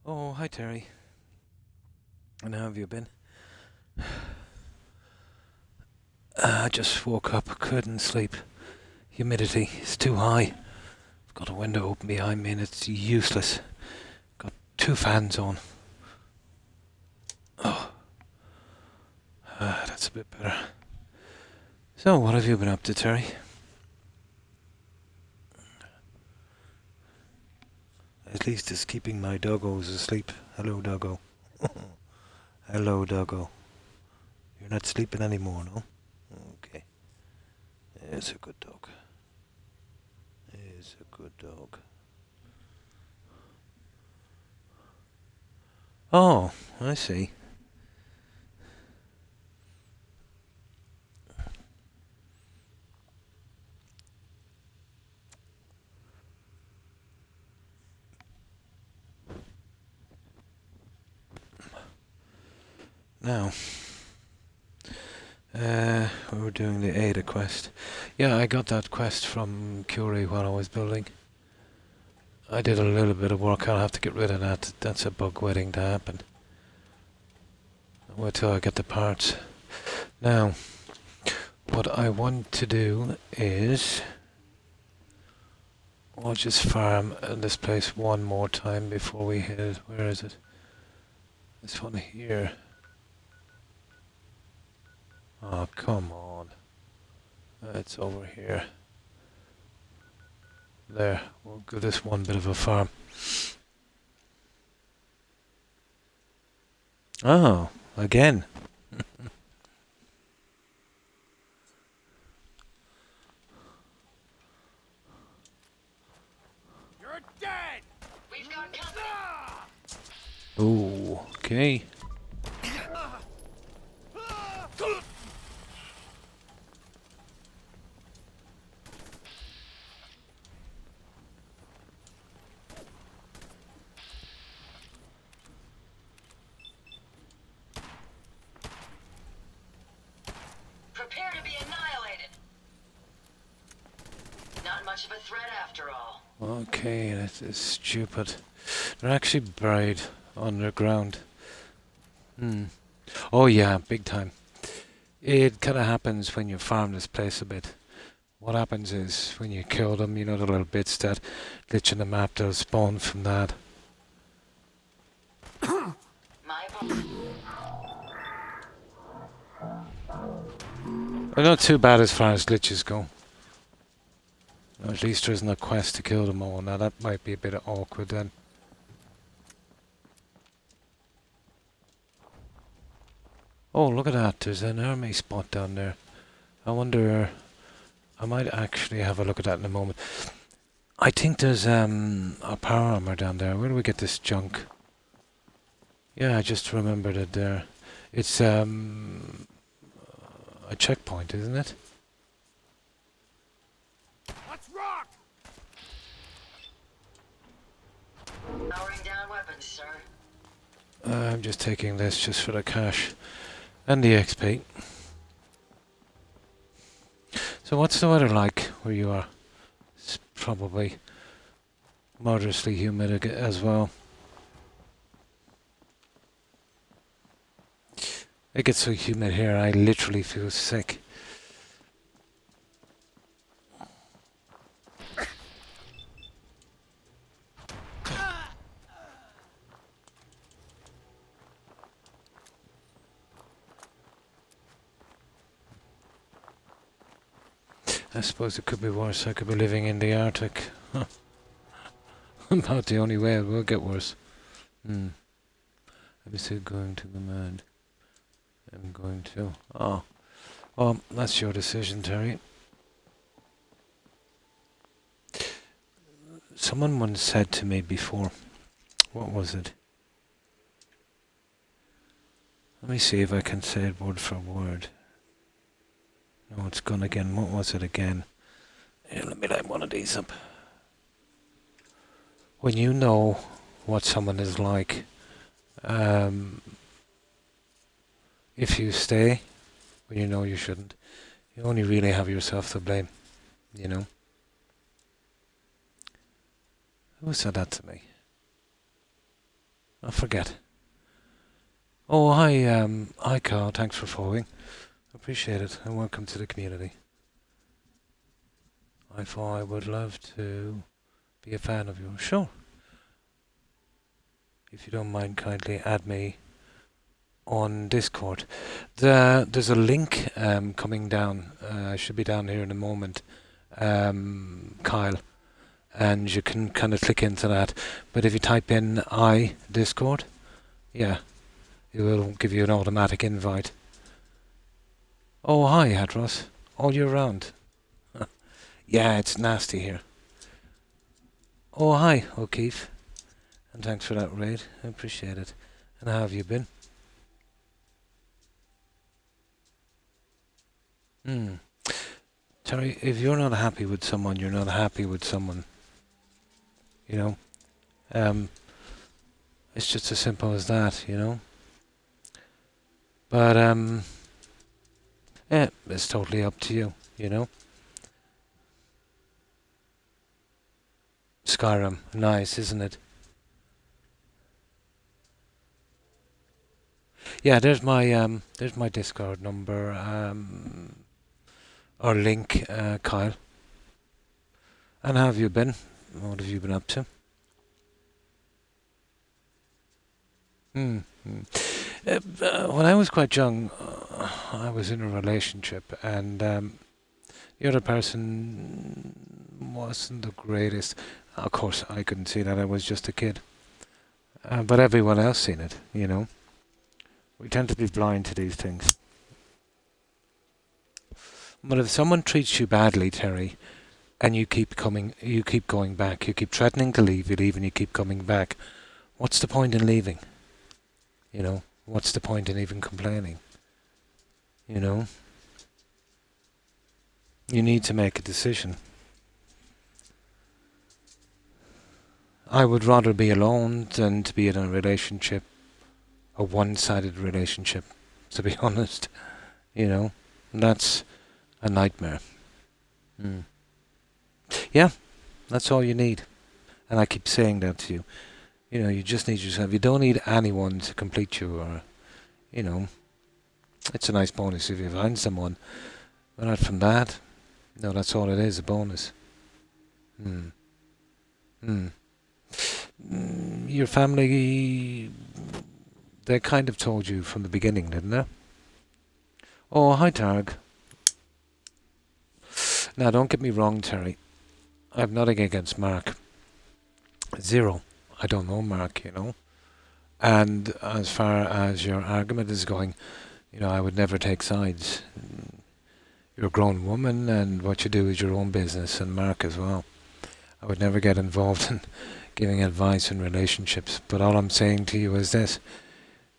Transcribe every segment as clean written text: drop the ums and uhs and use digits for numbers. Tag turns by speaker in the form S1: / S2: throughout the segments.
S1: Oh, hi Terry. And how have you been? I just woke up, couldn't sleep. Humidity is too high. I've got a window open behind me and it's useless. Got two fans on. Oh, that's a bit better. So, what have you been up to, Terry? At least it's keeping my doggos asleep. Hello, doggo. Hello, doggo. You're not sleeping anymore, no? Okay. It's a good dog. It's a good dog. Oh, I see. Now, we were doing the Ada quest. Yeah, I got that quest from Curie while I was building. I did a little bit of work. I'll have to get rid of that. That's a bug waiting to happen. I'll wait till I get the parts. Now, what I want to do is I'll just farm this place one more time before we hit it. Where is it? This one here. Oh, come on. It's over here. There, we'll give this one bit of a farm. Oh, again.
S2: You're dead! We've got company!
S1: Oh, okay.
S2: Prepare to be annihilated! Not much of a threat after all.
S1: Okay, that is stupid. They're actually buried underground. Oh yeah, big time. It kind of happens when you farm this place a bit. What happens is, when you kill them, you know the little bits that glitch in the map, they'll spawn from that. They're not too bad as far as glitches go. At least there isn't a quest to kill them all. Now that might be a bit awkward then. Oh, look at that. There's an army spot down there. I wonder... I might actually have a look at that in a moment. I think there's a power armor down there. Where do we get this junk? Yeah, I just remembered it there. It's a checkpoint, isn't it?
S2: Let's rock! Powering down weapons, sir.
S1: I'm just taking this just for the cash and the XP. So what's the weather like where you are? It's probably moderately humid as well. It gets so humid here, I literally feel sick. I suppose it could be worse. I could be living in the Arctic. About the only way it will get worse. I'm still going to the mad. I'm going to. Oh. Well, that's your decision, Terry. Someone once said to me before, what was it? Let me see if I can say it word for word. No, it's gone again. What was it again? Here, let me light one of these up. When you know what someone is like, if you stay when you know you shouldn't, you only really have yourself to blame, you know? Who said that to me? I forget. Oh, hi Carl, thanks for following. Appreciate it, and welcome to the community. I thought I would love to be a fan of yours. Sure. If you don't mind, kindly add me on Discord. There's a link coming down. Should be down here in a moment, Kyle, and you can kind of click into that. But if you type in Discord, yeah, it will give you an automatic invite. Oh, hi, Hadros. All year round. Yeah, it's nasty here. Oh, hi, O'Keefe. And thanks for that raid. I appreciate it. And how have you been? Terry, if you're not happy with someone, you're not happy with someone. You know? It's just as simple as that, you know? But, yeah, it's totally up to you, you know? Skyrim, nice, isn't it? Yeah, there's my Discord number, or link, Kyle. And how have you been? What have you been up to? When I was quite young, I was in a relationship, and the other person wasn't the greatest. Of course, I couldn't see that. I was just a kid. But everyone else seen it, you know. We tend to be blind to these things. But if someone treats you badly, Terry, and you keep going back, you keep threatening to leave, you leave and you keep coming back, what's the point in leaving? You know, what's the point in even complaining? You know? You need to make a decision. I would rather be alone than to be in a relationship, a one-sided relationship, to be honest. You know, that's a nightmare. Yeah, that's all you need. And I keep saying that to you. You know, you just need yourself. You don't need anyone to complete you, or, you know, it's a nice bonus if you find someone. But not from that. No, that's all it is, a bonus. Your family, they kind of told you from the beginning, didn't they? Oh, hi, Targ. Now, don't get me wrong, Terry. I have nothing against Mark. Zero. I don't know Mark, you know. And as far as your argument is going, you know, I would never take sides. You're a grown woman, and what you do is your own business, and Mark as well. I would never get involved in giving advice in relationships. But all I'm saying to you is this.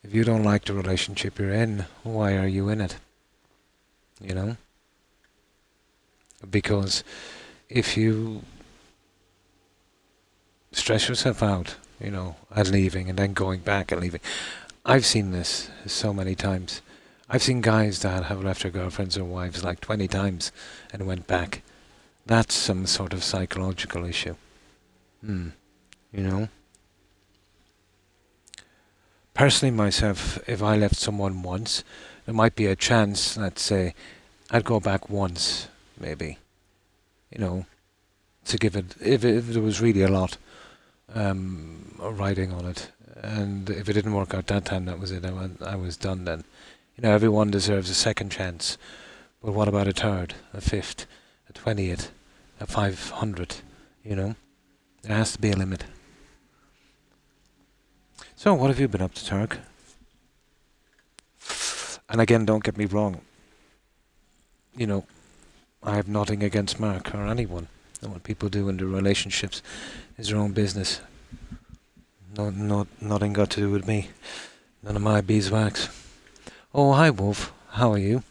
S1: If you don't like the relationship you're in, why are you in it? You know? Because if you stress yourself out, you know, at leaving and then going back and leaving. I've seen this so many times. I've seen guys that have left their girlfriends or wives like 20 times and went back. That's some sort of psychological issue. You know? Personally, myself, if I left someone once, there might be a chance, let's say, I'd go back once, maybe. You know, to give it, if there was really a lot writing on it, and if it didn't work out that time, that was it. I was done then. You know, everyone deserves a second chance, but what about a third, a fifth, a 20th, a 500? You know, there has to be a limit. So, what have you been up to, Tarek? And again, don't get me wrong. You know, I have nothing against Mark or anyone. And what people do in their relationships is their own business. Nothing got to do with me. None of my beeswax. Oh, hi, Wolf. How are you?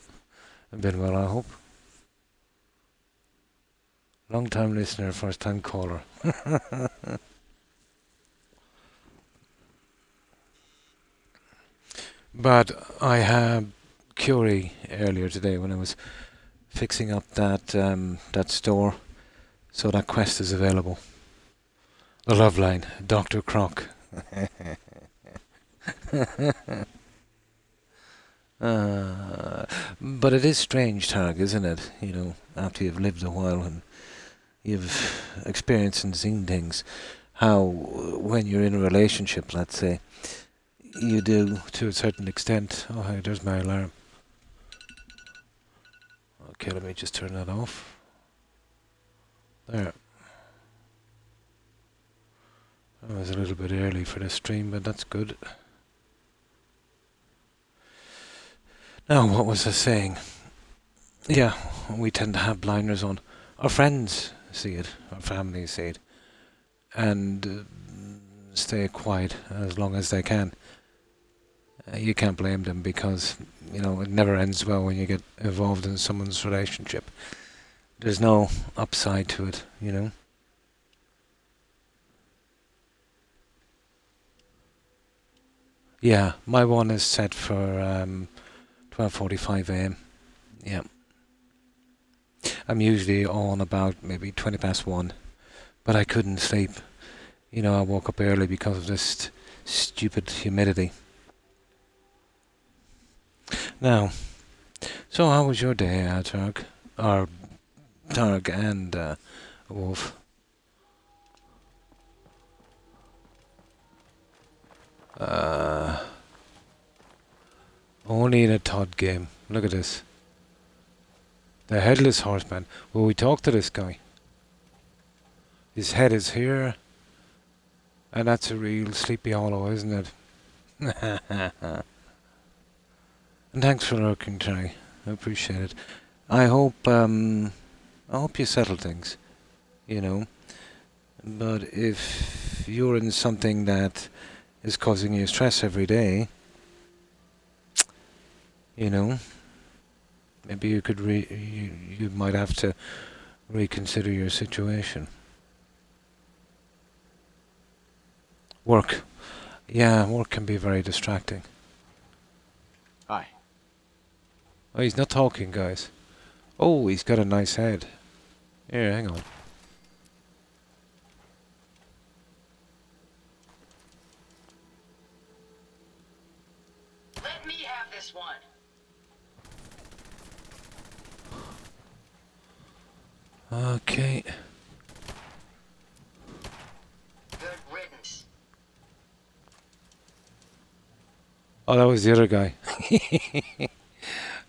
S1: I've been well, I hope. Long time listener, first time caller. But I had Curie earlier today when I was fixing up that store, so that quest is available. The love line, Dr. Croc. But it is strange, Tarek, isn't it? You know, after you've lived a while and you've experienced and seen things, how when you're in a relationship, let's say, you do to a certain extent. Oh, hey, there's my alarm. Okay, let me just turn that off. There. That was a little bit early for the stream, but that's good. Now, what was I saying? Yeah, we tend to have blinders on. Our friends see it, our families see it, and stay quiet as long as they can. You can't blame them because, you know, it never ends well when you get involved in someone's relationship. There's no upside to it, you know. Yeah, my one is set for 12:45 a.m. Yeah. I'm usually on about maybe 20 past 1, but I couldn't sleep. You know, I woke up early because of this stupid humidity. Now, so how was your day, Tarek? Or Tarek and Wolf? Only in a Todd game. Look at this. The Headless Horseman. Will we talk to this guy? His head is here. And that's a real Sleepy Hollow, isn't it? And thanks for lurking, Terry. I appreciate it. I hope you settle things, you know. But if you're in something that is causing you stress every day, you know, maybe you could you might have to reconsider your situation. Work. Yeah, work can be very distracting.
S3: Hi.
S1: Oh, he's not talking, guys. Oh, he's got a nice head. Here, hang on.
S2: Let me have this one.
S1: Okay.
S2: Good riddance.
S1: Oh, that was the other guy.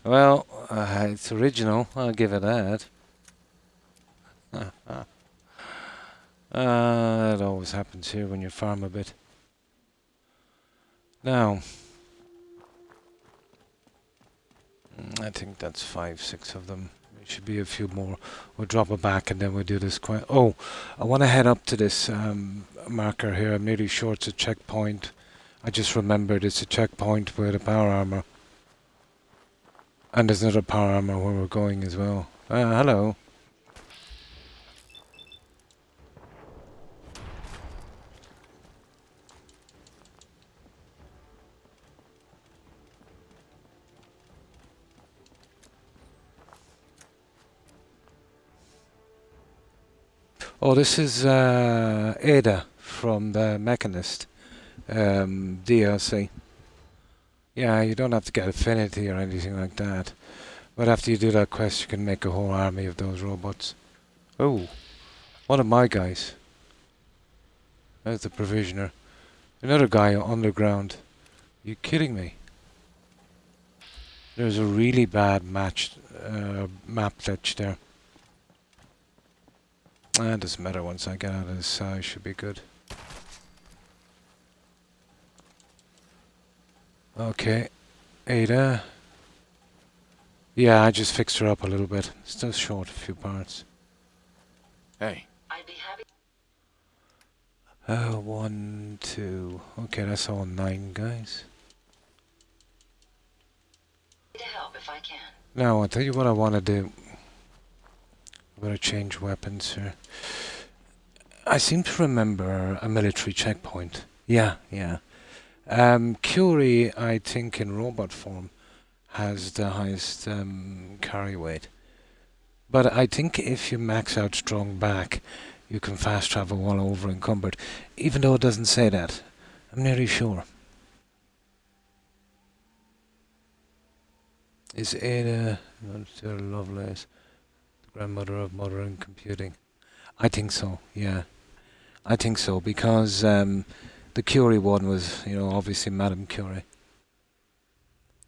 S1: Well, it's original. I'll give it that. That always happens here when you farm a bit. Now, I think that's 5, 6 of them. There should be a few more. We'll drop it back and then we'll do this quite. Oh, I want to head up to this marker here. I'm nearly sure it's a checkpoint. I just remembered it's a checkpoint with a power armor. And there's another power armor where we're going as well. Hello. Oh, this is Ada from the Mechanist DLC. Yeah, you don't have to get affinity or anything like that. But after you do that quest, you can make a whole army of those robots. Oh, one of my guys. There's the Provisioner. Another guy underground. You kidding me? There's a really bad map glitch there. It doesn't matter, once I get out of this, I should be good. Okay, Ada. Yeah, I just fixed her up a little bit. Still short a few parts.
S3: Hey.
S2: I'd be happy
S1: 1, 2. Okay, that's all 9 guys.
S2: to help if I can.
S1: Now, I'll tell you what I want to do. I'm going to change weapons here. I seem to remember a military checkpoint. Yeah. Curie, I think, in robot form, has the highest carry weight. But I think if you max out strong back, you can fast travel while over encumbered. Even though it doesn't say that. I'm nearly sure. Is Ada Lovelace the grandmother of modern computing? I think so, yeah. I think so, because the Curie one was, obviously Madame Curie.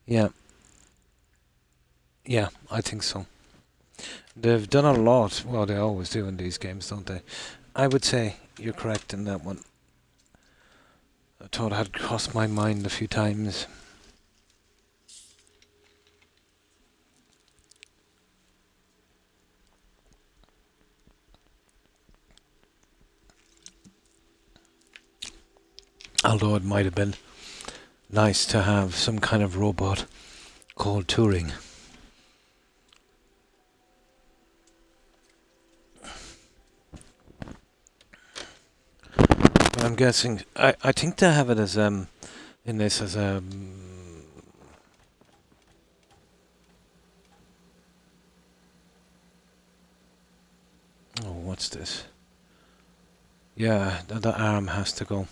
S1: Yeah, yeah, I think so. They've done a lot. Well, they always do in these games, don't they? I would say you're correct in that one. I thought it had crossed my mind a few times. Although it might have been nice to have some kind of robot called Turing. But I'm guessing, I think they have it as in this as oh, what's this? Yeah, the arm has to go.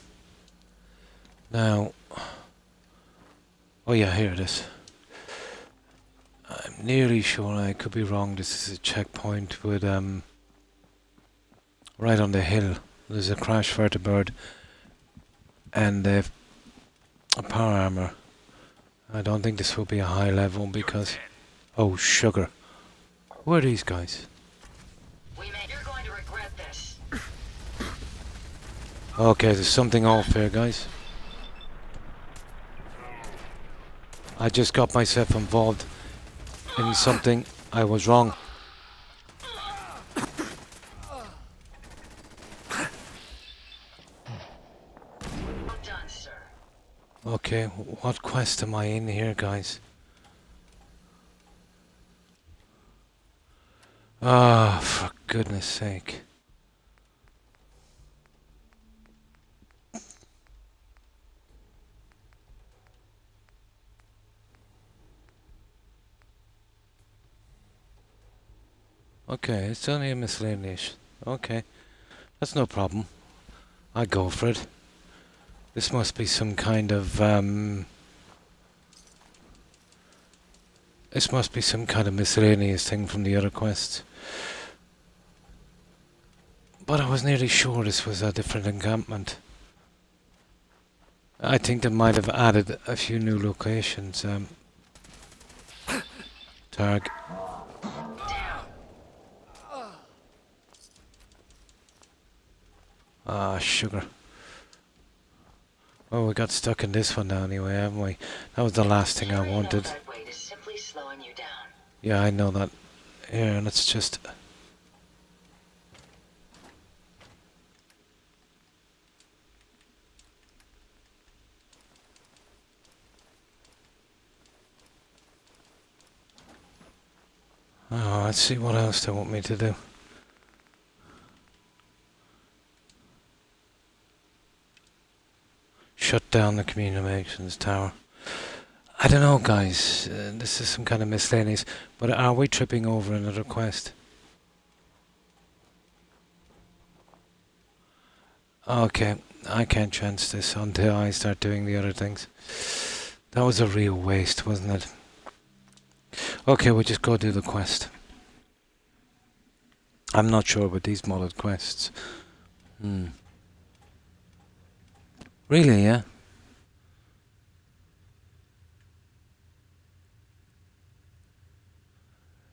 S1: Now, oh yeah, here it is. I'm nearly sure, I could be wrong, this is a checkpoint with right on the hill. There's a crash vertibird and they've a power armor. I don't think this will be a high level because... Oh, sugar. Who are these guys?
S2: You're going to regret this.
S1: Okay, there's something off here, guys. I just got myself involved in something. I was wrong.
S2: Well done, sir.
S1: Okay, what quest am I in here, guys? Ah, for goodness sake. Okay, it's only a miscellaneous. Okay, that's no problem. I go for it. This must be some kind of this must be some kind of miscellaneous thing from the other quests. But I was nearly sure this was a different encampment. I think they might have added a few new locations. Targ.
S2: Down.
S1: Ah, sugar. Oh, we got stuck in this one now anyway, haven't we? That was the last thing I wanted.
S2: That weight is simply slowing you down.
S1: Yeah, I know that. Here, let's just... Oh, let's see what else they want me to do. Shut down the communications tower. I don't know, guys. This is some kind of miscellaneous. But are we tripping over another quest? Okay, I can't chance this until I start doing the other things. That was a real waste, wasn't it? Okay, we'll just go do the quest. I'm not sure about these modded quests. Really, yeah?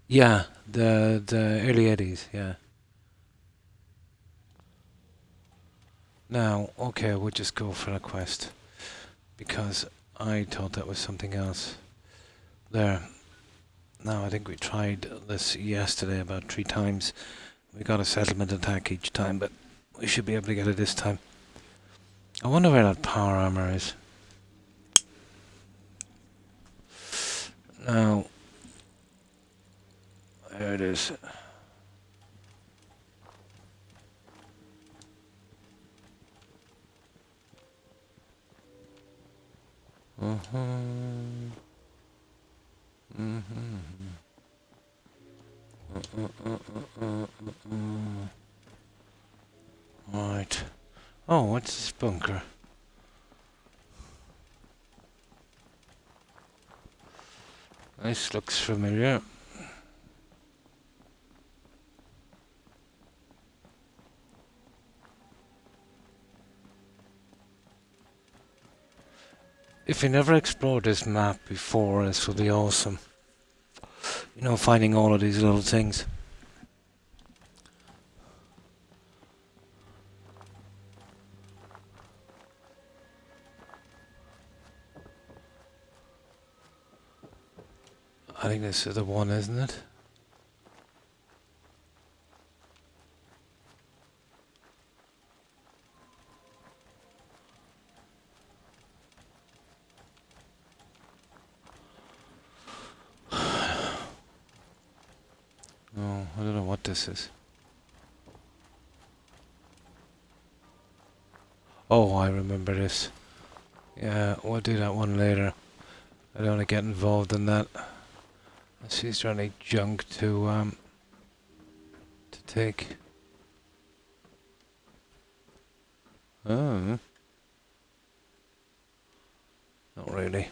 S1: Yeah, the early 80s, yeah. Now, okay, we'll just go for a quest. Because I thought that was something else. There. Now, I think we tried this yesterday about 3 times. We got a settlement attack each time, but we should be able to get it this time. I wonder where that power armor is. Now, there it is. Right. Oh, what's this bunker? This looks familiar. If you never explored this map before, this will be awesome. You know, finding all of these little things. I think this is the one, isn't it? Oh, I don't know what this is. Oh, I remember this. Yeah, we'll do that one later. I don't want to get involved in that. She's trying to junk to take. Oh. Not really.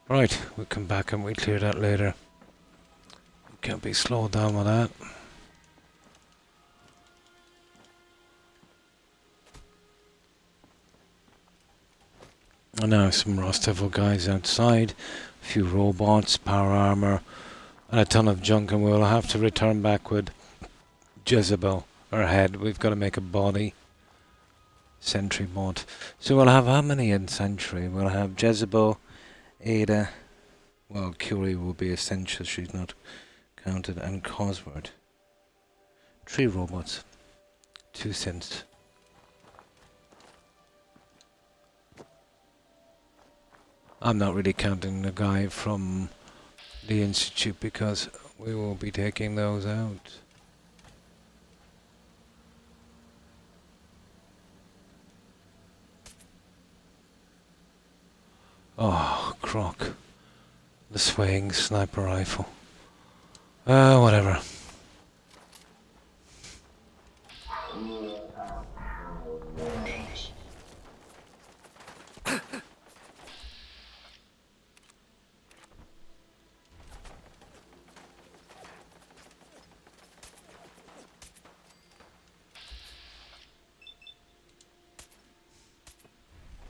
S1: Right, we'll come back and we'll clear that later. Can't be slowed down with that. And now some Rostival guys outside, a few robots, power armor, and a ton of junk, and we'll have to return back with Jezebel, our head. We've got to make a body. Sentry bot. So we'll have how many in Sentry? We'll have Jezebel, Ada, well, Curie will be essential, she's not counted, and Cosworth. 3 robots. 2 synths. I'm not really counting the guy from the Institute because we will be taking those out. Oh, Croc. The swaying sniper rifle. Whatever.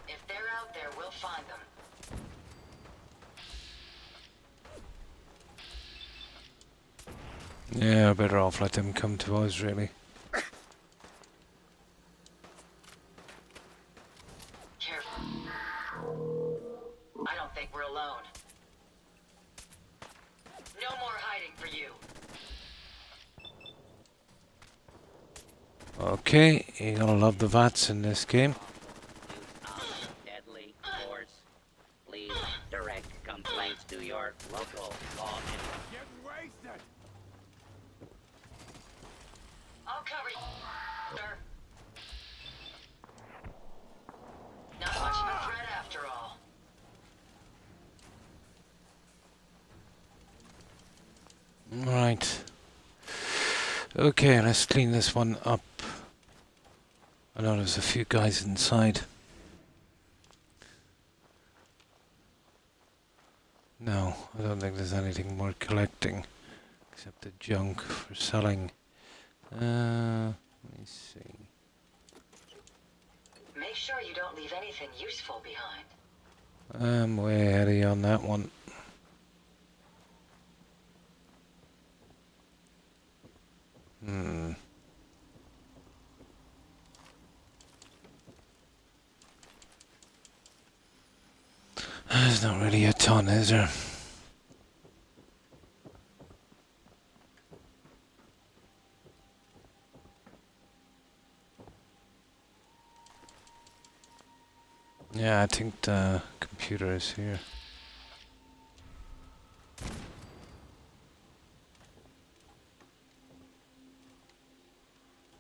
S2: If they're out there, we'll find them.
S1: Yeah, better off let them come to us, really.
S2: Careful. I don't think we're alone. No more hiding for you.
S1: Okay, you gotta love the VATs in this game.
S4: Deadly force. Please direct complaints to your local law.
S3: Getting wasted.
S2: I'll cover you, sir. Not much of a threat after all.
S1: Right. Okay, let's clean this one up. I know there's a few guys inside. No, I don't think there's anything worth collecting except the junk for selling. Let me see.
S2: Make sure you don't leave anything useful behind.
S1: I'm way ahead of you on that one. There's not really a ton, is there? Yeah, I think the computer is here.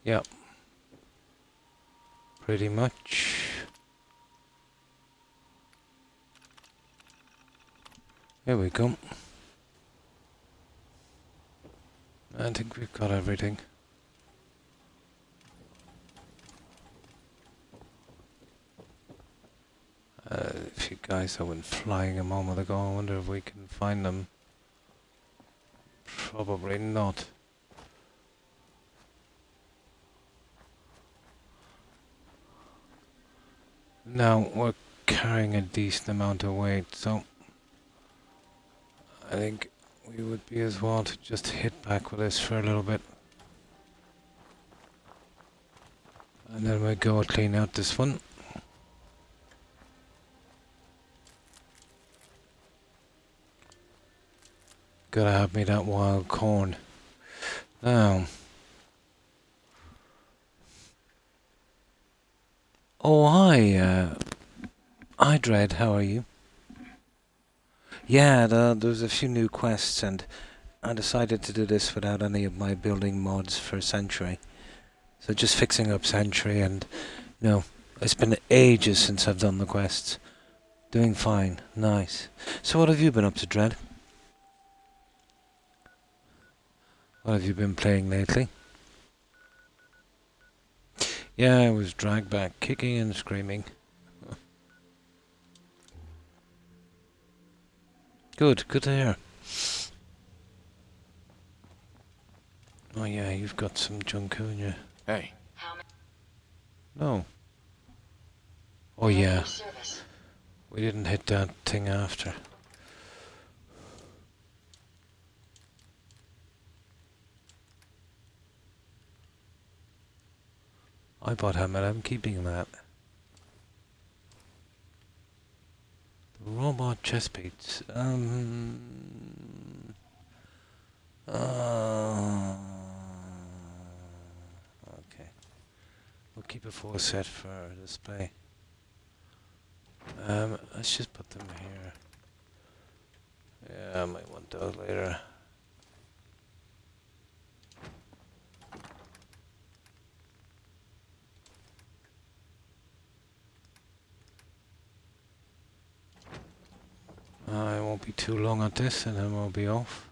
S1: Yep. Pretty much. Here we go. I think we've got everything. A few guys that went flying a moment ago. I wonder if we can find them. Probably not. Now we're carrying a decent amount of weight, so I think we would be as well to just hit back with this for a little bit. And then we'll go clean out this one. Gotta have me that wild corn. Now. Oh, hi, hi Dread, how are you? Yeah, there's a few new quests and I decided to do this without any of my building mods for Sanctuary. So just fixing up Sanctuary and, it's been ages since I've done the quests. Doing fine, nice. So what have you been up to, Dread? What have you been playing lately? Yeah, I was dragged back, kicking and screaming. Good to hear. Oh yeah, you've got some junk, haven't you?
S3: Hey.
S2: How many
S1: No. Oh yeah,
S2: service?
S1: we didn't hit that thing after. I bought him and I'm keeping that. The robot chest beats. Okay. We'll keep a full set for display. Let's just put them here. Yeah, I might want those later. I won't be too long at this and then we'll be off.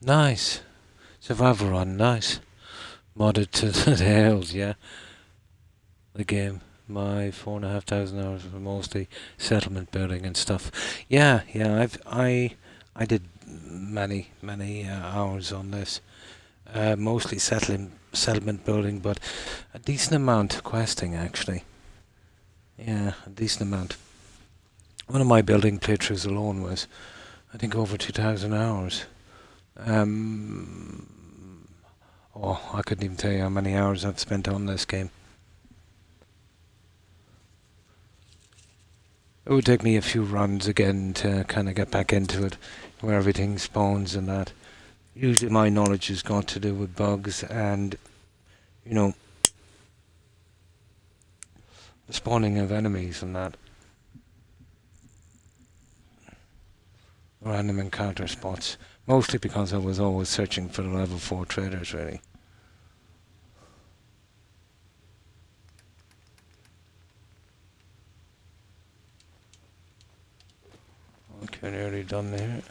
S1: Nice. Survival run, nice. Modded to the hills, yeah. The game. My 4,500 hours were mostly settlement building and stuff. Yeah, I did many hours on this. Mostly settlement building, but a decent amount questing actually. Yeah, a decent amount. One of my building playthroughs alone was, I think, over 2,000 hours. I couldn't even tell you how many hours I've spent on this game. It would take me a few runs again to kind of get back into it, where everything spawns and that. Usually my knowledge has got to do with bugs and, the spawning of enemies and that. Random encounter spots. Mostly because I was always searching for the level 4 traders, really. Okay, nearly done there.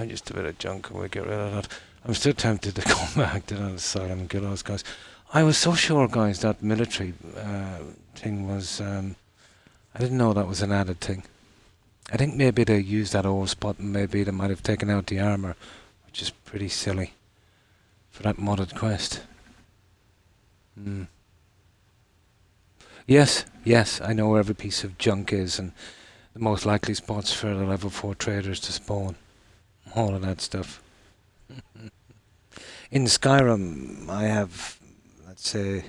S1: Just a bit of junk and we get rid of that. I'm still tempted to go back to that asylum and kill those guys. I was so sure, guys, that military thing was... I didn't know that was an added thing. I think maybe they used that old spot and maybe they might have taken out the armor, which is pretty silly for that modded quest. Yes, I know where every piece of junk is and the most likely spots for the level 4 traders to spawn. All of that stuff. In Skyrim, I have, let's say,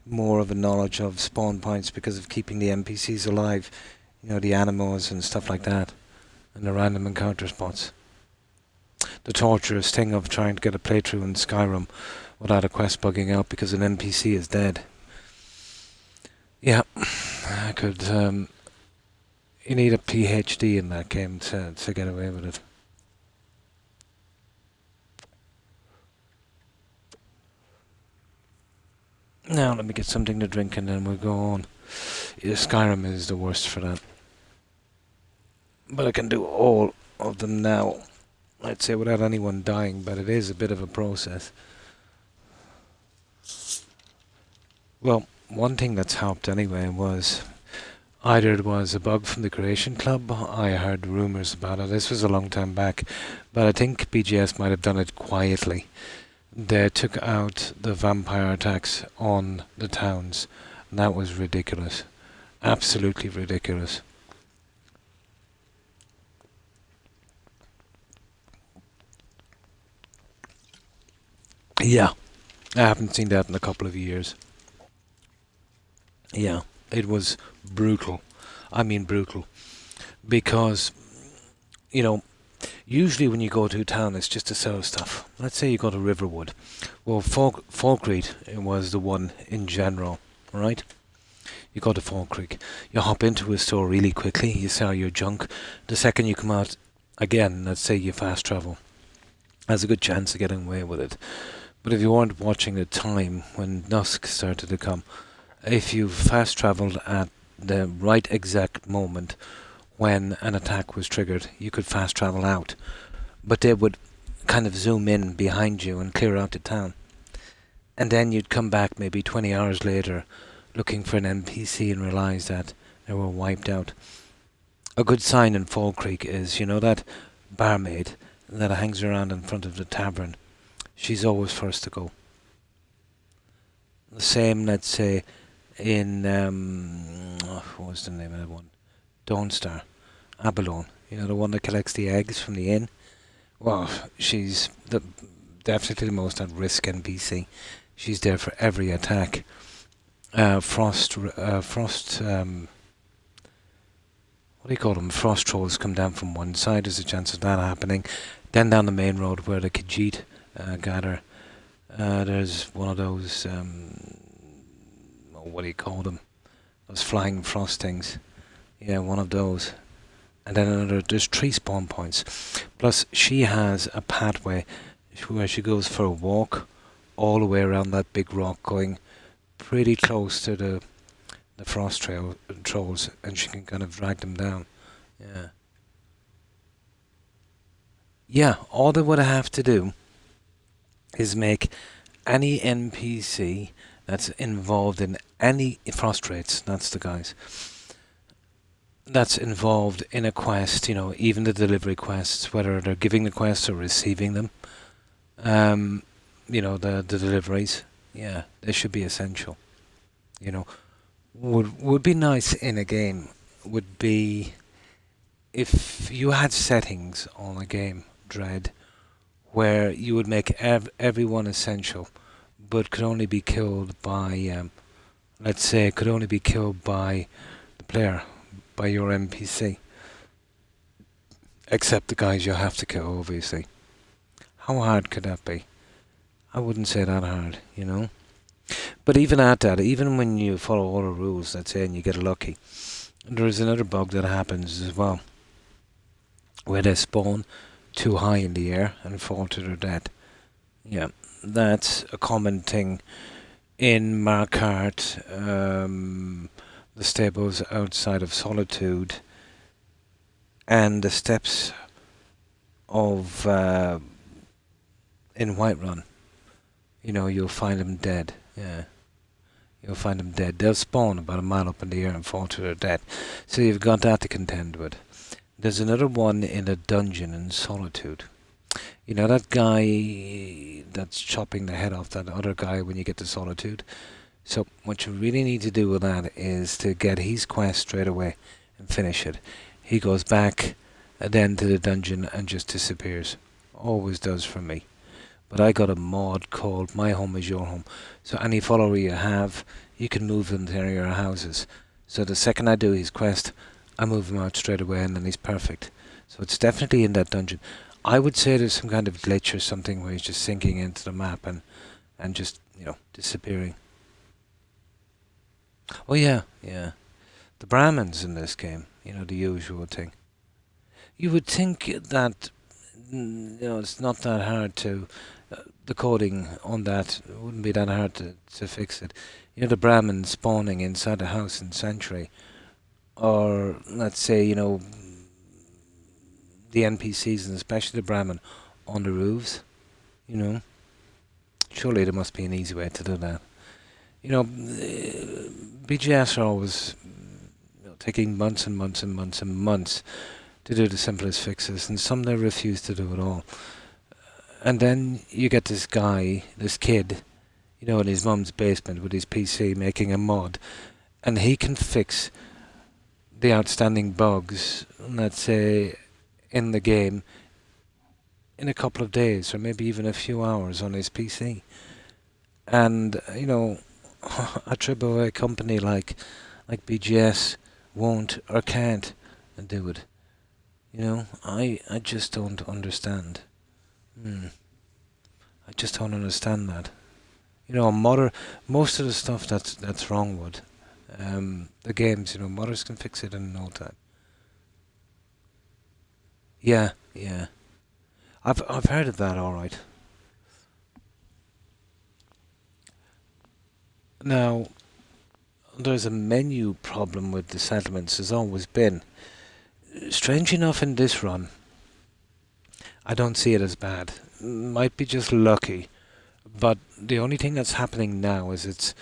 S1: more of a knowledge of spawn points because of keeping the NPCs alive. The animals and stuff like that. And the random encounter spots. The torturous thing of trying to get a playthrough in Skyrim without a quest bugging out because an NPC is dead. Yeah, I could... you need a PhD in that game to get away with it. Now let me get something to drink and then we'll go on. Yeah, Skyrim is the worst for that. But I can do all of them now. I'd say without anyone dying, but it is a bit of a process. Well, one thing that's helped anyway was either it was a bug from the Creation Club. I heard rumours about it. This was a long time back, but I think BGS might have done it quietly. They took out the vampire attacks on the towns, and that was ridiculous. Absolutely ridiculous. Yeah, I haven't seen that in a couple of years. Yeah, it was brutal. I mean brutal. Because, you know, usually when you go to a town it's just to sell stuff. Let's say you go to Riverwood. Well, Falkreath was the one in general, right? You go to Falkreath, you hop into a store really quickly, you sell your junk. The second you come out, again, let's say you fast travel, there's a good chance of getting away with it. But if you weren't watching the time when dusk started to come, if you fast travelled at the right exact moment when an attack was triggered, you could fast travel out. But they would kind of zoom in behind you and clear out the town. And then you'd come back maybe 20 hours later looking for an NPC and realise that they were wiped out. A good sign in Falkreath is, you know, that barmaid that hangs around in front of the tavern. She's always first to go. The same, let's say, in what was the name of that one? Dawnstar, Abalone. You know, the one that collects the eggs from the inn. Well, she's definitely the most at-risk NPC. She's there for every attack. Frost. What do you call them? Frost trolls come down from one side. There's a chance of that happening. Then down the main road where the Khajiit gather. There's one of those. What do you call them? Those flying frost things. Yeah, one of those. And then another. There's 3 spawn points. Plus, she has a pathway where she goes for a walk all the way around that big rock, going pretty close to the frost trolls, and she can kind of drag them down. Yeah. Yeah, all they would have to do is make any NPC that's involved in any frustrates, that's the guys, that's involved in a quest, you know, even the delivery quests, whether they're giving the quests or receiving them, you know, the deliveries, yeah, they should be essential. You know, would be nice in a game would be if you had settings on a game, Dread, where you would make everyone essential, but could only be killed by, let's say, could only be killed by the player, by your NPC. Except the guys you have to kill, obviously. How hard could that be? I wouldn't say that hard, you know. But even at that, even when you follow all the rules, let's say, and you get lucky, there is another bug that happens as well, where they spawn too high in the air and fall to their death. Yeah, that's a common thing in Markarth, the stables outside of Solitude, and the steps of in Whiterun. You know, you'll find them dead. Yeah, you'll find them dead. They'll spawn about a mile up in the air and fall to their death. So you've got that to contend with. There's another one in a dungeon in Solitude. You know that guy that's chopping the head off that other guy when you get to Solitude? So what you really need to do with that is to get his quest straight away and finish it. He goes back then to the dungeon and just disappears. Always does for me. But I got a mod called My Home is Your Home. So any follower you have, you can move them to your houses. So the second I do his quest, I move him out straight away and then he's perfect. So it's definitely in that dungeon. I would say there's some kind of glitch or something where he's just sinking into the map and just, you know, disappearing. Oh yeah, yeah. The Brahmins in this game, you know, the usual thing. You would think that, you know, it's not that hard to, the coding on that wouldn't be that hard to fix it. You know, the Brahmins spawning inside a house in Sanctuary, or let's say, you know, the NPCs and especially the Brahmin on the roofs. You know, surely there must be an easy way to do that. You know, BGS are always taking months and months and months and months to do the simplest fixes, and some they refuse to do at all. And then you get this guy, this kid, in his mum's basement with his PC making a mod, and he can fix the outstanding bugs, let's say, in the game in a couple of days or maybe even a few hours on his PC. And, a AAA company like BGS won't or can't do it. I just don't understand. I just don't understand that. Most of the stuff that's wrong with the games, modders can fix it in no time. Yeah. I've heard of that, all right. Now, there's a menu problem with the settlements. There's always been. Strange enough, in this run, I don't see it as bad. Might be just lucky, but the only thing that's happening now is it's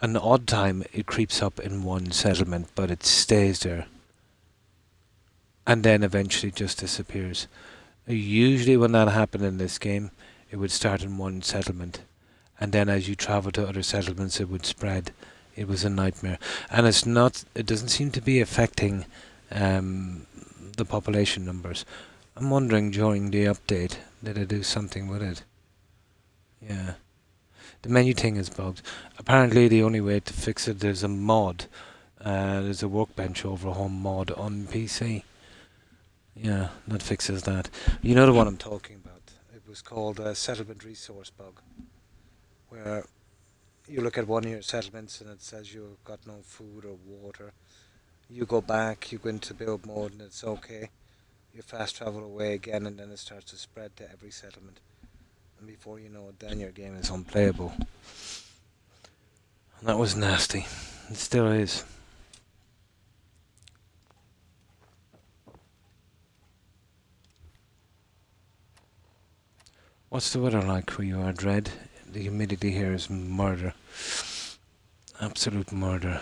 S1: an odd time it creeps up in one settlement, but it stays there, and then eventually just disappears. Usually when that happened in this game, it would start in one settlement, and then as you travel to other settlements it would spread. It was a nightmare. And it doesn't seem to be affecting the population numbers. I'm wondering during the update, did they do something with it? Yeah. The menu thing is bugged. Apparently the only way to fix it, there's a mod. There's a workbench overhaul mod on PC. Yeah, that fixes that. You know the one I'm talking about. It was called a settlement resource bug, where you look at one of your settlements and it says you've got no food or water. You go back, you go into build mode and it's okay. You fast travel away again and then it starts to spread to every settlement. And before you know it, then your game is unplayable. And that was nasty. It still is. What's the weather like where you are, Dread? The humidity here is murder. Absolute murder.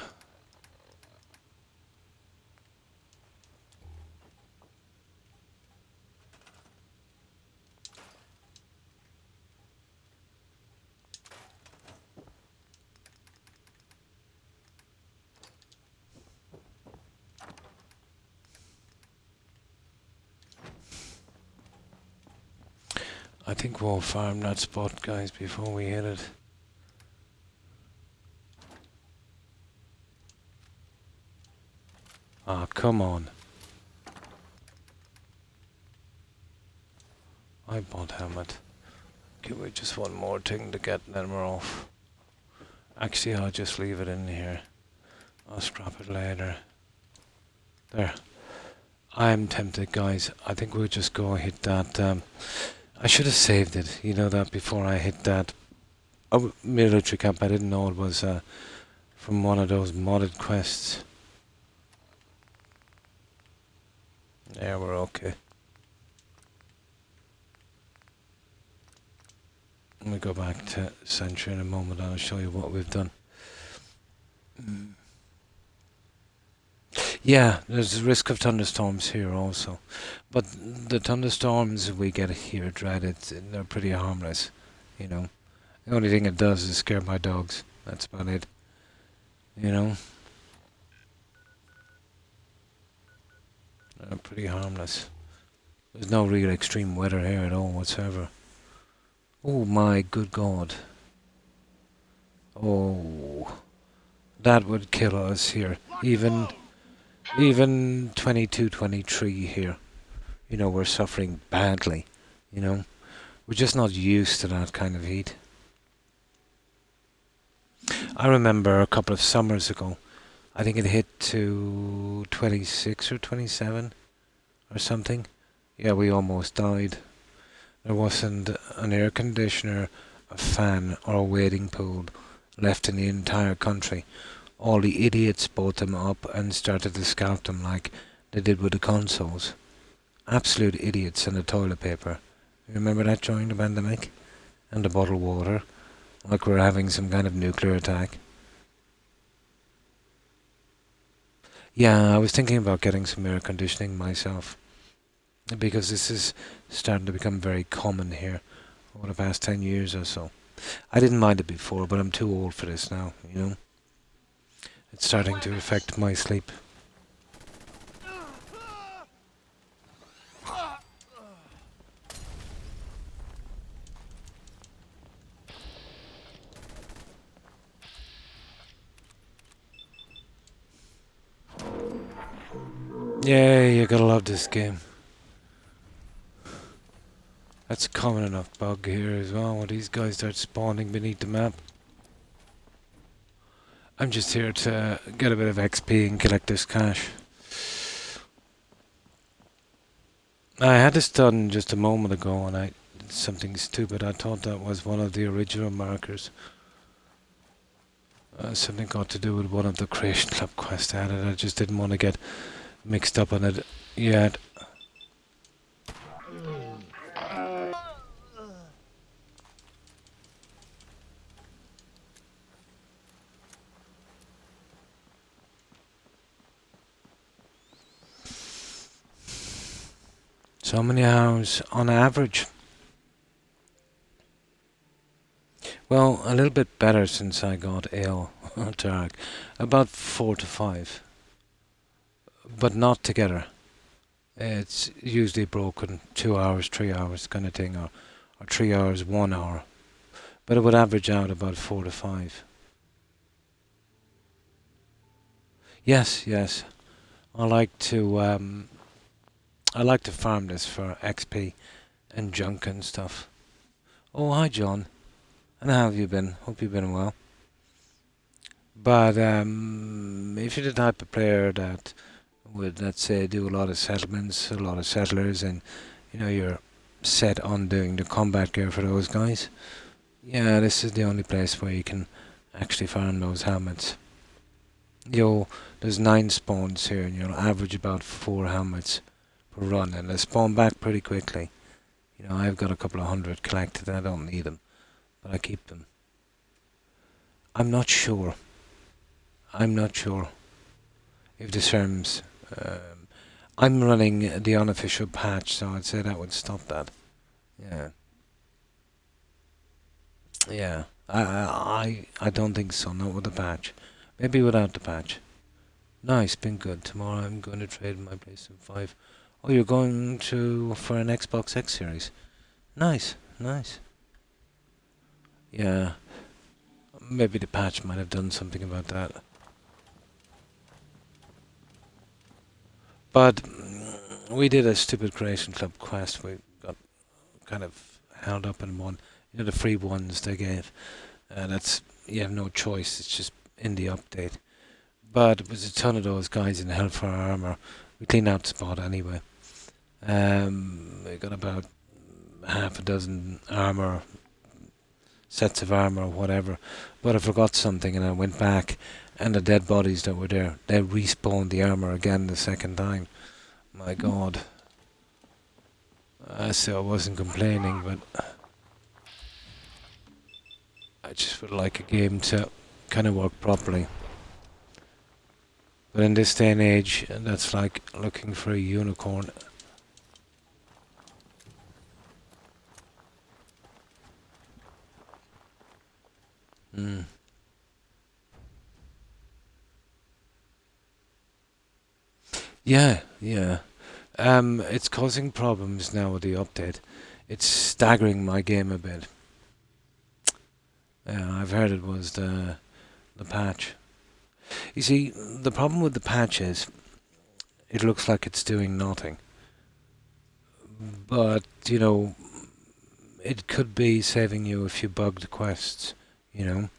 S1: I think we'll farm that spot, guys, before we hit it. Ah, come on. I bought helmet. Give me just one more thing to get, then we're off. Actually, I'll just leave it in here. I'll scrap it later. There. I'm tempted, guys. I think we'll just go hit that. I should have saved it, that before I hit that military camp. I didn't know it was from one of those modded quests. Yeah, we're okay. Let me go back to Century in a moment and I'll show you what we've done. Yeah, there's a risk of thunderstorms here also. But the thunderstorms we get here, Dread, they're pretty harmless, The only thing it does is scare my dogs. That's about it. They're pretty harmless. There's no real extreme weather here at all whatsoever. Oh my good God. Oh, that would kill us here. Even 22, 23 here. We're suffering badly. We're just not used to that kind of heat. I remember a couple of summers ago, I think it hit to 26 or 27 or something. Yeah, we almost died. There wasn't an air conditioner, a fan or a wading pool left in the entire country. All the idiots bought them up and started to scalp them like they did with the consoles. absolute idiots in the toilet paper. You remember that during the pandemic? And the bottled water, like we're having some kind of nuclear attack. Yeah, I was thinking about getting some air conditioning myself, because this is starting to become very common here over the past 10 years or so. I didn't mind it before, but I'm too old for this now, you know? It's starting to affect my sleep. Yeah, you gotta love this game. That's a common enough bug here as well, when these guys start spawning beneath the map. I'm just here to get a bit of XP and collect this cash. I had this done just a moment ago and I did something stupid. I thought that was one of the original markers. Something got to do with one of the Creation Club quests I added. I just didn't want to get mixed up on it yet. So many hours on average? Well, a little bit better since I got ill, Tarek. About 4 to 5. But not together. It's usually broken 2 hours, 3 hours kind of thing, or 3 hours, 1 hour. But it would average out about 4 to 5. Yes, yes. I like to farm this for XP and junk and stuff. Oh, hi John. And how have you been? Hope you've been well. But if you're the type of player that would, let's say, do a lot of settlements, a lot of settlers, and you know you're set on doing the combat gear for those guys, yeah, this is the only place where you can actually farm those helmets. There's 9 spawns here, and you'll average about 4 helmets per run, and they spawn back pretty quickly. You know, I've got a couple of 100 collected, and I don't need them, but I keep them. I'm not sure if this terms. I'm running the unofficial patch, so I'd say that would stop that. Yeah. Yeah. I don't think so, not with the patch. Maybe without the patch. Nice, been good. Tomorrow I'm going to trade my PlayStation 5. Oh, you're going for an Xbox X Series. Nice, nice. Yeah. Maybe the patch might have done something about that. But we did a stupid Creation Club quest. We got kind of held up in one. You know, the free ones they gave. You have no choice. It's just in the update. But it was a ton of those guys in Hellfire armor. We cleaned out the spot anyway. We got about half a dozen armor, sets of armor, whatever. But I forgot something, and I went back, and the dead bodies that were there, they respawned the armor again the second time. My God. So I wasn't complaining, but I just would like a game to kind of work properly. But in this day and age, that's like looking for a unicorn. Yeah, yeah. It's causing problems now with the update. It's staggering my game a bit. Yeah, I've heard it was the patch. You see, the problem with the patch is it looks like it's doing nothing. But, you know, it could be saving you a few bugged quests, you know.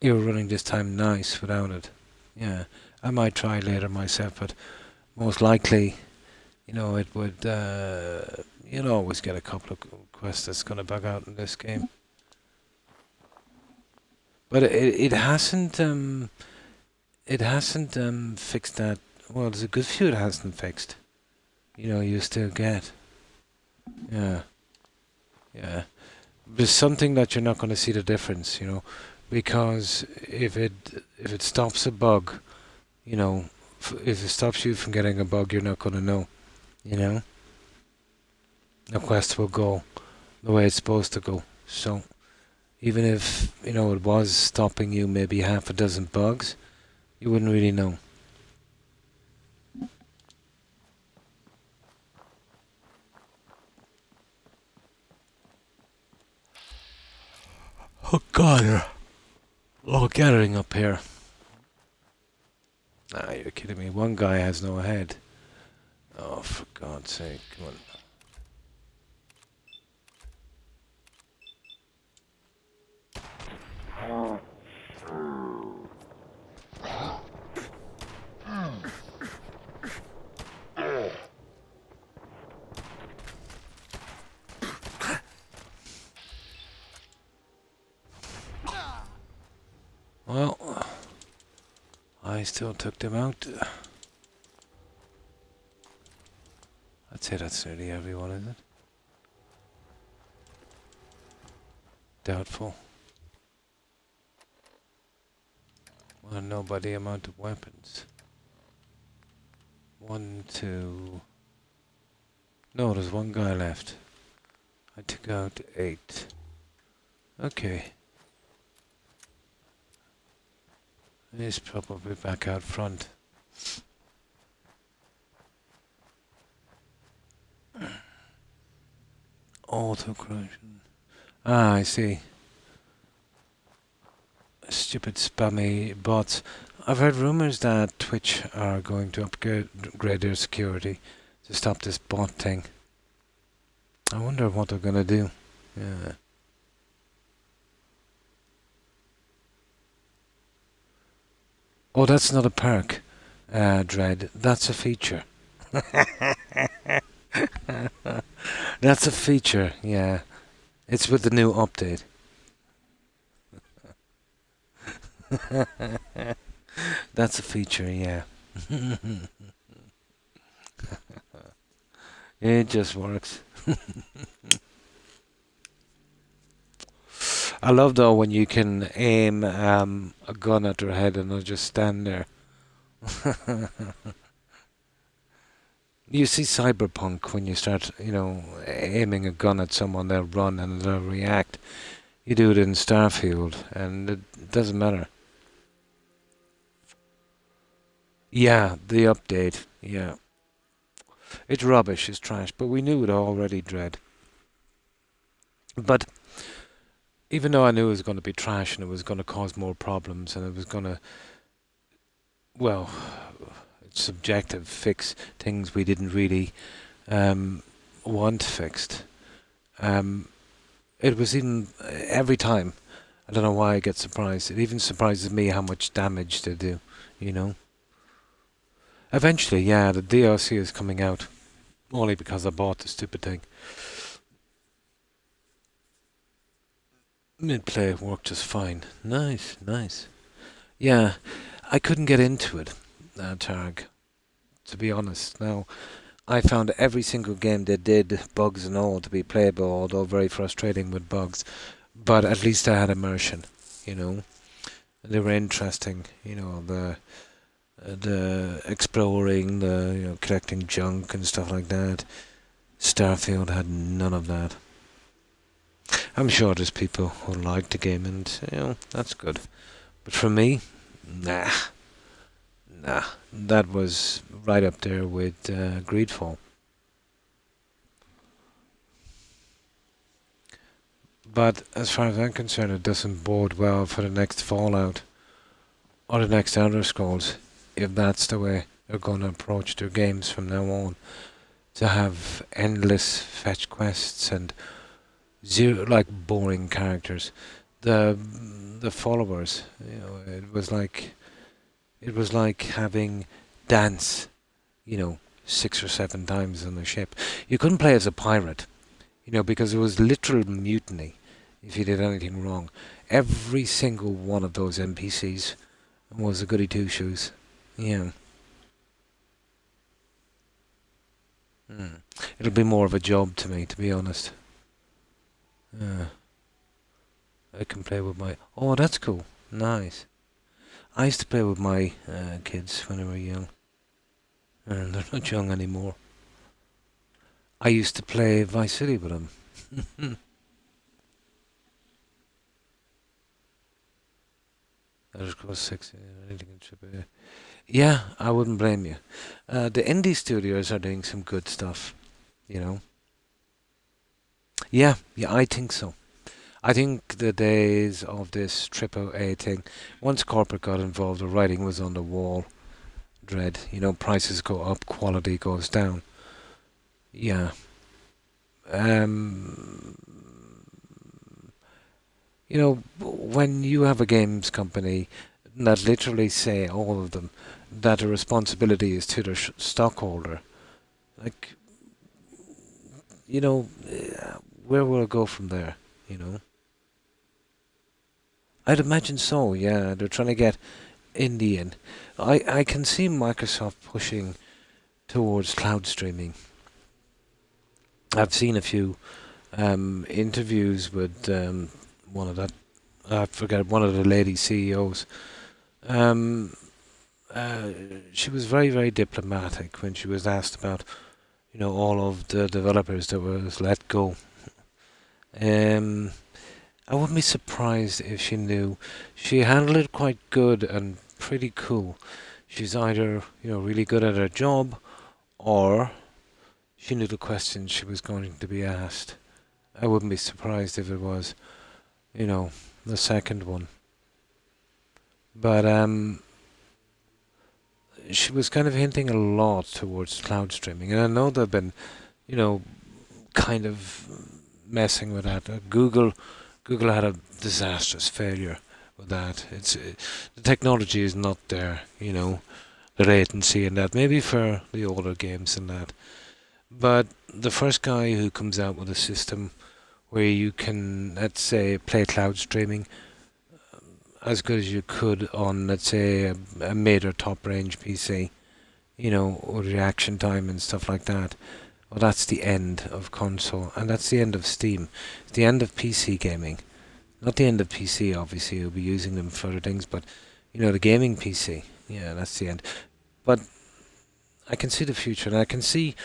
S1: You're running this time nice without it. Yeah, I might try later myself, but most likely, you know, it would, you'll always get a couple of quests that's going to bug out in this game. But it hasn't fixed that. Well, there's a good few it hasn't fixed. You know, you still get. Yeah, yeah. There's something that you're not going to see the difference, you know, because if it stops a bug, you know, if it stops you from getting a bug, you're not going to know, you know. The quest will go the way it's supposed to go. So even if, you know, it was stopping you maybe half a dozen bugs, you wouldn't really know. Oh God, all gathering up here. Ah, you're kidding me. One guy has no head. Oh, for God's sake, come on. Well, I still took them out. I'd say that's nearly everyone, is it? Doubtful. Well, nobody amount of weapons. 1, 2... No, there's one guy left. I took out 8. Okay. He's probably back out front. Auto correction. Ah, I see. Stupid spammy bots. I've heard rumors that Twitch are going to upgrade their security to stop this bot thing. I wonder what they're gonna do. Yeah. Oh, that's not a perk, Dread. That's a feature. That's a feature, yeah. It's with the new update. That's a feature, yeah. It just works. I love though when you can aim a gun at their head and they'll just stand there. You see Cyberpunk when you start, you know, aiming a gun at someone, they'll run and they'll react. You do it in Starfield and it doesn't matter. Yeah, the update, yeah. It's rubbish, it's trash, but we knew it already, Dread. But even though I knew it was going to be trash and it was going to cause more problems and it was going to, well, it's subjective, fix things we didn't really want fixed. It was even, every time, I don't know why I get surprised, it even surprises me how much damage they do, you know. Eventually, yeah, the DLC is coming out, only because I bought the stupid thing. Mid-play worked just fine. Nice, nice. Yeah, I couldn't get into it, Targ, to be honest. Now, I found every single game they did, bugs and all, to be playable, although very frustrating with bugs. But at least I had immersion, you know. They were interesting, you know, the exploring, the, you know, collecting junk and stuff like that. Starfield had none of that. I'm sure there's people who like the game and, you know, that's good. But for me, nah. That was right up there with Greedfall. But as far as I'm concerned, it doesn't bode well for the next Fallout or the next Elder Scrolls, if that's the way they're going to approach their games from now on. To have endless fetch quests and zero, like, boring characters. The followers, you know, it was like having dance, you know, 6 or 7 times on the ship. You couldn't play as a pirate, you know, because it was literal mutiny. if you did anything wrong. Every single one of those NPCs was a goody two shoes. Yeah. It'll be more of a job to me, to be honest. I can play with my... Oh, that's cool. Nice. I used to play with my kids when they were young. And they're not young anymore. I used to play Vice City with them. Elder Scrolls 6, anything in AAA. Yeah, I wouldn't blame you. The indie studios are doing some good stuff, you know. Yeah, I think so. I think the days of this AAA thing, once corporate got involved, the writing was on the wall. Dread, prices go up, quality goes down. Yeah. When you have a games company that literally say, all of them, that the responsibility is to their stockholder, like, where will it go from there, I'd imagine so, yeah. They're trying to get indie in. I can see Microsoft pushing towards cloud streaming. I've seen a few interviews with one of that, I forget, one of the lady CEOs. She was very, very diplomatic when she was asked about, all of the developers that was let go. I wouldn't be surprised if she knew. She handled it quite good and pretty cool. She's either, really good at her job, or she knew the questions she was going to be asked. I wouldn't be surprised if it was, the second one. But she was kind of hinting a lot towards cloud streaming, and I know they've been, kind of messing with that. Google had a disastrous failure with that. The technology is not there, the latency and that. Maybe for the older games and that. But the first guy who comes out with a system where you can, let's say, play cloud streaming as good as you could on, let's say, a mid or top range PC, or reaction time and stuff like that. Well, that's the end of console, and that's the end of Steam. It's the end of PC gaming. Not the end of PC, obviously, you'll be using them for other things, but, the gaming PC, yeah, that's the end. But I can see the future, and I can see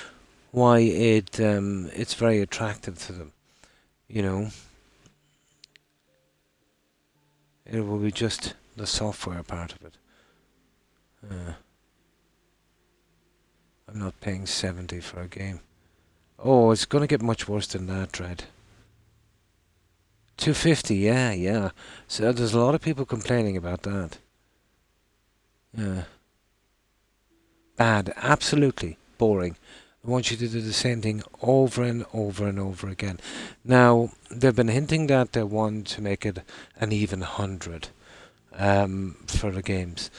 S1: why it's very attractive to them, It will be just the software part of it. I'm not paying 70 for a game. Oh, it's going to get much worse than that, Dread. 250, yeah. So there's a lot of people complaining about that. Yeah. Bad, absolutely boring. I want you to do the same thing over and over and over again. Now, they've been hinting that they want to make it an even 100 for the games.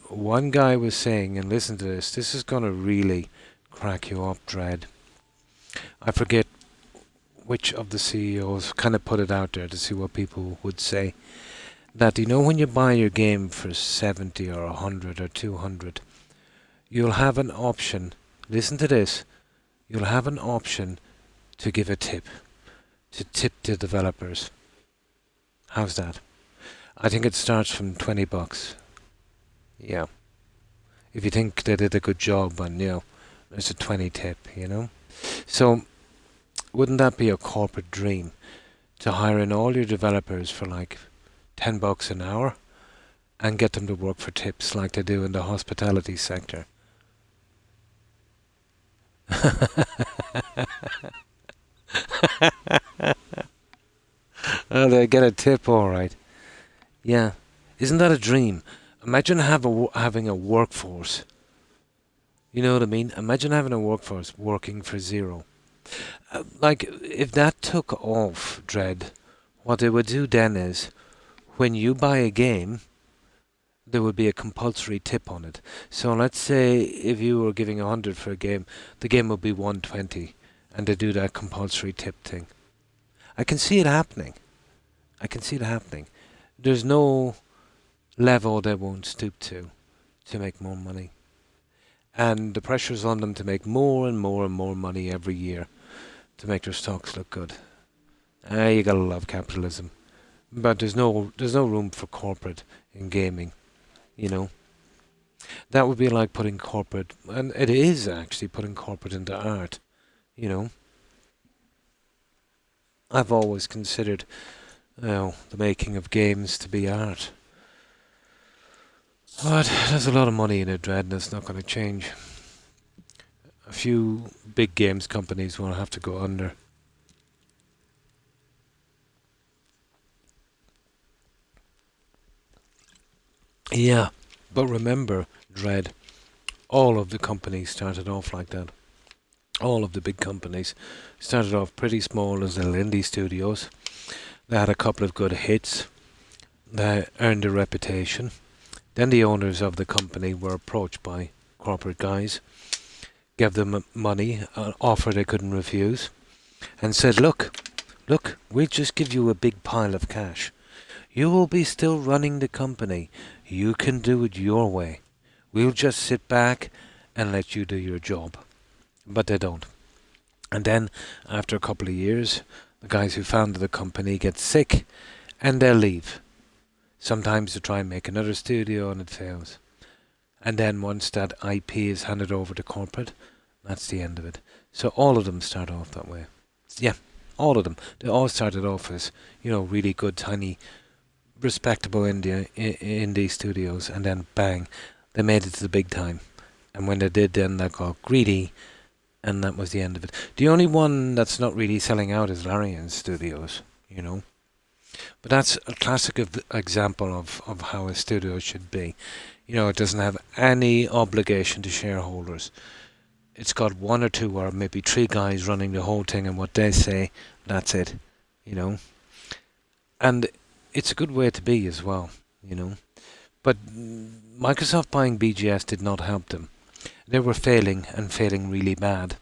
S1: One guy was saying, and listen to this is going to really crack you up, Dread. I forget which of the CEOs kind of put it out there to see what people would say. That, when you buy your game for 70 or 100 or 200, you'll have an option. Listen to this. You'll have an option to give a tip. To tip the developers. How's that? I think it starts from $20. Yeah. If you think they did a good job, and there's a 20 tip, So, wouldn't that be a corporate dream? To hire in all your developers for like $10 an hour and get them to work for tips like they do in the hospitality sector. Oh, they get a tip, all right. Yeah, isn't that a dream? Imagine having a workforce. You know what I mean? Imagine having a workforce working for zero. Like, if that took off, Dread, what they would do then is, when you buy a game, there would be a compulsory tip on it. So let's say if you were giving 100 for a game, the game would be 120, and they do that compulsory tip thing. I can see it happening. I can see it happening. There's no level they won't stoop to make more money. And the pressure's on them to make more and more and more money every year to make their stocks look good. You gotta love capitalism. But there's no room for corporate in gaming, you know. That would be like putting corporate, and it is actually putting corporate into art, you know. I've always considered, the making of games to be art. But there's a lot of money in it, Dread, and it's not going to change. A few big games companies will have to go under. Yeah, but remember, Dread, all of the companies started off like that. All of the big companies started off pretty small as little indie studios. They had a couple of good hits. They earned a reputation. Then the owners of the company were approached by corporate guys, gave them money, an offer they couldn't refuse, and said, look, we'll just give you a big pile of cash. You will be still running the company. You can do it your way. We'll just sit back and let you do your job. But they don't. And then, after a couple of years, the guys who founded the company get sick and they'll leave. Sometimes they try and make another studio and it fails. And then once that IP is handed over to corporate, that's the end of it. So all of them start off that way. Yeah, all of them. They all started off as, really good, tiny, respectable indie studios, and then bang, they made it to the big time. And when they did, then they got greedy, and that was the end of it. The only one that's not really selling out is Larian Studios, But that's a classic example of how a studio should be. It doesn't have any obligation to shareholders. It's got one or two or maybe three guys running the whole thing, and what they say, that's it, And it's a good way to be as well, But Microsoft buying BGS did not help them. They were failing, and failing really bad.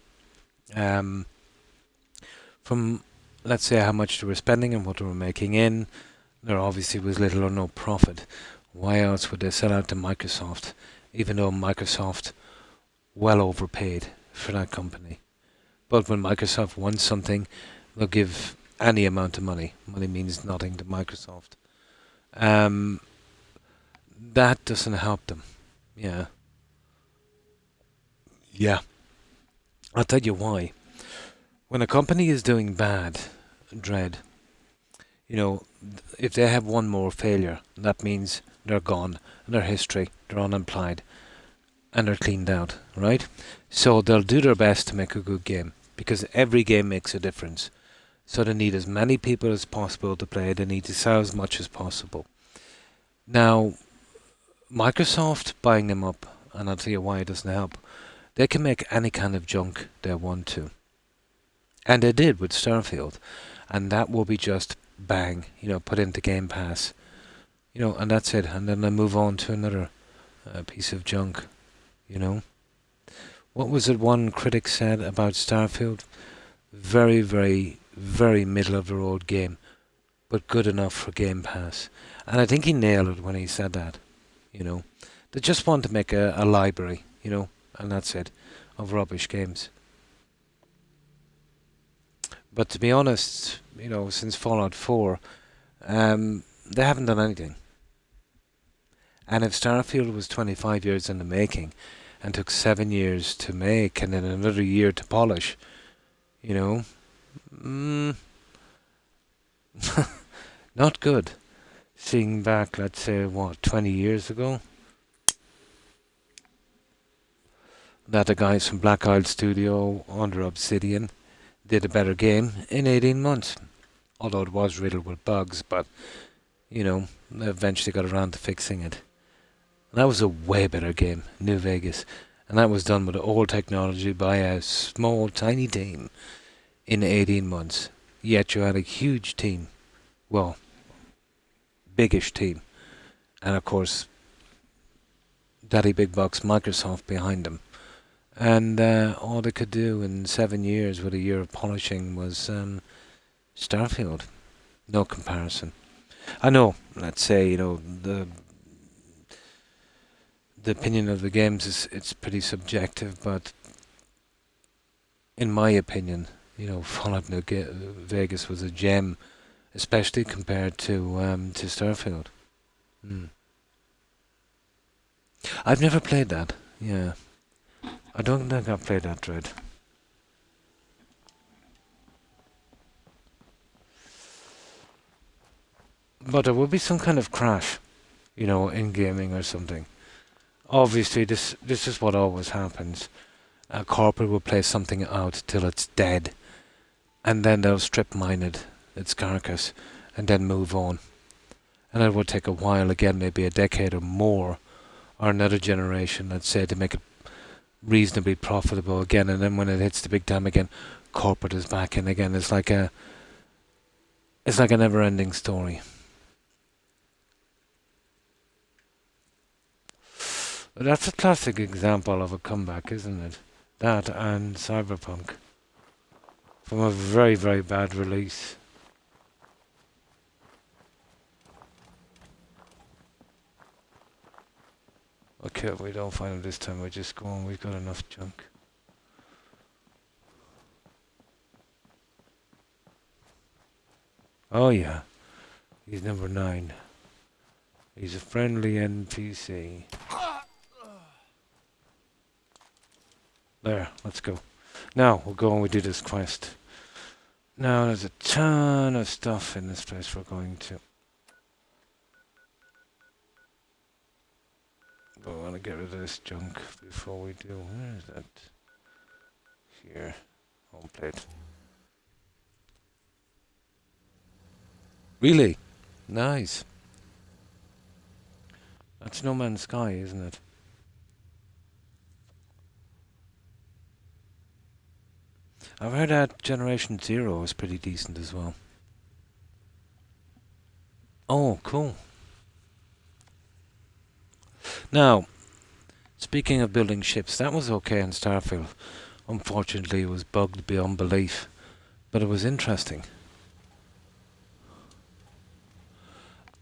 S1: From, let's say, how much they were spending and what they were making in, there obviously was little or no profit. Why else would they sell out to Microsoft, even though Microsoft well overpaid for that company? But when Microsoft wants something, they'll give any amount of money. Money means nothing to Microsoft. That doesn't help them. Yeah. I'll tell you why. When a company is doing bad, Dread, if they have one more failure, that means they're gone, and their history, they're unemployed, and they're cleaned out, right? So they'll do their best to make a good game, because every game makes a difference. So they need as many people as possible to play. They need to sell as much as possible. Now, Microsoft buying them up, and I'll tell you why it doesn't help, they can make any kind of junk they want to. And they did with Starfield. And that will be just bang, put into Game Pass. And that's it. And then they move on to another piece of junk, What was it one critic said about Starfield? Very, very, very middle of the road game, but good enough for Game Pass. And I think he nailed it when he said that, They just want to make a library, and that's it, of rubbish games. But to be honest, since Fallout 4, they haven't done anything. And if Starfield was 25 years in the making and took 7 years to make and then another year to polish, not good. Seeing back, let's say, 20 years ago, that the guys from Black Isle Studio under Obsidian did a better game in 18 months. Although it was riddled with bugs, but, they eventually got around to fixing it. And that was a way better game, New Vegas. And that was done with old technology by a small, tiny team in 18 months. Yet you had a huge team. Well, biggish team. And of course, Daddy Big Bucks Microsoft behind them. And all they could do in 7 years with a year of polishing was Starfield, no comparison. I know, let's say, the opinion of the games is it's pretty subjective, but in my opinion, Fallout New Vegas was a gem, especially compared to Starfield. Mm. I've never played that. Yeah, I don't think I've played that, Dread. But there will be some kind of crash, in gaming or something. Obviously, this is what always happens. A corporate will play something out till it's dead, and then they'll strip mine its carcass, and then move on. And it will take a while again, maybe a decade or more, or another generation, let's say, to make it reasonably profitable again. And then when it hits the big time again, corporate is back in again. It's like a never-ending story. But that's a classic example of a comeback, isn't it? That and Cyberpunk. From a very, very bad release. Okay, if we don't find him this time, we just go on. We've got enough junk. Oh yeah, he's number 9. He's a friendly NPC. There, let's go. Now, we'll go and we do this quest. Now, there's a ton of stuff in this place we're going to. But I want to get rid of this junk before we do. Where is that? Here. Home plate. Really? Nice. That's No Man's Sky, isn't it? I've heard that Generation Zero is pretty decent as well. Oh, cool. Now, speaking of building ships, that was okay in Starfield. Unfortunately, it was bugged beyond belief, but it was interesting.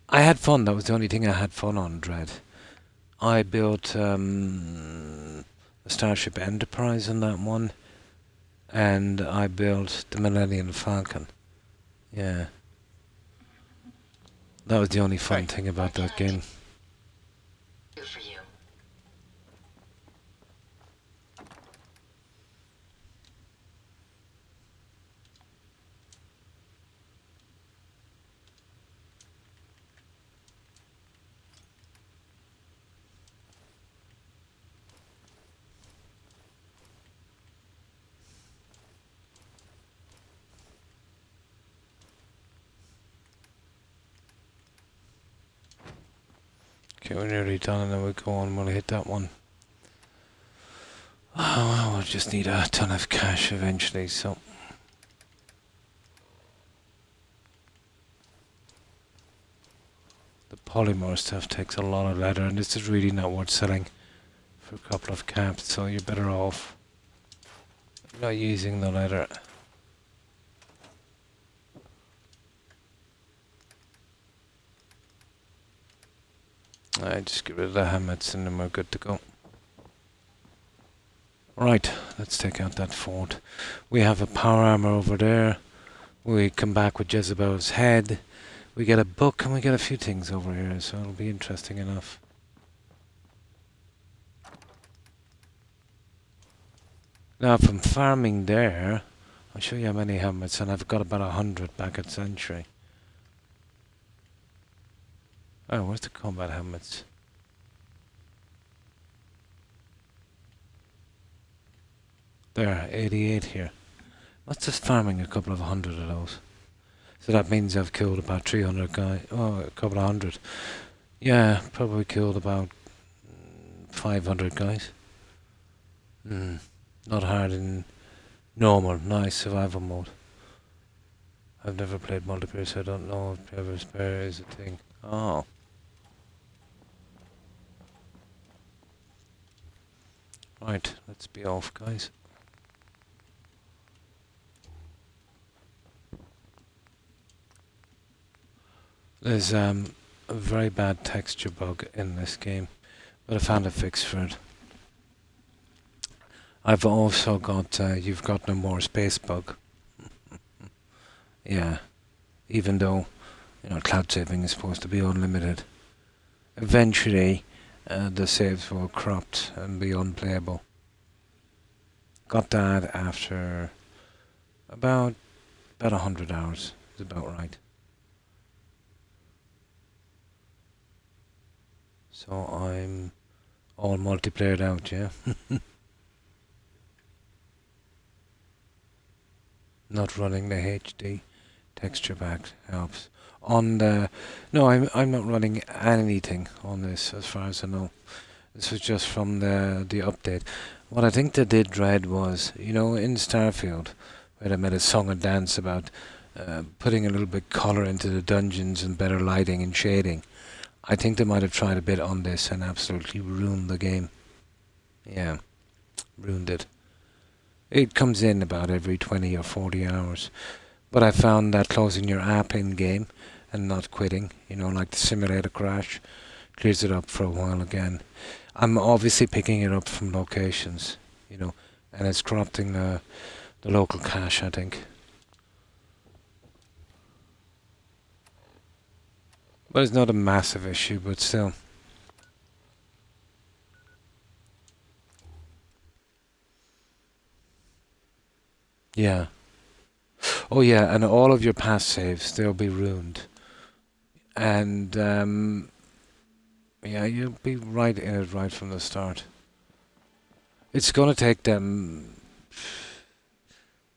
S1: I had fun. That was the only thing I had fun on, Dread. I built a Starship Enterprise on that one, and I built the Millennium Falcon. Yeah. That was the only fun thing about that game.
S2: Do for you.
S1: Okay, we're nearly done, and then we'll go on and we'll hit that one. Oh, well, we'll just need a ton of cash eventually, so... The polymer stuff takes a lot of leather, and this is really not worth selling for a couple of caps, so you're better off not using the leather. Just get rid of the helmets and then we're good to go. Right, let's take out that fort. We have a power armor over there. We come back with Jezebel's head. We get a book and we get a few things over here, so it'll be interesting enough. Now from farming there, I'll show you how many helmets, and I've got about 100 back at Century. Oh, where's the combat helmets? There, 88 here. That's just farming a couple of 100 of those. So that means I've killed about 300 guys. Oh, a couple of 100. Yeah, probably killed about 500 guys. Not hard in normal, nice survival mode. I've never played multiplayer, so I don't know if ever spare is a thing. Oh. Right, let's be off, guys. There's a very bad texture bug in this game, but I found a fix for it. I've also got You've Got No More Space bug. Yeah, even though, cloud saving is supposed to be unlimited. Eventually, the saves will corrupt and be unplayable. Got that after about 100 hours. Is about right. So I'm all multiplayered out, yeah. Not running the HD texture pack helps. On the No, I'm not running anything on this as far as I know. This was just from the update. What I think they did dread was, in Starfield, where they made a song and dance about putting a little bit colour into the dungeons and better lighting and shading. I think they might have tried a bit on this and absolutely ruined the game. Yeah, ruined it. It comes in about every 20 or 40 hours. But I found that closing your app in-game and not quitting, like the simulator crash, clears it up for a while again. I'm obviously picking it up from locations, and it's corrupting the local cache, I think. But it's not a massive issue, but still. Yeah. Oh yeah, and all of your past saves, they'll be ruined. And, yeah, you'll be right in it right from the start. It's going to take them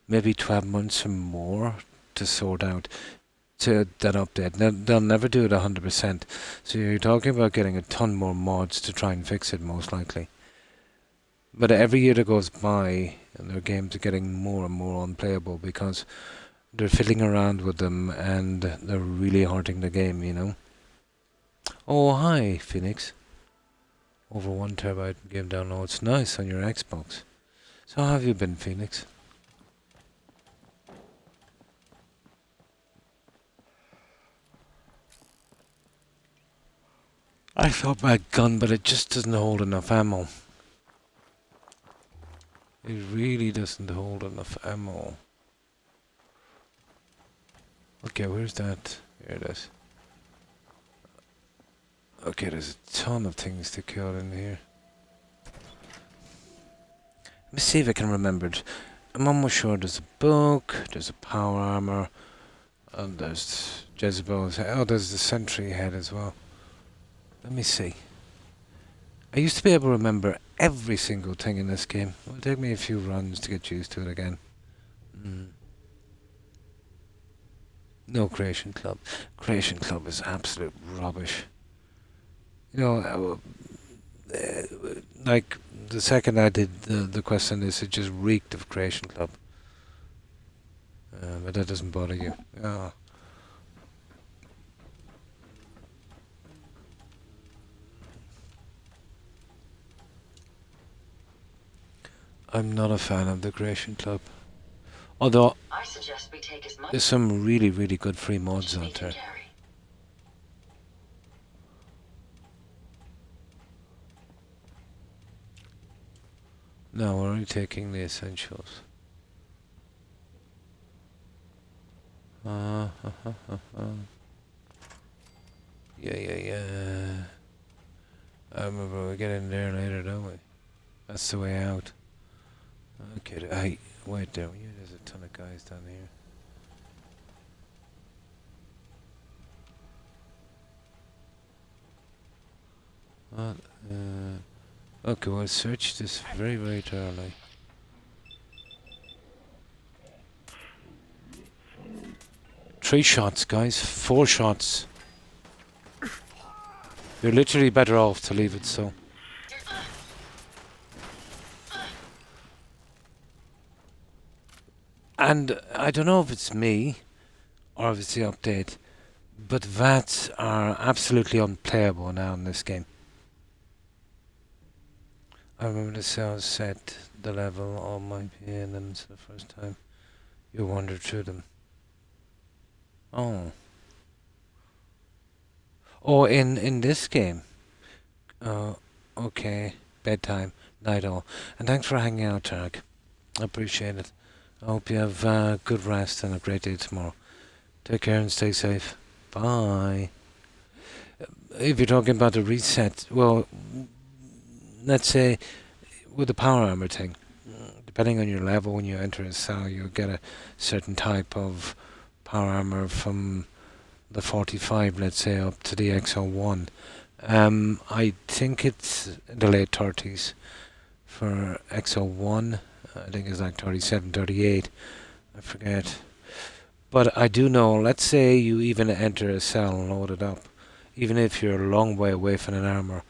S1: maybe 12 months or more to sort out to that update. They'll never do it 100%. So you're talking about getting a ton more mods to try and fix it, most likely. But every year that goes by, and their games are getting more and more unplayable because they're fiddling around with them and they're really hurting the game, Oh, hi, Phoenix. Over 1 terabyte game downloads. Nice on your Xbox. So how have you been, Phoenix? I thought my gun, but it just doesn't hold enough ammo. It really doesn't hold enough ammo. Okay, where's that? Here it is. Okay, there's a ton of things to kill in here. Let me see if I can remember it. I'm almost sure there's a book, there's a power armor, and there's Jezebel's head. Oh, there's the sentry head as well. Let me see. I used to be able to remember every single thing in this game. It'll take me a few runs to get used to it again. No Creation Club. Creation Club is absolute rubbish. Like the second I did the quest on this, it just reeked of Creation Club. But that doesn't bother you. Oh. I'm not a fan of the Creation Club. Although
S2: I suggest we take as much
S1: there's some really, really good free mods
S2: as we
S1: out
S2: can
S1: there.
S2: carry.
S1: No, we're only taking the essentials. Yeah. I remember we get in there later, don't we? That's the way out. Okay, hey, wait there. Yeah, there's a ton of guys down here. What? Okay, we'll search this very, very thoroughly. Three shots, guys. 4 shots. You're literally better off to leave it so. And I don't know if it's me or if it's the update, but VATs are absolutely unplayable now in this game. I remember the cells set the level on my PNMs the first time you wander through them. Oh. Oh, in this game. Okay. Bedtime. Night all. And thanks for hanging out, Tarek. I appreciate it. I hope you have good rest and a great day tomorrow. Take care and stay safe. Bye. If you're talking about the reset, well, let's say with the power armor thing, depending on your level, when you enter a cell, you'll get a certain type of power armor from the 45, let's say, up to the XO1. I think it's in the late 30s for XO1. I think it's like 37, 38. I forget. But I do know, let's say you even enter a cell loaded up, even if you're a long way away from an armor,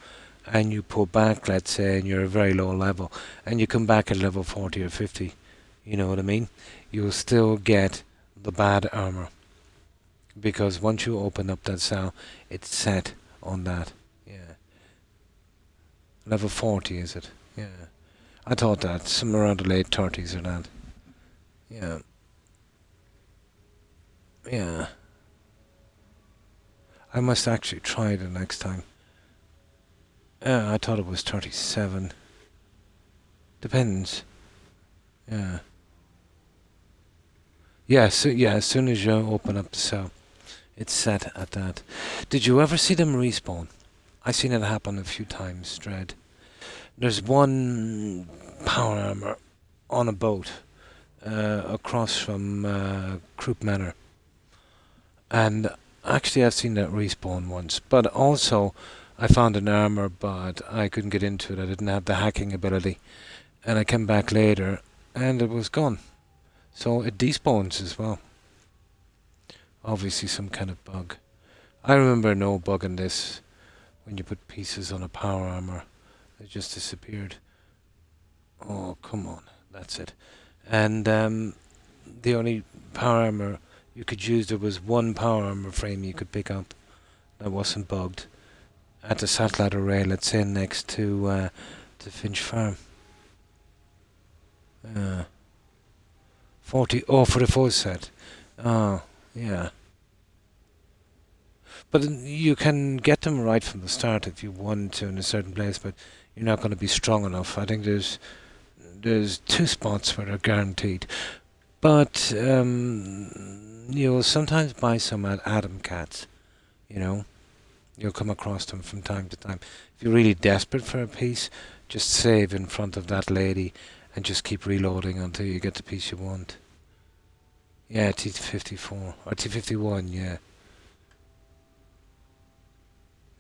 S1: and you pull back, let's say, and you're a very low level, and you come back at level 40 or 50, you know what I mean? You'll still get the bad armor. Because once you open up that cell, it's set on that. Yeah. Level 40, is it? Yeah. I thought that. Somewhere around the late 30s or that. Yeah. Yeah. I must actually try the next time. I thought it was 37. Depends. Yeah. Yeah, so, yeah, as soon as you open up the cell, it's set at that. Did you ever see them respawn? I've seen it happen a few times, Dread. There's one power armor on a boat across from Croc Manor. And actually I've seen that respawn once. But also I found an armor, but I couldn't get into it. I didn't have the hacking ability. And I came back later and it was gone. So it despawns as well. Obviously some kind of bug. I remember no bug in this. When you put pieces on a power armor, it just disappeared. Oh, come on. That's it. And the only power armor you could use, there was one power armor frame you could pick up that wasn't bugged at the satellite array, let's say next to Finch Farm. 40. Oh, for the full set. Oh, yeah. But you can get them right from the start if you want to in a certain place, but you're not going to be strong enough. I think there's 2 spots where they're guaranteed. But you'll sometimes buy some at Atom Cats, you know. You'll come across them from time to time. If you're really desperate for a piece, just save in front of that lady and just keep reloading until you get the piece you want. Yeah, T54 or T51, yeah.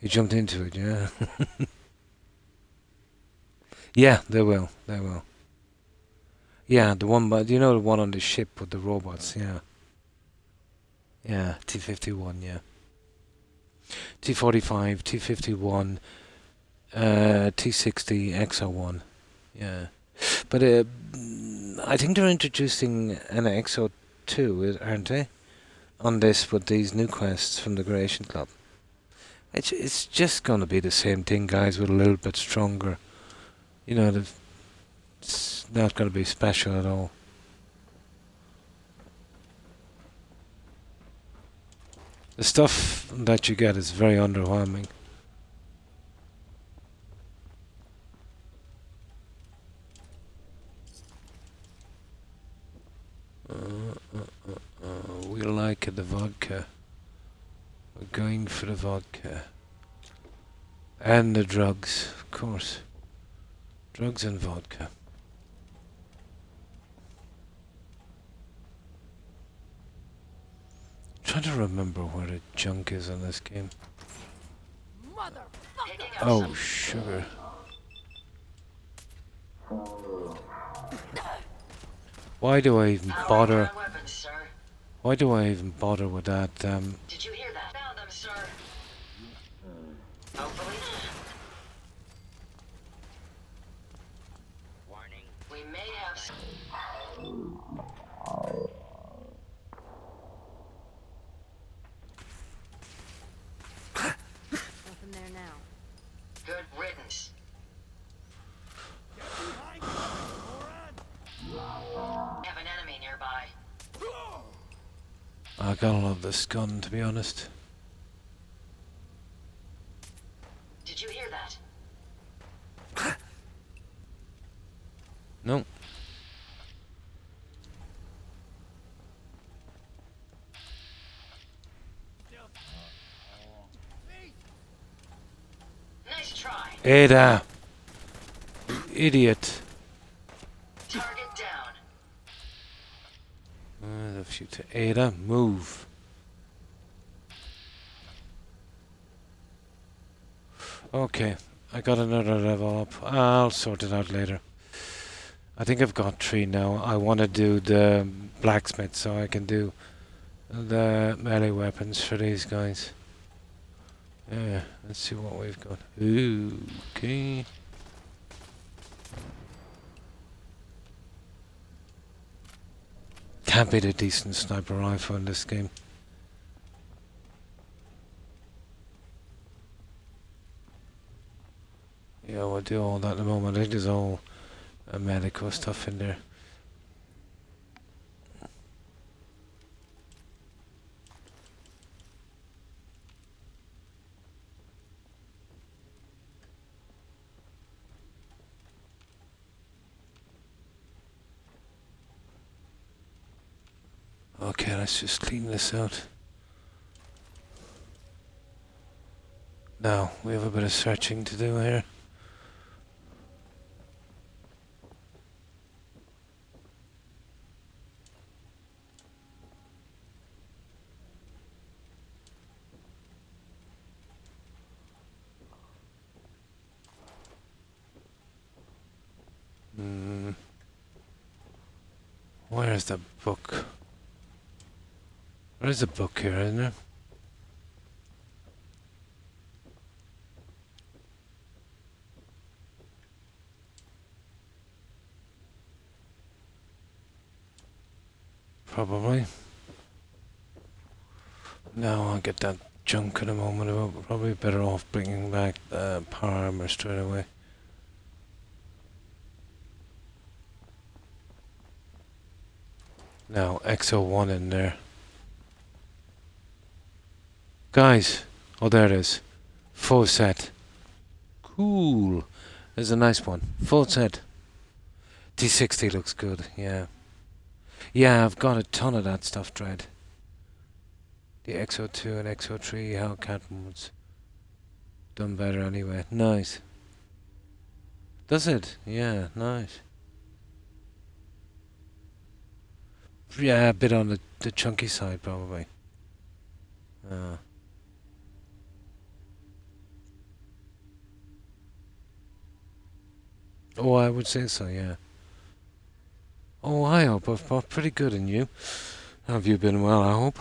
S1: You jumped into it, yeah. Yeah, they will. They will. Yeah, the one, but you know the one on the ship with the robots, yeah. Yeah, T51, yeah. T45, T51, T60, XO1, yeah. But I think they're introducing an XO2, aren't they? On this with these new quests from the Creation Club. It's just going to be the same thing, guys, with a little bit stronger. You know, it's not going to be special at all. The stuff that you get is very underwhelming. We like the vodka. We're going for the vodka. And the drugs, of course. Drugs and vodka. Trying to remember where the junk is on this game. Oh, sugar. Why do I even bother? Why do I even bother with that?
S2: Did you hear that? Found them, sir. Hopefully.
S4: Warning.
S2: We may have.
S5: Nothing there now.
S2: Good riddance. Have an enemy nearby.
S1: I gotta love this gun, to be honest. No.
S2: Nice try.
S1: Ada! You idiot!
S2: Target down.
S1: There's a few to Ada. Move. Okay, I got another level up. I'll sort it out later. I think I've got 3 now. I want to do the blacksmith so I can do the melee weapons for these guys. Yeah, let's see what we've got. Ooh, okay. Can't beat a decent sniper rifle in this game. Yeah, we'll do all that in a moment. I think there's all medical stuff in there. Okay, let's just clean this out. Now, we have a bit of searching to do here. Where's the book? There is a book here, isn't there? Probably. No, I'll get that junk in a moment. We're probably better off bringing back the power armor straight away. Now, XO1 in there. Guys! Oh, there it is. Full set. Cool. There's a nice one. Full set. T60 looks good, yeah. Yeah, I've got a ton of that stuff, Dread. The XO2 and XO3 Hellcat ones. Done better anyway. Nice. Does it? Yeah, nice. Yeah, a bit on the chunky side, probably. Oh, I would say so, yeah. Oh, I hope I've got pretty good in you. Have you been well, I hope?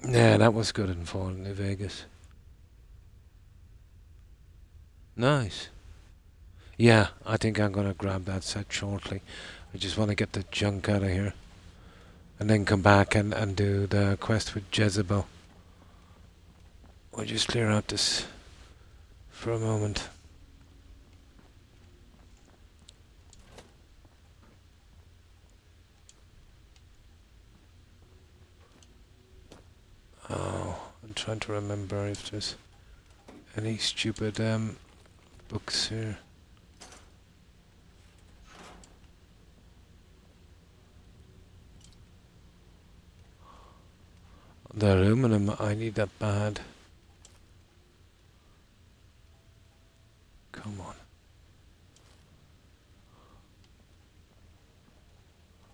S1: Yeah, that was good in Fallout New Vegas. Nice. Yeah, I think I'm gonna grab that set shortly. I just want to get the junk out of here. And then come back and do the quest with Jezebel. We'll just clear out this for a moment. Oh, I'm trying to remember if there's any stupid books here. The aluminum, I need that bad. Come on.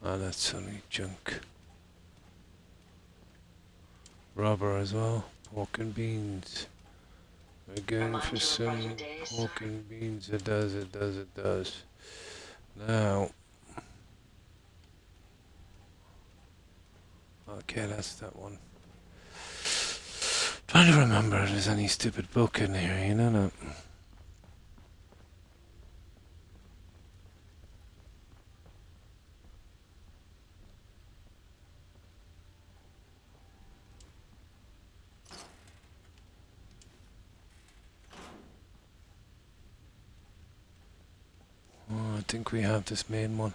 S1: Ah, that's only junk. Rubber as well. Pork and beans. We're going
S2: Remind
S1: for
S2: you of
S1: some
S2: budget days.
S1: pork and beans. It does, it does, it does. Now. Okay, that's that one. Trying to remember if there's any stupid book in here, you know? No. Oh, I think we have this main one.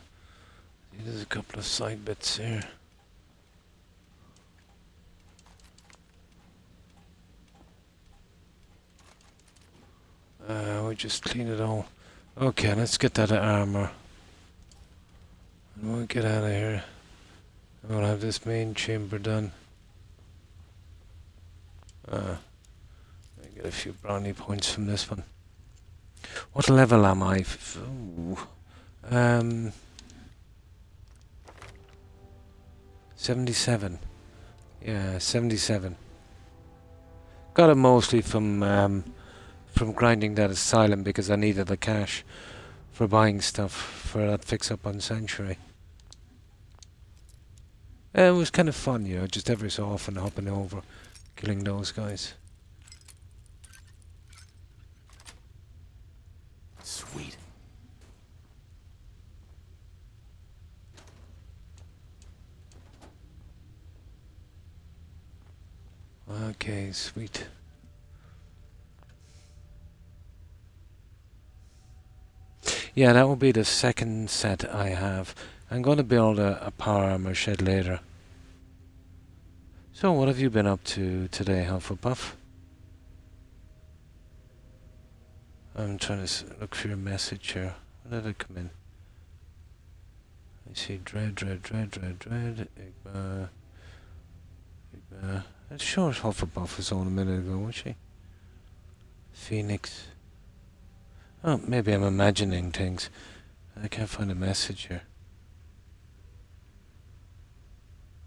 S1: There's a couple of side bits here. We just clean it all. Okay, let's get that armor. And we'll get out of here. And we'll have this main chamber done. I get a few brownie points from this one. What level am I? Ooh. 77. Yeah, 77. Got it mostly from grinding that asylum because I needed the cash for buying stuff for that fix-up on Sanctuary. It was kind of fun, you know, just every so often hopping over, killing those guys.
S3: Sweet.
S1: Okay, sweet. Yeah, that will be the second set I have. I'm going to build a power armor shed later. So, what have you been up to today, Hufflepuff? I'm trying to look for your message here. When did it come in? I see dread. Igma. It's sure Hufflepuff was on a minute ago, was she? Phoenix. Oh, maybe I'm imagining things. I can't find a message here.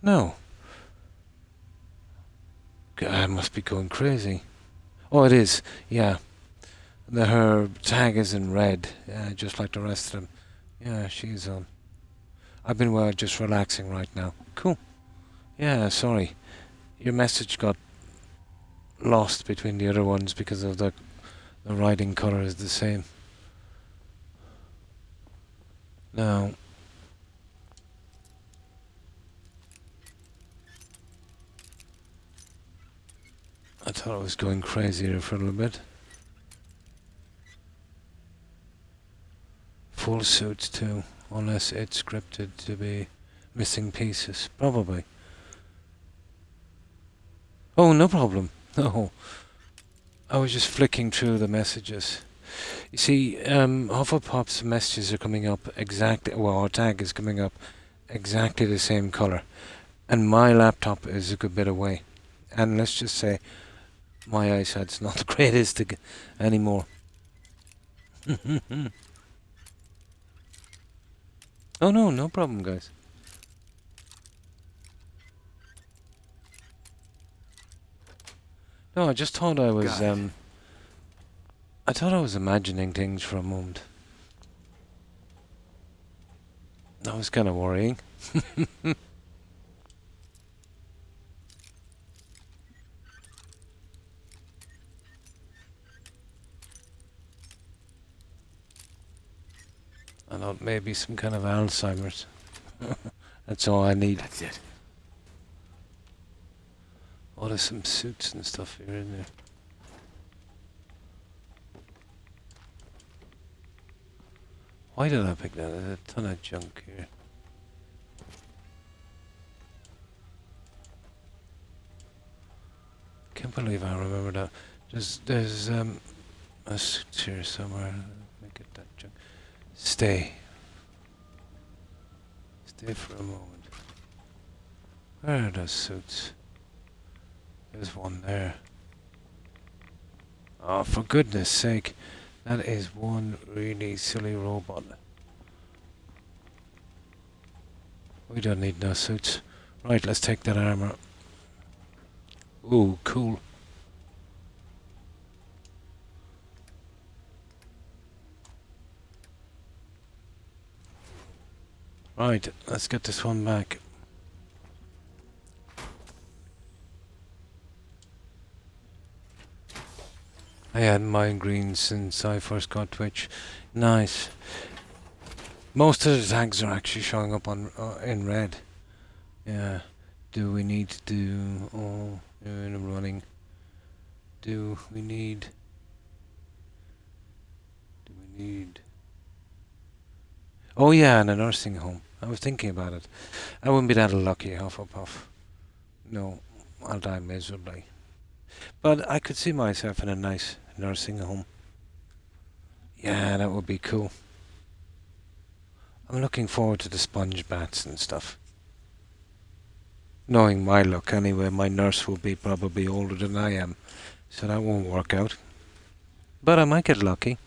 S1: No. I must be going crazy. Oh, it is. Yeah. Her tag is in red, just like the rest of them. Yeah, she's on. I've been just relaxing right now. Cool. Yeah, sorry. Your message got lost between the other ones because of the writing colour is the same. Now, I thought I was going crazy there for a little bit. Full suits too, unless it's scripted to be missing pieces. Probably. Oh, no problem. No. I was just flicking through the messages. You see, Hufflepuff's messages are coming up exactly, well, our tag is coming up exactly the same colour. And my laptop is a good bit away. And let's just say, my eyesight's not the greatest anymore. Oh no, no problem, guys. No, I just thought I was, I thought I was imagining things for a moment. That was kind of worrying. I thought maybe some kind of Alzheimer's. That's all I need.
S3: That's it.
S1: Oh, there's some suits and stuff here, isn't there? Why did I pick that? There's a ton of junk here. Can't believe I remember that. There's a suit here somewhere. Let me get that junk. Stay. Stay for a moment. Where are those suits? There's one there. Oh, for goodness sake. That is one really silly robot. We don't need no suits. Right, let's take that armor. Ooh, cool. Right, let's get this one back. I had mine green since I first got Twitch. Nice. Most of the tags are actually showing up on in red. Yeah. Do we need to do... Oh, I'm running. Do we need... Oh yeah, in a nursing home. I was thinking about it. I wouldn't be that lucky, Hufflepuff. No, I'll die miserably. But I could see myself in a nice nursing home. Yeah, that would be cool. I'm looking forward to the sponge baths and stuff. Knowing my luck anyway, my nurse will be probably older than I am, so that won't work out. But I might get lucky.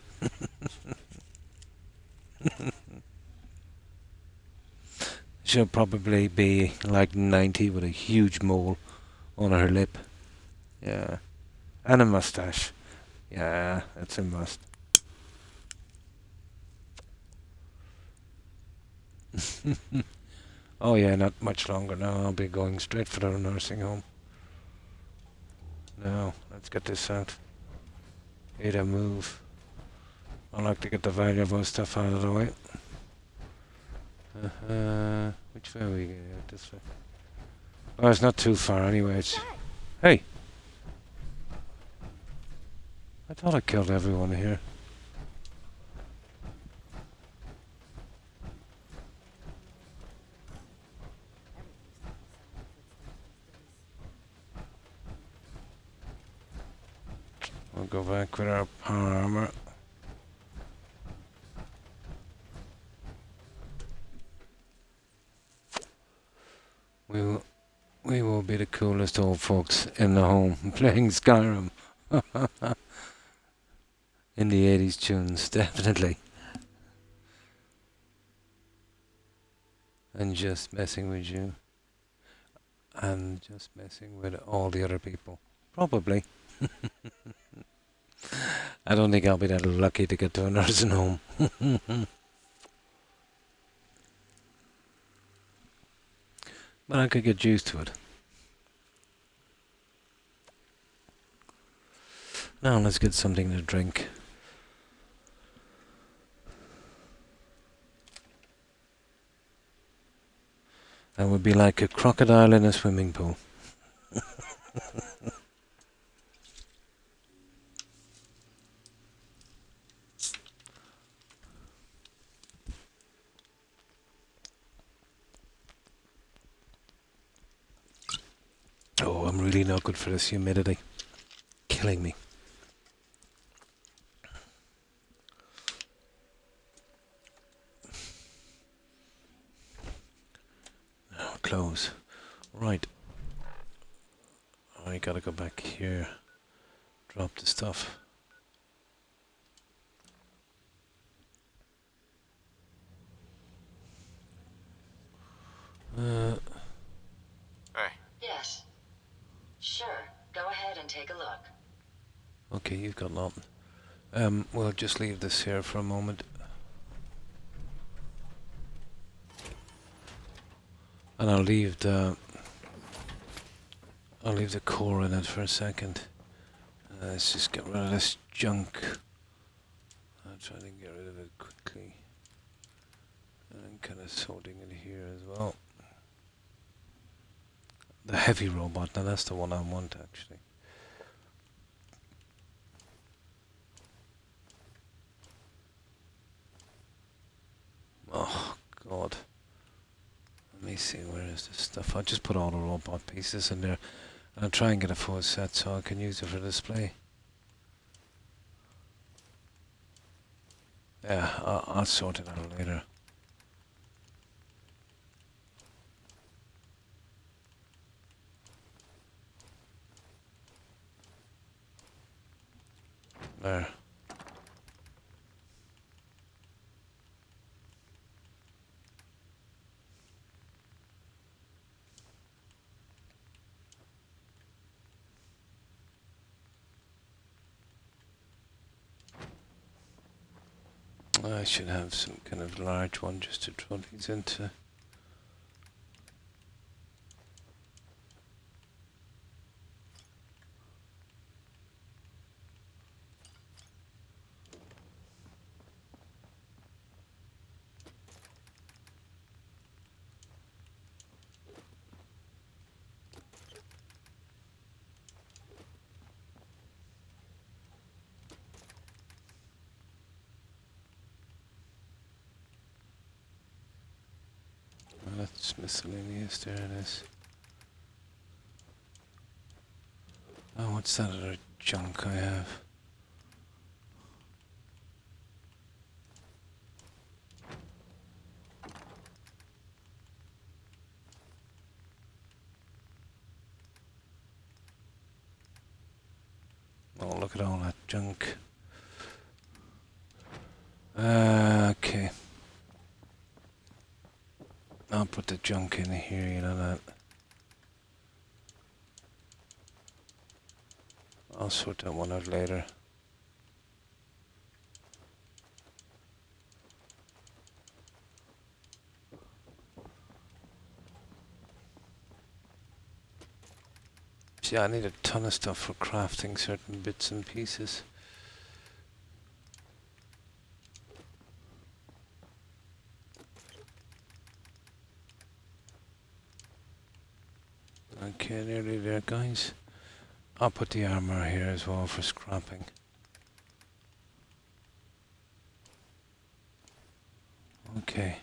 S1: She'll probably be like 90 with a huge mole on her lip. Yeah. And a mustache. Yeah, that's a must. Oh yeah, not much longer now. I'll be going straight for the nursing home. Now, let's get this out. Need a move. I like to get the valuable stuff out of the way. Which way are we going? This way. Oh, it's not too far anyway. It's... Hey! I thought I killed everyone here. We'll go back with our power armor. We will be the coolest old folks in the home playing Skyrim. In the 80s tunes, definitely. And just messing with you. And just messing with all the other people. Probably. I don't think I'll be that lucky to get to a nursing home. But I could get used to it. Now let's get something to drink. That would be like a crocodile in a swimming pool. Oh, I'm really not good for this humidity. Killing me. Now, close. Right. I gotta go back here. Drop the stuff.
S3: Hey.
S2: Yes. Sure. Go ahead and take a look.
S1: Okay, you've got nothing. We'll just leave this here for a moment. And I'll leave the core in it for a second. Let's just get rid of this junk. I'll try to get rid of it quickly. And kind of sorting it here as well. The heavy robot, now that's the one I want actually. Oh god. Let me see, where is this stuff? I'll just put all the robot pieces in there. And I'll try and get a full set so I can use it for display. Yeah, I'll sort it out later. There. I should have some kind of large one just to throw these into. That's miscellaneous, there it is. Oh, what's that other junk I have? Oh, look at all that junk. Okay. I'll put the junk in here, you know that. I'll sort that one out later. See, I need a ton of stuff for crafting certain bits and pieces. Okay, nearly there, guys. I'll put the armor here as well for scrapping. Okay.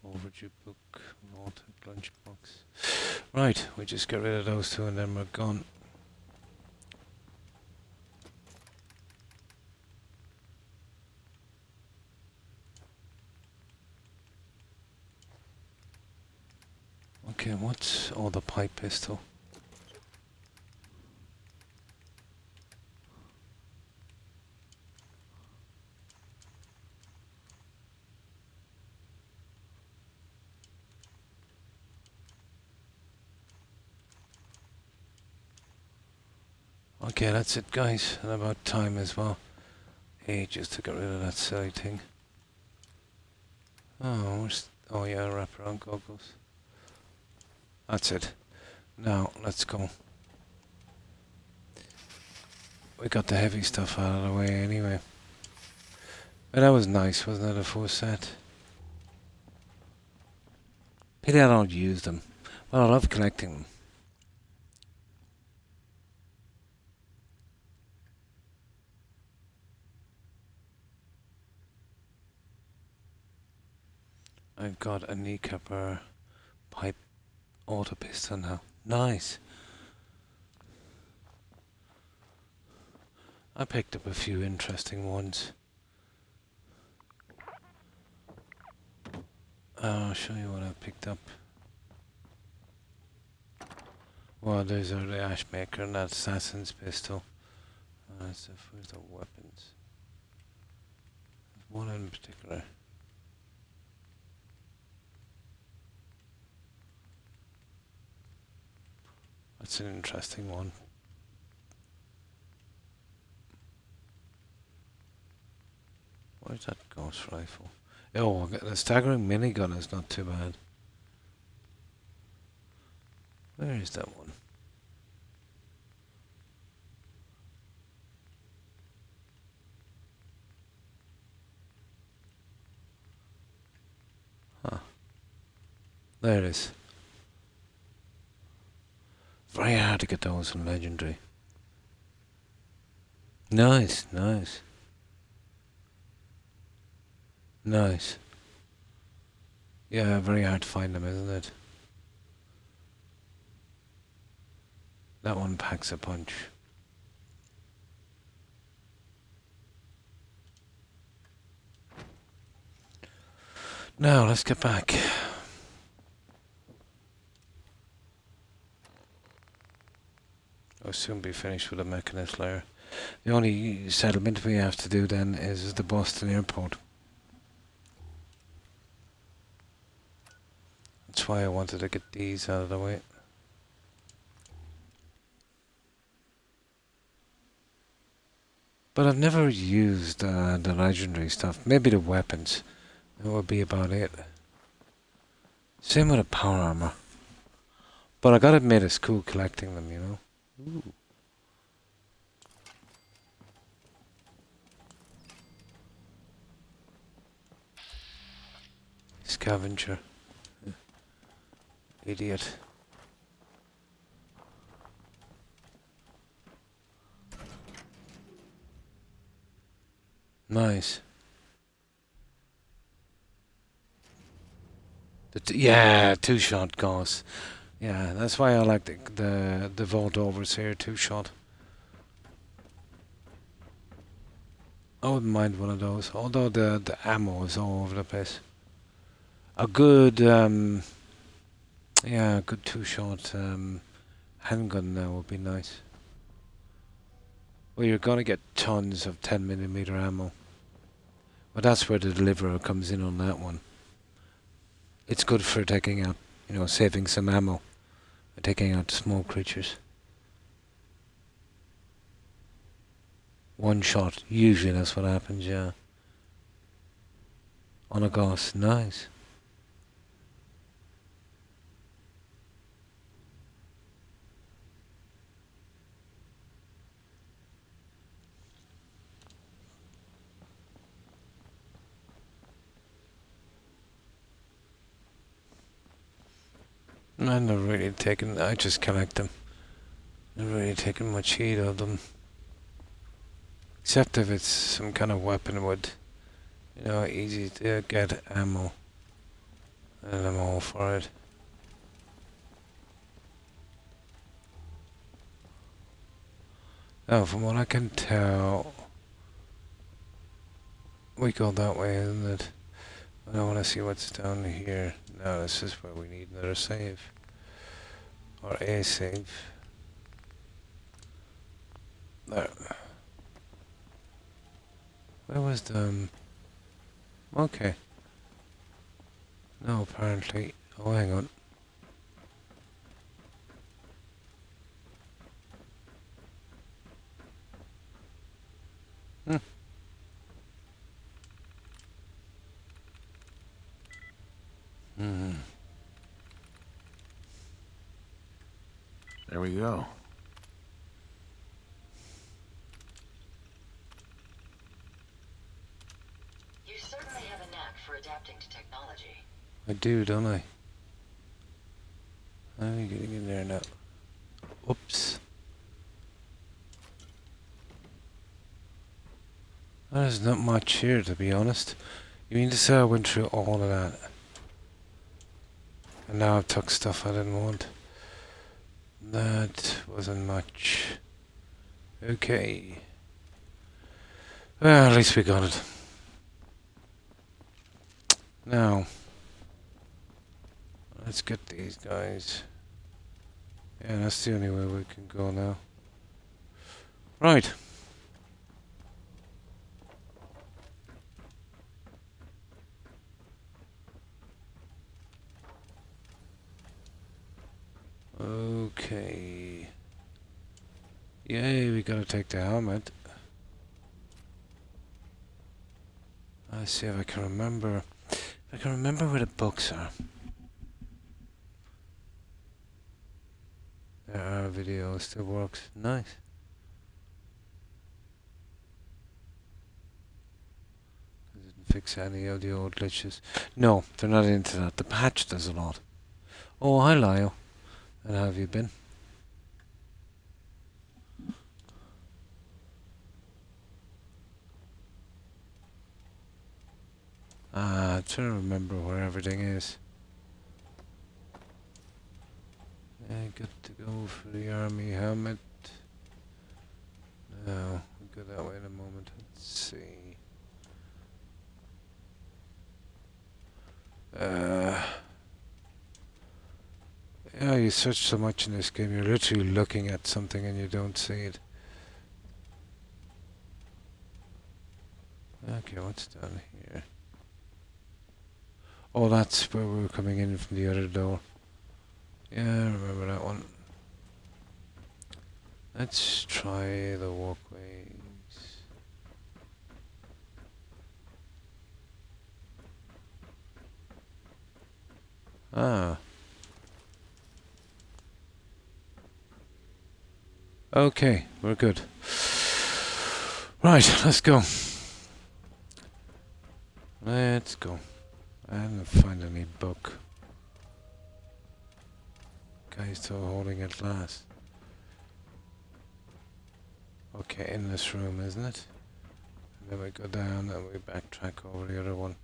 S1: Overdue book, vault, lunchbox. Right, we just get rid of those two and then we're gone. Okay, what's the pipe pistol? Okay, that's it, guys. And about time as well. Just to get rid of that silly thing. Oh, oh yeah, wraparound goggles. That's it. Now, let's go. We got the heavy stuff out of the way anyway. But that was nice, wasn't it, a full set? Pity I don't use them. Well, I love collecting them. I've got a kneecapper pipe auto pistol now. Nice. I picked up a few interesting ones. I'll show you what I picked up. Well, those are the Ashmaker and that Assassin's pistol. So where's the weapons? There's one in particular. That's an interesting one. Where's that ghost rifle? Oh, the staggering minigun is not too bad. Where is that one? Huh. There it is. Very hard to get those in Legendary. Nice, nice. Nice. Yeah, very hard to find them, isn't it? That one packs a punch. Now, let's get back. I'll soon be finished with the Mechanist layer. The only settlement we have to do then is the Boston airport. That's why I wanted to get these out of the way. But I've never used the legendary stuff. Maybe the weapons. That would be about it. Same with the power armor. But I gotta admit it's cool collecting them, you know. Ooh. Scavenger. Idiot. Nice. Yeah, two-shot gauze. Yeah, that's why I like the Vault Overseer two-shot. I wouldn't mind one of those, although the ammo is all over the place. A good yeah, a good two-shot handgun now would be nice. Well, you're gonna get tons of 10mm ammo. But that's where the deliverer comes in on that one. It's good for taking out, saving some ammo and taking out small creatures. One shot, usually that's what happens, yeah. On a ghost, nice. I've never really taken, I just collect them. Never really taken much heed of them. Except if it's some kind of weapon with, easy to get ammo. And I'm all for it. Now, from what I can tell, we go that way, isn't it? I want to see what's down here. No, this is where we need another save. Or a save. There. Where was the... Okay. No, apparently... Oh, hang on. Hmm. Hmm.
S3: There we go.
S2: You certainly have a knack for adapting to technology.
S1: I do, don't I? How are you getting in there now? Oops. There's not much here, to be honest. You mean to say I went through all of that? And now I've took stuff I didn't want. That wasn't much. Okay. Well, at least we got it. Now, let's get these guys. Yeah, that's the only way we can go now. Right. Okay. Yay, we gotta take the helmet. Let's see if I can remember. If I can remember where the books are. There are video, still works. Nice. Didn't fix any of the old glitches. No, they're not into that. The patch does a lot. Oh, hi Lyle. And how have you been? I'm trying to remember where everything is. Good to go for the army helmet. No, we'll go that way in a moment. Let's see. Yeah, you search so much in this game, you're literally looking at something and you don't see it. Okay, what's down here? Oh, that's where we were coming in from the other door. Yeah, I remember that one. Let's try the walkways. Ah. Okay, we're good. Right, let's go. Let's go. I didn't find any book. Guy's still holding it last. Okay, in this room, isn't it? And then we go down and we backtrack over the other one.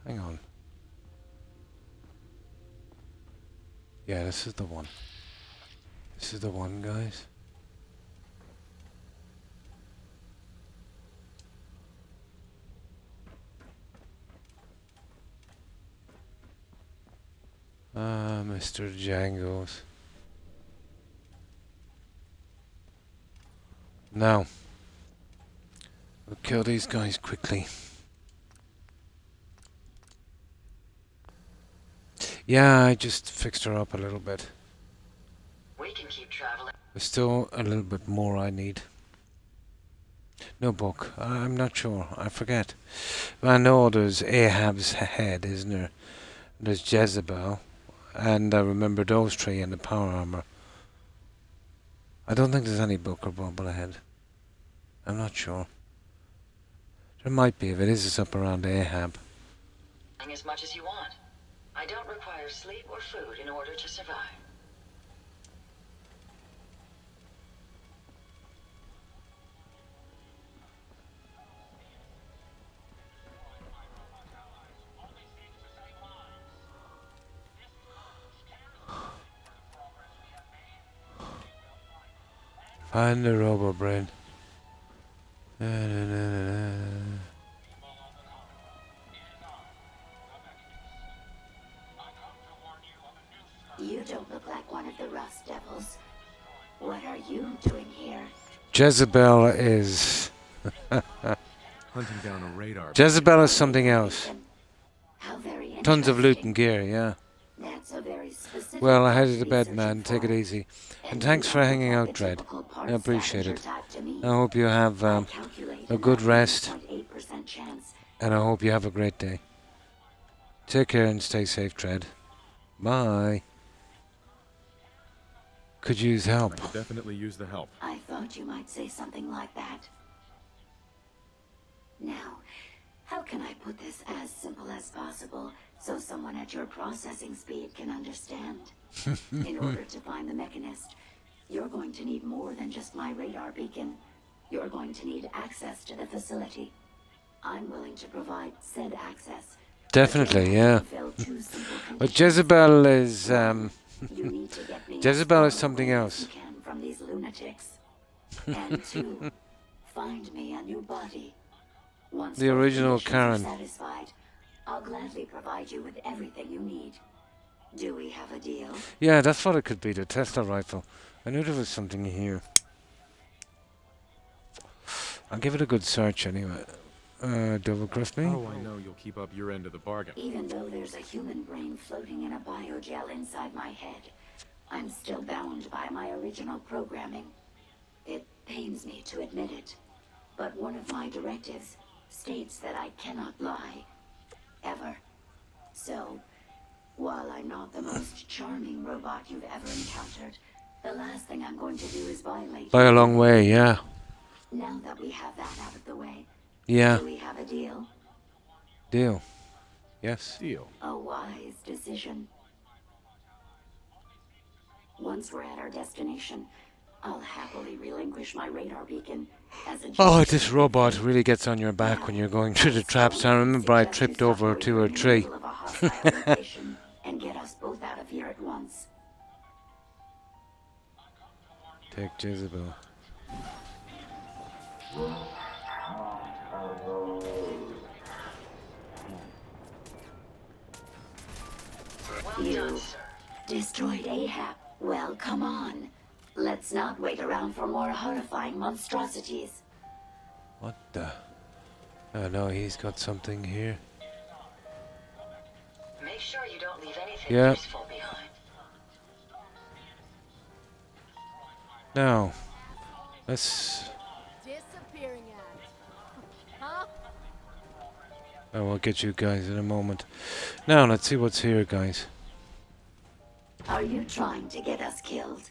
S1: Hang on. Yeah, this is the one. This is the one, guys. Mr. Django's. Now, we'll kill these guys quickly. Yeah, I just fixed her up a little bit.
S2: We can keep traveling.
S1: There's still a little bit more I need. No book. I'm not sure. I forget. I know there's Ahab's head, isn't there? There's Jezebel. And I remember those three in the power armor. I don't think there's any book or bubble ahead. I'm not sure. There might be. If it is, it's up around Ahab.
S2: As much as you want. I don't require sleep or food in order to survive.
S1: Find the robo brain.
S5: You don't look like one of the Rust Devils. What are you doing here?
S1: Jezebel is...
S6: Hunting down a radar.
S1: Jezebel is something else.
S5: How very
S1: Tons of loot
S5: interesting.
S1: and gear, yeah.
S5: That's a very specific
S1: Well, I
S5: type
S1: headed
S5: of
S1: to bed,
S5: research
S1: man. Take it
S5: informed.
S1: easy. And
S5: And
S1: thanks
S5: you
S1: for
S5: don't
S1: hanging
S5: look
S1: out,
S5: like the
S1: Dread.
S5: typical part
S1: I appreciate
S5: scavenger
S1: it.
S5: type to me.
S1: I hope you have
S5: I
S1: a
S5: calculate
S1: good
S5: an
S1: rest.
S5: 98% chance.
S1: And I hope you have a great day. Take care and stay safe, Dread. Bye. Could use
S6: I
S1: help.
S6: could definitely use the help.
S5: I thought you might say something like that. Now, how can I put this as simple as possible so someone at your processing speed can understand? In order to find the mechanist, you're going to need more than just my radar beacon. You're going to need access to the facility. I'm willing to provide said access.
S1: Definitely, yeah. But Jezebel is,
S5: You need to get me as
S1: Jezebel
S5: far
S1: is something
S5: away as
S1: else.
S5: you can from these lunatics. And two, find me a new body. Once
S1: The
S5: both
S1: original
S5: conditions are
S1: Karen.
S5: satisfied, I'll gladly provide you with everything you need. Do we have a deal?
S1: Yeah, that's what it could be, the Tesla rifle. I knew there was something here. I'll give it a good search anyway. Double cross me?
S6: How do I know you'll keep up your end of the bargain?
S5: Even though there's a human brain floating in a biogel inside my head, I'm still bound by my original programming. It pains me to admit it, but one of my directives states that I cannot lie. Ever. So, while I'm not the most charming robot you've ever encountered, the last thing I'm going to do is violate
S1: By a
S5: your
S1: long way, yeah.
S5: Now that we have that out of the way,
S1: Yeah.
S5: do we have a deal?
S1: Deal. Yes.
S6: Deal.
S5: A wise decision. Once we're at our destination, I'll happily relinquish my radar beacon as a
S1: Oh,
S5: gesture
S1: this
S5: of
S1: robot
S5: faith.
S1: really gets on your back when you're going through the
S5: I
S1: traps. I remember I
S5: suggest
S1: tripped
S5: you stop
S1: over
S5: where
S1: two
S5: you're
S1: or
S5: in the
S1: three.
S5: middle of a hostile location and get us both out of here at once.
S1: Take Jezebel.
S2: Well
S5: You
S2: done, sir.
S5: destroyed Ahab. Well, come on. Let's not wait around for more horrifying monstrosities.
S1: What the? Oh no, he's got something here.
S2: Make sure you don't leave anything
S1: Yeah.
S2: useful behind.
S1: Now, let's...
S7: Disappearing act. Huh?
S1: Oh, we'll get you guys in a moment. Now, let's see what's here, guys.
S5: Are you trying to get us killed?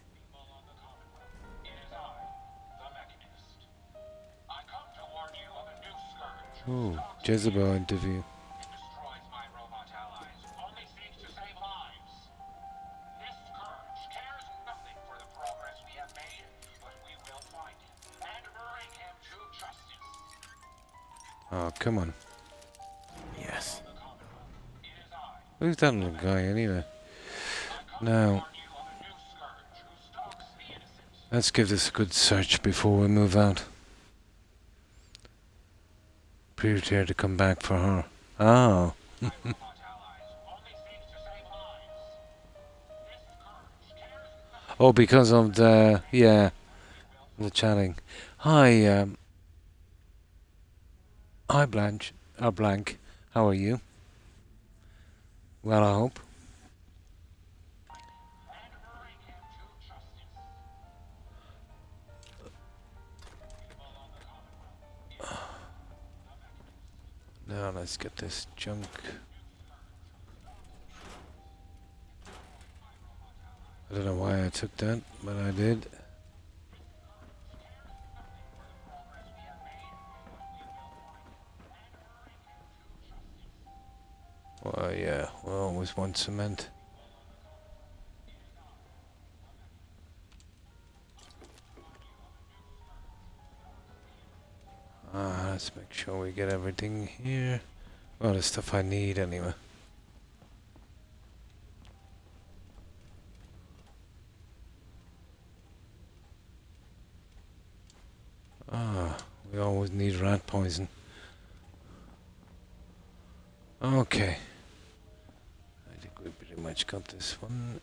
S1: Ooh, Jezebel interview. Oh, come on.
S6: Yes.
S1: Who's that little guy, anyway? Now, let's give this a good search before we move out. Prepare to come back for her. Oh. Oh, because of the the chatting. Hi, hi Blanche or Blank. How are you? Well, I hope. Now let's get this junk. I don't know why I took that, but I did. Well, yeah, we always want cement. Let's make sure we get everything here. Well, the stuff I need anyway. We always need rat poison. Okay. I think we pretty much got this one.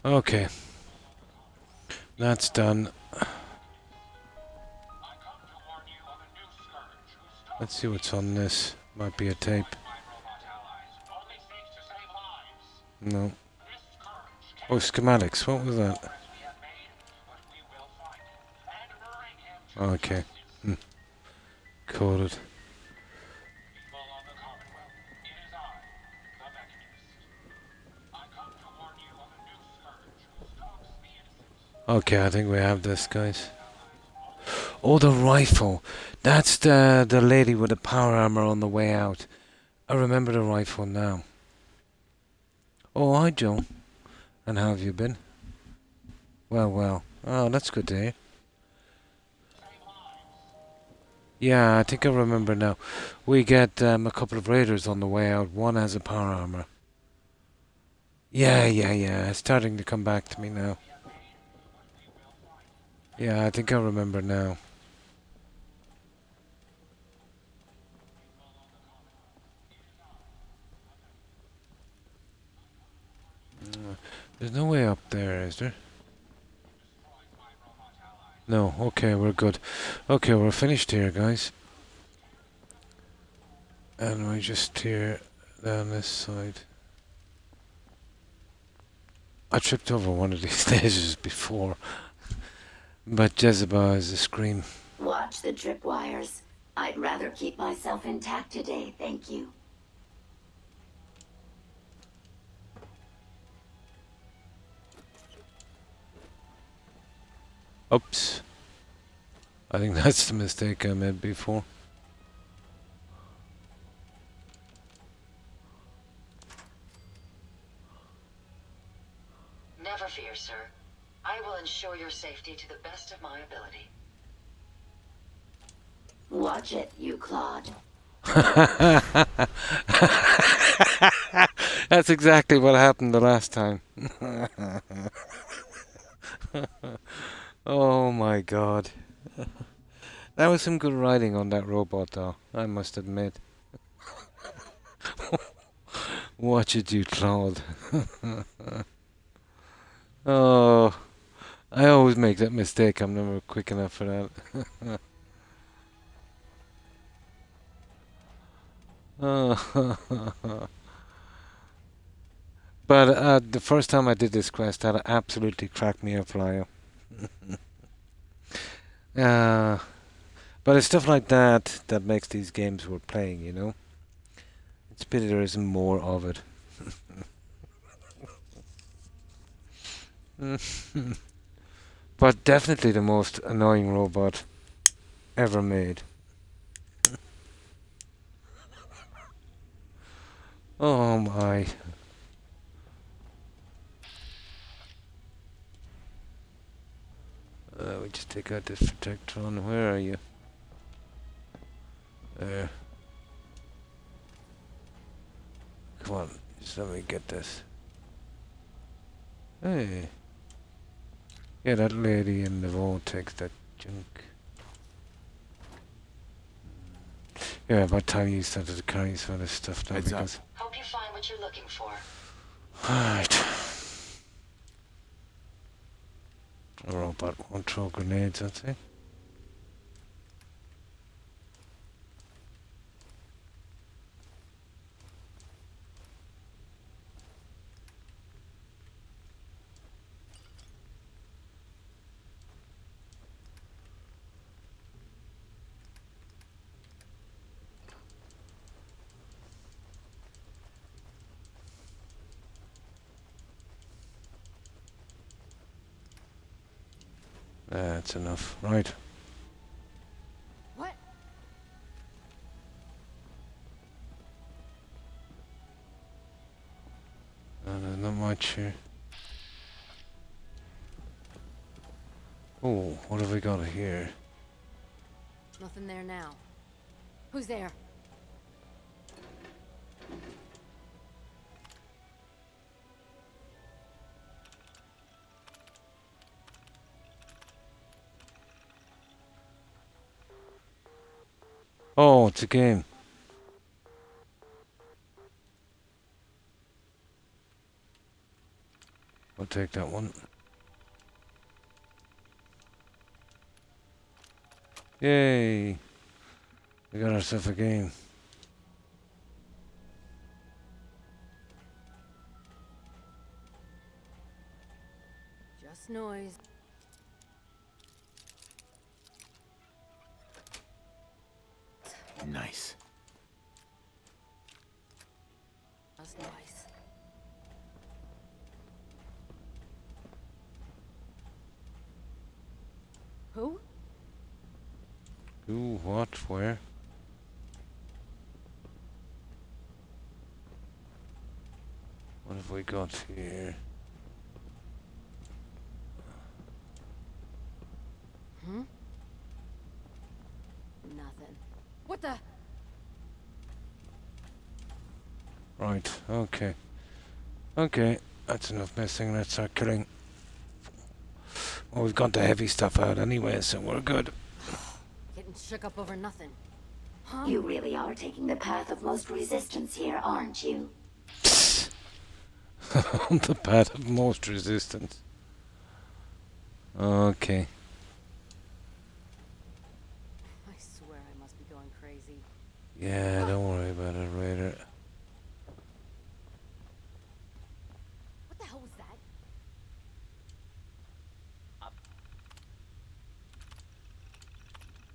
S1: Okay. That's done. Let's see what's on this. Might be a tape. No. Oh, schematics. What was that? Okay. Coded. Okay, I think we have this, guys. Oh, the rifle. That's the lady with the power armor on the way out. I remember the rifle now. Oh, hi, Joe. And how have you been? Well, well. Oh, that's good to hear. Yeah, I think I remember now. We get a couple of raiders on the way out. One has a power armor. Yeah. It's starting to come back to me now. Yeah, I think I remember now. There's no way up there, is there? No, okay, we're good. Okay, we're finished here, guys. And we just here down this side. I tripped over one of these stages before. But Jezebel is a scream.
S5: Watch the tripwires. I'd rather keep myself intact today, thank you.
S1: Oops. I think that's the mistake I made before.
S2: Never fear, sir. I will ensure your safety to the best of my ability.
S5: Watch it, you Claude.
S1: That's exactly what happened the last time. Oh my god. That was some good writing on that robot though, I must admit. Watch it, you Claude. Oh, I always make that mistake. I'm never quick enough for that. But the first time I did this quest, that absolutely cracked me up, Lyle. But it's stuff like that that makes these games worth playing, you know? It's a pity there isn't more of it. But definitely the most annoying robot ever made. Oh my. We just take out this protectron. Where are you? There. Come on, just let me get this. Hey. Yeah, that lady in the vault takes that junk. Yeah, by the time you started to carry some of this stuff now,
S6: Heads up.
S1: because...
S2: Hope you find what you're looking for.
S1: Alright. A robot won't throw grenades, I'd say. That's enough. Right.
S7: What?
S1: There's not much here. Oh, what have we got here?
S7: Nothing there now. Who's there?
S1: Oh, it's a game. I'll take that one. Yay! We got ourselves a game.
S7: Just noise.
S6: Nice.
S7: Just noise. Who?
S1: Who, what, where? What have we got here?
S7: Hmm? Nothing. What the?
S1: Right, okay. Okay, that's enough messing. Let's start killing. Well, we've got the heavy stuff out anyway, so we're good.
S7: Getting shook up over nothing. Huh?
S5: You really are taking the path of most resistance here, aren't you?
S1: On the path of most resistance. Okay.
S7: I swear I must be going crazy.
S1: Yeah, don't worry about it, Raider.
S7: What the hell was that?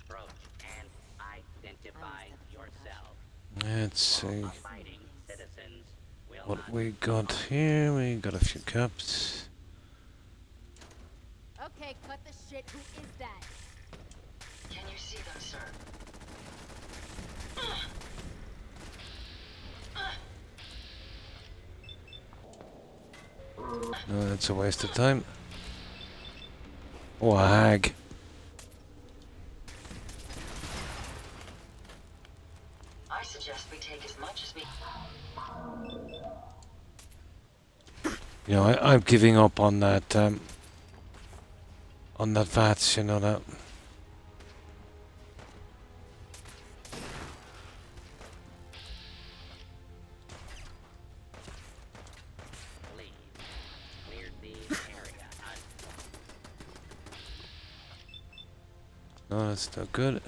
S4: Approach and identify yourself.
S1: Let's see
S4: Abiding citizens will
S1: what
S4: not
S1: we got here. We got a few cups.
S7: Okay, cut the shit. Who is that?
S2: Can you see them, sir?
S1: No, that's a waste of time. Oh, a hag.
S2: I suggest we take as much as we...
S1: You know, I'm giving up on that VATS, you know that.
S4: leave. Clear the area.
S1: No, that's not good.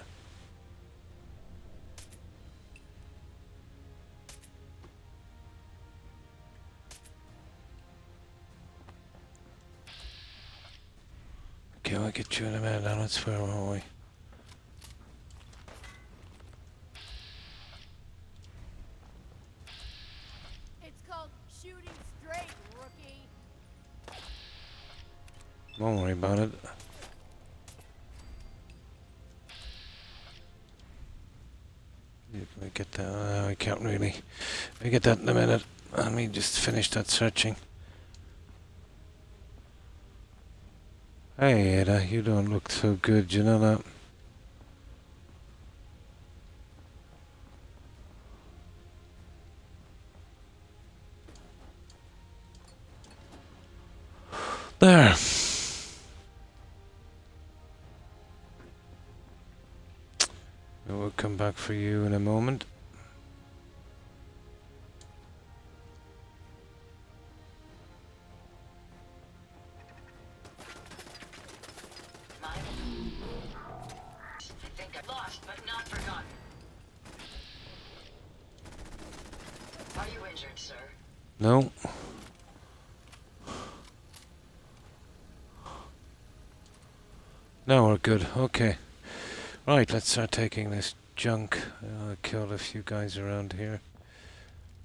S1: Okay, I'll get you in a minute now. Let's where are we?
S7: It's called shooting straight, rookie.
S1: Don't worry about it. You can get that. I can't really. I get that in a minute. Let me just finish that searching. Hey Ada, you don't look so good, you know that? There. back for you in a moment.
S2: Mine. I think I'm lost, but not forgotten. Are you injured, sir?
S1: No. No, we're good. Okay. Right, let's start taking this junk. I killed a few guys around here.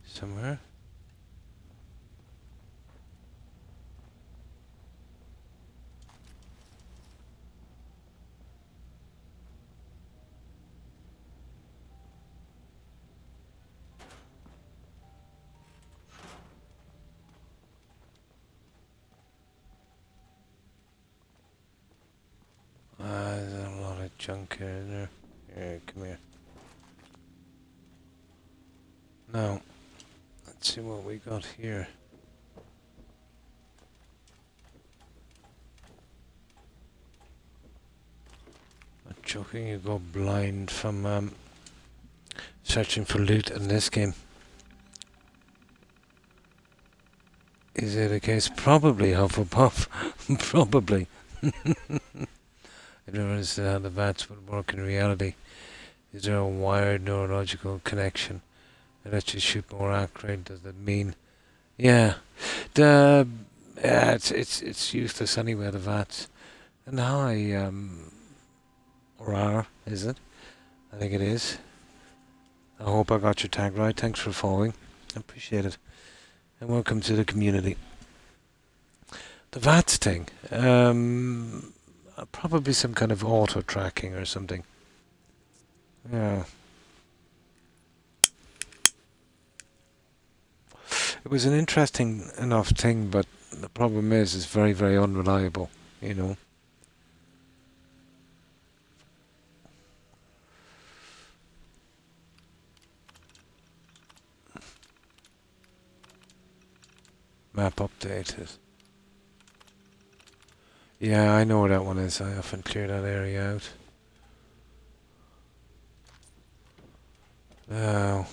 S1: Somewhere. There's a lot of junk here, isn't there? Here, come here. Now, let's see what we got here. Not joking, you go blind from searching for loot in this game. Is it a case? Probably, Hufflepuff. Probably. I don't understand how the VATS would work in reality. Is there a wired neurological connection that lets you shoot more accurate? Does that mean? Yeah. It's useless anyway, the VATS. And hi, Rar, is it? I think it is. I hope I got your tag right. Thanks for following. I appreciate it. And welcome to the community. The VATS thing. Probably some kind of auto tracking or something. Yeah. It was an interesting enough thing, but the problem is it's very, very unreliable, you know. Map updated. Yeah, I know where that one is. I often clear that area out. Now,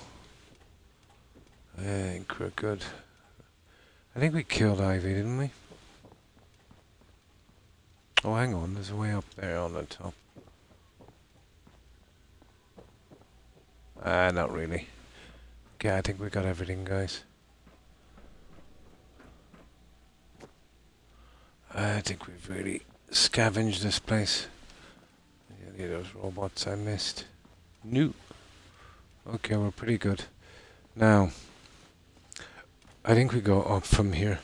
S1: I think we're good. I think we killed Ivy, didn't we? Oh, hang on. There's a way up there on the top. Not really. Okay, I think we got everything, guys. I think we've really scavenged this place. Any of those robots I missed? No. Okay, we're pretty good. Now, I think we go up from here.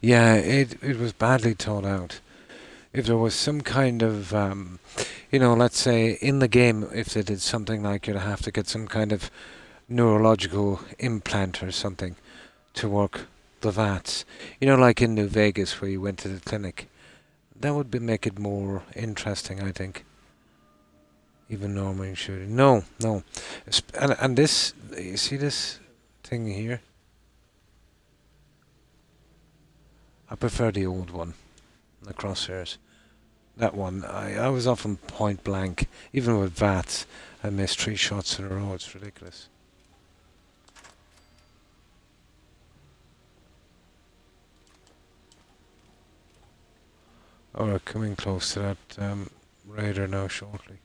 S1: Yeah, it was badly thought out. If there was some kind of, you know, let's say in the game, if they did something like you'd have to get some kind of neurological implant or something to work the VATS. You know, like in New Vegas where you went to the clinic. That would make it more interesting, I think. Even normal shooting. No. And this, you see this thing here? I prefer the old one. The crosshairs. That one, I was often point blank. Even with VATS, I missed 3 shots in a row. It's ridiculous. Oh, we're coming close to that raider now shortly.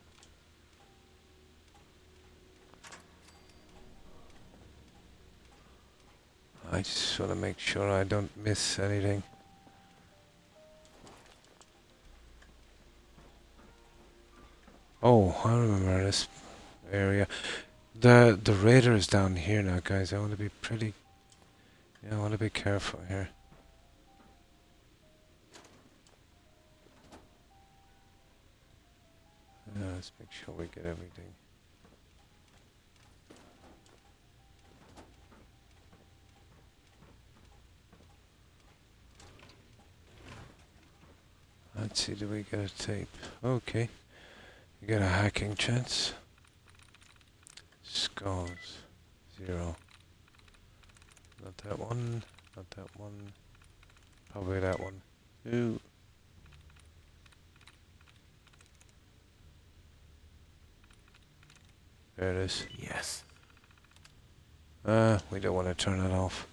S1: I just want to make sure I don't miss anything. Oh, I remember this area. The raider is down here now, guys. I want to be pretty... Yeah, I want to be careful here. Let's make sure we get everything. Let's see, do we get a tape? Okay. You get a hacking chance. Skulls. 0. Not that one. Not that one. Probably that one. 2. There it is.
S6: Yes.
S1: We don't want to turn it off.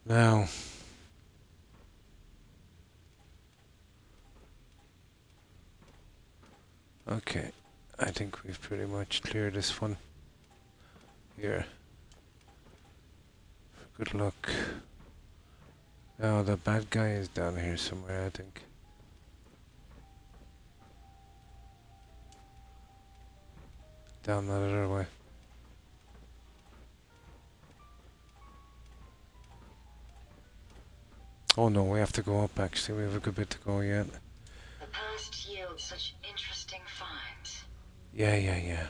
S1: Now. Okay. I think we've pretty much cleared this one. Here. Good luck. Now the bad guy is down here somewhere, I think. Down that other way. Oh no, we have to go up actually. We have a good bit to go yet.
S2: The past yields such interesting finds.
S1: Yeah.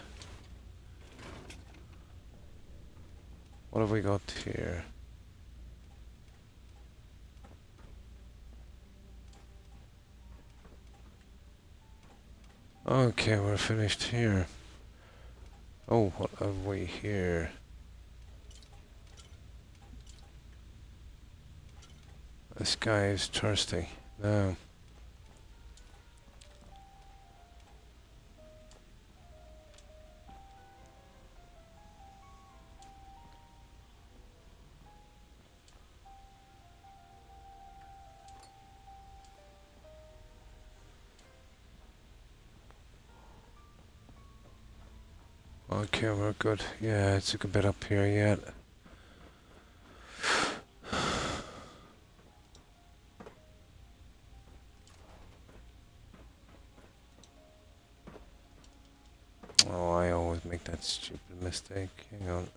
S1: What have we got here? Okay, we're finished here. Oh, what have we here? This guy is thirsty. Now. Okay, we're good. Yeah, it's a good bit up here yet. Oh, I always make that stupid mistake. Hang on.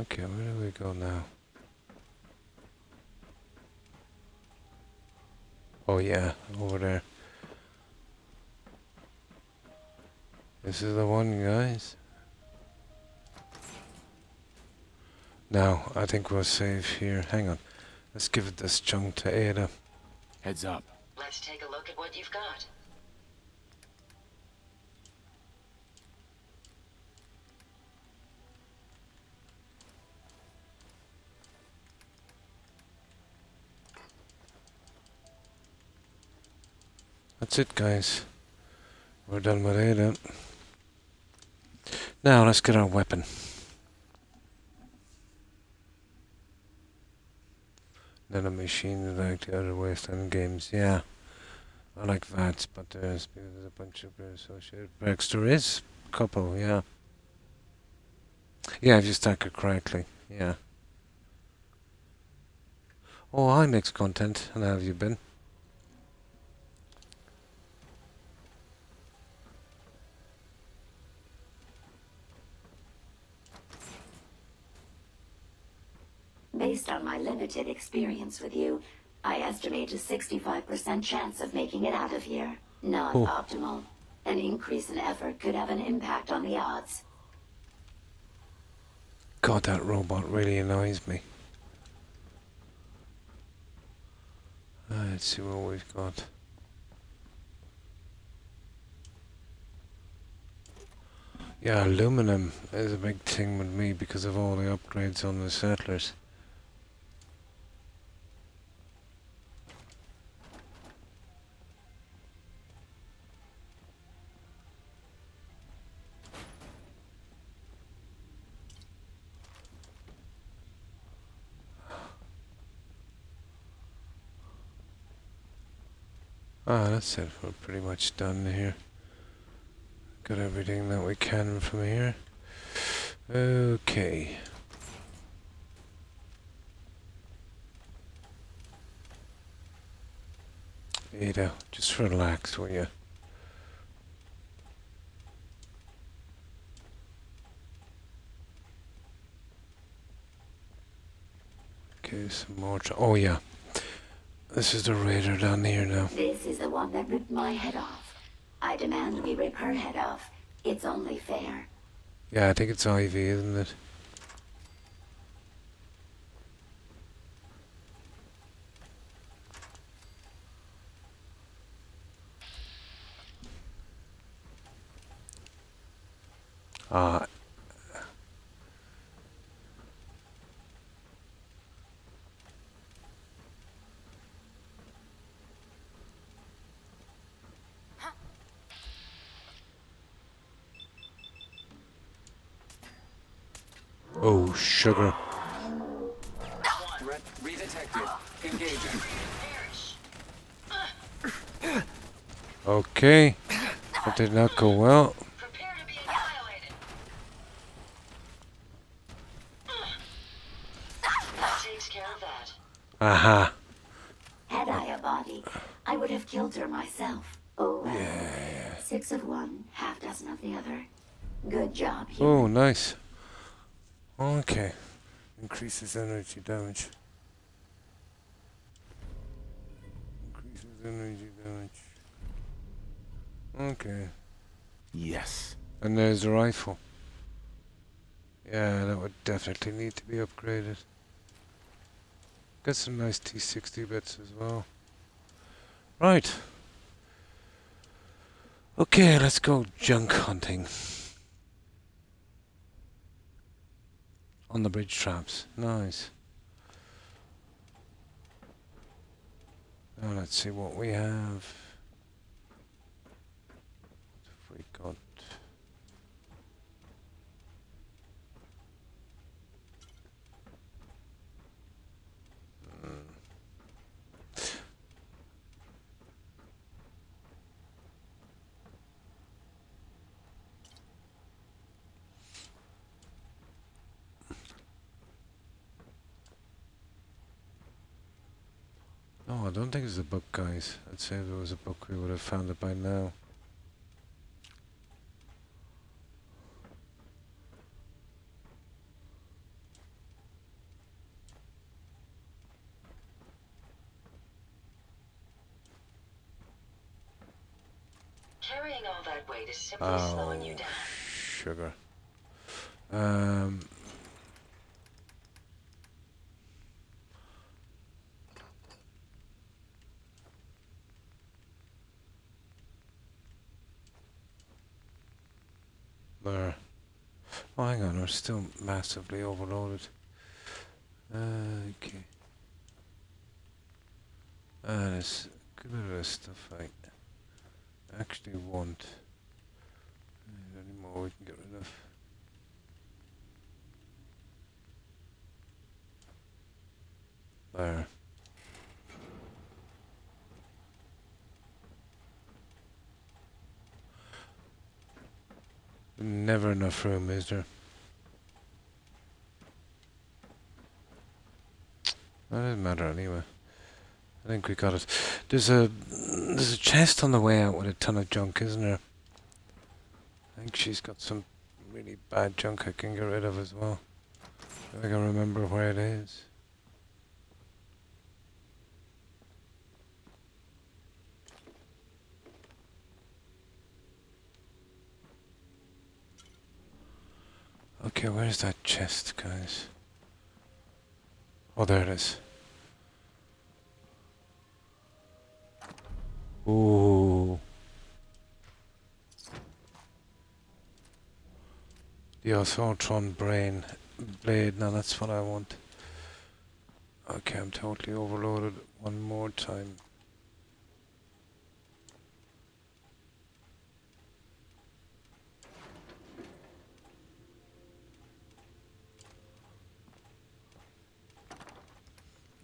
S1: Okay, where do we go now? Oh yeah, over there. This is the one, guys. Now, I think we'll save here. Hang on. Let's give it this chunk to Ada.
S6: Heads up.
S2: Let's take a look at what you've got.
S1: That's it, guys. We're done with Ada. Now, let's get our weapon. Then a machine like the other West End games. Yeah, I like VATS, but there's a bunch of associated perks. There is a couple, yeah. Yeah, if you stack it correctly, yeah. Oh, hi, next content. And how have you been?
S5: Based on my limited experience with you, I estimate a 65% chance of making it out of here. Not optimal. An increase in effort could have an impact on the odds.
S1: God, that robot really annoys me. Let's see what we've got. Yeah, aluminum is a big thing with me because of all the upgrades on the settlers. Ah, that's it. We're pretty much done here. Got everything that we can from here. Okay. Ada, just relax, will you? Okay, some more. Oh yeah. This is the raider down here now.
S5: This is the one that ripped my head off. I demand we rip her head off. It's only fair.
S1: Yeah, I think it's Ivy, isn't it? Ah, oh, sugar.
S8: Threat redetected. Engaging.
S1: Okay. That did not go well.
S2: Prepare to be annihilated. That takes care of that.
S1: Aha.
S5: Had I a body, I would have killed her myself. Oh well. 6 of one, half dozen of the other. Good job, human.
S1: Oh, nice. Okay. Increases energy damage. Increases energy damage. Okay.
S6: Yes.
S1: And there's a rifle. Yeah, that would definitely need to be upgraded. Got some nice T60 bits as well. Right. Okay, let's go junk hunting. On the bridge traps. Nice. Now let's see what we have. What have we got? No, I don't think it's a book, guys. I'd say if there was a book, we would have found it by now.
S2: Carrying all that weight is simply slowing you
S1: Oh,
S2: down.
S1: sugar. There. Oh, hang on, we're still massively overloaded. Okay. There's a good bit of this stuff I actually want. Is there any more we can get rid of? There. Never enough room, is there? That doesn't matter anyway. I think we got it. There's a chest on the way out with a ton of junk, isn't there? I think she's got some really bad junk I can get rid of as well. If I can remember where it is. Okay, where's that chest, guys? Oh, there it is. Ooh. The Assaultron blade. Now that's what I want. Okay, I'm totally overloaded one more time.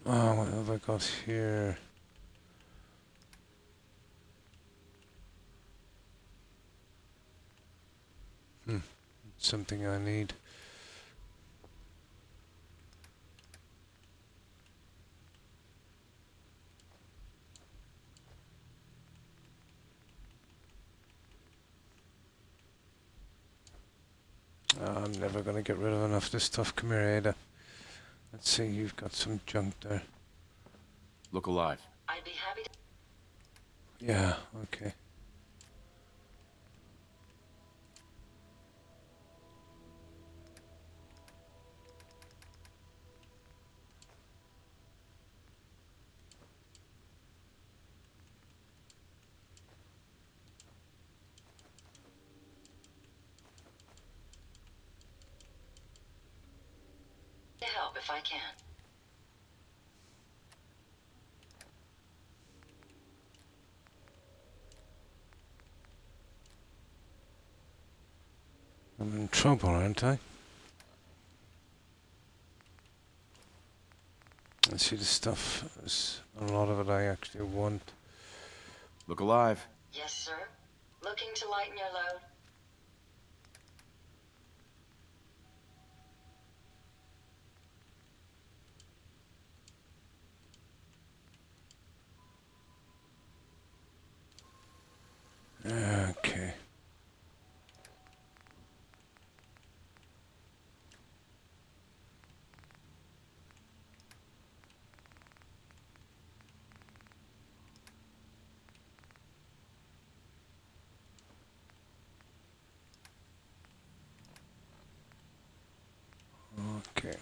S1: Oh, what have I got here? Something I need. I'm never gonna get rid of enough of this stuff. Come here, Ada. Let's see, you've got some junk there.
S6: Look alive.
S2: I'd be happy to...
S1: Yeah, okay.
S2: if I can.
S1: I'm in trouble, aren't I? I see the stuff. There's a lot of it I actually want.
S6: Look alive.
S2: Yes, sir. Looking to lighten your load?
S1: Okay. Okay.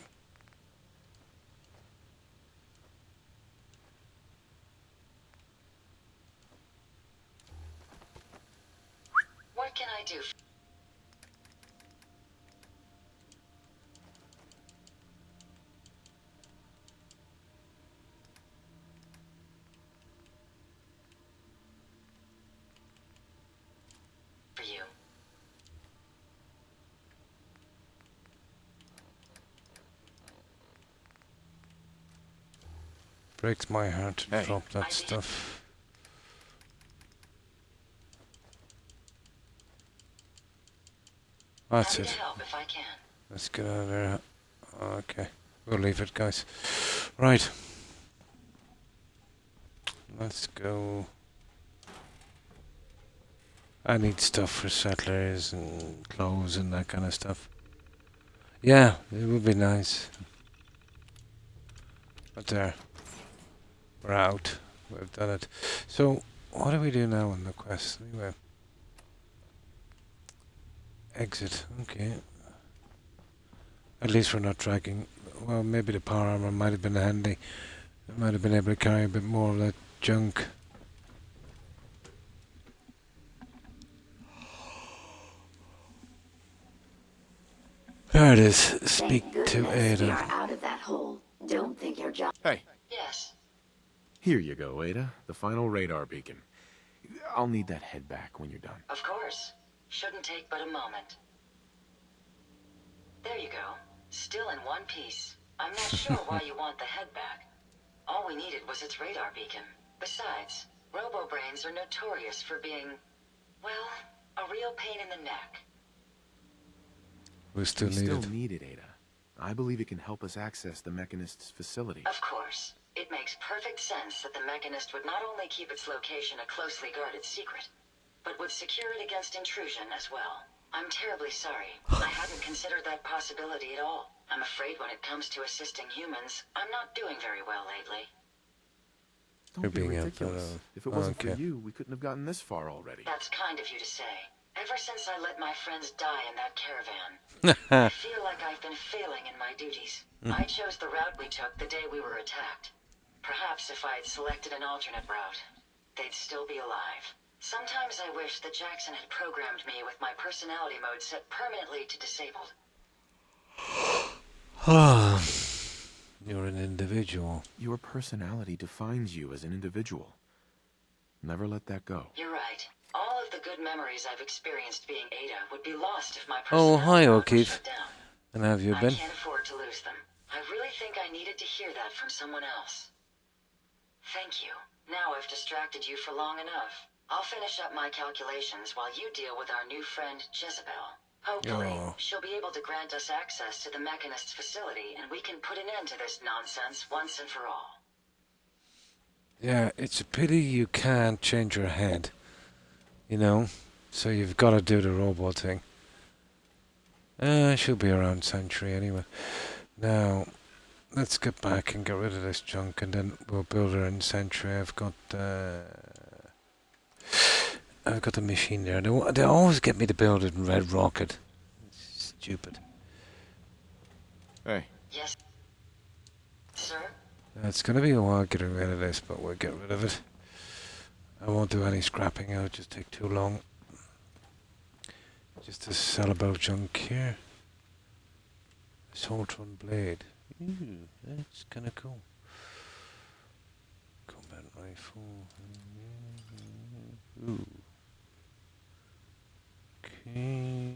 S2: What can I do for you?
S1: Breaks my heart to
S6: Hey.
S1: drop that stuff. That's
S2: Happy
S1: it.
S2: to help if I can.
S1: Let's get out of there. Okay. We'll leave it, guys. Right. Let's go. I need stuff for settlers and clothes and that kind of stuff. Yeah, it would be nice. But there. We're out. We've done it. So, what do we do now on the quest? Anyway. Exit. Okay. At least we're not dragging. Well, maybe the power armor might have been handy. I might have been able to carry a bit more of that junk. There it is. Speak
S5: Thank
S1: to
S5: goodness you're
S1: Ada.
S5: out of that hole. Don't think your job.
S6: Hey,
S2: Yes.
S6: here you go, Ada. The final radar beacon. I'll need that head back when you're done.
S2: Of course. Shouldn't take but a moment. There you go. Still in one piece. I'm not sure why you want the head back. All we needed was its radar beacon. Besides, robo-brains are notorious for being, well, a real pain in the neck.
S1: We still
S6: We
S1: need
S6: still
S1: it.
S6: need it, Ada. I believe it can help us access the Mechanist's facility.
S2: Of course. It makes perfect sense that the Mechanist would not only keep its location a closely guarded secret, but would secure it against intrusion as well. I'm terribly sorry. I hadn't considered that possibility at all. I'm afraid when it comes to assisting humans, I'm not doing very well lately.
S6: Don't
S1: You're
S6: be
S1: being
S6: ridiculous.
S1: out,
S6: If it wasn't
S1: okay.
S6: for you, we couldn't have gotten this far already.
S2: That's kind of you to say. Ever since I let my friends die in that caravan, I feel like I've been failing in my duties. I chose the route we took the day we were attacked. Perhaps if I had selected an alternate route, they'd still be alive. Sometimes I wish that Jackson had programmed me with my personality mode set permanently to disabled.
S1: You're an individual.
S6: Your personality defines you as an individual. Never let that go.
S2: You're right. All of the good memories I've experienced being Ada would be lost if my
S1: Oh,
S2: personality
S1: hi,
S2: mode was
S1: O'Keefe.
S2: shut down.
S1: And have you
S2: I
S1: been?
S2: can't afford to lose them. I really think I needed to hear that from someone else. Thank you. Now I've distracted you for long enough. I'll finish up my calculations while you deal with our new friend, Jezebel. Hopefully,
S1: Oh.
S2: she'll be able to grant us access to the Mechanist's facility, and we can put an end to this nonsense once and for all.
S1: Yeah, it's a pity you can't change your head. You know? So you've got to do the robot thing. She'll be around Sanctuary anyway. Now, let's get back and get rid of this junk, and then we'll build her in Sanctuary. I've got the machine there. They always get me to build it in Red Rocket. It's stupid.
S6: Hey,
S2: Yes, sir?
S1: It's going to be a while getting rid of this, but we'll get rid of it. I won't do any scrapping. It'll just take too long. Just a sellable junk here. Soltron blade. Ooh, that's kind of cool. Combat rifle. Ooh. Okay.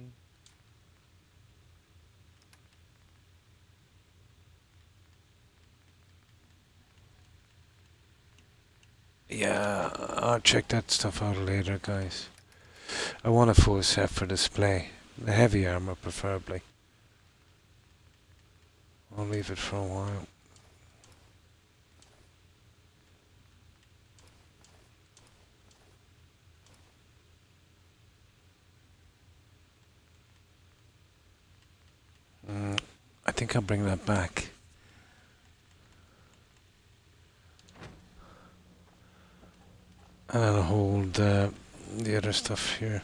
S1: Yeah, I'll check that stuff out later, guys. I want a full set for display. The heavy armor, preferably. I'll leave it for a while. I think I'll bring that back. And I'll hold the other stuff here.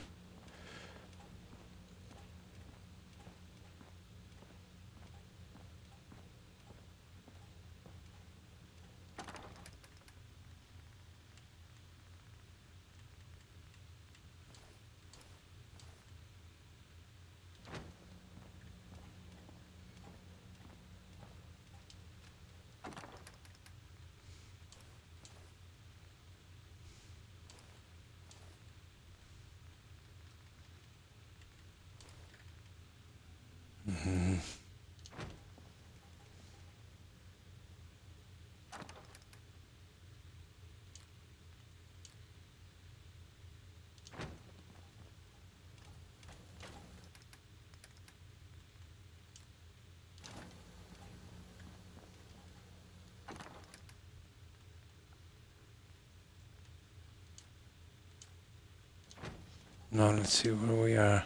S1: Now let's see where we are.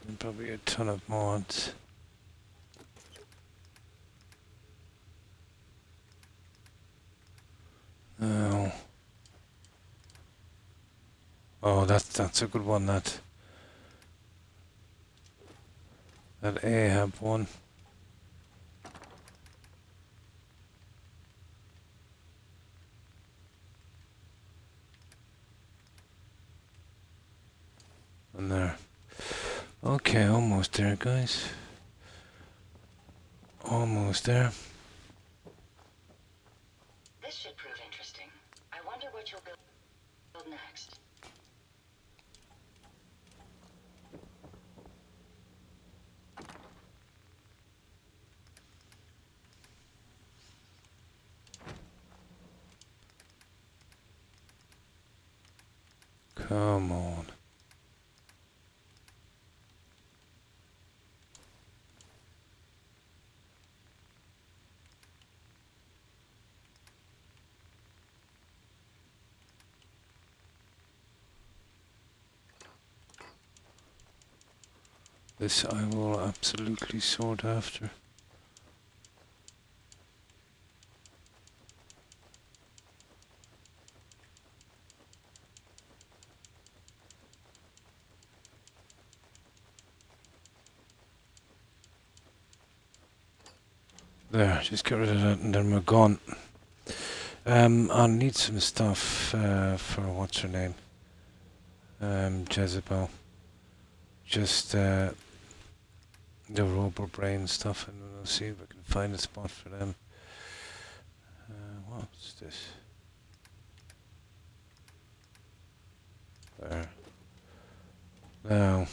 S1: And probably a ton of mods. Oh. Oh, that's a good one. That Ahab one. And there. Okay, almost there, guys. Almost there.
S2: This should prove interesting. I wonder what you'll build next.
S1: Come on. This I will absolutely sort after. There, just get rid of that and then we're gone. I'll need some stuff for what's her name? Jezebel. Just the Robo Brain stuff, and we'll see if I can find a spot for them. What's this? There. Now.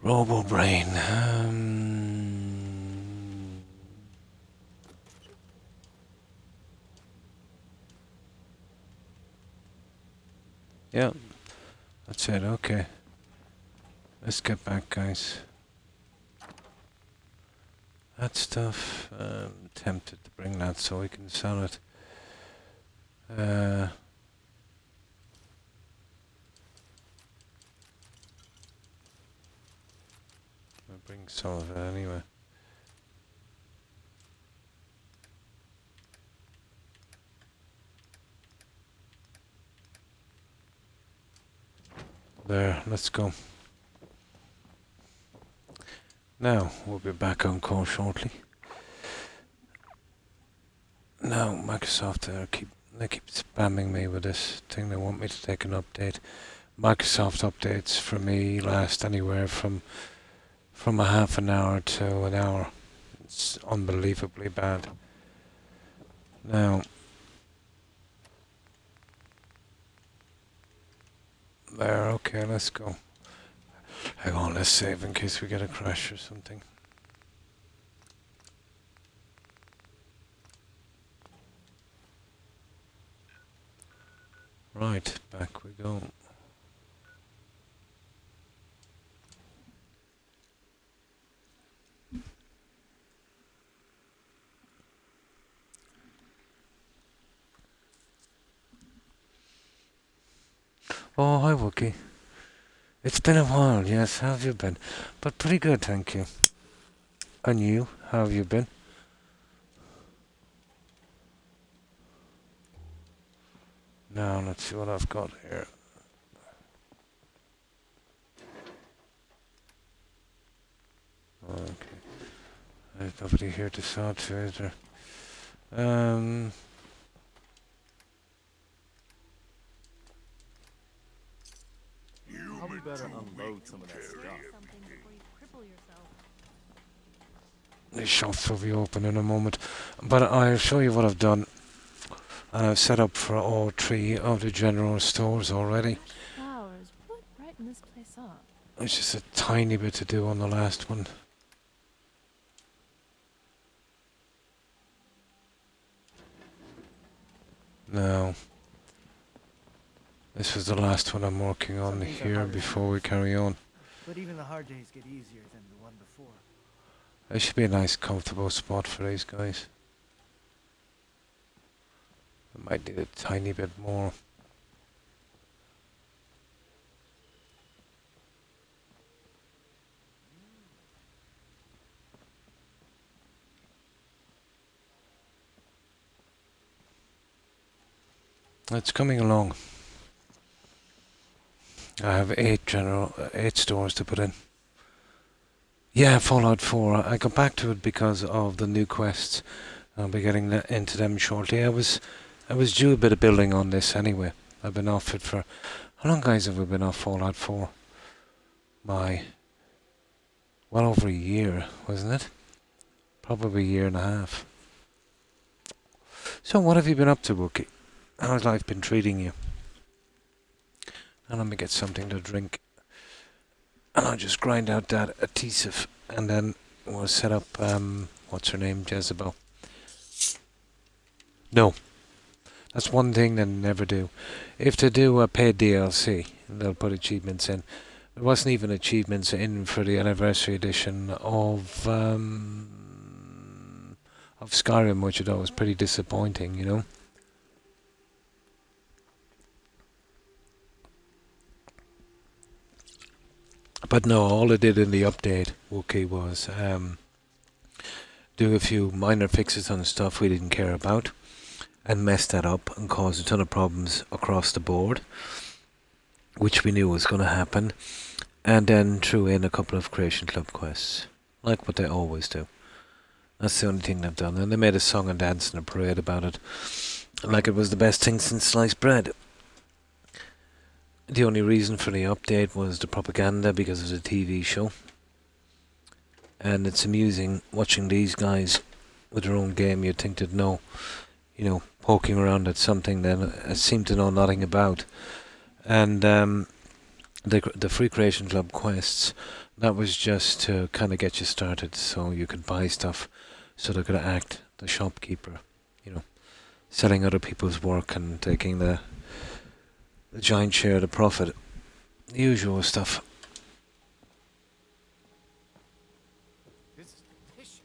S1: Robo Brain. Yeah, that's it. Okay. Let's get back, guys. That stuff, tempted to bring that so we can sell it. I'll bring some of it anyway. There, let's go. Now, we'll be back on call shortly. Now, Microsoft, they keep spamming me with this thing. They want me to take an update. Microsoft updates for me last anywhere from a half an hour to an hour. It's unbelievably bad. Now, there, okay, let's go. Hang on, let's save in case we get a crash or something. Right, back we go. Oh, hi Wookie. It's been a while, yes, how have you been? But pretty good, thank you. And you, how have you been? Now, let's see what I've got here. Okay. There's nobody here to sell to, is there?
S9: Probably better unload some of that stuff.
S7: Something before you cripple yourself.
S1: The shops will be open in a moment. But I'll show you what I've done. I've set up for all three of the general stores already.
S7: Flowers. What brighten this place up?
S1: There's just a tiny bit to do on the last one. Now, this was the last one I'm working on here before we carry on.
S9: But even the hard days get easier than the one before.
S1: This should be a nice comfortable spot for these guys. I might need a tiny bit more. It's coming along. I have 8 stores to put in. Yeah, Fallout 4. I got back to it because of the new quests. I'll be getting into them shortly. I was due a bit of building on this anyway. I've been off it for... How long, guys, have we been off Fallout 4? Well over a year, wasn't it? Probably a year and a half. So what have you been up to, Wookie? How's life been treating you? And let me get something to drink. And I'll just grind out that adhesive. And then we'll set up, what's her name? Jezebel. No. That's one thing they never do. If they do a paid DLC, they'll put achievements in. There wasn't even achievements in for the anniversary edition of Skyrim, which I thought was pretty disappointing, you know. But no, all I did in the update, okay, was do a few minor fixes on stuff we didn't care about and mess that up and cause a ton of problems across the board, which we knew was going to happen, and then threw in a couple of Creation Club quests, like what they always do. That's the only thing they've done, and they made a song and dance and a parade about it, like it was the best thing since sliced bread. The only reason for the update was the propaganda because of the TV show. And it's amusing watching these guys with their own game. You'd think they'd know, you know, poking around at something that seem to know nothing about. And the Free Creation Club quests, that was just to kind of get you started so you could buy stuff, so they could act the shopkeeper, you know, selling other people's work and taking the the giant share of the profit. The usual stuff.
S9: This is delicious.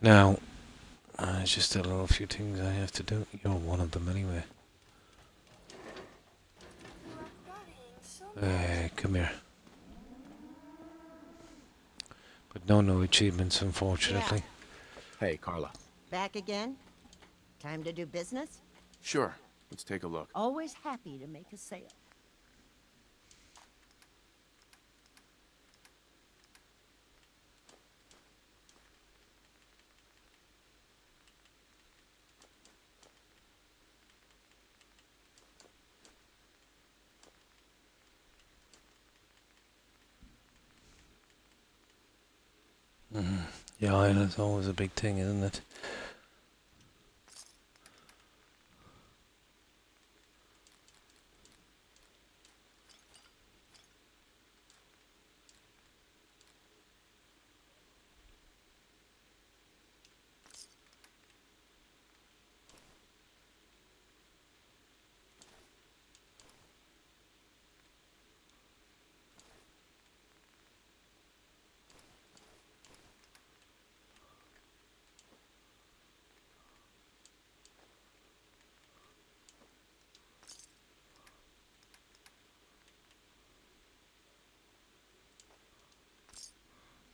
S1: Now, it's just a little few things I have to do. You're one of them anyway. Hey, come here. But no new achievements, unfortunately.
S6: Hey, Carla.
S10: Back again? Time to do business?
S6: Sure. Let's take a look.
S10: Always happy to make a sale.
S1: Yeah, that's always a big thing, isn't it?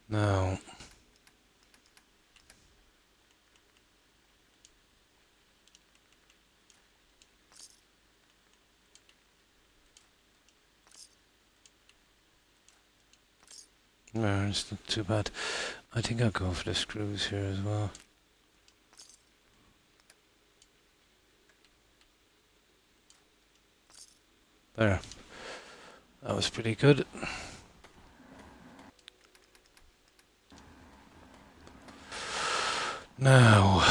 S1: Now, no, it's not too bad. I think I'll go for the screws here as well. There. That was pretty good. Now,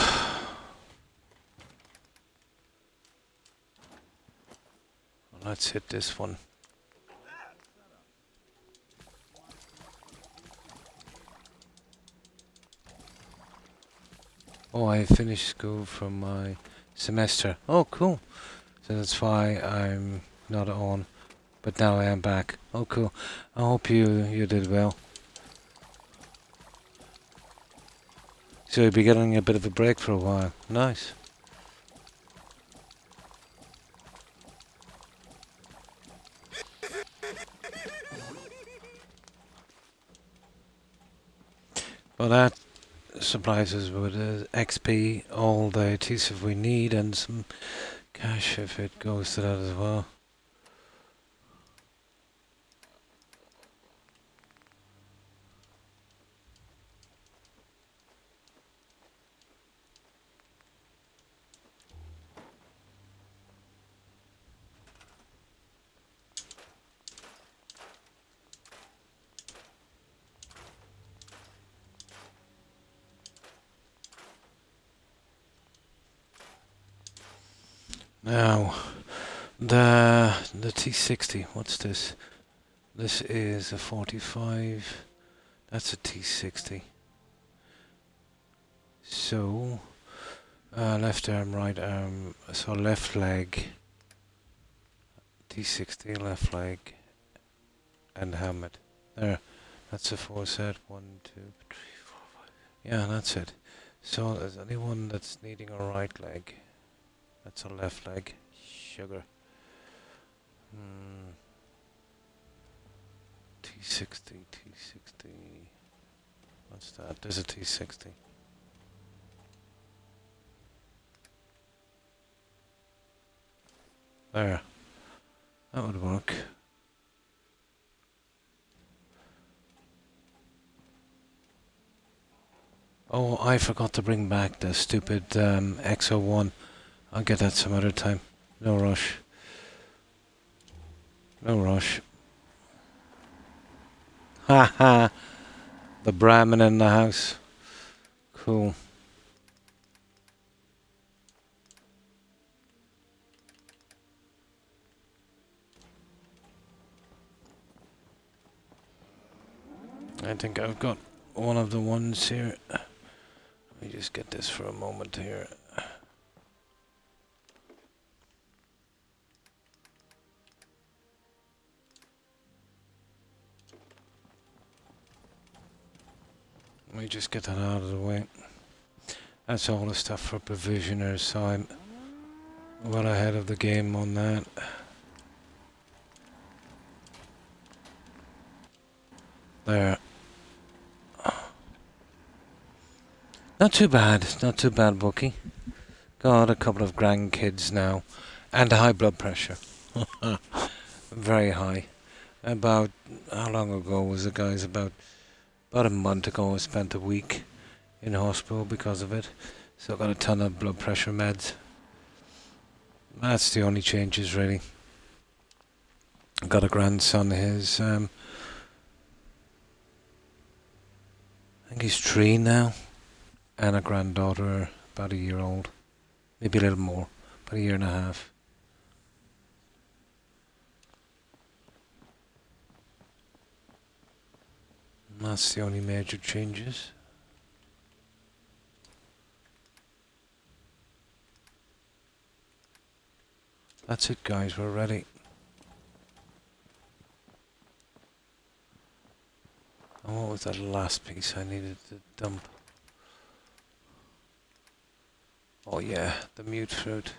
S1: let's hit this one. Oh, I finished school from my semester. Oh, cool. So that's why I'm not on, but now I am back. Oh, cool. I hope you did well. So you'll be getting a bit of a break for a while. Nice. Well, that supplies us with XP, all the adhesive we need, and some cash if it goes to that as well. Now, the T60, what's this? This is a 45, that's a T60. So, left arm, right arm, so left leg, T60, left leg, and helmet. There, that's a 4 set, 1, 2, 3, 4, 5. Yeah, that's it. So, there's only one that's needing a right leg. That's a left leg. Sugar. T60, T60. What's that? There's a T60. There. That would work. Oh, I forgot to bring back the stupid XO1. I'll get that some other time. No rush. No rush. Ha ha! The Brahmin in the house. Cool. I think I've got one of the ones here. Let me just get this for a moment here. Let me just get that out of the way. That's all the stuff for provisioners, so I'm well ahead of the game on that. There. Not too bad, Wookie. Got a couple of grandkids now, and high blood pressure. Very high. About, how long ago was it, guys? About a month ago I spent a week in hospital because of it. So I got a ton of blood pressure meds. That's the only changes, really. Got a grandson, I think he's 3 now. And a granddaughter, about a year old. Maybe a little more, about a year and a half. And that's the only major changes. That's it, guys, we're ready. And what was that last piece I needed to dump? Oh yeah, the mute fruit.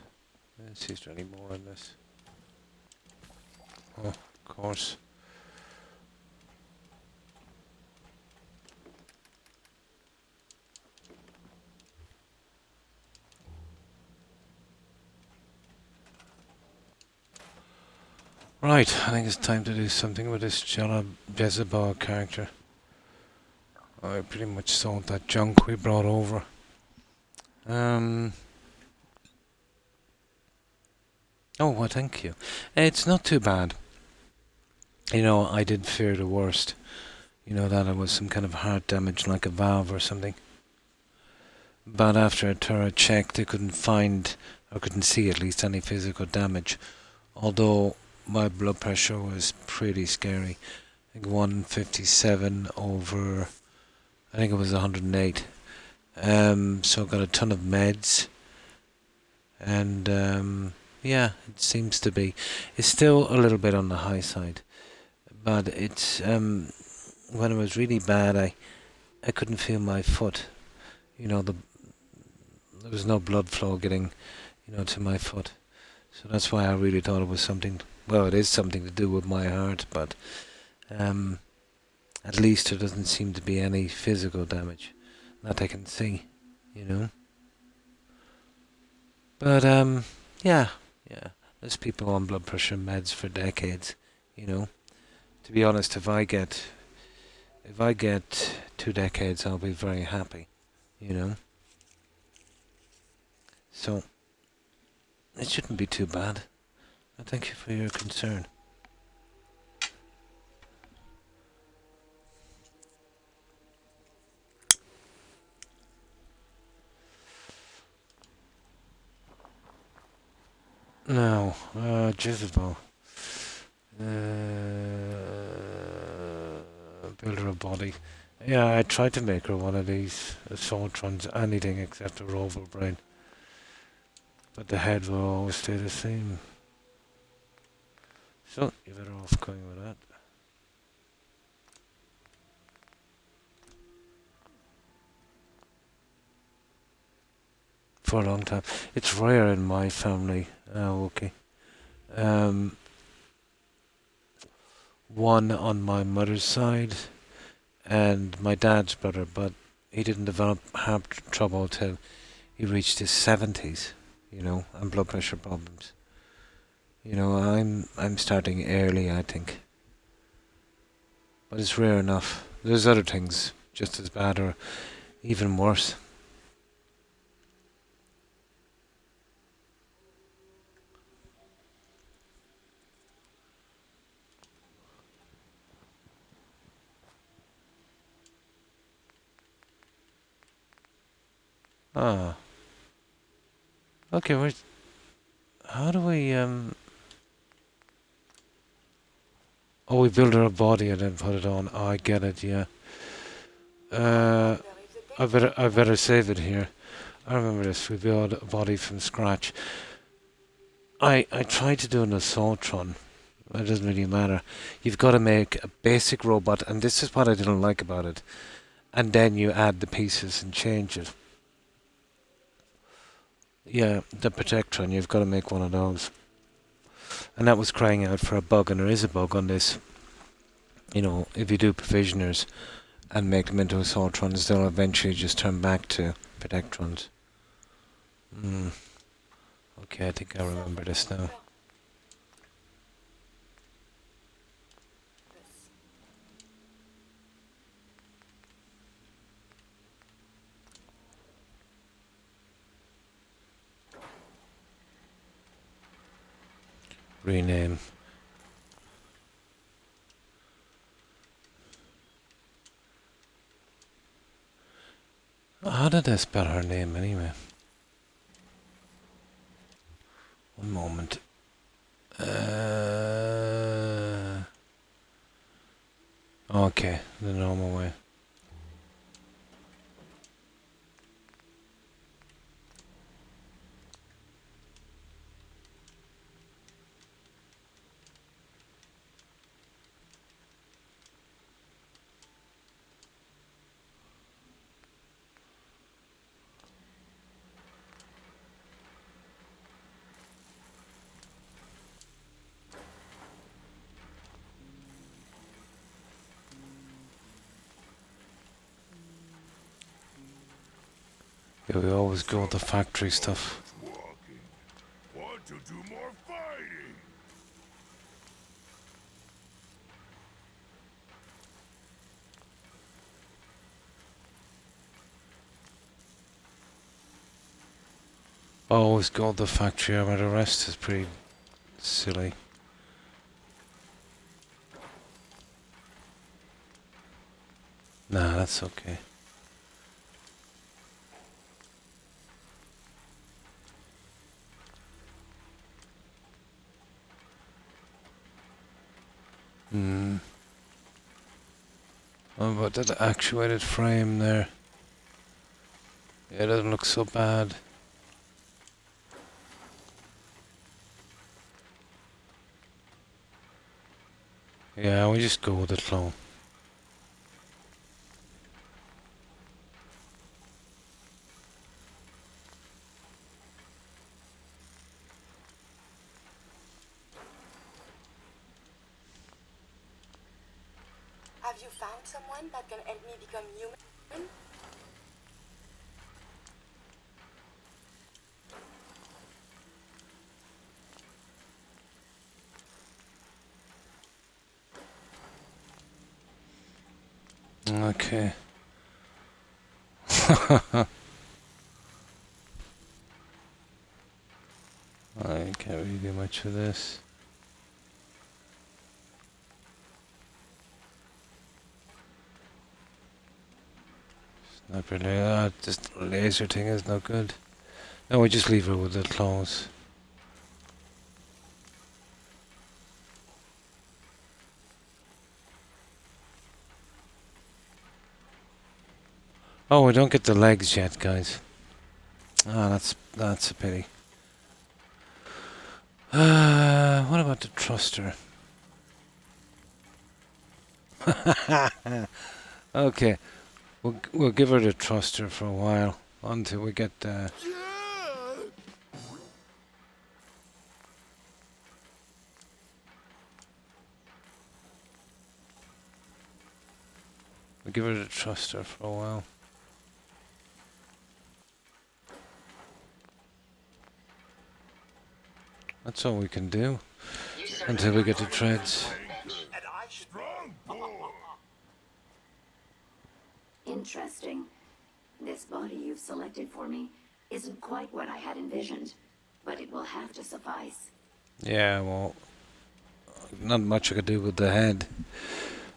S1: Let's see if there's any more in this. Oh, of course. Right, I think it's time to do something with this Jezebel character. I pretty much sold that junk we brought over. Oh, well, thank you. It's not too bad. You know, I did fear the worst. You know, that it was some kind of heart damage, like a valve or something. But after a thorough check, they couldn't find, or couldn't see at least, any physical damage. Although my blood pressure was pretty scary. I think 157 over, I think it was 108. So I got a ton of meds. And, yeah, it seems to be. It's still a little bit on the high side. But it's, when it was really bad, I couldn't feel my foot. You know, there was no blood flow getting, you know, to my foot. So that's why I really thought it was something, well, it is something to do with my heart, but at least there doesn't seem to be any physical damage that I can see, you know. But, yeah, there's people on blood pressure meds for decades, you know. To be honest, if I get 2 decades, I'll be very happy, you know. So, it shouldn't be too bad. I thank you for your concern. Now, Jezebel. Builder of body. Yeah, I tried to make her one of these Assaultrons, anything except a rover brain. But the head will always stay the same. So, you're better off going with that. For a long time. It's rare in my family. Okay. One on my mother's side and my dad's brother, but he didn't develop heart trouble till he reached his 70s, you know, and blood pressure problems. You know, I'm starting early, I think. But it's rare enough. There's other things just as bad or even worse. Ah. Okay, how do we, oh, we build her a body and then put it on. Oh, I get it, yeah. I better save it here. I remember this. We build a body from scratch. I tried to do an assault run. It doesn't really matter. You've got to make a basic robot, and this is what I didn't like about it. And then you add the pieces and change it. Yeah, the Protectron, you've got to make one of those. And that was crying out for a bug, and there is a bug on this. You know, if you do provisioners and make them into assaultrons, they'll eventually just turn back to Protectrons. Okay, I think I remember this now. Rename. How did I spell her name anyway? One moment. Okay, the normal way. Yeah, we always go with the factory stuff.
S11: Want to do more fighting?
S1: Always go with the factory armor. The rest is pretty silly. Nah, that's okay. What about that actuated frame there? Yeah, it doesn't look so bad. Yeah, we just go with the clone.
S7: Have you found someone that can help me become human?
S1: Okay. I can't really do much with this. It's not really. This laser thing is no good. No, we just leave her with the claws. Oh, we don't get the legs yet, guys. Ah, that's a pity. What about the thruster? Okay, we'll give her the thruster for a while until we get the. We'll give her the thruster for a while. That's all we can do until we get the treads.
S5: Interesting. This body you've selected for me isn't quite what I had envisioned, but it will have to suffice.
S1: Yeah, well, not much I could do with the head.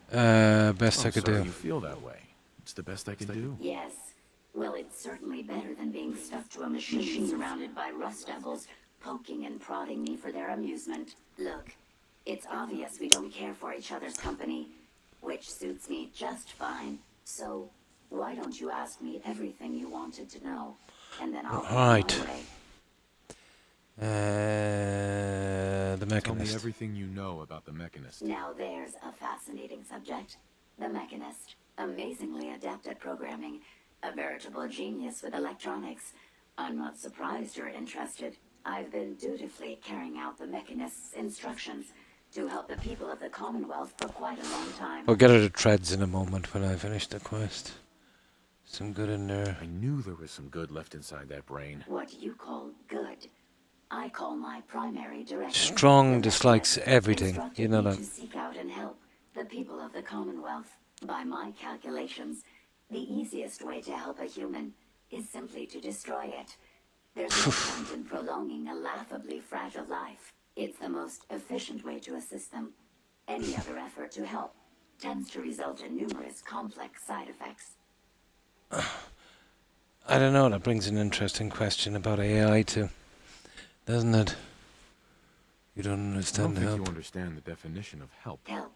S1: Best I could
S6: sorry
S1: do.
S6: You feel that way. It's the best I can do.
S5: Yes. Well, it's certainly better than being stuck to a machine surrounded by rust devils poking and prodding me for their amusement. Look, it's obvious we don't care for each other's company, which suits me just fine. So, Why don't you ask me everything you wanted to know, and then I'll
S1: Right.
S5: get my way.
S1: The
S6: Tell me
S1: Mechanist.
S6: everything you know about the Mechanist.
S5: Now there's a fascinating subject. The Mechanist, amazingly adept at programming, a veritable genius with electronics. I'm not surprised you're interested. I've been dutifully carrying out the Mechanist's instructions to help the people of the Commonwealth for quite a long time.
S1: We'll get her to treads in a moment when I finish the quest. Some good in there.
S6: I knew there was some good left inside that brain.
S5: What you call good, I call my primary directive.
S1: Strong
S5: the
S1: dislikes
S5: Mechanist,
S1: everything.
S5: instructed
S1: You know
S5: me
S1: that.
S5: to seek out and help the people of the Commonwealth. By my calculations, the easiest way to help a human is simply to destroy it. There's no point in prolonging a laughably fragile life. It's the most efficient way to assist them. Any other effort to help tends to result in numerous complex side effects.
S1: I don't know, that brings an interesting question about AI too. Doesn't it? You don't
S6: I don't
S1: understand
S6: think
S1: help.
S6: you understand the definition of help.
S5: Help.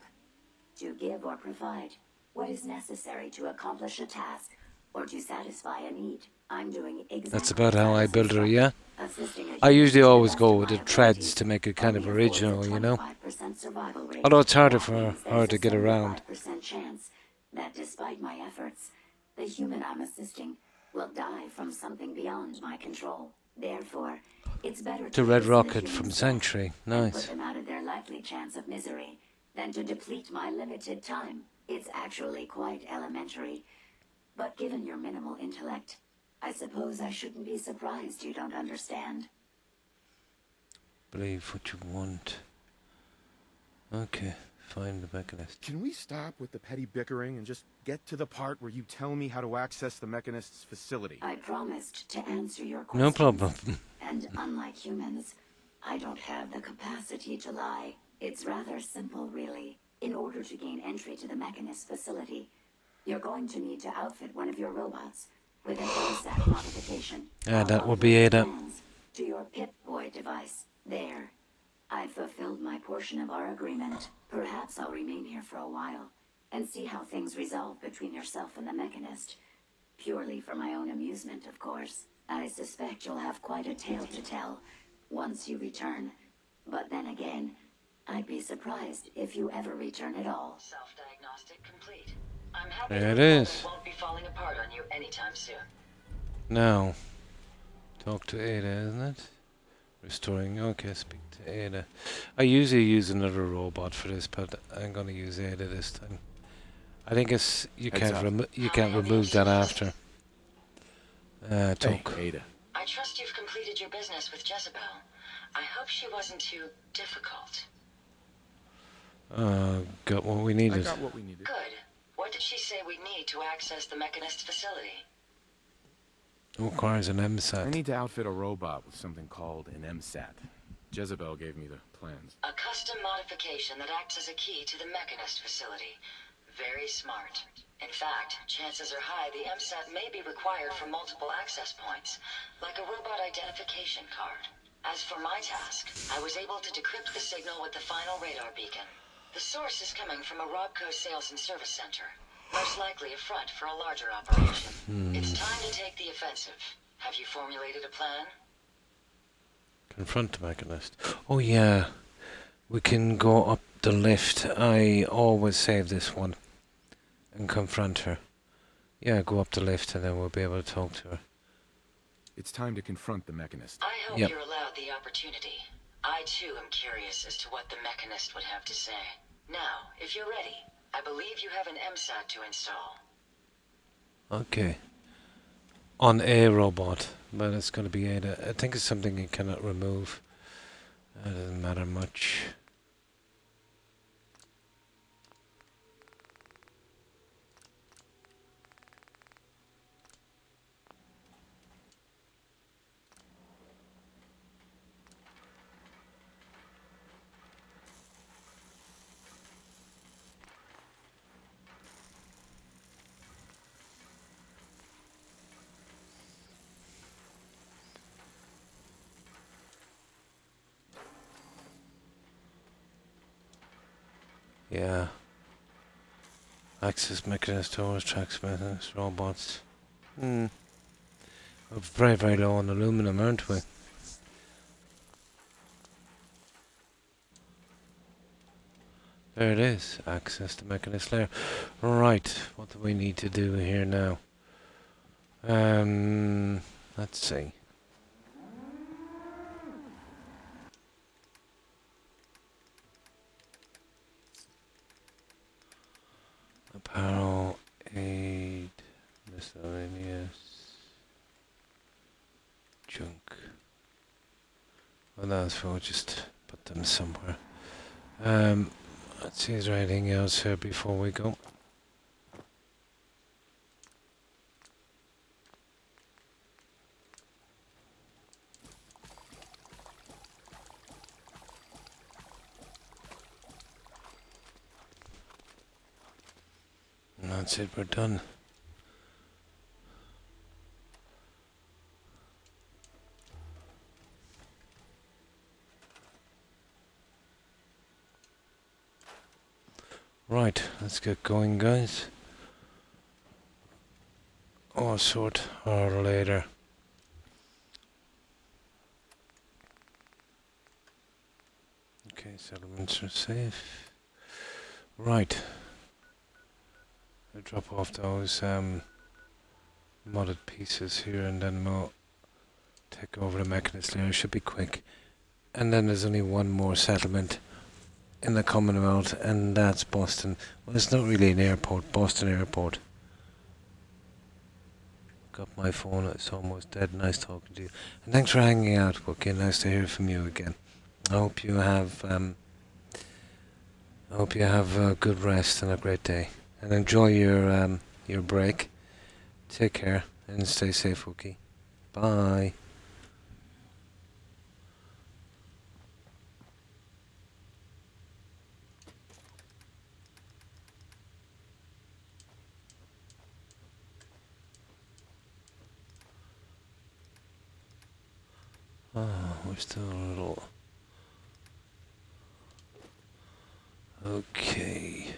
S5: To give or provide what is necessary to accomplish a task or to satisfy a need. I'm doing exactly
S1: That's about how I
S5: as
S1: build her,
S5: instructed.
S1: yeah?
S5: Assisting a
S1: I
S5: human
S1: usually
S5: to the
S1: always
S5: best
S1: go
S5: of
S1: with
S5: my
S1: the treads
S5: ability
S1: to make it kind of
S5: only affords a
S1: original, you know?
S5: 25% survival rate.
S1: Although it's harder
S5: That
S1: for
S5: means
S1: her
S5: there's
S1: to
S5: a
S1: get around.
S5: 75% chance that despite my efforts, the human I'm assisting will die from something beyond my control. Therefore, it's better
S1: The
S5: to
S1: Red
S5: hasten a
S1: Rocket
S5: human's
S1: from
S5: death
S1: Sanctuary.
S5: and put
S1: Nice.
S5: them out of their likely chance of misery than to deplete my limited time. It's actually quite elementary. But given your minimal intellect, I suppose I shouldn't be surprised you don't understand.
S1: Believe what you want. Okay, find the Mechanist.
S12: Can we stop with the petty bickering and just get to the part where you tell me how to access the Mechanist's facility?
S5: I promised to answer your
S1: No
S5: questions.
S1: problem.
S5: And unlike humans, I don't have the capacity to lie. It's rather simple, really. In order to gain entry to the Mechanist facility, you're going to need to outfit one of your robots with an MSAT modification.
S1: Ah, that
S5: I'll
S1: will be
S5: upload
S1: Ada.
S5: plans to your Pip-Boy device. There. I've fulfilled my portion of our agreement. Perhaps I'll remain here for a while and see how things resolve between yourself and the Mechanist. Purely for my own amusement, of course. I suspect you'll have quite a tale to tell once you return. But then again, I'd be surprised if you ever return at all.
S2: Self-diagnostic complete. I'm happy
S1: There
S2: to
S1: it
S2: report
S1: is.
S2: it won't be falling apart on you anytime soon.
S1: Now, talk to Ada, isn't it? Restoring. Okay, speak to Ada. I usually use another robot for this, but I'm gonna use Ada this time. I think it's you
S6: Heads
S1: can't
S6: up.
S1: remove that after.
S6: Hey,
S1: Talk.
S6: Ada.
S2: I trust you've completed your business with Jezebel. I hope she wasn't too difficult.
S1: Got what we
S12: I
S1: needed.
S12: got what we needed.
S2: Good. What did she say we need to access the Mechanist facility?
S1: Requires an
S6: I
S1: MSAT.
S6: need to outfit a robot with something called an MSAT. Jezebel gave me the plans.
S2: A custom modification that acts as a key to the Mechanist facility. Very smart. In fact, chances are high the MSAT may be required for multiple access points, like a robot identification card. As for my task, I was able to decrypt the signal with the final radar beacon. The source is coming from a Robco sales and service center. Most likely a front for a larger operation. It's time to take the offensive. Have you formulated a plan?
S1: Confront the Mechanist. Oh yeah, we can go up the lift. I always save this one and confront her. Yeah, go up the lift and then we'll be able to talk to her.
S6: It's time to confront the Mechanist.
S2: I hope
S1: Yep.
S2: you're allowed the opportunity. I too am curious as to what the Mechanist would have to say. Now, if you're ready, I believe you have an MSAT to install.
S1: Okay. On a robot, but it's going to be Ada. I think it's something you cannot remove. It doesn't matter much. Yeah. Access mechanism, doors, tracks, mechanisms, robots. We're very, very low on aluminum, aren't we? There it is. Access the mechanism layer. Right. What do we need to do here now? Let's see. Apparel, aid, miscellaneous, junk. Well, that's we'll just put them somewhere. Let's see, is there anything else here before we go? And that's it, we're done. Right, let's get going, guys. Or sort or later. Okay, settlements are safe. Right. I'll drop off those modded pieces here and then we'll take over the mechanism layer. It should be quick. And then there's only one more settlement in the Commonwealth, and that's Boston. Well, it's not really an airport, Boston Airport. Got my phone, it's almost dead. Nice talking to you. And thanks for hanging out, Wookie. Nice to hear from you again. I hope you have a good rest and a great day. And enjoy your break. Take care and stay safe, Wookie. Bye. Oh, we're still a little... Okay.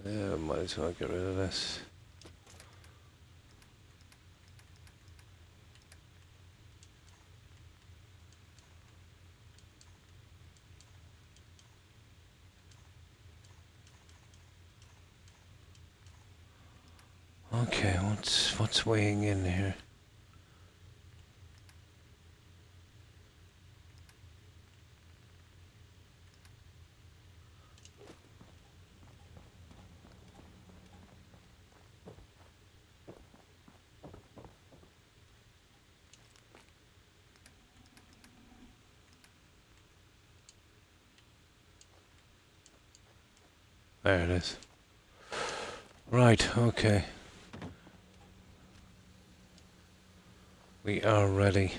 S1: Yeah, might as well get rid of this. Okay, what's weighing in here? There it is. Right, okay. We are ready.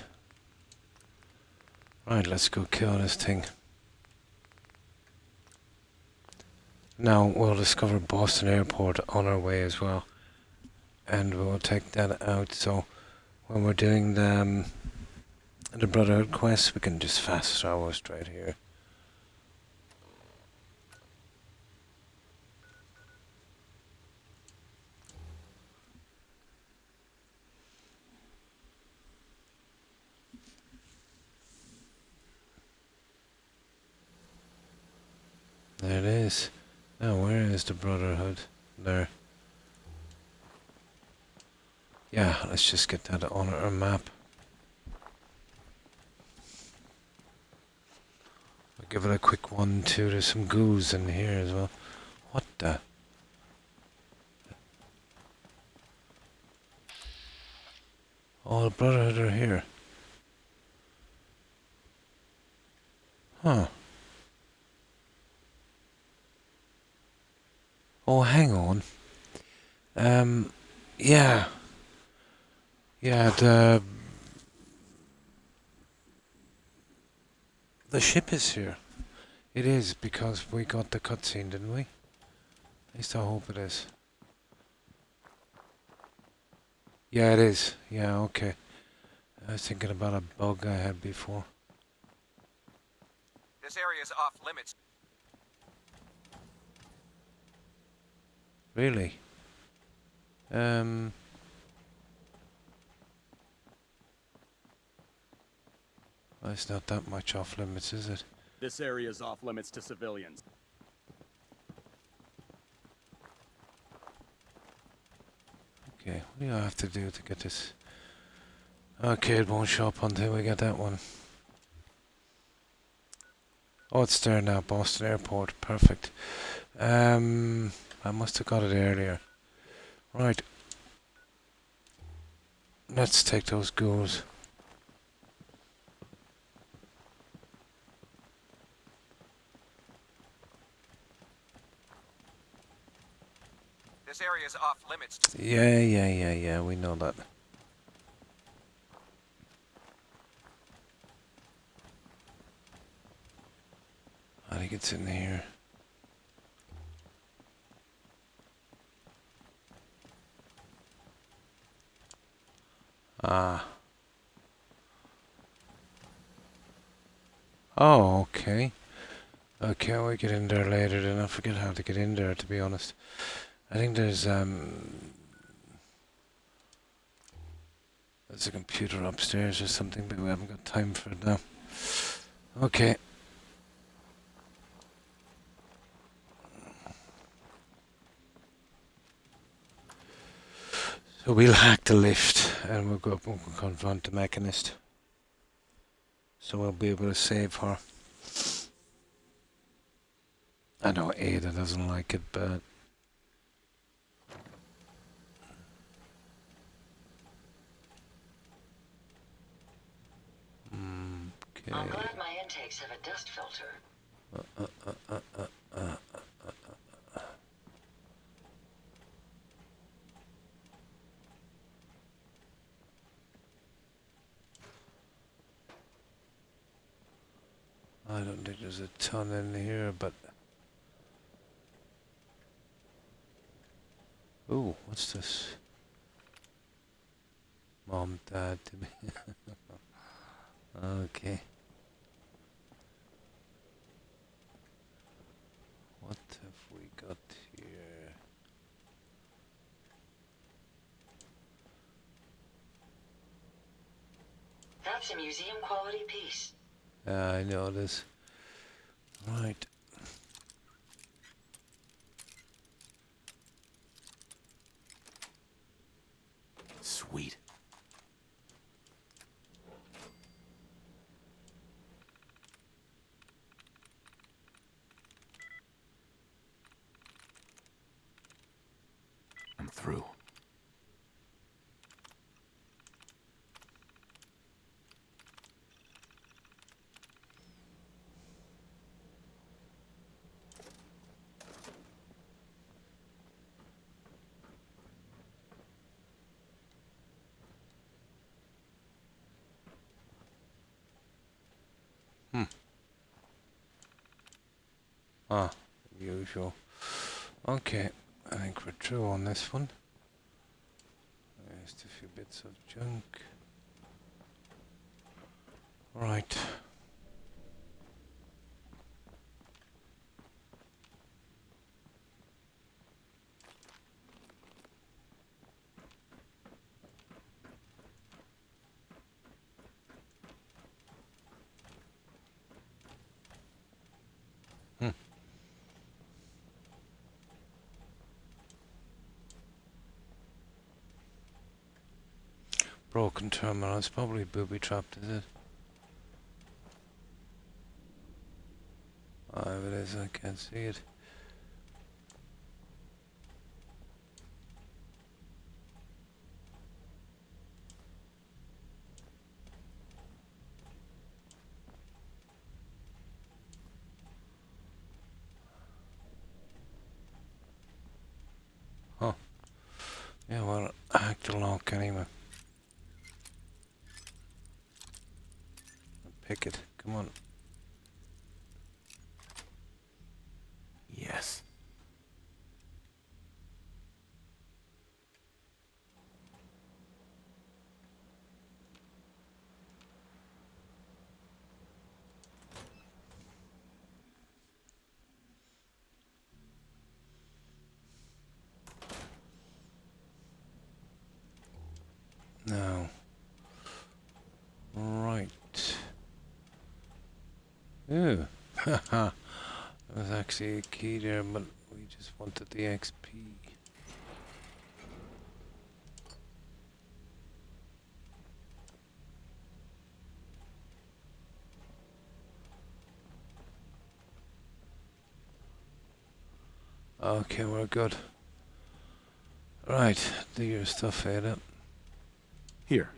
S1: Right, let's go kill this thing. Now we'll discover Boston Airport on our way as well. And we'll take that out, so when we're doing the Brotherhood quest, we can just fast travel straight here. There it is. Now, where is the Brotherhood? There. Yeah, let's just get that on our map. I'll give it a quick 1-2. There's some ghouls in here as well. What the? Oh, the Brotherhood are here. Huh. Oh, hang on. Yeah. Yeah, the ship is here. It is, because we got the cutscene, didn't we? At least I hope it is. Yeah, it is. Yeah, okay. I was thinking about a bug I had before.
S3: This area is off limits.
S1: Really? Well, it's not that much off limits, is it?
S9: This area is off limits to civilians.
S1: Okay, what do I have to do to get this? Okay, it won't show up until we get that one. Oh, it's there now, Boston Airport. Perfect. I must have got it earlier. Right. Let's take those ghouls.
S3: This area is off limits.
S1: Yeah, we know that. I think it's in here. Ah. Oh, okay. Okay, we get in there later, then I forget how to get in there, to be honest. I think there's a computer upstairs or something, but we haven't got time for it now. Okay. So we'll hack the lift and we'll go up and we'll confront the mechanist. So we'll be able to save her. I know Ada doesn't like it, but... Okay.
S2: I'm glad my intakes have a dust filter.
S1: I don't think there's a ton in here, but... Ooh, what's this? Mom, Dad, to me. Okay. What have we got here?
S2: That's a museum quality piece.
S1: I know this. Right.
S6: Sweet. I'm through.
S1: Ah, usual. Okay, I think we're through on this one. Just a few bits of junk. Right. Broken terminal. It's probably booby trapped, is it? Oh, if it is, I can't see it. Huh. Yeah, well, hack the lock anyway. Pick it. Come on.
S6: Yes.
S1: Now. Right. Ooh. Haha. There was actually a key there, but we just wanted the XP. Okay, we're good. Right, do your stuff, Ada.
S6: Here.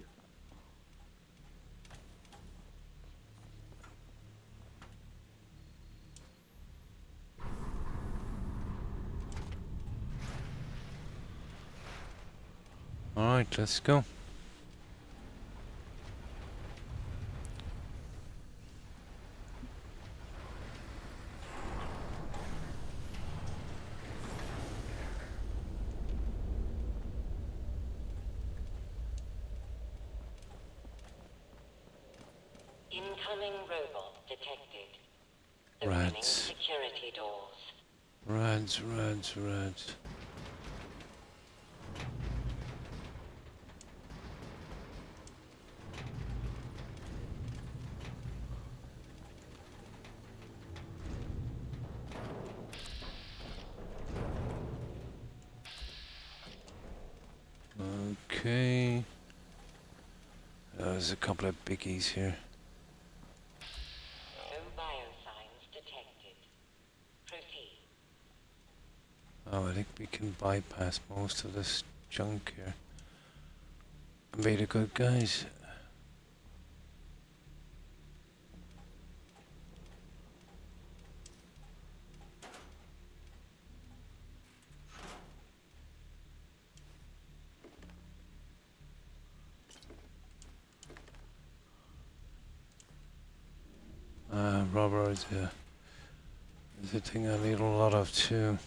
S1: Alright, let's go.
S2: Incoming robot detected.
S1: Rats.
S2: Opening security doors.
S1: Rads. Okay. There's a couple of biggies here.
S2: No biosigns detected. Proceed.
S1: Oh, I think we can bypass most of this junk here. Be the good guys. Rubber is a thing I need a lot of too.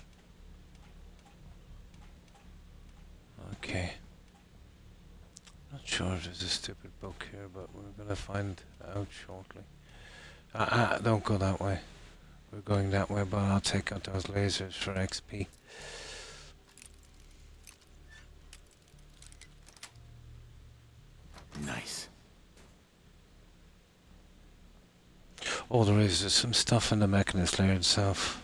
S1: Okay. Not sure if there's a stupid book here, but we're gonna find out shortly. Don't go that way. We're going that way, but I'll take out those lasers for XP.
S6: Nice.
S1: Oh, there's some stuff in the mechanist layer itself.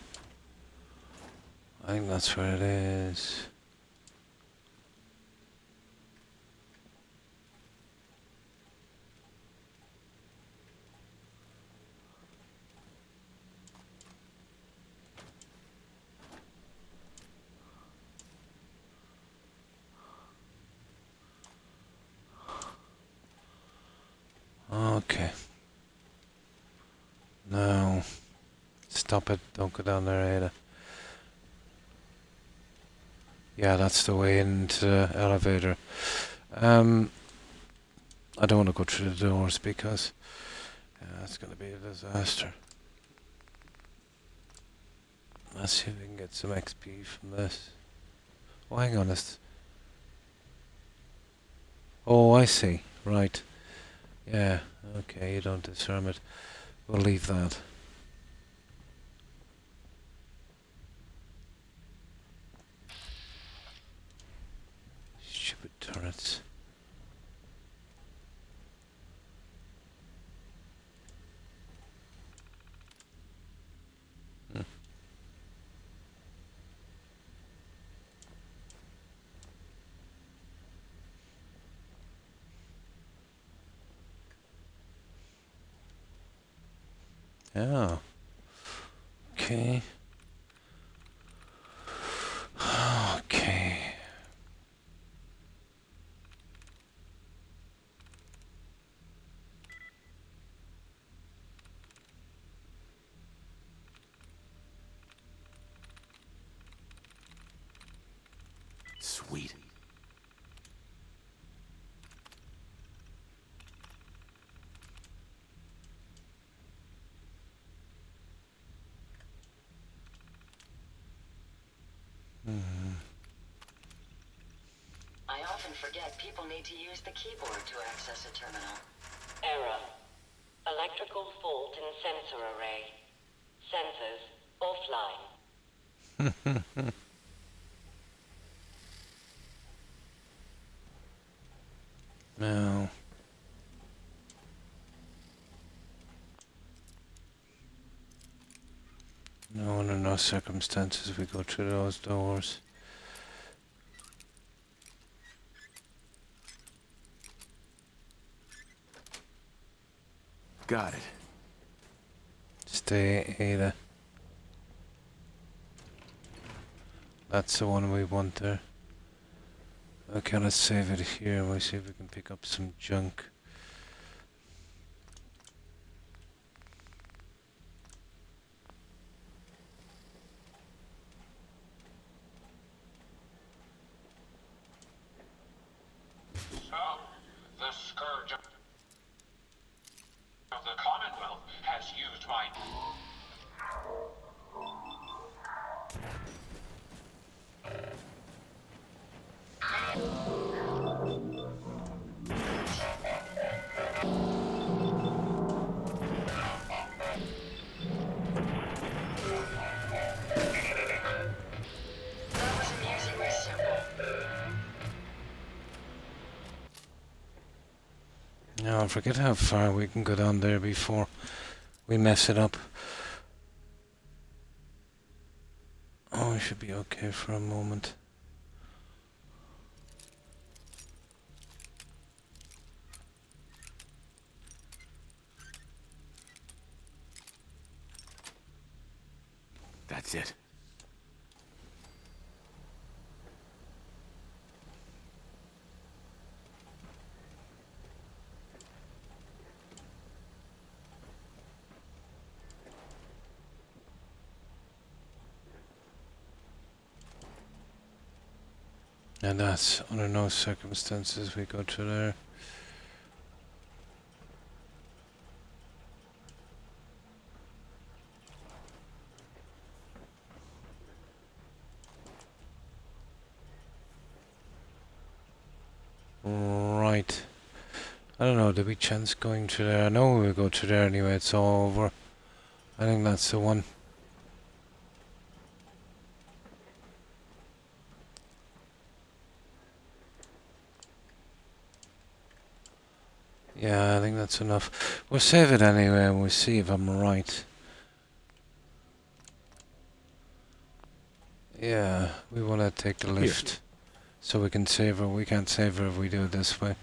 S1: I think that's where it is. Okay. No. Stop it. Don't go down there, Ada. Yeah, that's the way into the elevator. I don't want to go through the doors because that's going to be a disaster. Let's see if we can get some XP from this. Oh, hang on. Oh, I see. Right. Yeah, okay, you don't disarm it. We'll leave that. Stupid turrets. Yeah. Okay. Okay.
S6: Sweet.
S2: forget people need to use the keyboard to access a terminal.
S13: Error. Electrical fault in sensor array. Sensors offline.
S1: No. No, under no circumstances we go through those doors.
S6: Got it.
S1: Stay, Ada. That's the one we want there. Okay, let's save it here and we'll see if we can pick up some junk.
S14: So, the scourge of the Commonwealth has used my...
S2: That was amusingly simple.
S1: Now I forget how far we can go down there before we mess it up. Oh, we should be okay for a moment.
S6: That's it.
S1: And that's under no circumstances we go through there. Right. I don't know, did we chance going through there? I know we'll go through there anyway, it's all over. I think that's the one. Yeah, I think that's enough. We'll save it anyway and we'll see if I'm right. Yeah, we want to take the lift so we can save her. We can't save her if we do it this way.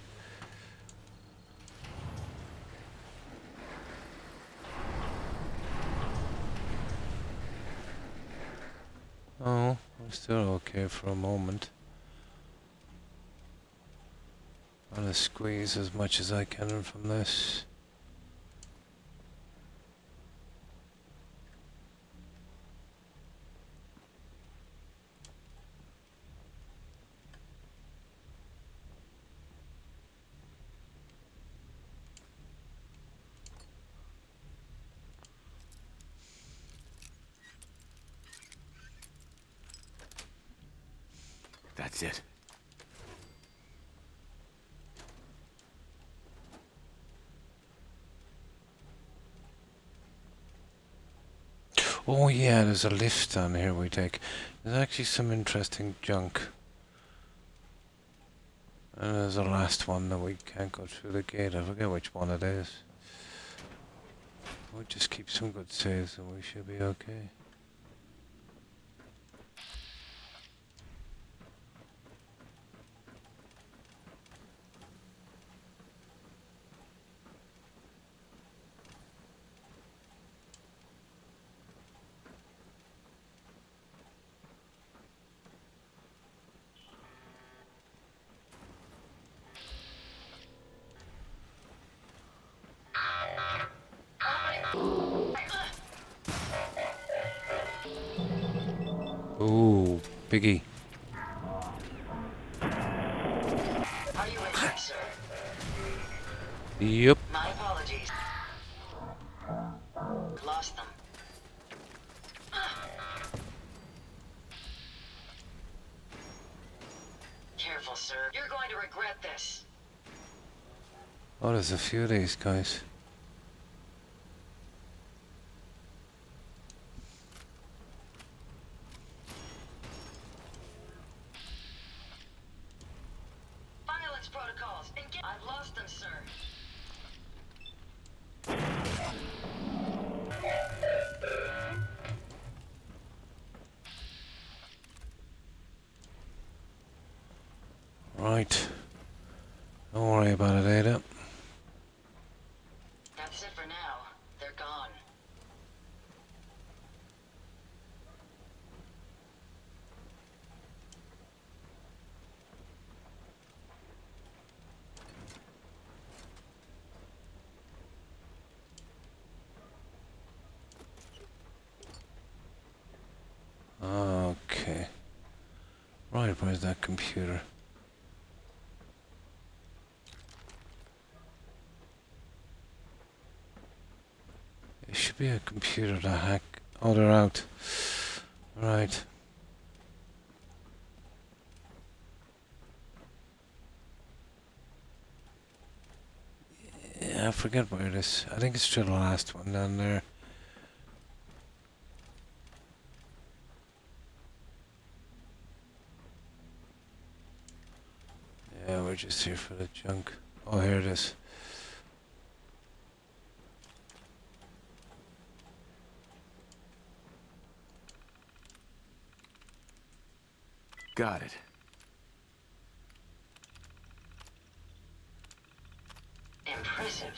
S1: Oh, I'm still okay for a moment. I'm gonna squeeze as much as I can from this.
S6: That's it.
S1: Oh yeah, there's a lift down here we take. There's actually some interesting junk. And there's a last one that we can't go through the gate. I forget which one it is. We'll just keep some good saves and we should be okay. Ooh, Biggie.
S2: Are you injured, sir?
S1: Yep.
S2: My apologies. Lost them. Careful, sir. You're going to regret this.
S1: Oh, there's a few of these guys.
S2: Violence protocols. I've lost them, sir.
S1: Right. Don't worry about it, Ada.
S2: That's it for now. They're gone.
S1: Okay. Right, where's that computer? It should be a computer to hack. Oh, they're out. Right. Yeah, I forget where it is. I think it's still the last one down there. Yeah, we're just here for the junk. Oh, here it is.
S6: Got it.
S2: Impressive.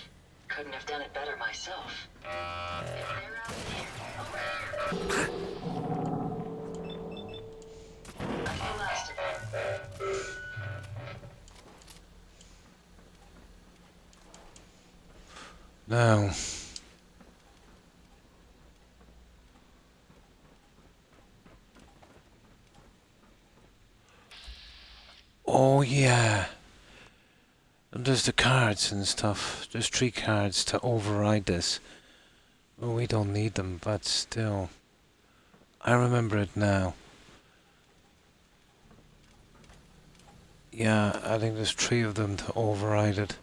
S2: Couldn't have done it better myself. If they're out here, that's the last of them.
S1: Now. Oh yeah. And there's the cards and stuff. There's 3 cards to override this. Well, we don't need them, but still. I remember it now. Yeah, I think there's 3 of them to override it.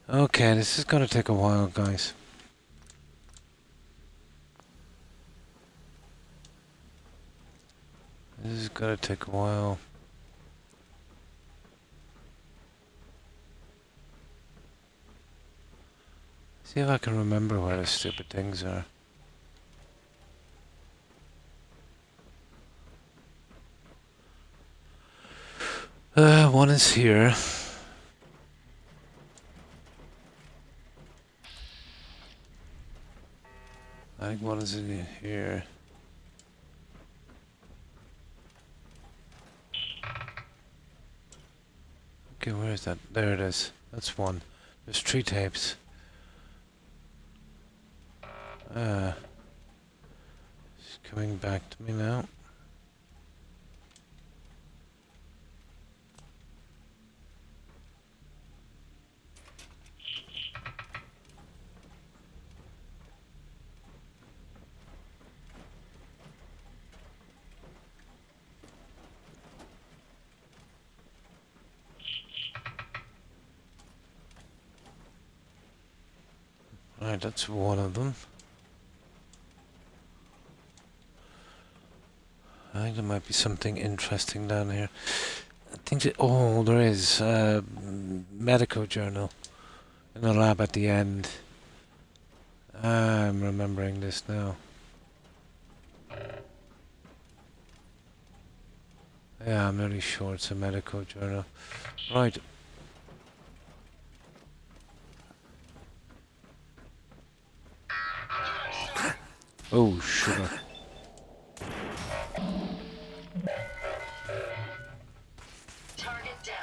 S1: Okay, this is gonna take a while, guys. This is gonna take a while. See if I can remember where the stupid things are. One is here. I think one is in here. Okay, where is that? There it is. That's one. There's 3 tapes. It's coming back to me now. Right, that's one of them. I think there might be something interesting down here. I think that, oh, there is a medical journal in the lab at the end. I'm remembering this now. Yeah, I'm really sure it's a medical journal. Right. Oh, sugar.
S2: Target down.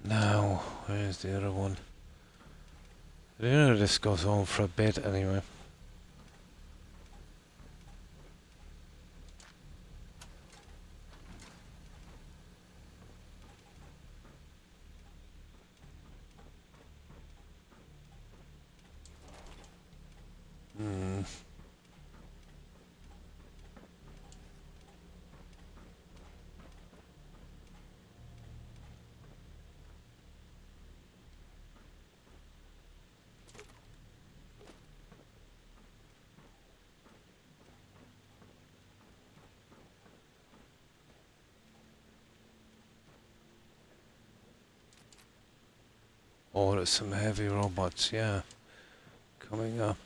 S1: Now, where's the other one? You know, this goes on for a bit anyway. Oh, there's some heavy robots, yeah. Coming up.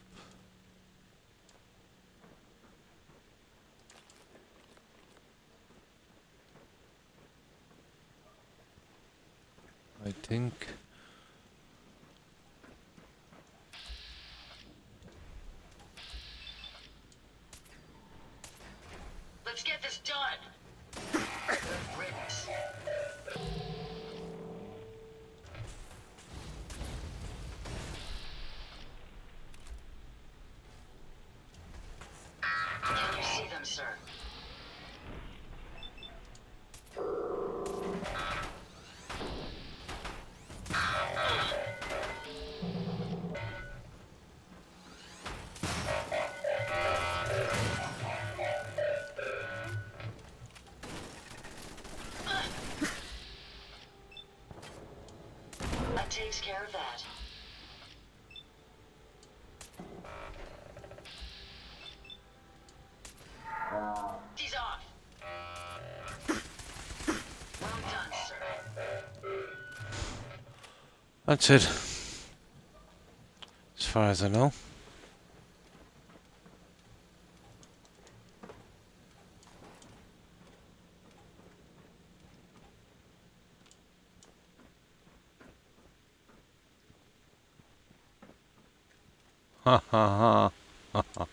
S1: I think.
S2: Let's get this done. Good riddance. Can you see them, sir? That takes care of that. He's off. Well done, sir.
S1: That's it. As far as I know. Ha ha ha.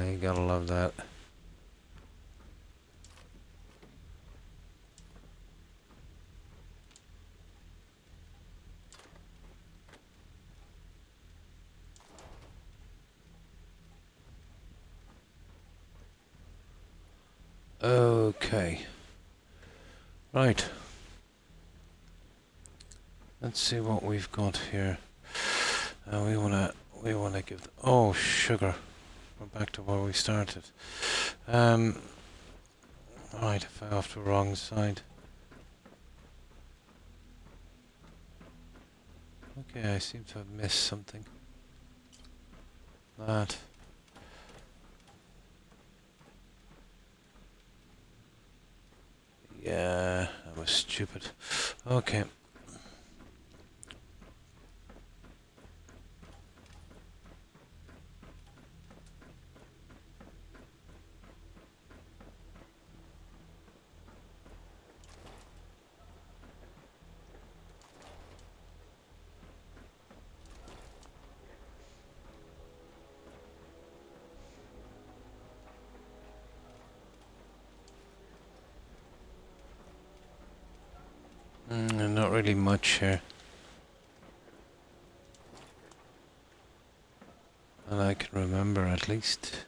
S1: You gotta love that. Okay. Right. Let's see what we've got here. We wanna give. Oh, sugar. We're back to where we started. Right, I fell off the wrong side. Okay, I seem to have missed something. That. Yeah, that was stupid. Okay. Not really much here. And I can remember at least.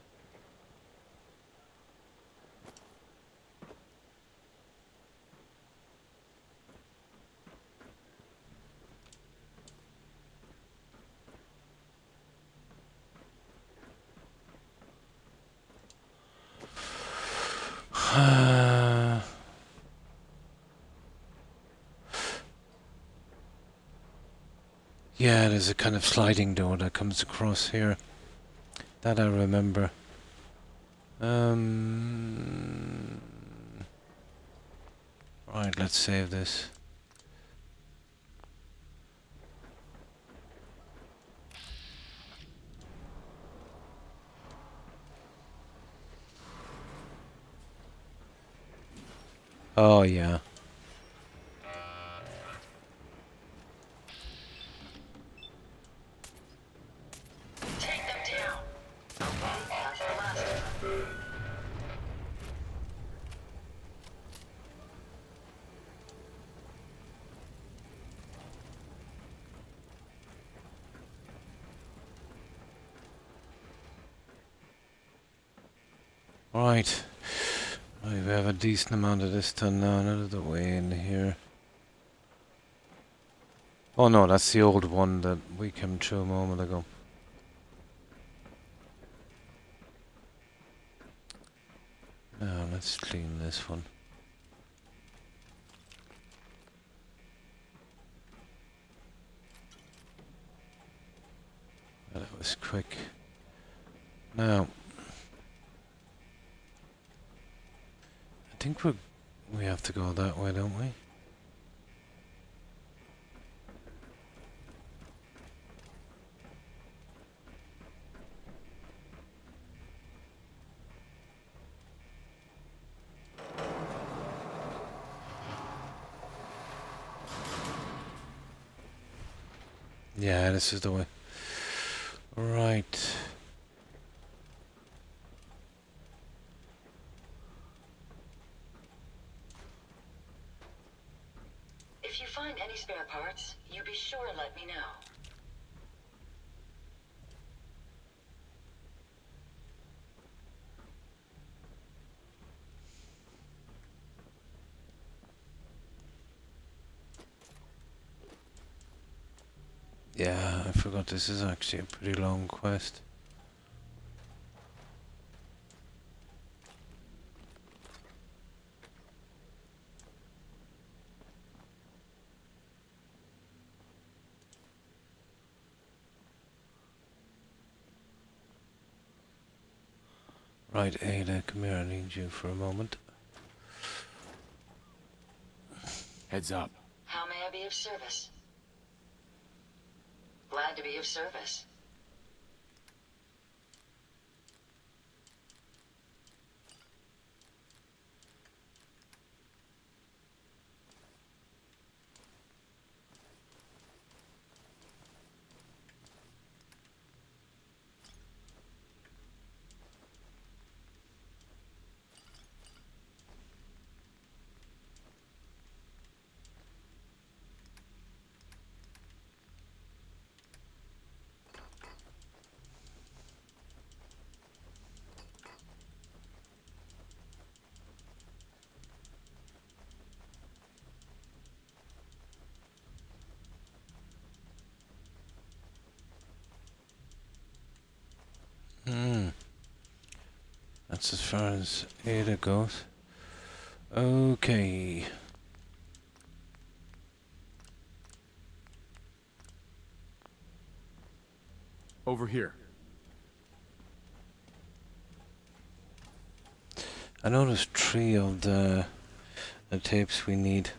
S1: Yeah, there's a kind of sliding door that comes across here. That I remember. Right, let's save this. Oh, yeah.
S2: Take them down. Okay, that's the last of them.
S1: Right. Right, we have a decent amount of this done now. Out of the way in here. Oh no, that's the old one that we came through a moment ago. Now let's clean this one. That was quick. Now, I think we have to go that way, don't we? Yeah, this is the way. Right.
S2: If you find any spare parts, you be sure to let me know.
S1: Yeah, I forgot this is actually a pretty long quest. Right, Ada, come here, I need you for a moment.
S6: Heads up.
S2: How may I be of service? Glad to be of service.
S1: That's as far as Ada goes. Okay.
S6: Over here.
S1: I know there's 3 of the tapes we need.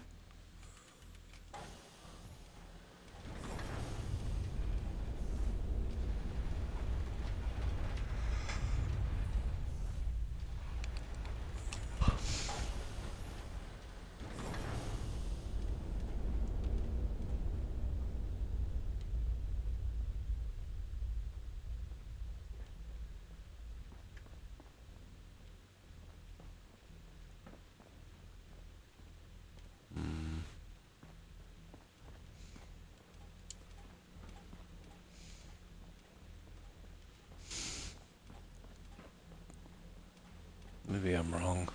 S1: Maybe I'm wrong.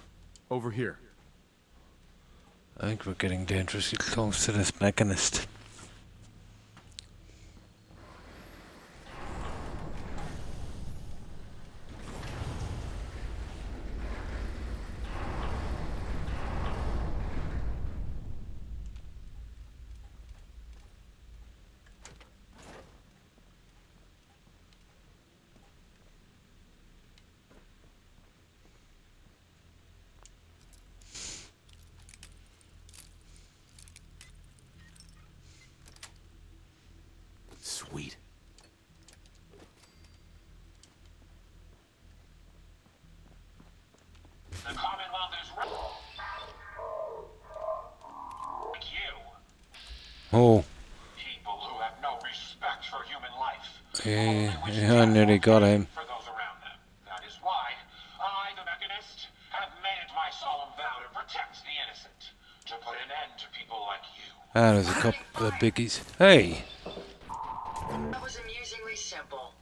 S6: Over here.
S1: I think we're getting dangerously close to this mechanist.
S6: Sweet.
S14: The Commonwealth is like you.
S1: Oh.
S14: People who have no respect for human life.
S1: Yeah, I nearly got him.
S14: For those around them. That is why I, the Mechanist, have made it my solemn vow to protect the innocent. To put an end to people like you.
S1: Ah, there's a couple of biggies. Hey!
S2: That was amusingly simple.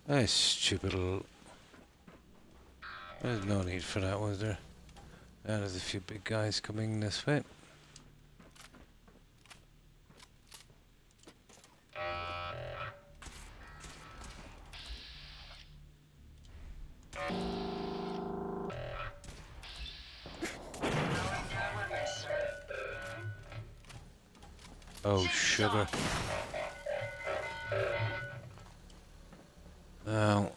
S1: That stupid little... There's no need for that, was there? Ah, there's a few big guys coming this way. Oh, sugar. Now...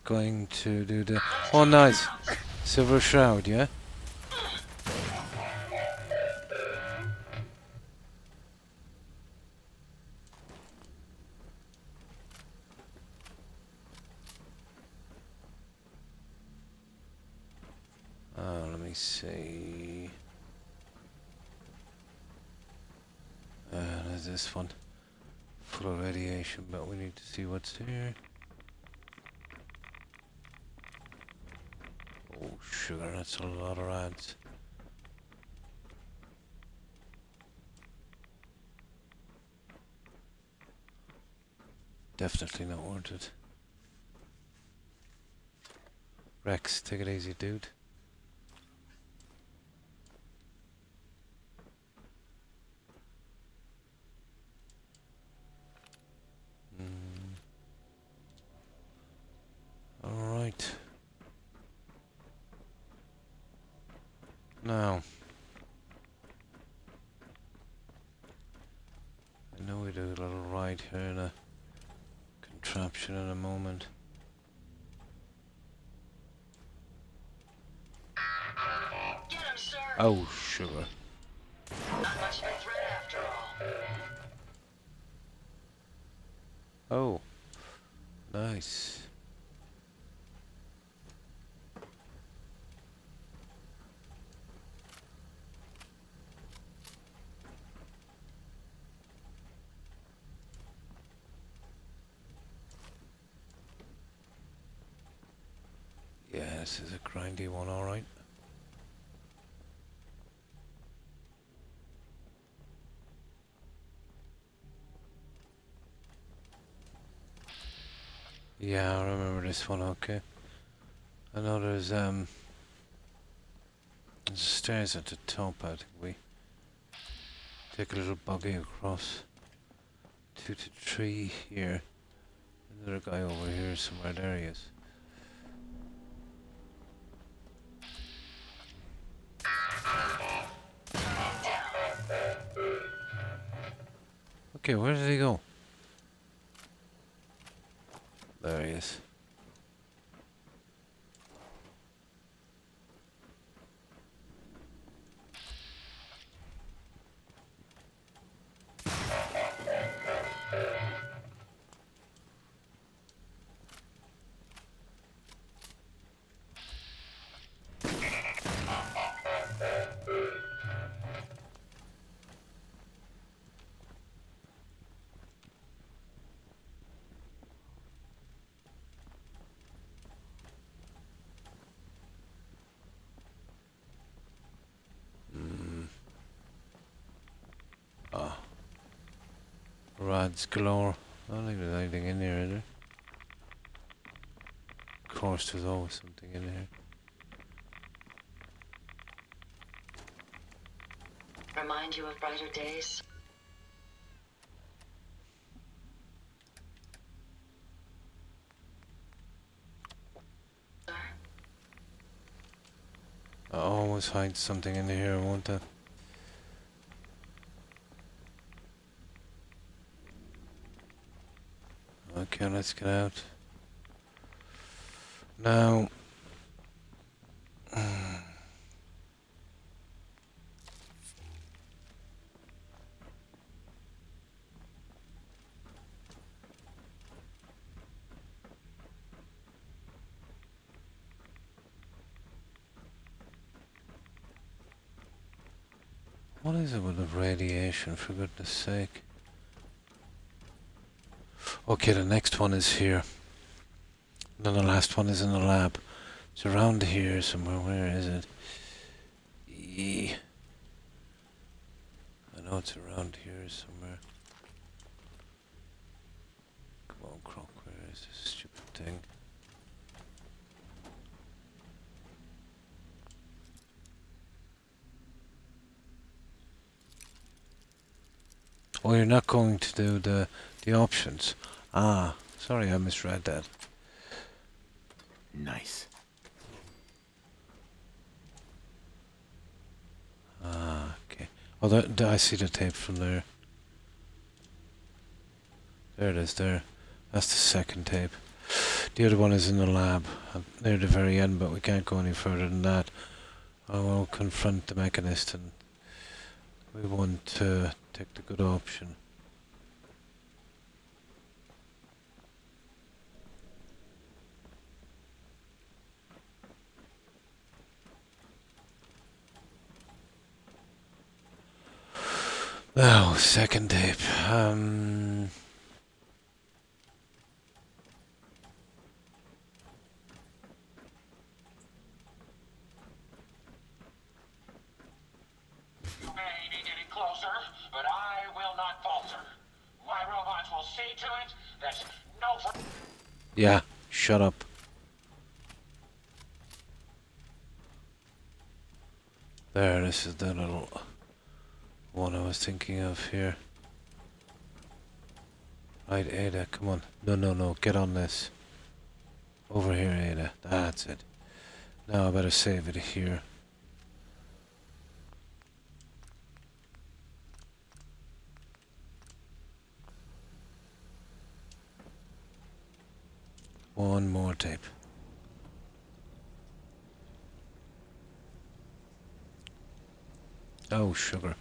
S1: Going to do the... Oh, nice! Silver Shroud, yeah? see. There's this one. Full of radiation, but we need to see what's here. Oh, sugar, that's a lot of ads. Definitely not worth it. Rex, take it easy, dude. Alright. Now. I know we do a little ride here in a contraption in a moment.
S2: Get him, sir.
S1: Oh, sugar.
S2: Not much of a threat after all.
S1: Oh. Nice. Yeah, this is a grindy one, alright. Yeah, I remember this one, okay. I know there's stairs at the top. I think we take a little buggy across 2 to 3 here. Another guy over here somewhere. There he is. Okay, where did he go? There he is. Rads galore. I don't think there's anything in here, is there? Of course, there's always something in here.
S2: Remind you of brighter days?
S1: I always hide something in here, won't I? Okay, let's get out. Now... what is it with the radiation, for goodness sake? Okay, the next one is here. Then the last one is in the lab. It's around here somewhere. Where is it? I know it's around here somewhere. Come on, Croc, where is this stupid thing? Oh, you're not going to do the options. Ah, sorry, I misread that.
S6: Nice.
S1: Ah, okay. Oh, I see the tape from there. There it is, there. That's the second tape. The other one is in the lab, near the very end, but we can't go any further than that. I will confront the mechanist, and we want to take the good option. Oh, second tape.
S14: You may be getting closer, but I will not falter. My robots will see to it that no...
S1: Yeah, shut up. There, this is the little one I was thinking of here. Right, Ada, come on. No, get on this. Over here, Ada. That's it. Now I better save it here. One more tape. Oh, sugar.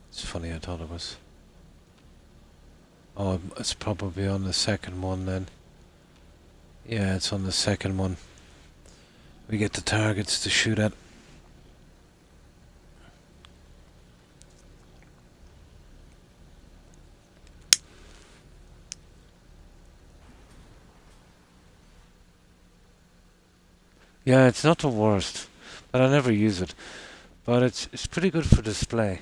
S1: It's funny, I thought it was... Oh, it's probably on the second one then. Yeah, it's on the second one. We get the targets to shoot at. Yeah, it's not the worst, but I never use it. But it's pretty good for display.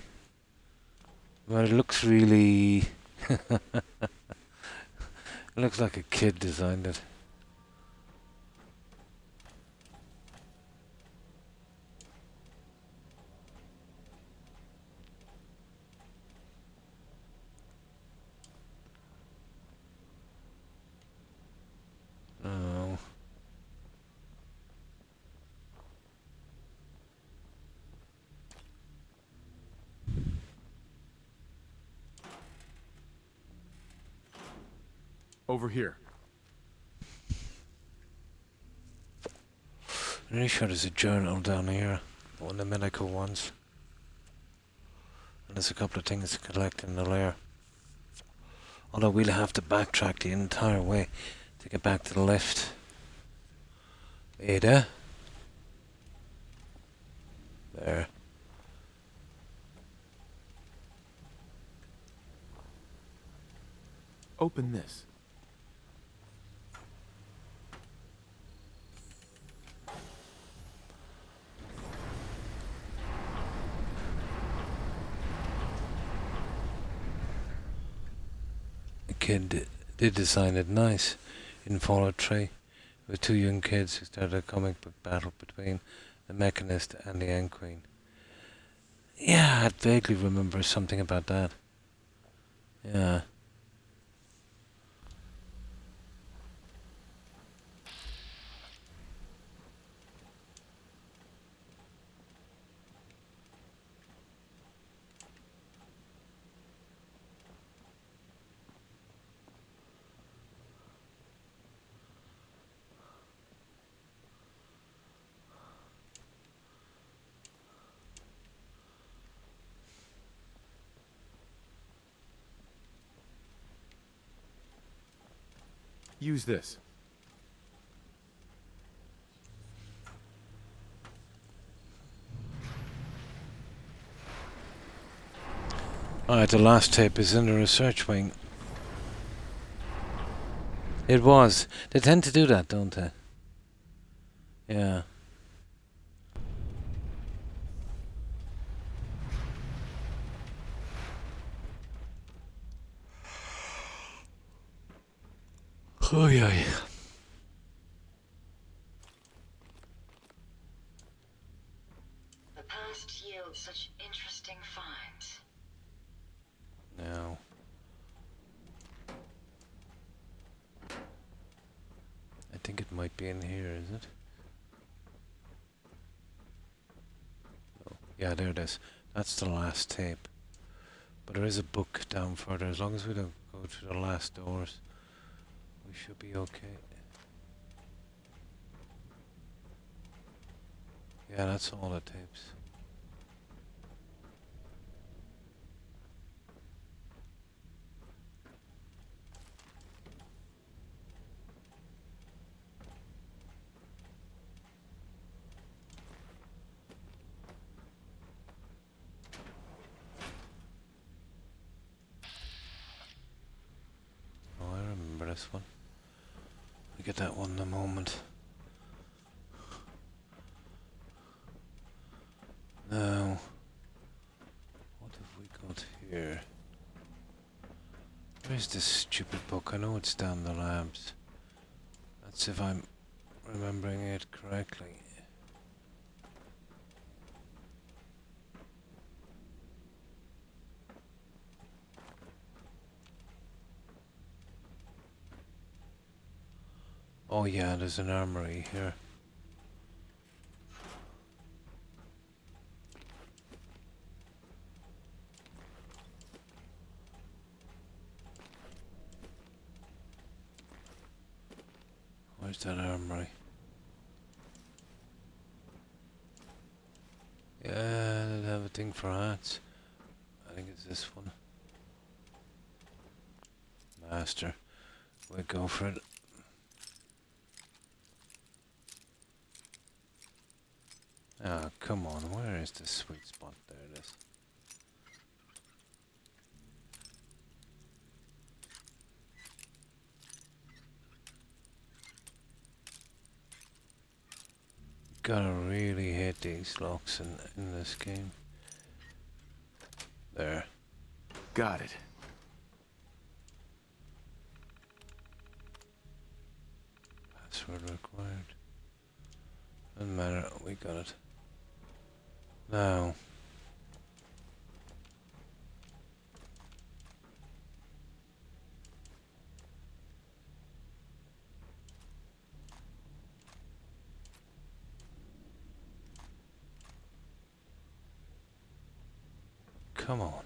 S1: But it looks really... it looks like a kid designed it. Oh.
S6: Over here.
S1: I'm really sure there's a journal down here. One of the medical ones. And there's a couple of things to collect in the lair. Although we'll have to backtrack the entire way to get back to the lift. Ada? There.
S6: Open this.
S1: The kid did design it nice in Fallout 3 with two young kids who started a comic book battle between the Mechanist and the End Queen. Yeah, I vaguely remember something about that. Yeah.
S6: Use this.
S1: Alright, the last tape is in the research wing. It was. They tend to do that, don't they? Yeah. Oh yeah.
S2: The past yields such interesting finds.
S1: No. I think it might be in here, is it? Oh, yeah, there it is. That's the last tape. But there is a book down further. As long as we don't go through the last doors, we should be okay. Yeah, that's all the tapes. this one. I'll get that one in a moment. Now, what have we got here? Where's this stupid book? I know it's down the labs. That's if I'm remembering it correctly. Oh yeah, there's an armory here. Where's that armory? Yeah, they have a thing for hats. I think it's this one. Master. We'll go for it. Ah, come on, where is the sweet spot? There it is. Gotta really hit these locks in this game. There.
S6: Got it.
S1: Password required. Doesn't matter, we got it. Now. Come on.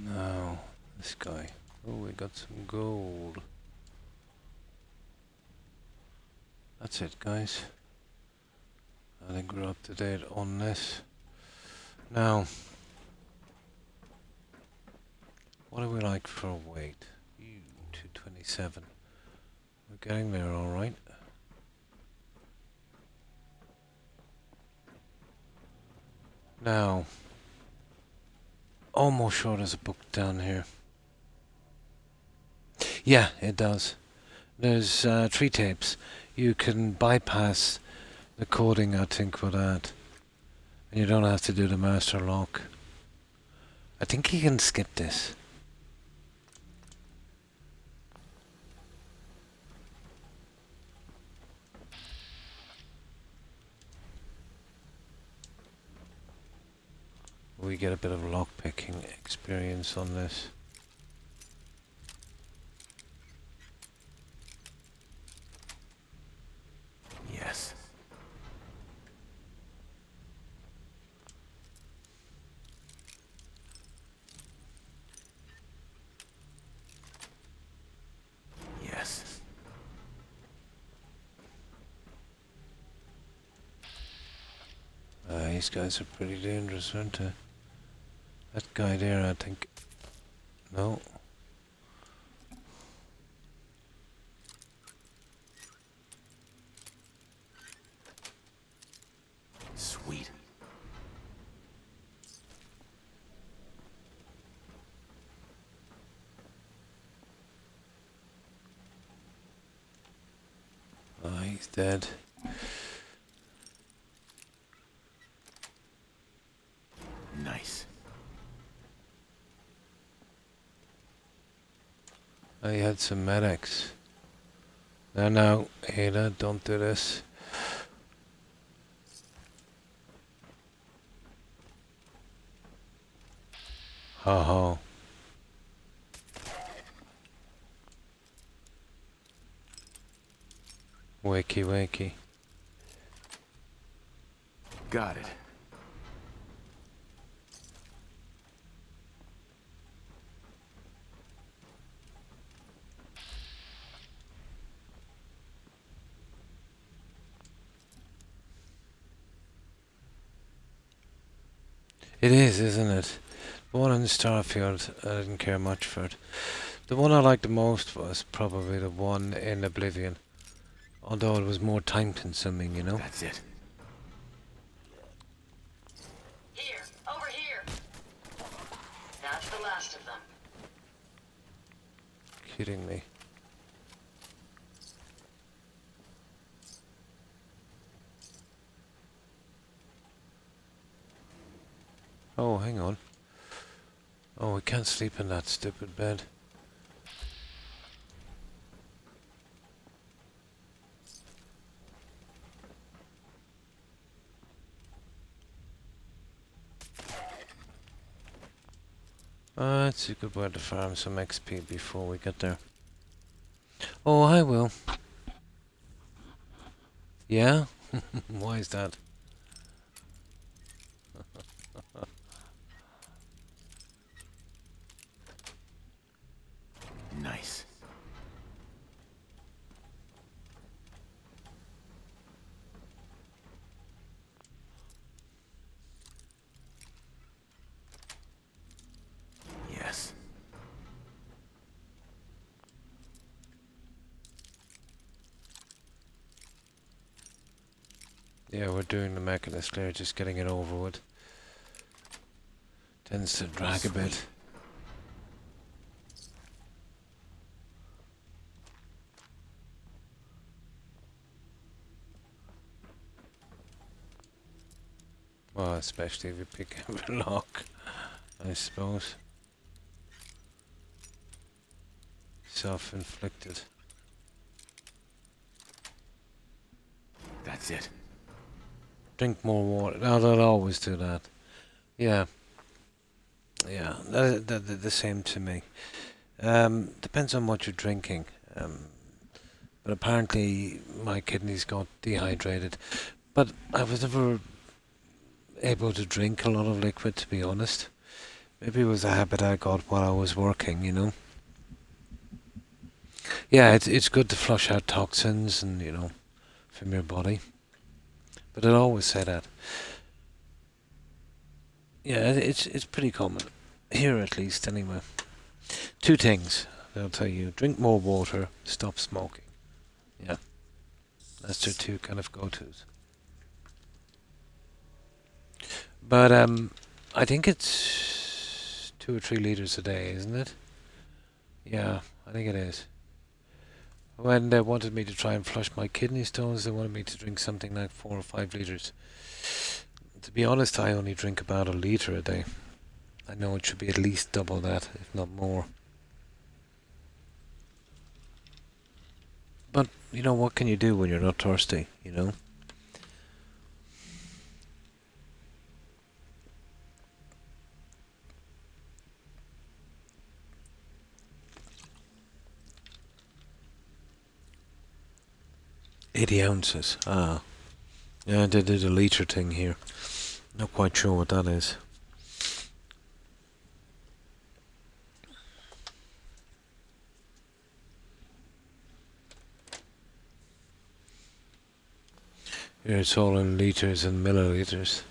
S1: Now, this guy. Oh, we got some gold. That's it, guys. I think we're up to date on this. Now, what do we like for weight? 227. We're getting there, alright. Now, almost sure there's a book down here. Yeah, it does. There's 3 tapes. You can bypass the coding, I think, with that. And you don't have to do the master lock. I think you can skip this. We get a bit of lockpicking experience on this.
S6: Yes. Yes.
S1: These guys are pretty dangerous, aren't they? That guy there, I think. No.
S6: Sweet.
S1: Oh, he's dead.
S6: Nice.
S1: I had some medics. No, Ada, don't do this. Ha ha. Wakey, wakey.
S6: Got it.
S1: It is, isn't it? The one in Starfield, I didn't care much for it. The one I liked the most was probably the one in Oblivion. Although it was more time consuming, you know?
S6: That's it.
S2: Here, over here. That's the last of them.
S1: Kidding me. Oh, hang on. Oh, we can't sleep in that stupid bed. It's a good way to farm some XP before we get there. Oh, I will. Yeah? Why is that?
S6: Nice. Yes.
S1: Yeah, we're doing the mechanist clear, just getting it over with. Tends to drag a bit. Well, especially if you pick up a lock, I suppose. Self-inflicted.
S6: That's it.
S1: Drink more water. No, they'll always do that. Yeah. Yeah, the same to me. Depends on what you're drinking. But apparently my kidneys got dehydrated. But I was never able to drink a lot of liquid, to be honest. Maybe it was a habit I got while I was working, you know. Yeah, it's good to flush out toxins and, you know, from your body. But I'd always say that. Yeah, it's pretty common. Here at least, anyway. Two things they'll tell you. Drink more water, stop smoking. Yeah. That's their two kind of go-tos. But I think it's 2 or 3 liters a day, isn't it? Yeah, I think it is. When they wanted me to try and flush my kidney stones, they wanted me to drink something like 4 or 5 liters. To be honest, I only drink about a liter a day. I know it should be at least double that, if not more. But, you know, what can you do when you're not thirsty, you know? $80 ounces. Ah. Yeah, they did a liter thing here. Not quite sure what that is. Here it's all in liters and milliliters.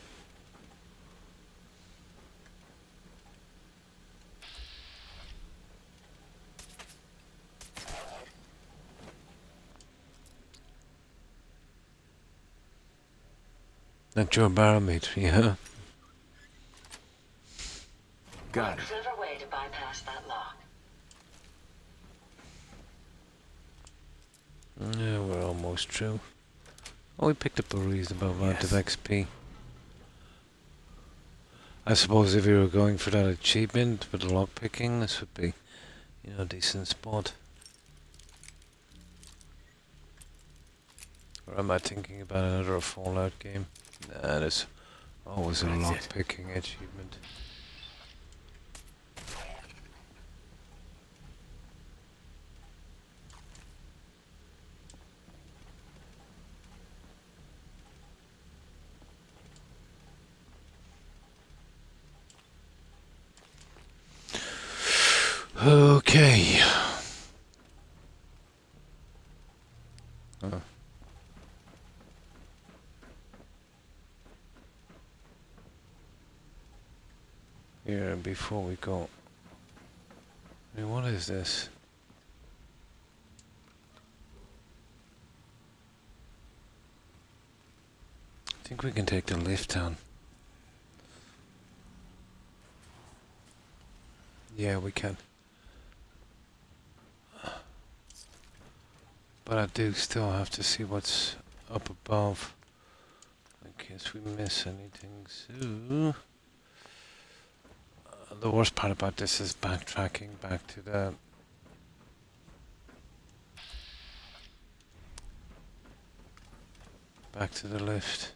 S1: That's your barometer, yeah.
S6: Got it.
S2: Clever way to bypass that lock.
S1: Yeah, we're almost through. Oh, we picked up a reasonable amount of XP. I suppose if you were going for that achievement with the lock picking, this would be, you know, a decent spot. Or am I thinking about another Fallout game? Nah, there's always a lock picking achievement. Okay. here before we go. I mean, what is this? I think we can take the lift down. Yeah, we can. But I do still have to see what's up above in case we miss anything. So, the worst part about this is backtracking back to the lift.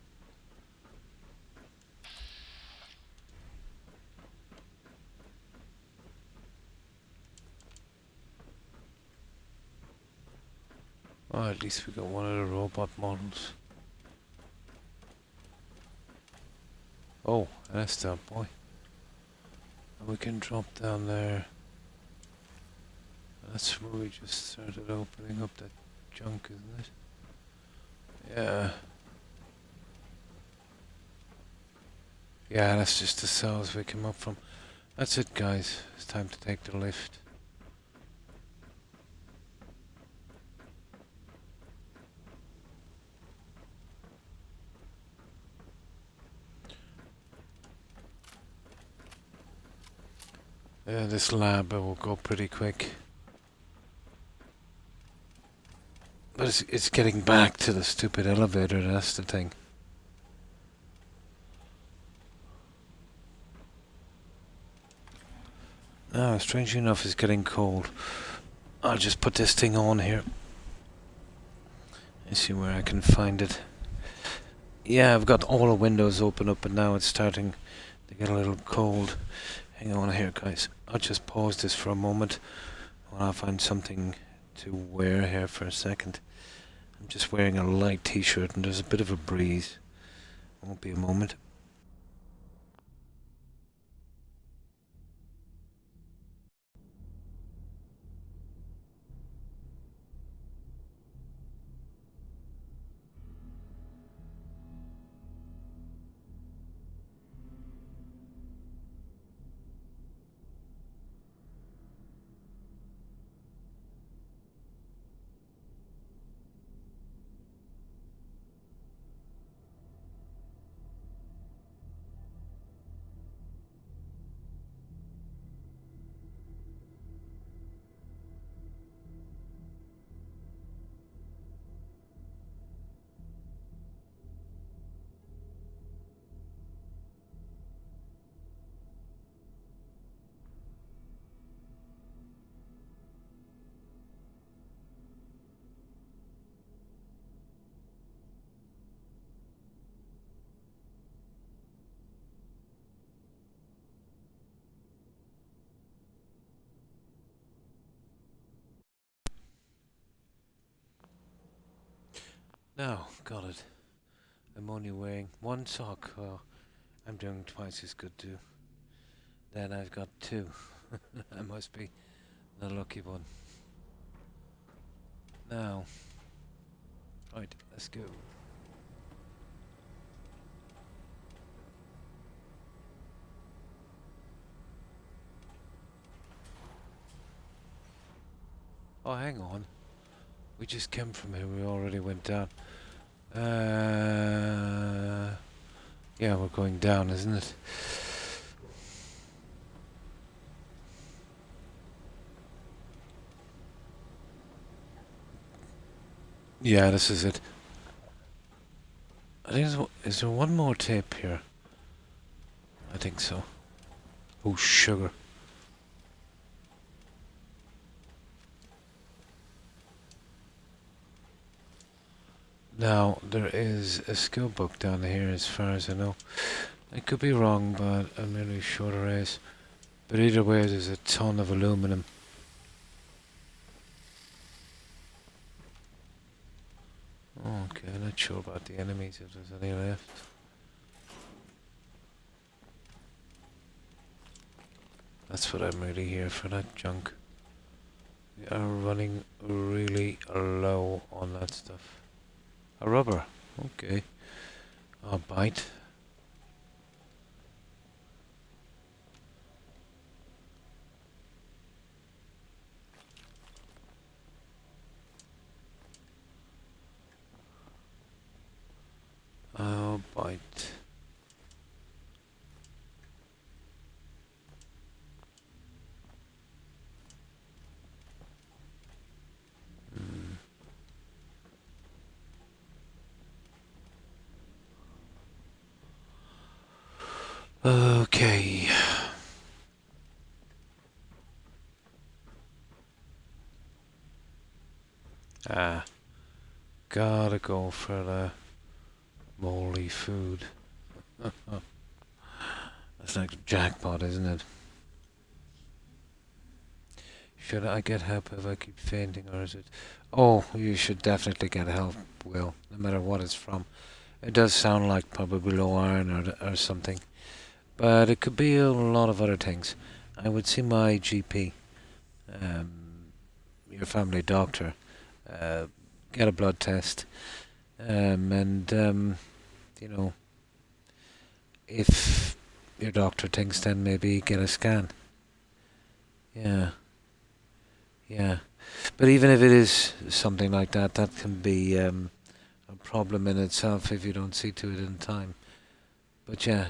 S1: Well, at least we got one of the robot models. Oh, that's that boy. And we can drop down there. That's where we just started opening up that junk, isn't it? Yeah. Yeah, that's just the cells we came up from. That's it, guys. It's time to take the lift. Yeah, this lab will go pretty quick. But it's getting back to the stupid elevator, that's the thing. Now, strangely enough, it's getting cold. I'll just put this thing on here. And see where I can find it. Yeah, I've got all the windows open up, but now it's starting to get a little cold. Hang on here, guys. I'll just pause this for a moment while I find something to wear here for a second. I'm just wearing a light t-shirt and there's a bit of a breeze. Won't be a moment. Now, got it. I'm only wearing one sock. Well, I'm doing twice as good too. Then I've got two. I must be the lucky one. Now, right, let's go. Oh, hang on. We just came from here. We already went down. Yeah, we're going down, isn't it? Yeah, this is it. I think is there one more tape here? I think so. Oh, sugar. Now, there is a skill book down here as far as I know. I could be wrong, but I'm really sure there is. But either way, there's a ton of aluminum. Okay, I'm not sure about the enemies, if there's any left. That's what I'm really here for, that junk. We are running really low on that stuff. A rubber, okay. A bite. Okay. Ah, gotta go for the moldy food. That's like a jackpot, isn't it? Should I get help if I keep fainting, or is it... Oh, you should definitely get help, Will, no matter what it's from. It does sound like probably low iron or something. But it could be a lot of other things. I would see my GP, your family doctor, get a blood test, and, you know, if your doctor thinks, then maybe get a scan. Yeah. Yeah. But even if it is something like that, that can be a problem in itself if you don't see to it in time. But yeah,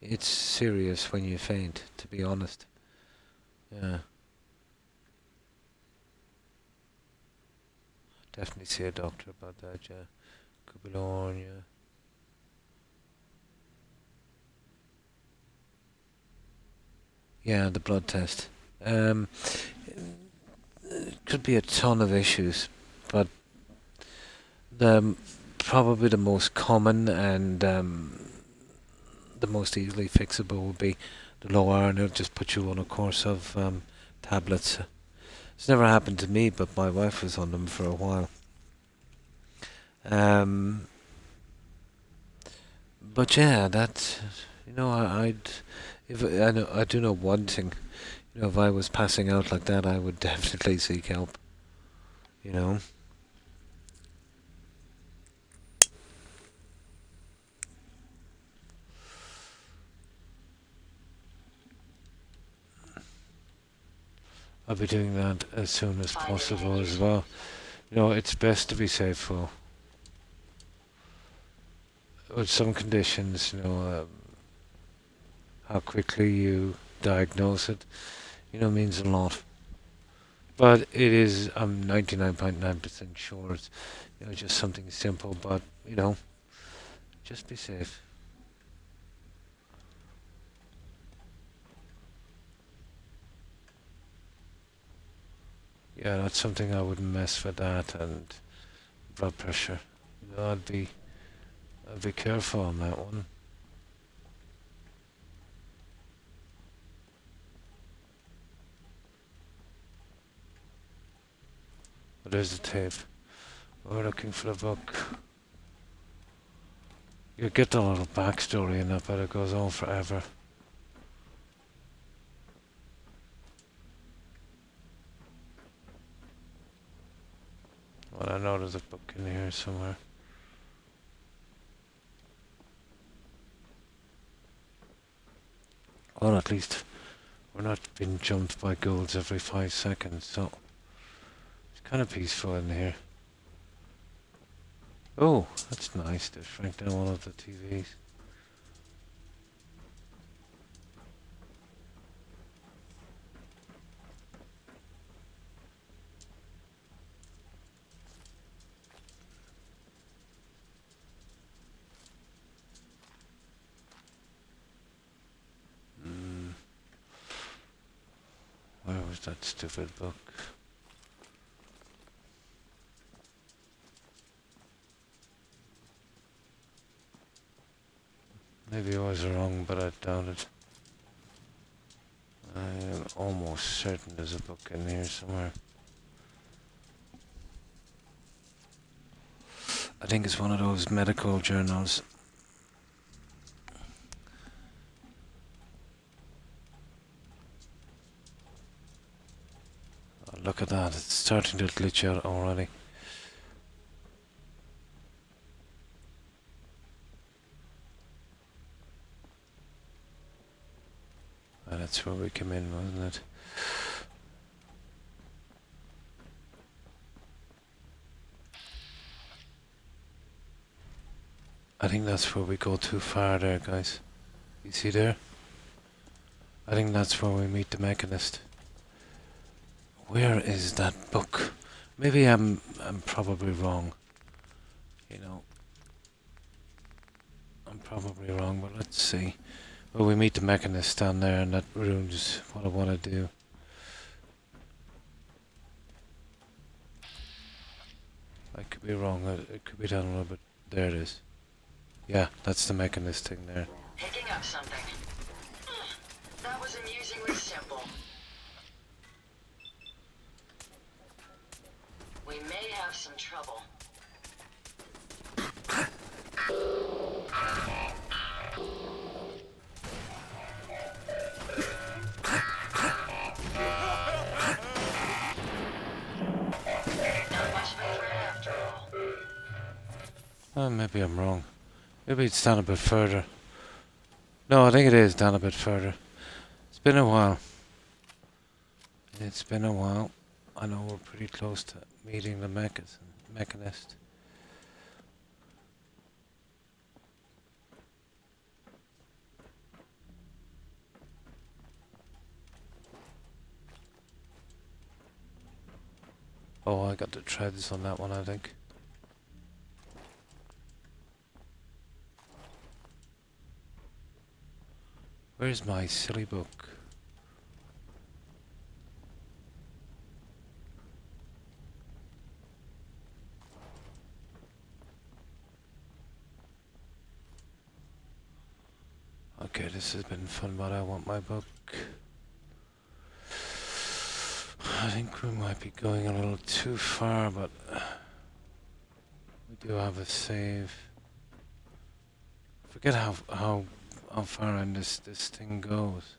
S1: it's serious when you faint, to be honest. Yeah. Definitely see a doctor about that, yeah. Could be low on, yeah. Yeah, the blood test. It could be a ton of issues, but probably the most common and the most easily fixable would be the low iron. It'll just put you on a course of tablets. It's never happened to me, but my wife was on them for a while. But yeah, that's, you know, I do know one thing. You know, if I was passing out like that, I would definitely seek help. You know. I'll be doing that as soon as possible as well. You know, it's best to be safe for. With some conditions, you know, how quickly you diagnose it, you know, means a lot. But it is, I'm 99.9% sure it's, you know, just something simple, but, you know, just be safe. Yeah, that's something I wouldn't mess with, that, and blood pressure. You know, I'd be careful on that one. But there's the tape. We're looking for the book. You get the little backstory in it, but it goes on forever. Well, I know there's a book in here somewhere. Well, at least we're not being jumped by ghouls every 5 seconds, so it's kind of peaceful in here. Oh, that's nice. They shrank down one of the TVs. Where was that stupid book? Maybe I was wrong, but I doubt it. I'm almost certain there's a book in here somewhere. I think it's one of those medical journals. Oh, look at that, it's starting to glitch out already. And that's where we came in, wasn't it? I think that's where we go too far there, guys. You see there? I think that's where we meet the Mechanist. Where is that book? Maybe I'm probably wrong. You know, I'm probably wrong, but let's see. Oh, we meet the mechanist down there, and that ruins what I want to do. I could be wrong. It could be down a little bit. There it is. Yeah, that's the mechanist thing there.
S2: Picking up something. That was amusingly simple. We may have some trouble. Not much of a threat after all.
S1: Oh, maybe I'm wrong. Maybe it's down a bit further. No, I think it is down a bit further. It's been a while. It's been a while. I know we're pretty close to meeting the mechanist. Oh, I got the treads on that one, I think. Where's my silly book? Okay, this has been fun, but I want my book. I think we might be going a little too far, but we do have a save. Forget how far in this thing goes.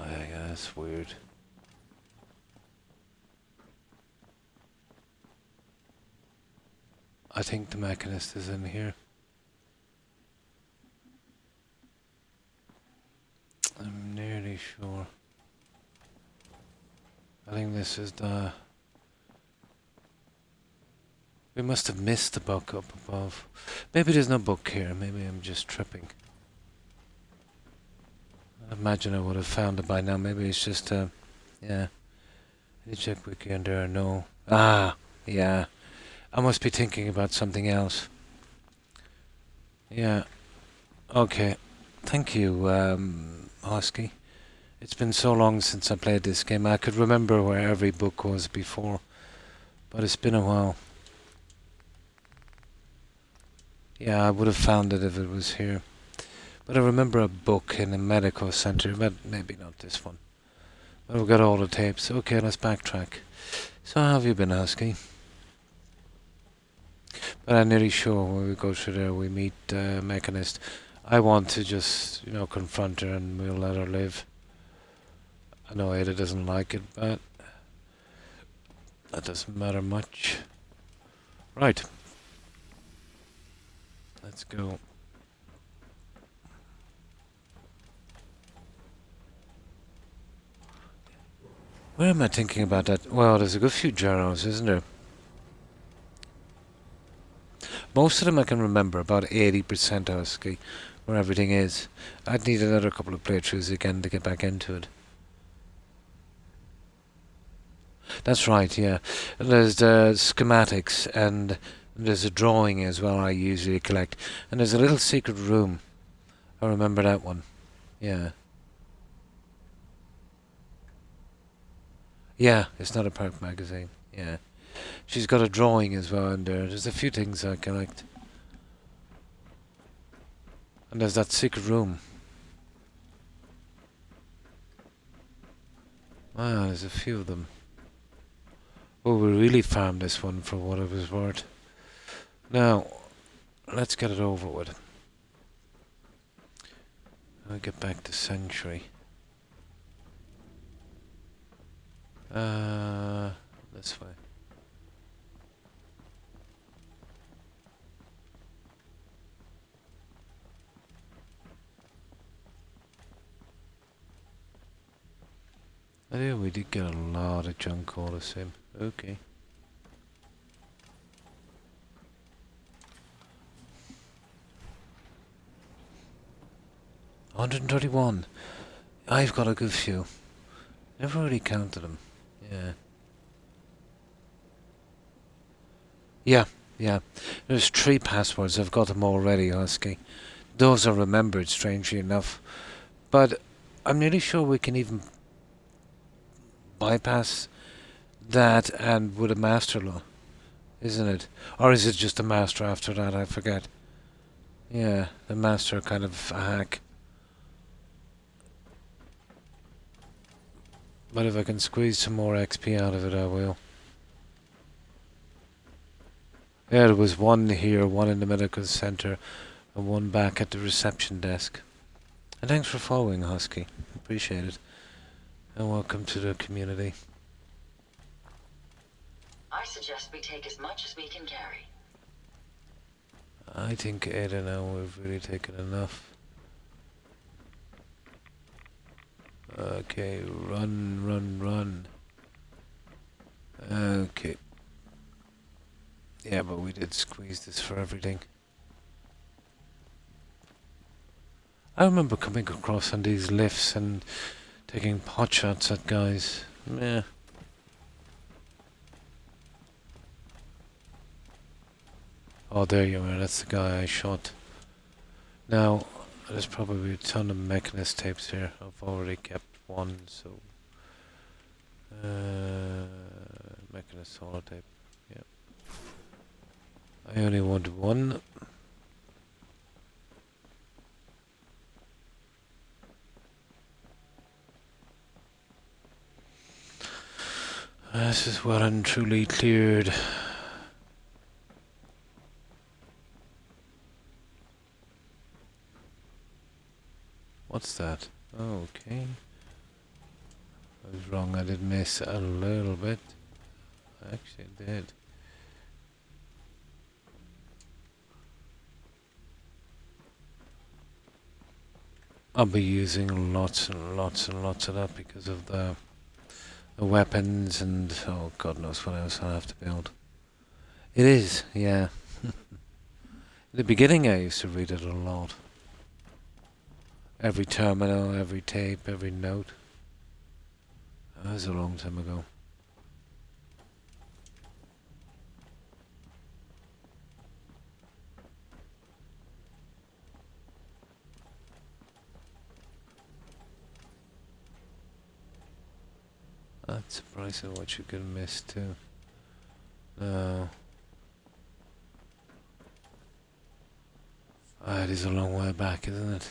S1: Oh yeah, that's weird. I think the mechanist is in here. I'm nearly sure. I think this is the... We must have missed the book up above. Maybe there's no book here. Maybe I'm just tripping. I imagine I would have found it by now. Maybe it's just yeah. Any check wiki and there? No. Ah, yeah. I must be thinking about something else. Yeah. Okay. Thank you, Husky. It's been so long since I played this game. I could remember where every book was before, but it's been a while. Yeah, I would have found it if it was here. But I remember a book in a medical center, but maybe not this one. But we've got all the tapes. Okay, let's backtrack. So how have you been, Husky? But I'm nearly sure when we go through there we meet Mechanist. I want to just, you know, confront her and we'll let her live. I know Ada doesn't like it, but that doesn't matter much. Right. Let's go. Where am I thinking about that? Well, there's a good few journals, isn't there? Most of them I can remember, about 80% Husky, where everything is. I'd need another couple of playthroughs again to get back into it. That's right, yeah. And there's the schematics, and there's a drawing as well I usually collect. And there's a little secret room. I remember that one. Yeah. Yeah, it's not a Park magazine. Yeah. She's got a drawing as well in there. There's a few things I collect. And there's that secret room. Wow, there's a few of them. Oh, we really farmed this one for what it was worth. Now, let's get it over with. I'll get back to Sanctuary. This way. Oh yeah, we did get a lot of junk all the same. Okay. $131. I've got a good few. Never really counted them. Yeah. Yeah. There's 3 passwords. I've got them already, Husky. Those are remembered, strangely enough. But I'm nearly sure we can even bypass that and with a master law, isn't it? Or is it just a master after that? I forget. Yeah, the master kind of a hack. But if I can squeeze some more XP out of it, I will. Yeah, there was one here, one in the medical center, and one back at the reception desk. And thanks for following, Husky. Appreciate it. And welcome to the community.
S2: I suggest we take as much as we can carry.
S1: I think Ada now we've really taken enough. Okay, run. Okay. Yeah, but we did squeeze this for everything. I remember coming across on these lifts and taking pot shots at guys. Yeah. Oh, there you are. That's the guy I shot. Now, there's probably a ton of mechanist tapes here. I've already kept one, so... mechanist holotape. Yep. I only want one. This is well and truly cleared. What's that? Oh, okay. I was wrong, I did miss a little bit. Actually, I did. I'll be using lots and lots and lots of that because of the weapons and oh god knows what else I'll have to build. It is, yeah. In the beginning I used to read it a lot. Every terminal, every tape, every note. That was a long time ago. That's surprising what you can miss too. No. Ah, it is a long way back, isn't it?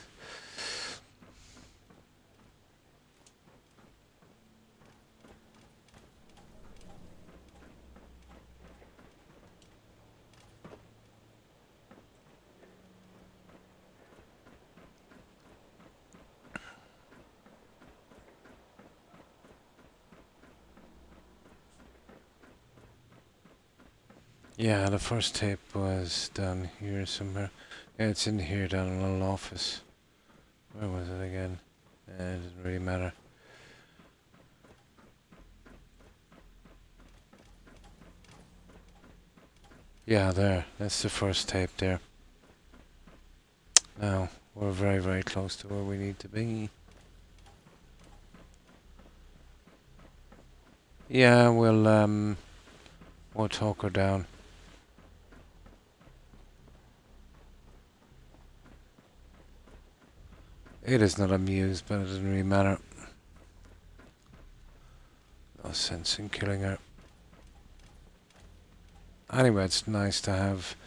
S1: Yeah, the first tape was down here somewhere. Yeah, it's in here down in a little office. Where was it again? It doesn't really matter. Yeah, there. That's the first tape there. Now, we're very, very close to where we need to be. Yeah, we'll talk her down. It is not amused, but it doesn't really matter. No sense in killing her. Anyway, it's nice to have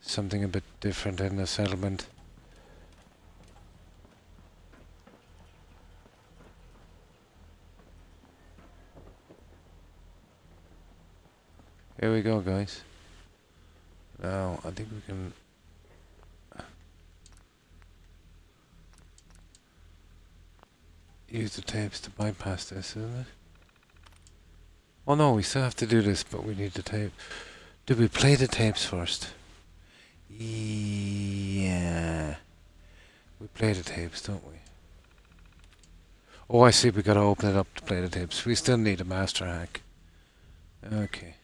S1: something a bit different in the settlement. Here we go, guys. Now, I think we can... use the tapes to bypass this, isn't it? Oh no, we still have to do this, but we need the tape. Did we play the tapes first? Yeah. We play the tapes, don't we? Oh, I see, we gotta open it up to play the tapes. We still need a master hack. Okay.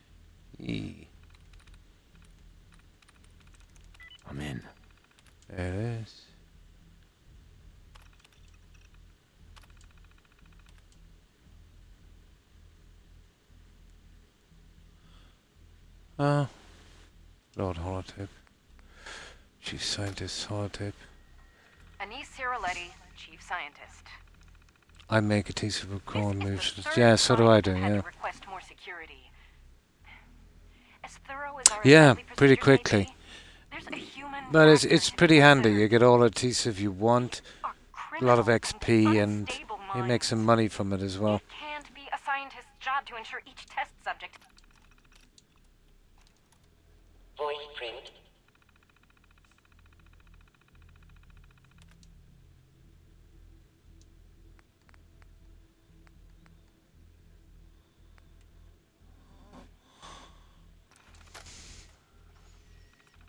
S6: I'm in.
S1: There it is. Ah, Lord holotape. Chief scientist holotape.
S15: Anise Ciroletti, chief scientist.
S1: I make a teaspoon of corn
S15: This is
S1: mousse.
S15: the third
S1: Yeah, so do I do,
S15: time I've had
S1: yeah.
S15: to request more security. As thorough as our
S1: Yeah,
S15: assembly
S1: pretty
S15: procedures may
S1: quickly.
S15: be, there's a human
S1: But it's
S15: factor
S1: pretty
S15: to
S1: handy.
S15: consider.
S1: You get all the adhesive you want, a lot of
S15: Criminal
S1: XP, and
S15: unstable
S1: you make
S15: minds.
S1: some money from it as well.
S15: It can't be a scientist's job to ensure each test subject.
S13: Voice print.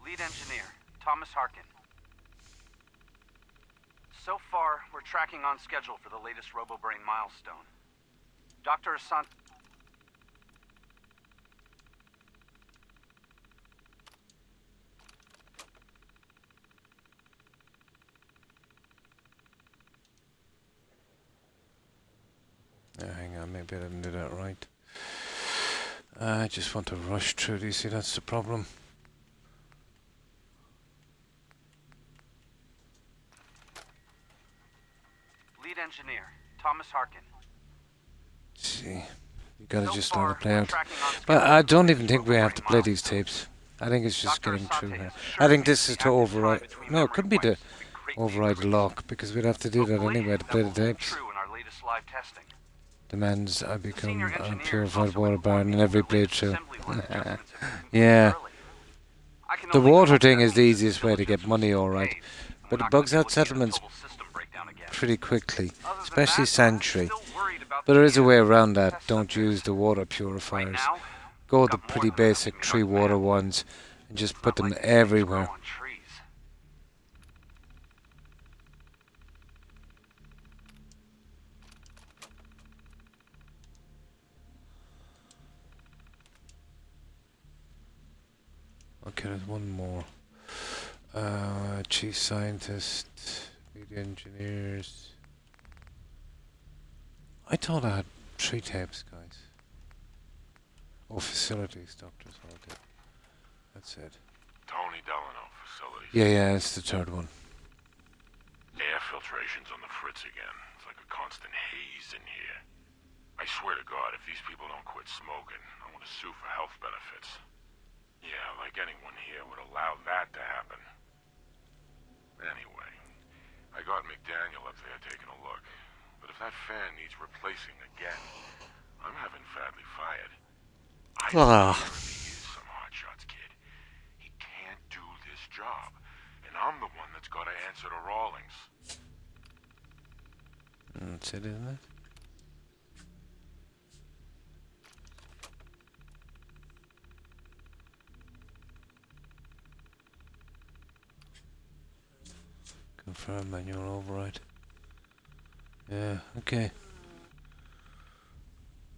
S3: Lead engineer, Thomas Harkin. So far, we're tracking on schedule for the latest RoboBrain milestone. Dr. Asante...
S1: Hang on, maybe I didn't do that right. I just want to rush through these. See, that's the problem.
S3: Lead engineer, Thomas Harkin.
S1: See, you gotta
S3: So
S1: just
S3: far,
S1: let it play
S3: we're
S1: out.
S3: tracking on
S1: But
S3: schedule
S1: I
S3: for the
S1: don't even
S3: latest
S1: think we have
S3: RoboBrain
S1: to play these
S3: milestone.
S1: tapes. I think it's just
S3: Dr.
S1: getting through
S3: Asante
S1: here.
S3: has
S1: I
S3: assured
S1: think
S3: me
S1: this
S3: that
S1: is
S3: the
S1: to
S3: active
S1: override.
S3: time between
S1: No, it
S3: memory
S1: couldn't be to
S3: quest will be greatly
S1: override the
S3: increased.
S1: lock because we'd have to do that
S3: Hopefully,
S1: anyway to
S3: that
S1: play
S3: will
S1: the
S3: hold
S1: tapes.
S3: true in our latest live testing.
S1: Demands I become
S3: Senior
S1: a
S3: engineer is
S1: purified
S3: also
S1: water
S3: informed
S1: baron
S3: me
S1: in every
S3: that the latest
S1: playthrough.
S3: assembly line adjustments have been completed
S1: Yeah.
S3: early. I can
S1: The
S3: only
S1: water
S3: hope
S1: thing
S3: that
S1: is the
S3: means that
S1: easiest way to
S3: diligence
S1: get
S3: will
S1: money,
S3: still
S1: alright.
S3: pay, and
S1: But
S3: we're
S1: it
S3: not gonna
S1: bugs
S3: be
S1: out
S3: looking at a
S1: settlements
S3: total system breakdown again.
S1: pretty quickly,
S3: Other than
S1: especially
S3: that, I'm
S1: Sentry.
S3: still worried about
S1: But
S3: the
S1: there is a way
S3: chances of
S1: around
S3: the
S1: that.
S3: test
S1: Don't
S3: subjects.
S1: use the water
S3: Right
S1: purifiers.
S3: now,
S1: Go with
S3: got
S1: the
S3: more
S1: pretty
S3: than enough to
S1: basic
S3: keep me
S1: 3
S3: on
S1: water
S3: command.
S1: ones and just
S3: It's
S1: put
S3: not
S1: them
S3: like these things grow
S1: everywhere.
S3: on trees.
S1: Okay, there's one more. Chief scientist, lead engineers. I thought I had 3 tapes, guys. Oh, facilities, doctors, all day. That's it.
S11: Tony Delano, facilities.
S1: Yeah, it's the 3rd one.
S11: Air filtration's on the fritz again. It's like a constant haze in here. I swear to God, if these people don't quit smoking, I'm gonna sue for health benefits. Yeah, like anyone here would allow that to happen. Anyway, I got McDaniel up there taking a look. But if that fan needs replacing again, I'm having Fadley fired. I don't care if he is some hotshot's kid. He can't do this job. And I'm the one that's got to answer to Rawlings.
S1: That's it, isn't it? Confirm manual override. Yeah, okay.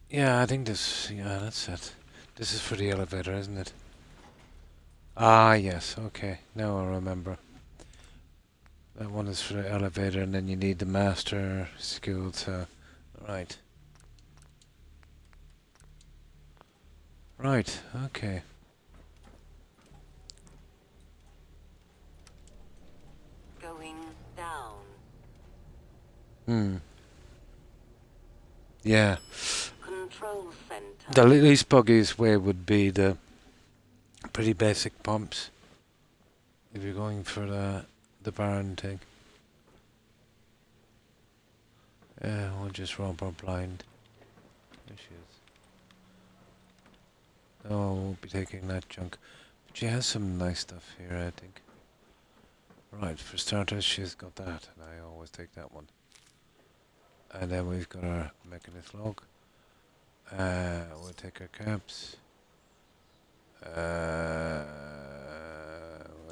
S1: Yeah, I think this... Yeah, that's it. This is for the elevator, isn't it? Ah, yes, okay. Now I remember. That one is for the elevator, and then you need the master skill to... Right. Right, okay.
S13: Going down.
S1: Yeah.
S13: Control center.
S1: The least buggiest way would be the pretty basic pumps. If you're going for the barn thing. Yeah, we'll just rob her blind. There she is. No, I won't be taking that junk. But she has some nice stuff here, I think. Right, for starters, she's got that, and I always take that one. And then we've got our mechanist log. We'll take our caps. We'll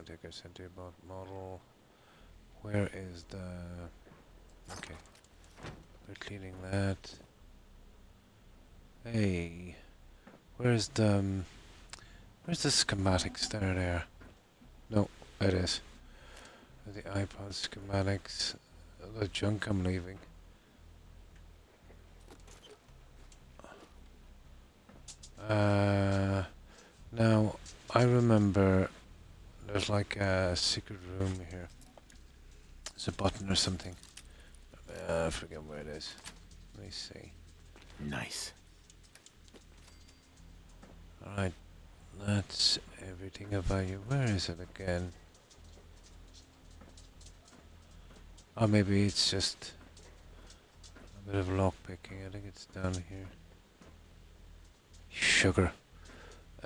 S1: take our center model. Where is the... Okay. We're cleaning that. Hey. Where's the schematics? There. No, it is. The iPod schematics. The junk I'm leaving. Now, I remember there's like a secret room here. There's a button or something. I forget where it is. Let me see.
S6: Nice.
S1: Alright, that's everything about you. Where is it again? Or maybe it's just a bit of lock picking. I think it's down here. Sugar.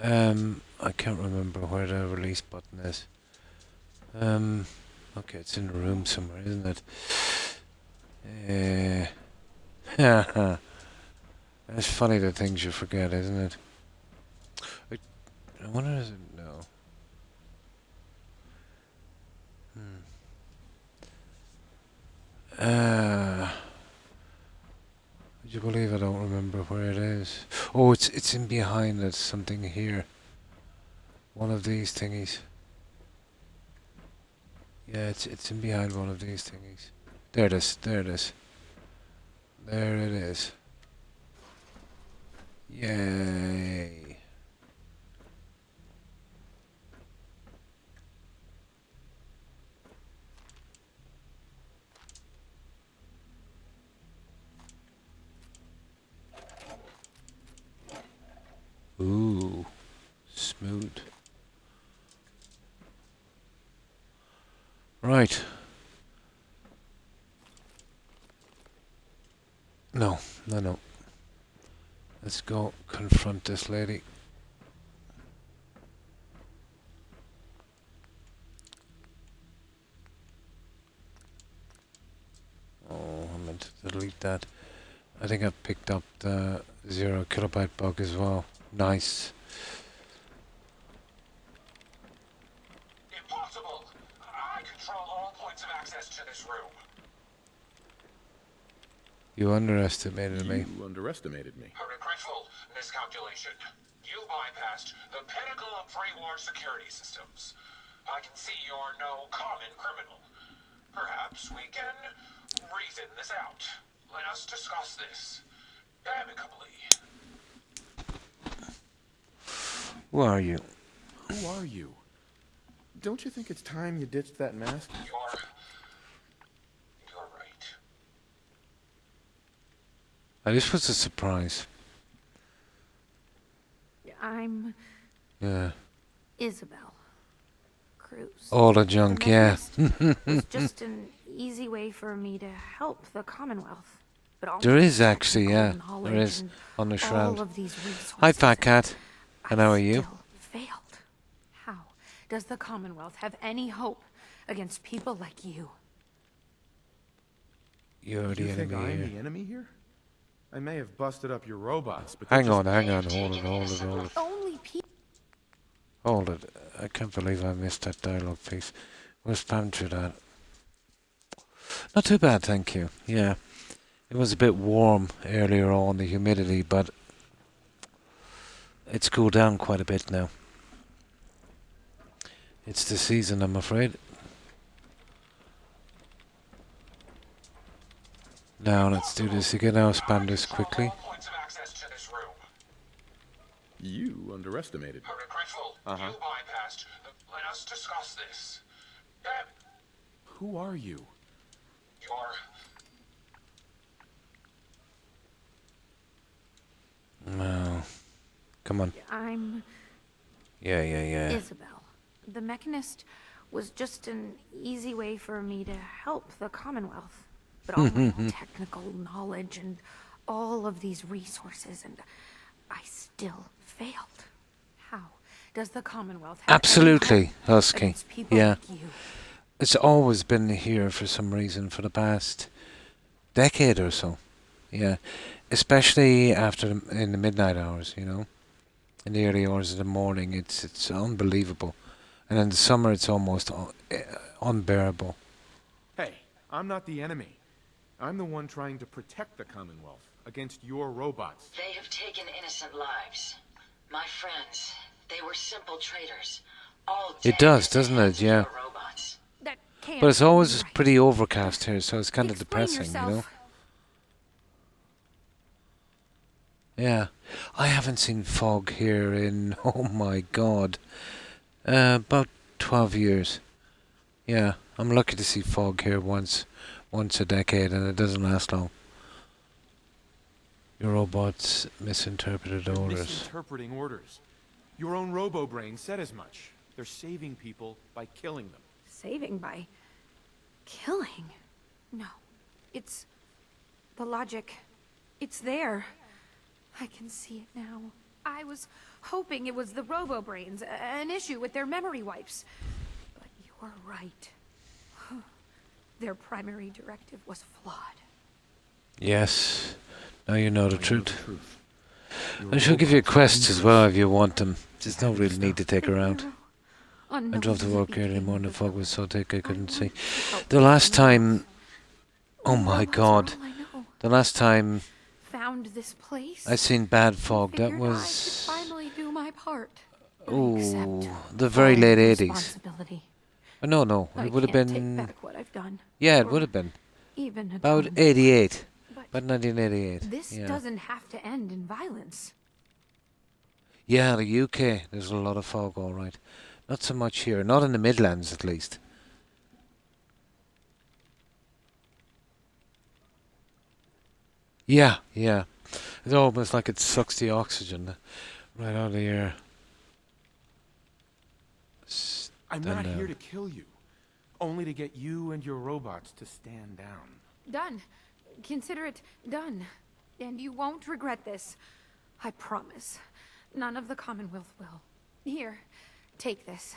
S1: I can't remember where the release button is. Okay, it's in the room somewhere, isn't it? It's funny the things you forget, isn't it? I wonder is it no. Would you believe I don't remember where it is? Oh, it's in behind it, something here. One of these thingies. Yeah, it's in behind one of these thingies. There it is, there it is. There it is. Yay. Ooh, smooth. Right. No. Let's go confront this lady. Oh, I meant to delete that. I think I picked up the 0 kilobyte bug as well. Nice.
S14: Impossible! I control all points of access to this room.
S1: You underestimated me.
S6: You underestimated me.
S14: A regretful miscalculation. You bypassed the pinnacle of pre-war security systems. I can see you're no common criminal. Perhaps we can reason this out. Let us discuss this amicably.
S1: Who are you?
S12: Who are you? Don't you think it's time you ditched that mask?
S14: You're right.
S1: This was a surprise.
S16: I'm
S1: Yeah.
S16: Isabel Cruz.
S1: All the junk, yeah.
S16: It's just an easy way for me to help the Commonwealth. But all
S1: There
S16: the
S1: is actually, yeah.
S16: technical
S1: There is
S16: knowledge
S1: on the
S16: and
S1: shroud.
S16: all of these resources
S1: Hi, Fat Cat. And how are you?
S16: still failed. How does the Commonwealth have any hope against people like you?
S1: You're the
S12: You think
S1: enemy
S12: I'm
S1: here.
S12: the enemy here? I may have busted up your robots, but
S1: Hang
S12: they're
S1: on,
S12: just-
S1: hold it.
S16: Only people.
S1: Hold it. I can't believe I missed that dialogue piece. We'll spam through that. Not too bad, thank you. Yeah. It was a bit warm earlier on, the humidity, but it's cooled down quite a bit now. It's the season, I'm afraid. Now, let's do this again. I'll spam this quickly.
S6: You underestimated me.
S14: A regretful. You bypassed. Let us discuss this.
S12: Who are you?
S14: You're
S1: No. Come on.
S16: I'm
S1: Yeah.
S16: Isabel. The Mechanist was just an easy way for me to help the Commonwealth. But all my technical knowledge and all of these resources, and I still failed. How does the Commonwealth have
S1: Absolutely,
S16: any hope
S1: Husky.
S16: against people
S1: Yeah.
S16: like you?
S1: It's always been here for some reason for the past decade or so. Yeah. Especially in the midnight hours, you know. In the early hours of the morning, it's unbelievable. And in the summer, it's almost unbearable.
S12: Hey, I'm not the enemy. I'm the one trying to protect the Commonwealth against your robots.
S2: They have taken innocent lives. My friends, they were simple traders. All
S1: It does, doesn't it? Yeah.
S2: robots.
S16: That can't
S1: But it's
S16: be
S1: always
S16: right.
S1: pretty overcast here, so it's kind of
S16: Explain
S1: depressing, you know?
S16: yourself.
S1: Yeah. I haven't seen fog here in, oh my god, about 12 years. Yeah, I'm lucky to see fog here once a decade, and it doesn't last long. Your robots misinterpreted
S12: They're
S1: orders.
S12: misinterpreting orders. Your own robo-brain said as much. They're saving people by killing them.
S16: Saving by killing? No. It's the logic. It's there. I can see it now. I was hoping it was the robo-brains, an issue with their memory wipes. But you're right. Their primary directive was flawed.
S1: Yes. Now you know the truth. I shall give you quests as well if you want them. There's no real need to take around. I drove to work early in the morning. The fog was so thick I couldn't see. The last time... Oh my god. The last time
S16: Found this place.
S1: I seen bad fog, that was...
S16: Finally do my part.
S1: Oh, the very late 80s. No, it would have been...
S16: Take back what I've done.
S1: Yeah, it would have been.
S16: Even
S1: about 88. About 1988.
S16: This doesn't have to end in violence.
S1: Yeah, the UK, there's a lot of fog, all right. Not so much here. Not in the Midlands, at least. Yeah. It's almost like it sucks the oxygen right out of the air.
S12: I'm not here to kill you. Only to get you and your robots to stand down.
S16: Done. Consider it done. And you won't regret this. I promise. None of the Commonwealth will. Here, take this.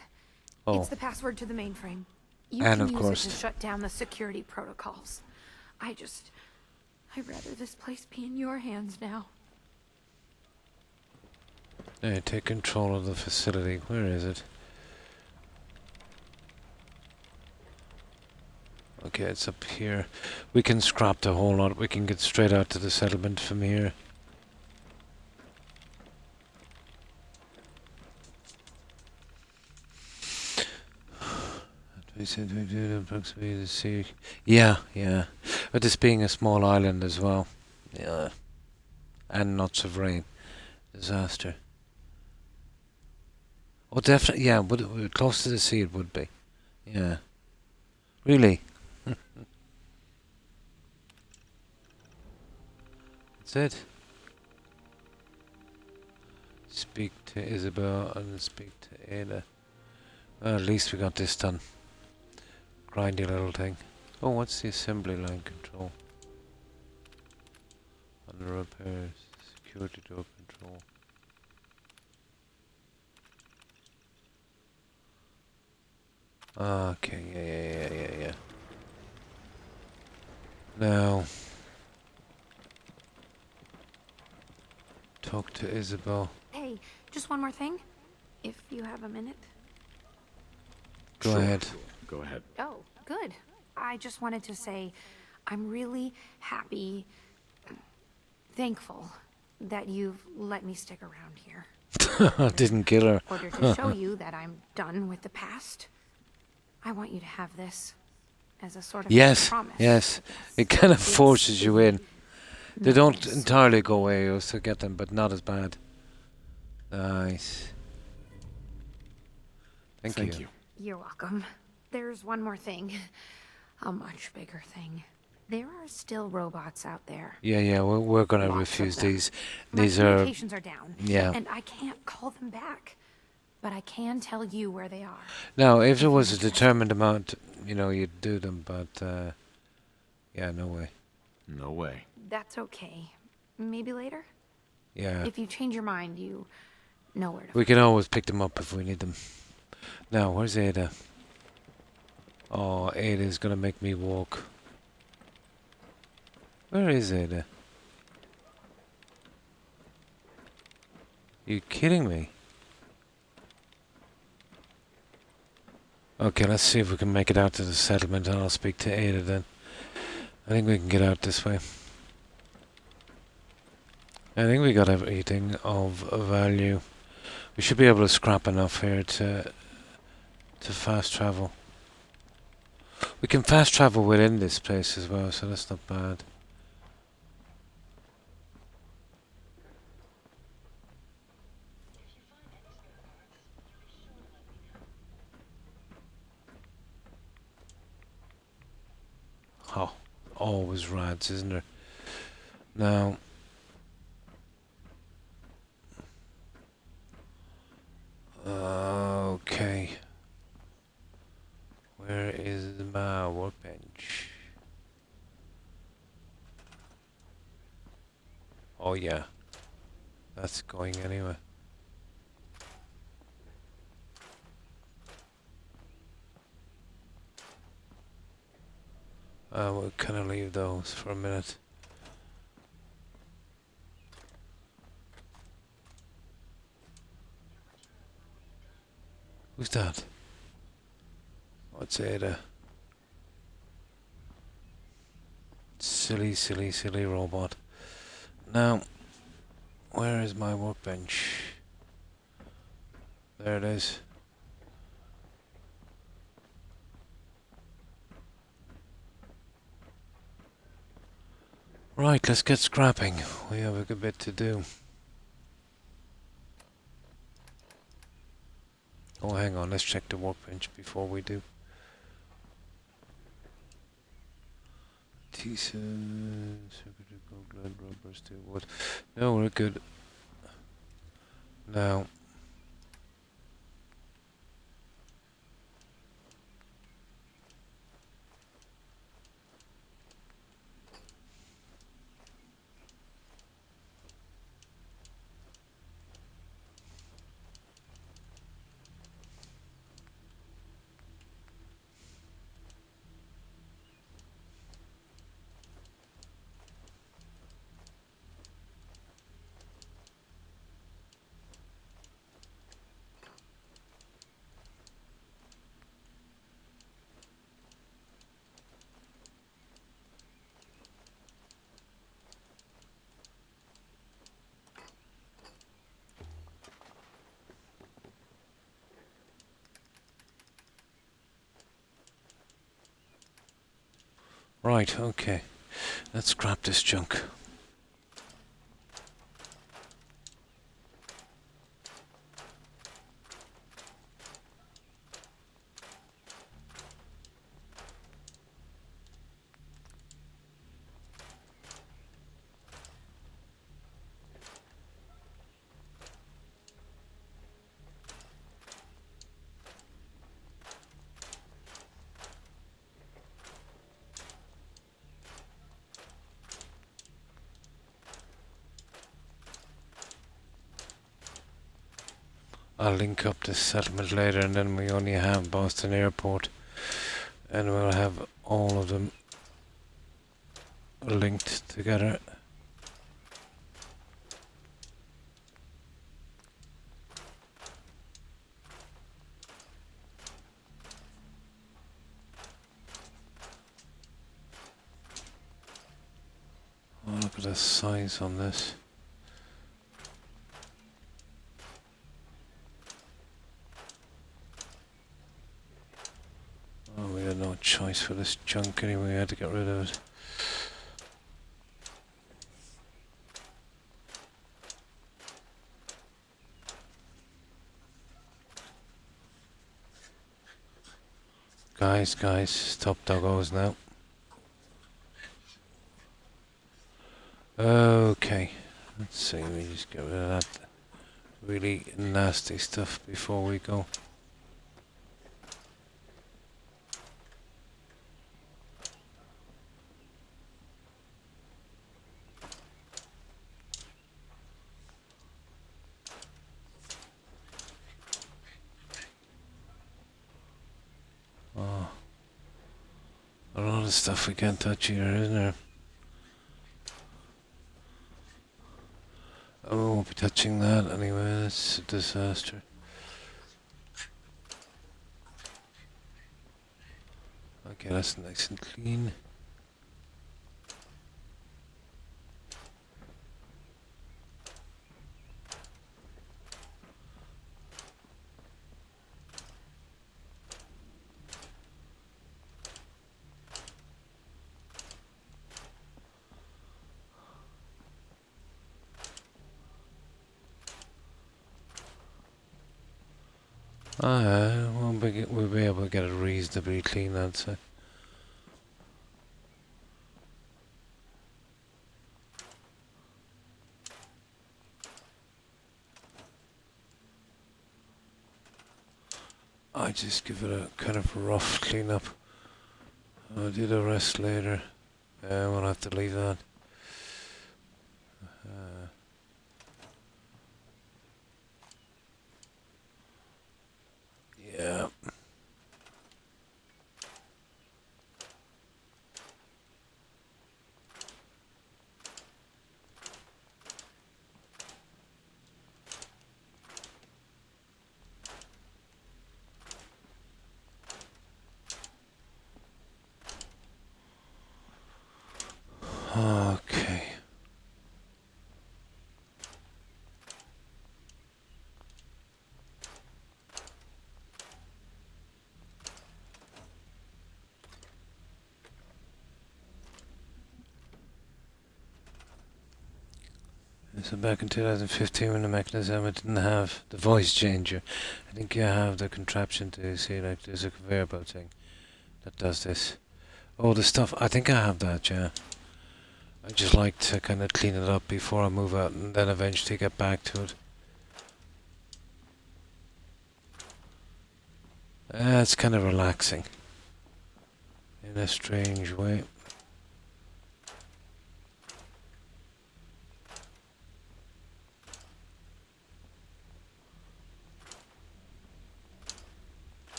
S1: Oh.
S16: It's the password to the mainframe. You
S1: And
S16: can
S1: of
S16: use
S1: course.
S16: it to shut down the security protocols. I'd rather this place be in your hands now.
S1: Hey, take control of the facility. Where is it? Okay, it's up here. We can scrap the whole lot. We can get straight out to the settlement from here. We said we do approximately the sea. Yeah. But this being a small island as well. Yeah. And lots of rain. Disaster. Oh, definitely. Yeah, close to the sea it would be. Yeah. Really? That's it. Speak to Isabel and speak to Ada. Well, at least we got this done. Grindy little thing. Oh, what's the assembly line control? Under repairs. Security door control. Okay, yeah. Now, talk to Isabel.
S16: Hey, just one more thing. If you have a minute.
S1: Go ahead.
S6: Go ahead.
S16: Oh, good. I just wanted to say I'm really happy, thankful that you've let me stick around here.
S1: Didn't kill her.
S16: In order to show you that I'm done with the past, I want you to have this as a sort of promise.
S1: Yes. It kind of forces you in. They don't entirely go away. You still get them, but not as bad. Nice. Thank you.
S16: You're welcome. There's one more thing. A much bigger thing. There are still robots out there.
S1: Yeah, we're gonna refuse these. These
S16: My
S1: are...
S16: communications are down.
S1: Yeah.
S16: And I can't call them back. But I can tell you where they are.
S1: Now, if there was a determined amount, you'd do them, but, yeah, no way.
S6: No way.
S16: That's okay. Maybe later?
S1: Yeah.
S16: If you change your mind, you know where to
S1: We can always pick them up if we need them. Now, where's Ada? Oh, Ada's gonna make me walk. Where is Ada? You kidding me? Okay, let's see if we can make it out to the settlement, and I'll speak to Ada then. I think we can get out this way. I think we got everything of value. We should be able to scrap enough here to fast travel. We can fast travel within this place as well, so that's not bad. Oh, always rads, isn't there? Now, okay. Where is my workbench? Oh yeah, that's going anyway. We'll kind of leave those for a minute. Who's that? What's Ada? Silly, silly, silly robot. Now, where is my workbench? There it is. Right, let's get scrapping. We have a good bit to do. Oh, hang on, let's check the workbench before we do. Lead, rubber, steel, wood. No, we're good. Now, right, okay. Let's scrap this junk. I'll link up this settlement later, and then we only have Boston Airport, and we'll have all of them linked together. Oh, look at the size on this. Oh, we had no choice for this junk anyway, we had to get rid of it. Guys, stop doggos now. Okay, let's see, we just get rid of that really nasty stuff before we go. Oh, a lot of stuff we can't touch here, isn't there? I won't be touching that anyway, that's a disaster. Okay, that's nice and clean. We'll be able to get it reasonably clean, I'd say. I just give it a kind of rough cleanup. I'll do the rest later. We'll have to leave that. Yeah. Okay. So back in 2015 when the mechanism it didn't have the voice changer. I think you have the contraption to see like there's a conveyor belt thing that does this. Oh, the stuff, I think I have that, yeah. I just like to kind of clean it up before I move out and then eventually get back to it. It's kind of relaxing in a strange way.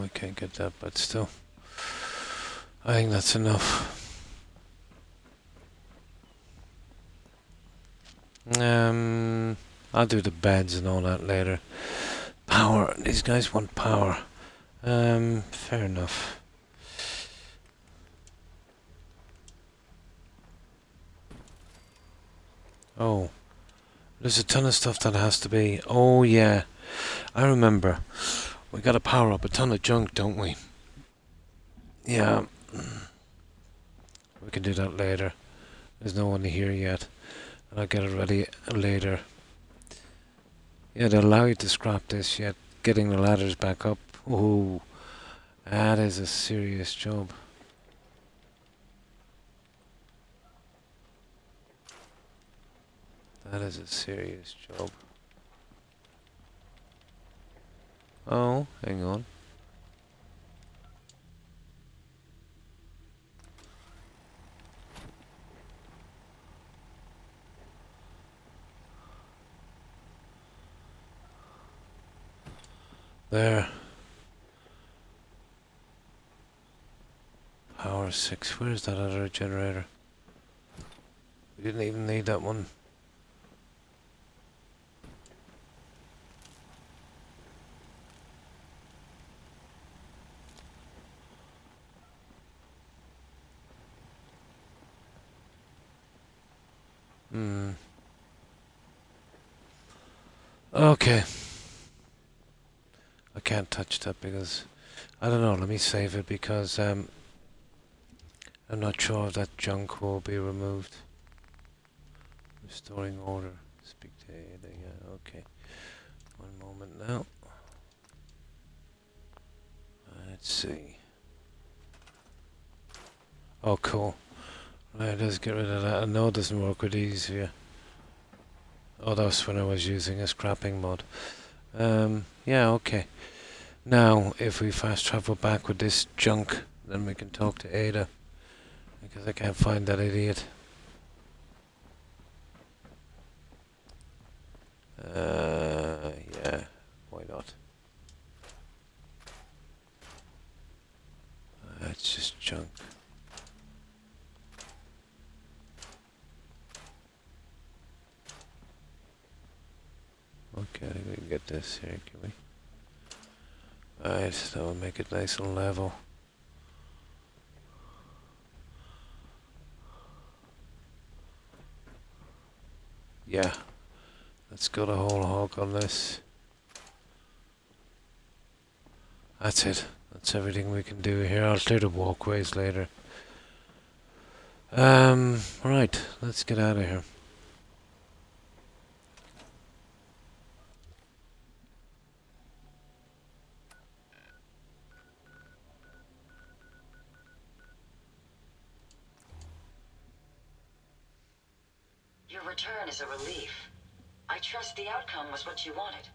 S1: We can't get that, but still, I think that's enough. I'll do the beds and all that later. Power. These guys want power. Fair enough. Oh, there's a ton of stuff that has to be. Oh yeah, I remember. We gotta power up a ton of junk, don't we? Yeah. We can do that later. There's no one here yet. And I'll get it ready later. Yeah, they allow you to scrap this, yet getting the ladders back up. Ooh, that is a serious job. That is a serious job. Oh, hang on. There. Power 6. Where's that other generator? We didn't even need that one. Okay. I can't touch that because I don't know. Let me save it because I'm not sure if that junk will be removed. Restoring order. Speak to Ada. Yeah. Okay. One moment now. Let's see. Oh, cool. Right, let's get rid of that. I know it doesn't work with these here. Oh, that's when I was using a scrapping mod. Yeah, okay. Now, if we fast travel back with this junk, then we can talk to Ada. Because I can't find that idiot. Yeah, why not? That's just junk. Okay, we can get this here, can we? Alright, that will make it nice and level. Yeah, let's go the whole hog on this. That's it. That's everything we can do here. I'll clear the walkways later. Right, let's get out of here.
S2: Your return is a relief. I trust the outcome was what you wanted.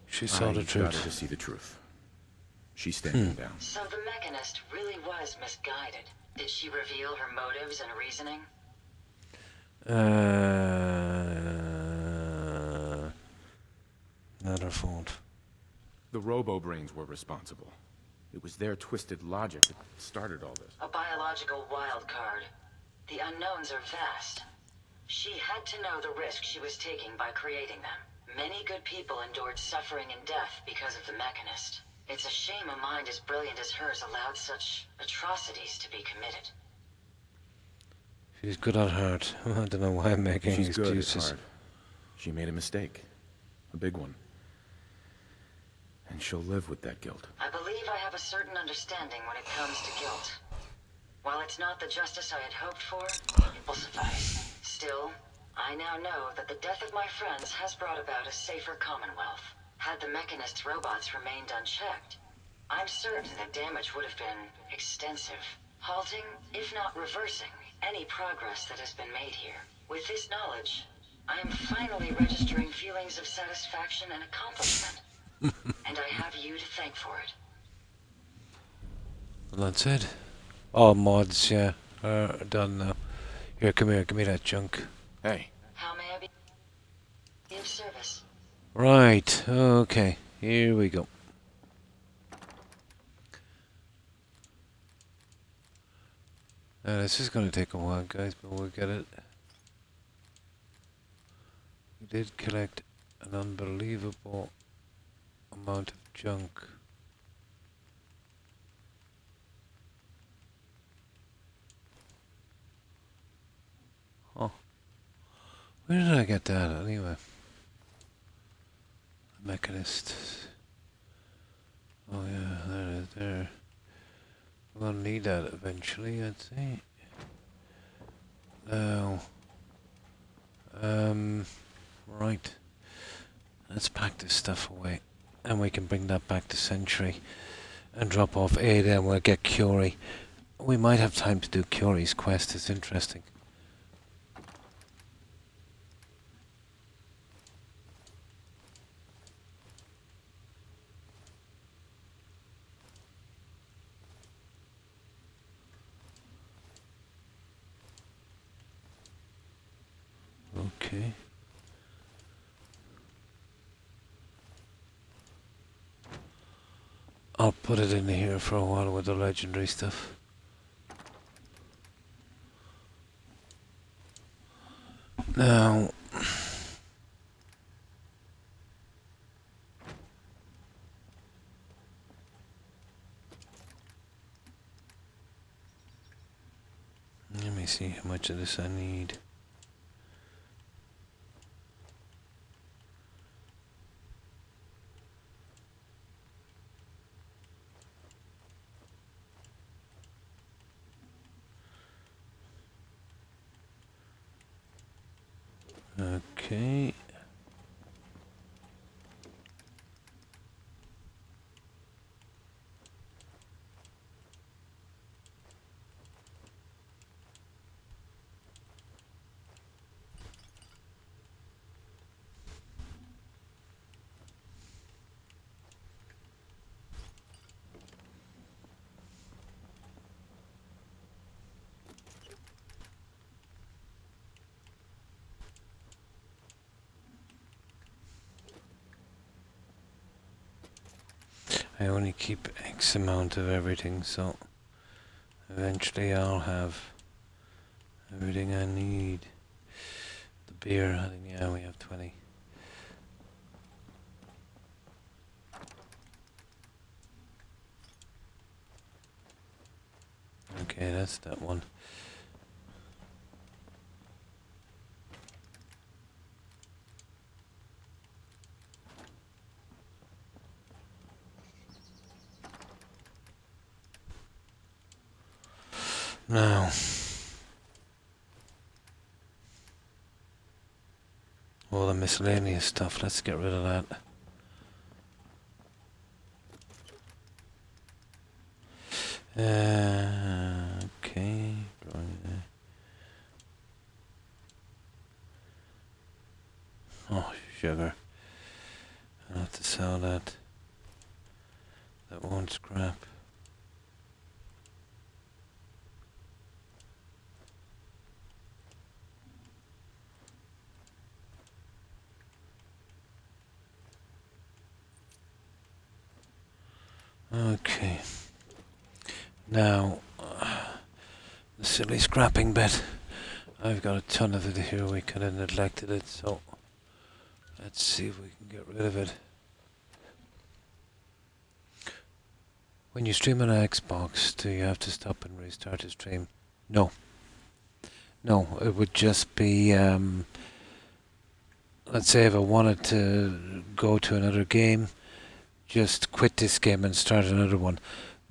S1: She saw the
S6: I got
S1: truth.
S6: her to see the truth. She's standing down.
S2: So the Mechanist really was misguided. Did she reveal her motives and reasoning?
S1: Not her fault.
S6: The robo-brains were responsible. It was their twisted logic that started all this.
S2: A biological wild card. The unknowns are vast. She had to know the risk she was taking by creating them. Many good people endured suffering and death because of the Mechanist. It's a shame a mind as brilliant as hers allowed such atrocities to be committed.
S1: She's good at heart. I don't know why I'm making
S6: She's
S1: excuses.
S6: good at heart. She made a mistake. A big one. And she'll live with that guilt.
S2: I believe I have a certain understanding when it comes to guilt. While it's not the justice I had hoped for, it will suffice. Still, I now know that the death of my friends has brought about a safer Commonwealth. Had the Mechanist's robots remained unchecked, I'm certain that damage would have been extensive, halting, if not reversing, any progress that has been made here. With this knowledge, I am finally registering feelings of satisfaction and accomplishment. And I have you to thank for it.
S1: And that's it. All mods, yeah, are done now. Here, come here, give me that junk.
S6: Hey.
S2: How may I be of service?
S1: Right, okay, here we go. This is going to take a while, guys, but we'll get it. We did collect an unbelievable amount of junk. Oh. Where did I get that anyway? The Mechanist. Oh yeah, there it is there. We'll need that eventually, I'd say. Now, right. Let's pack this stuff away, and we can bring that back to Sentry and drop off Ada, and we'll get Curie. We might have time to do Curie's quest. It's interesting. Okay. I'll put it in here for a while with the legendary stuff. Now, let me see how much of this I need. Okay. I only keep X amount of everything, so eventually I'll have everything I need. The beer, I think, yeah, we have 20. Okay, that's that one. Now, all the miscellaneous stuff, let's get rid of that. Okay, drawing there. sell that. That won't scrap. Okay. Now, the silly scrapping bit. I've got a ton of it here. We kind of neglected it, so let's see if we can get rid of it. When you stream on an Xbox, do you have to stop and restart the stream? No. No, it would just be, let's say if I wanted to go to another game, just quit this game and start another one.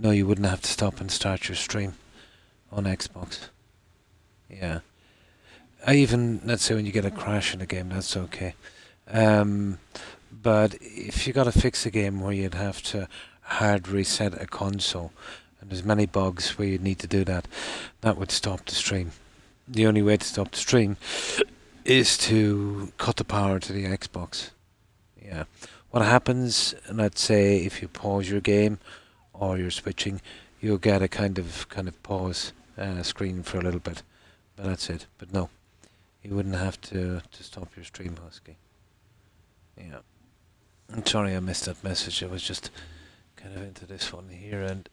S1: No, you wouldn't have to stop and start your stream on Xbox. Yeah. Even, let's say when you get a crash in a game, that's okay. But if you got to fix a game where you'd have to hard reset a console, and there's many bugs where you'd need to do that, that would stop the stream. The only way to stop the stream is to cut the power to the Xbox. Yeah. What happens, let's say if you pause your game or you're switching, you'll get a kind of pause screen for a little bit. But that's it. But no, you wouldn't have to stop your stream, Husky. Yeah. I'm sorry I missed that message. I was just kind of into this one here and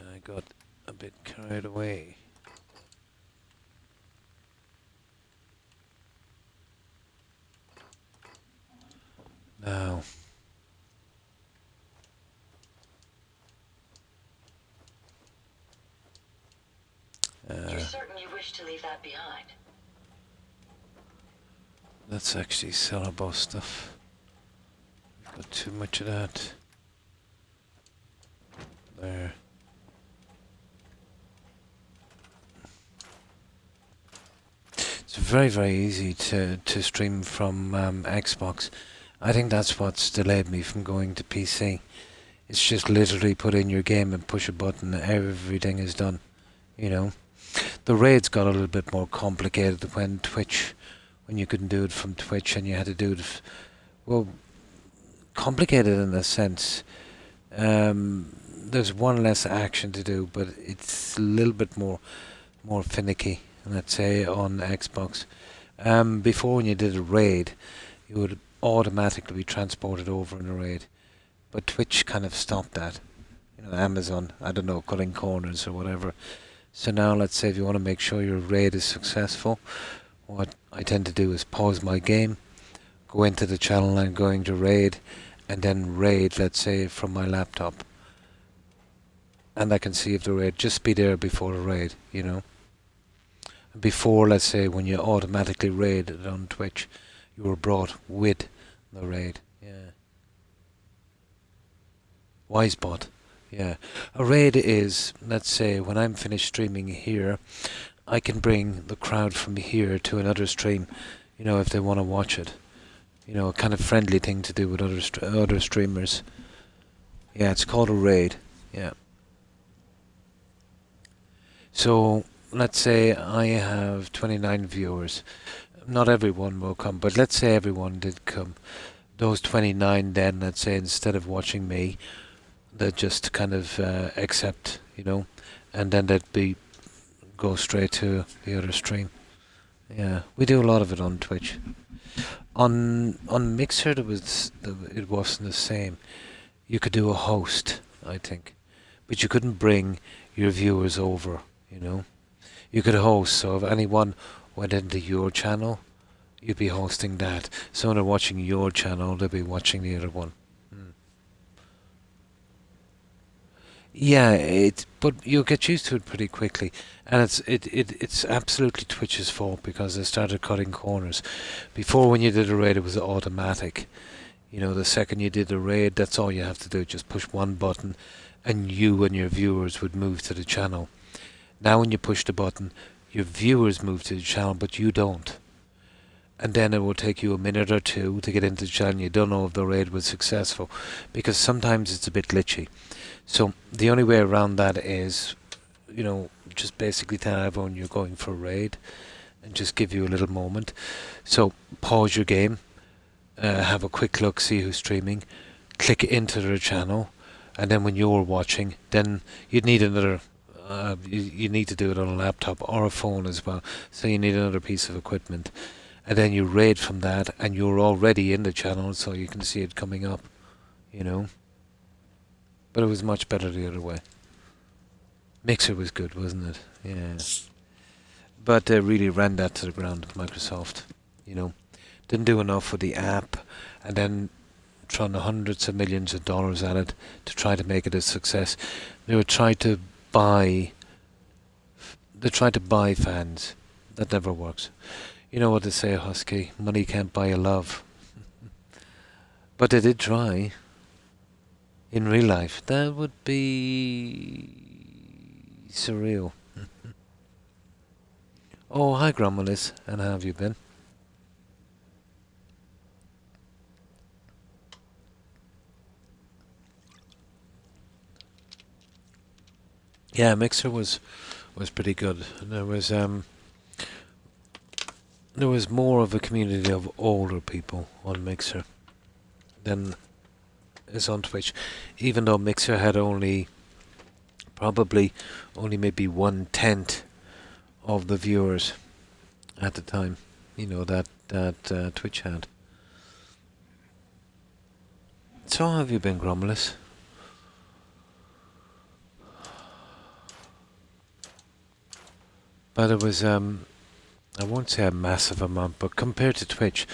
S1: I got a bit carried away. Now,
S2: you're certain you wish to leave that behind?
S1: Let's actually sell our boss stuff. Got too much of that. There. It's very, very easy to stream from Xbox. I think that's what's delayed me from going to PC. It's just literally put in your game and push a button and everything is done, you know. The raids got a little bit more complicated when you couldn't do it from Twitch and you had to do it, well, complicated in a sense. There's one less action to do, but it's a little bit more finicky, let's say, on Xbox. Before when you did a raid, you would automatically be transported over in a raid, but Twitch kind of stopped that. You know, Amazon, I don't know, cutting corners or whatever. So now, let's say if you want to make sure your raid is successful, what I tend to do is pause my game, go into the channel I'm going to raid, and then raid, let's say, from my laptop. And I can see if the raid just be there before the raid, you know. Before, let's say, when you automatically raided on Twitch, you were brought with the raid. Yeah. Wisebot. Yeah. A raid is, let's say, when I'm finished streaming here, I can bring the crowd from here to another stream, you know, if they want to watch it. You know, a kind of friendly thing to do with other streamers. Yeah, it's called a raid. Yeah. So, let's say I have 29 viewers. Not everyone will come, but let's say everyone did come. Those 29 then, let's say, instead of watching me, they'd just kind of accept, you know, and then they'd go straight to the other stream. Yeah, we do a lot of it on Twitch. On Mixer, it wasn't the same. You could do a host, I think, but you couldn't bring your viewers over, you know. You could host, so if anyone went into your channel, you'd be hosting that. So when they're watching your channel, they'll be watching the other one. Yeah, but you'll get used to it pretty quickly, and it's absolutely Twitch's fault because they started cutting corners. Before, when you did a raid, it was automatic. You know, the second you did a raid, that's all you have to do, just push one button, and you and your viewers would move to the channel. Now, when you push the button, your viewers move to the channel, but you don't. And then it will take you a minute or two to get into the channel. You don't know if the raid was successful, because sometimes it's a bit glitchy. So the only way around that is, you know, just basically tell everyone you're going for a raid and just give you a little moment. So pause your game, have a quick look, see who's streaming, click into their channel, and then when you're watching, then you'd need another. You need to do it on a laptop or a phone as well. So you need another piece of equipment, and then you raid from that, and you're already in the channel, so you can see it coming up. You know. But it was much better the other way. Mixer was good, wasn't it? Yeah. But they really ran that to the ground, Microsoft. You know, didn't do enough with the app, and then throwing hundreds of millions of dollars at it to try to make it a success. They were trying to buy. They tried to buy fans. That never works. You know what they say, Husky? Money can't buy a love. But they did try. In real life, that would be surreal. Oh, hi, Gromulus, and how have you been? Yeah, Mixer was pretty good. There was more of a community of older people on Mixer than is on Twitch, even though Mixer had probably only maybe 1/10 of the viewers at the time, you know, that Twitch had. So how have you been, Gromulus? But it was, I won't say a massive amount, but compared to Twitch,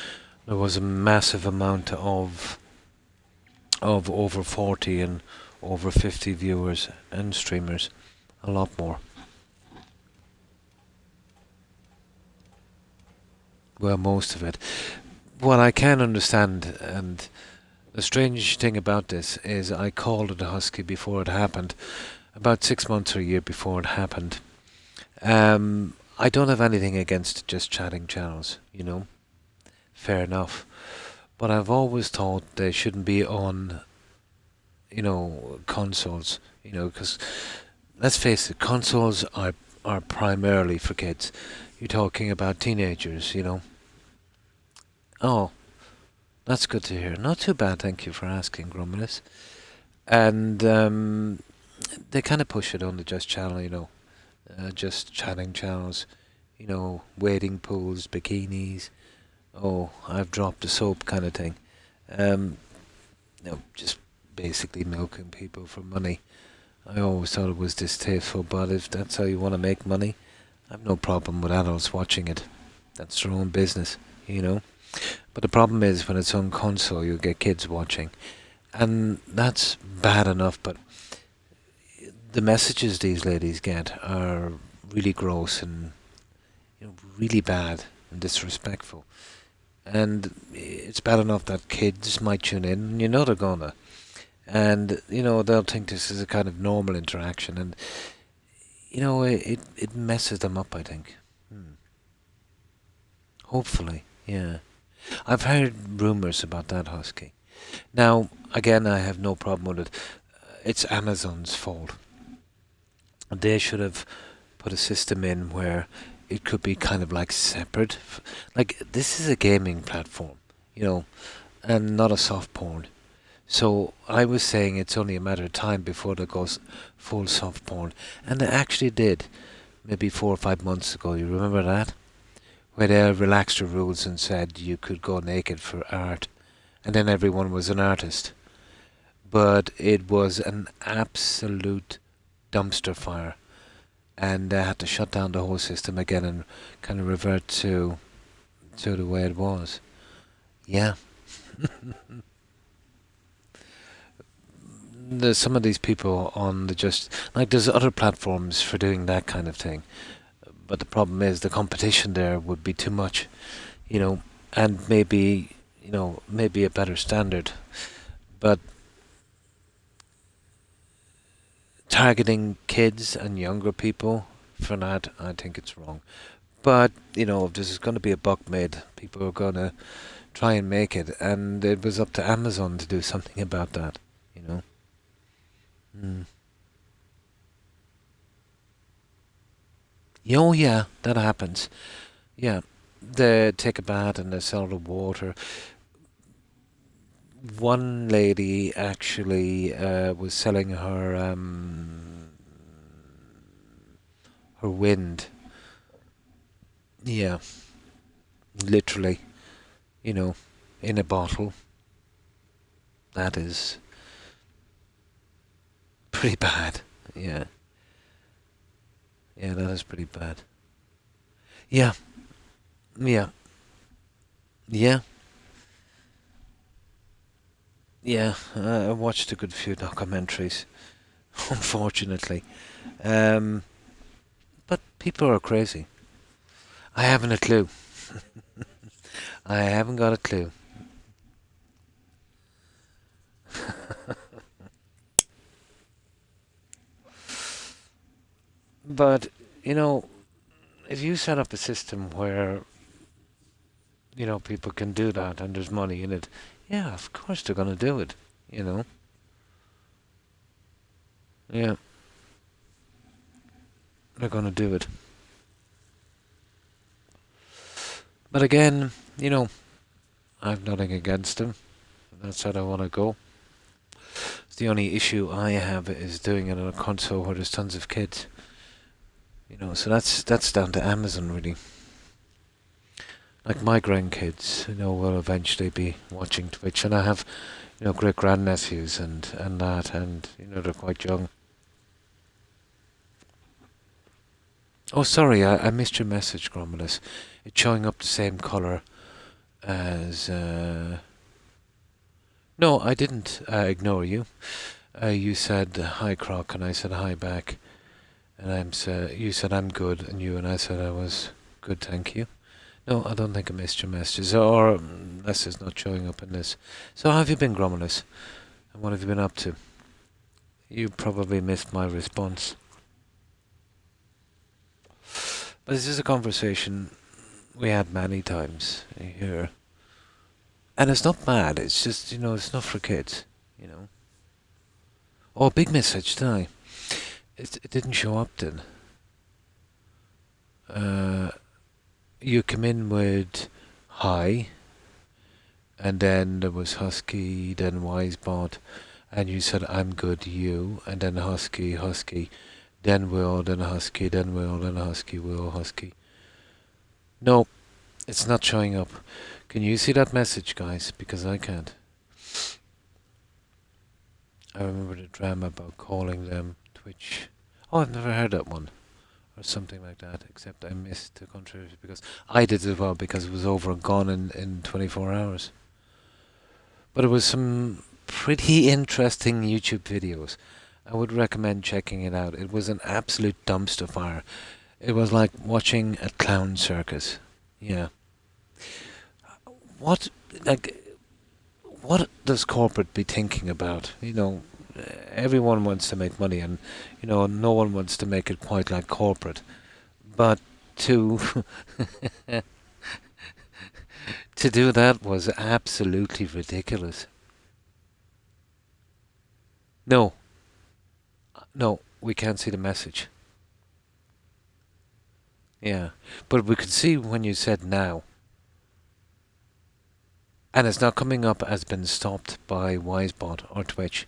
S1: there was a massive amount of over 40 and over 50 viewers and streamers. A lot more. Well, most of it. What I can understand, and the strange thing about this is I called it a Husky before it happened, about 6 months or a year before it happened. I don't have anything against just chatting channels, you know. Fair enough. But I've always thought they shouldn't be on, you know, consoles, you know, because let's face it, consoles are primarily for kids. You're talking about teenagers, you know. Oh, that's good to hear. Not too bad, thank you for asking, Gromulus. And they kind of push it on the Just channel, you know. Just chatting channels, you know, wading pools, bikinis. Oh, I've dropped the soap kind of thing. No, just basically milking people for money. I always thought it was distasteful, but if that's how you want to make money, I've no problem with adults watching it. That's their own business, you know. But the problem is when it's on console, you get kids watching, and that's bad enough. But the messages these ladies get are really gross and, you know, really bad and disrespectful. And it's bad enough that kids might tune in, and you know they're gonna. And, you know, they'll think this is a kind of normal interaction, and, you know, it messes them up, I think. Hopefully, yeah. I've heard rumours about that, Husky. Now, again, I have no problem with it. It's Amazon's fault. They should have put a system in where it could be kind of like separate. Like, this is a gaming platform, you know, and not a soft porn. So I was saying it's only a matter of time before it goes full soft porn. And they actually did, maybe 4 or 5 months ago. You remember that? Where they relaxed the rules and said you could go naked for art. And then everyone was an artist. But it was an absolute dumpster fire. And they had to shut down the whole system again and kind of revert to the way it was. Yeah. There's some of these people on the just, like, there's other platforms for doing that kind of thing, but the problem is the competition there would be too much, you know, and maybe, you know, maybe a better standard, but targeting kids and younger people for that, I think it's wrong. But, you know, if this is going to be a buck made, people are going to try and make it, and it was up to Amazon to do something about that, you know. Oh yeah, that happens. Yeah, they take a bath and they sell the water. one lady actually was selling her wind. Yeah, literally, in a bottle. That is pretty bad. Yeah. Yeah, that is pretty bad. Yeah. Yeah. Yeah. Yeah. I watched a good few documentaries, unfortunately. But people are crazy. I haven't a clue. I haven't got a clue. But, if you set up a system where, people can do that and there's money in it, yeah, of course they're going to do it, Yeah. They're going to do it. But again, I've nothing against them. That's how I want to go. The only issue I have is doing it on a console where there's tons of kids. So that's down to Amazon, really. Like my grandkids, will eventually be watching Twitch, and I have, great grandnephews and that, and they're quite young. Oh, sorry, I missed your message, Gromulus. It's showing up the same colour as. No, I didn't ignore you. You said hi, Croc, and I said hi back. And you said I'm good, and I said I was good, thank you. No, I don't think I missed your messages, or unless it's not showing up in this. So how have you been, Gromulus? And what have you been up to? You probably missed my response. But this is a conversation we had many times here. And it's not bad, it's just, it's not for kids, Oh, big message, didn't I? It didn't show up then. You come in with hi, and then there was Husky, then Wisebot, and you said I'm good, you, and then Husky, then Will, then Husky, then Will, then Husky, Will, Husky. No, it's not showing up. Can you see that message, guys? Because I can't. I remember the drama about calling them Twitch. Oh, I've never heard that one. Or something like that, except I missed the controversy because I did as well because it was over and gone in 24 hours. But it was some pretty interesting YouTube videos. I would recommend checking it out. It was an absolute dumpster fire. It was like watching a clown circus. Yeah. What does corporate be thinking about? Everyone wants to make money, and no one wants to make it quite like corporate. But to to do that was absolutely ridiculous. No, we can't see the message. Yeah, but we could see when you said now. And it's not coming up as been stopped by Wisebot or Twitch.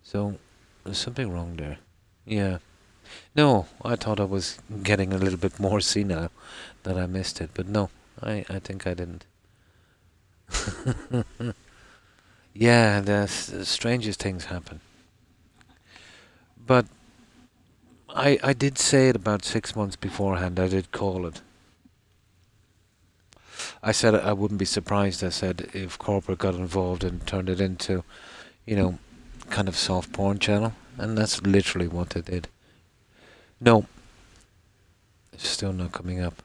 S1: So, there's something wrong there. Yeah. No, I thought I was getting a little bit more senile, that I missed it. But no, I think I didn't. Yeah, the strangest things happen. But I did say it about 6 months beforehand. I did call it. I said I wouldn't be surprised, I said, if corporate got involved and turned it into, kind of soft porn channel. And that's literally what they did. No. It's still not coming up.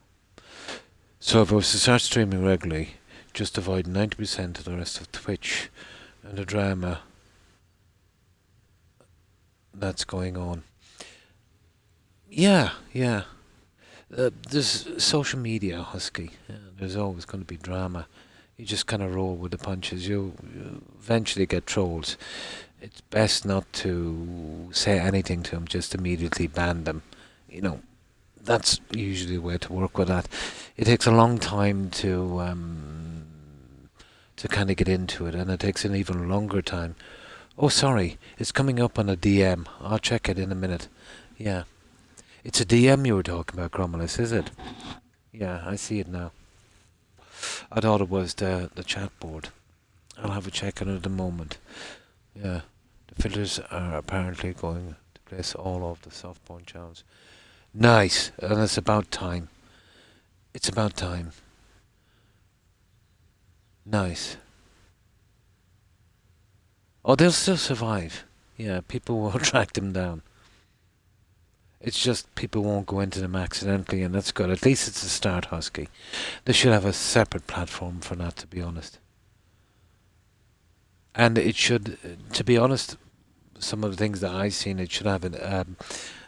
S1: So if I was to start streaming regularly, just avoid 90% of the rest of Twitch and the drama that's going on. Yeah. There's social media, Husky. There's always going to be drama. You just kind of roll with the punches. You eventually get trolls. It's best not to say anything to them, just immediately ban them. That's usually the way to work with that. It takes a long time to to kind of get into it, and it takes an even longer time. Oh, sorry, it's coming up on a DM. I'll check it in a minute. Yeah. It's a DM you were talking about, Gromulus, is it? Yeah, I see it now. I thought it was the chat board. I'll have a check on it in a moment. Yeah. The filters are apparently going to place all of the softporn channels. Nice, and it's about time. It's about time. Nice. Oh, they'll still survive. Yeah, people will track them down. It's just people won't go into them accidentally, and that's good. At least it's a start, Husky. They should have a separate platform for that, to be honest. And it should, to be honest, some of the things that I've seen, it should have an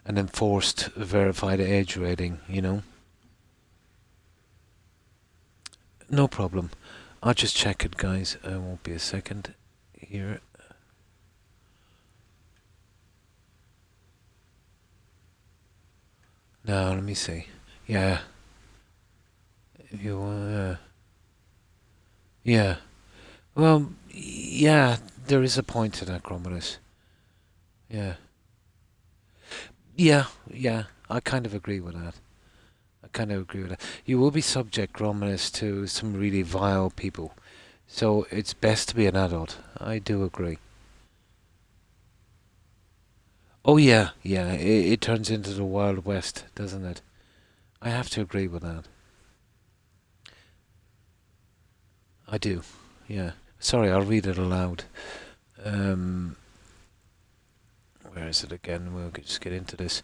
S1: enforced, verified age rating, you know. No problem. I'll just check it, guys. It won't be a second here. Now, let me see. Yeah. If you yeah. Well, yeah, there is a point to that, Gromulus. Yeah. Yeah, I kind of agree with that. You will be subject, Gromulus, to some really vile people. So it's best to be an adult. I do agree. Oh yeah, it turns into the Wild West, doesn't it? I have to agree with that. I do, yeah. Sorry, I'll read it aloud. Where is it again? We'll just get into this.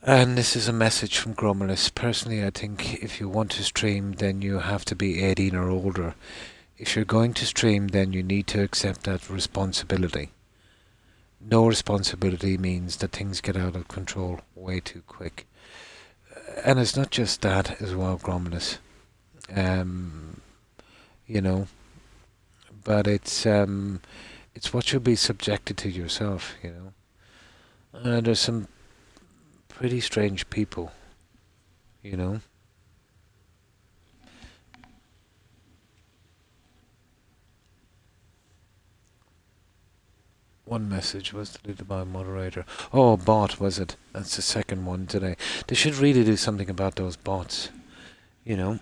S1: And this is a message from Gromulus. Personally, I think if you want to stream, then you have to be 18 or older. If you're going to stream, then you need to accept that responsibility. No responsibility means that things get out of control way too quick. And it's not just that as well, Gromulus. You know, but it's what you'll be subjected to yourself, you know. There's some pretty strange people, you know. One message was deleted by a moderator. Oh, a bot, was it? That's the second one today. They should really do something about those bots, you know.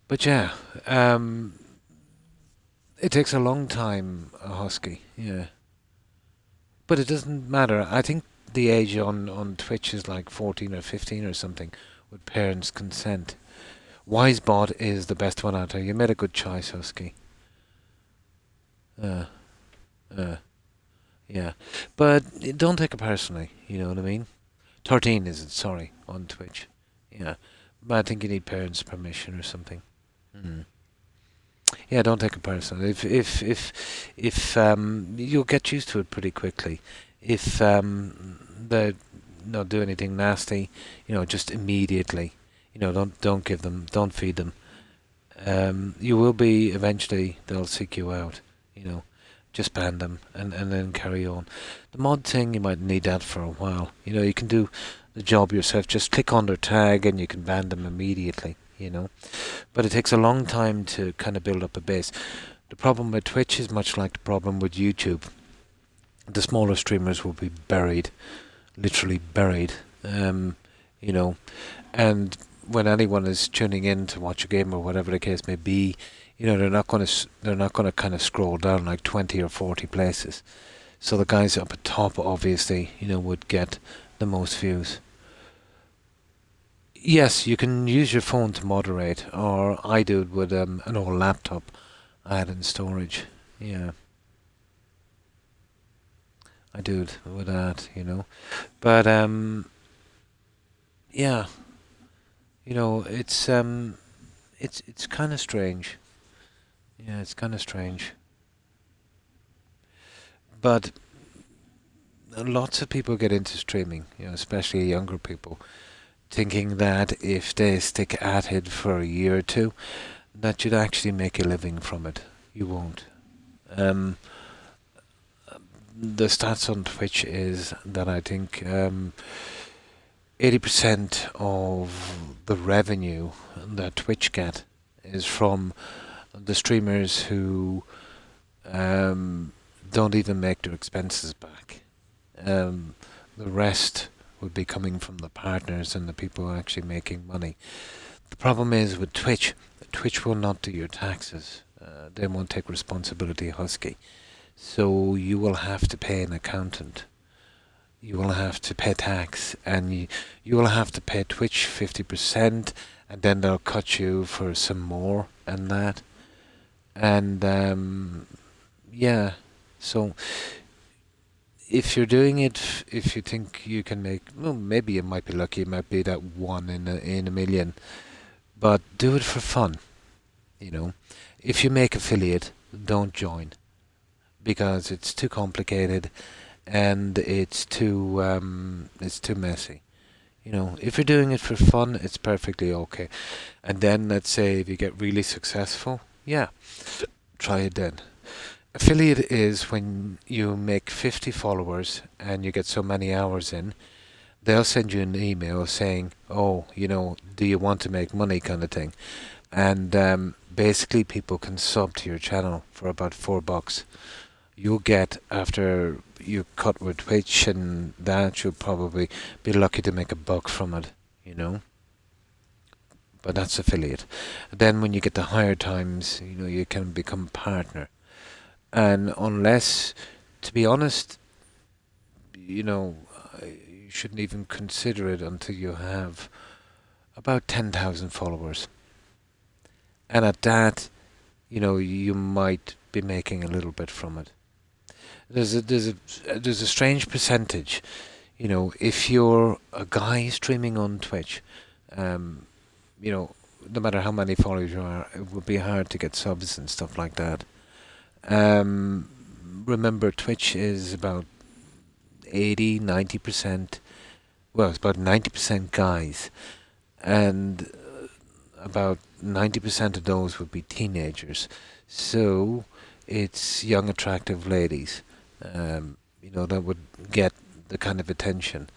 S1: But yeah, it takes a long time, Husky, yeah. But it doesn't matter. I think the age on Twitch is like 14 or 15 or something, with parents' consent. Wisebot is the best one out there. You made a good choice, Husky. Yeah. But don't take it personally, you know what I mean? 13 is it, sorry, on Twitch. Yeah. But I think you need parents' permission or something. Yeah, don't take it personally. If you'll get used to it pretty quickly. If they not do anything nasty, you know, just immediately, you know, don't feed them. You will be eventually. They'll seek you out, you know. Just ban them and then carry on. The mod thing, you might need that for a while. You know, you can do the job yourself. Just click on their tag and you can ban them immediately, you know. But it takes a long time to kind of build up a base. The problem with Twitch is much like the problem with YouTube. The smaller streamers will be buried, literally buried, you know. And when anyone is tuning in to watch a game or whatever the case may be, you know, they're not going to kind of scroll down like 20 or 40 places. So the guys up at top, obviously, you know, would get the most views. Yes, you can use your phone to moderate, or I do it with an old laptop I had in storage. Yeah, I do it with that, you know. But yeah, you know, it's kind of strange. Yeah, it's kind of strange. But lots of people get into streaming, you know, especially younger people, thinking that if they stick at it for a year or two, that you'd actually make a living from it. You won't. The stats on Twitch is that I think 80% of the revenue that Twitch get is from the streamers who don't even make their expenses back. The rest would be coming from the partners and the people actually making money. The problem is with Twitch, Twitch will not do your taxes. They won't take responsibility, Husky. So you will have to pay an accountant. You will have to pay tax, and you will have to pay Twitch 50%, and then they'll cut you for some more and that. And yeah, so if you're doing it, if you think you can make, well, maybe you might be lucky, it might be that one in a million, but do it for fun. You know, if you make affiliate, don't join, because it's too complicated and it's too messy. You know, if you're doing it for fun, it's perfectly okay. And then let's say if you get really successful, yeah, try it then. Affiliate is when you make 50 followers and you get so many hours in, they'll send you an email saying, oh, you know, do you want to make money, kind of thing. And basically people can sub to your channel for about $4. You'll get, after you cut with Twitch and that, you'll probably be lucky to make $1 from it, you know. But that's affiliate. Then when you get the higher times, you know, you can become partner. And unless, to be honest, you know, you shouldn't even consider it until you have about 10,000 followers. And at that, you know, you might be making a little bit from it. There's a strange percentage, you know, if you're a guy streaming on Twitch, you know, no matter how many followers you are, it would be hard to get subs and stuff like that. Remember, Twitch is about 80-90%, well, it's about 90% guys, and about 90% of those would be teenagers. So it's young, attractive ladies, you know, that would get the kind of attention,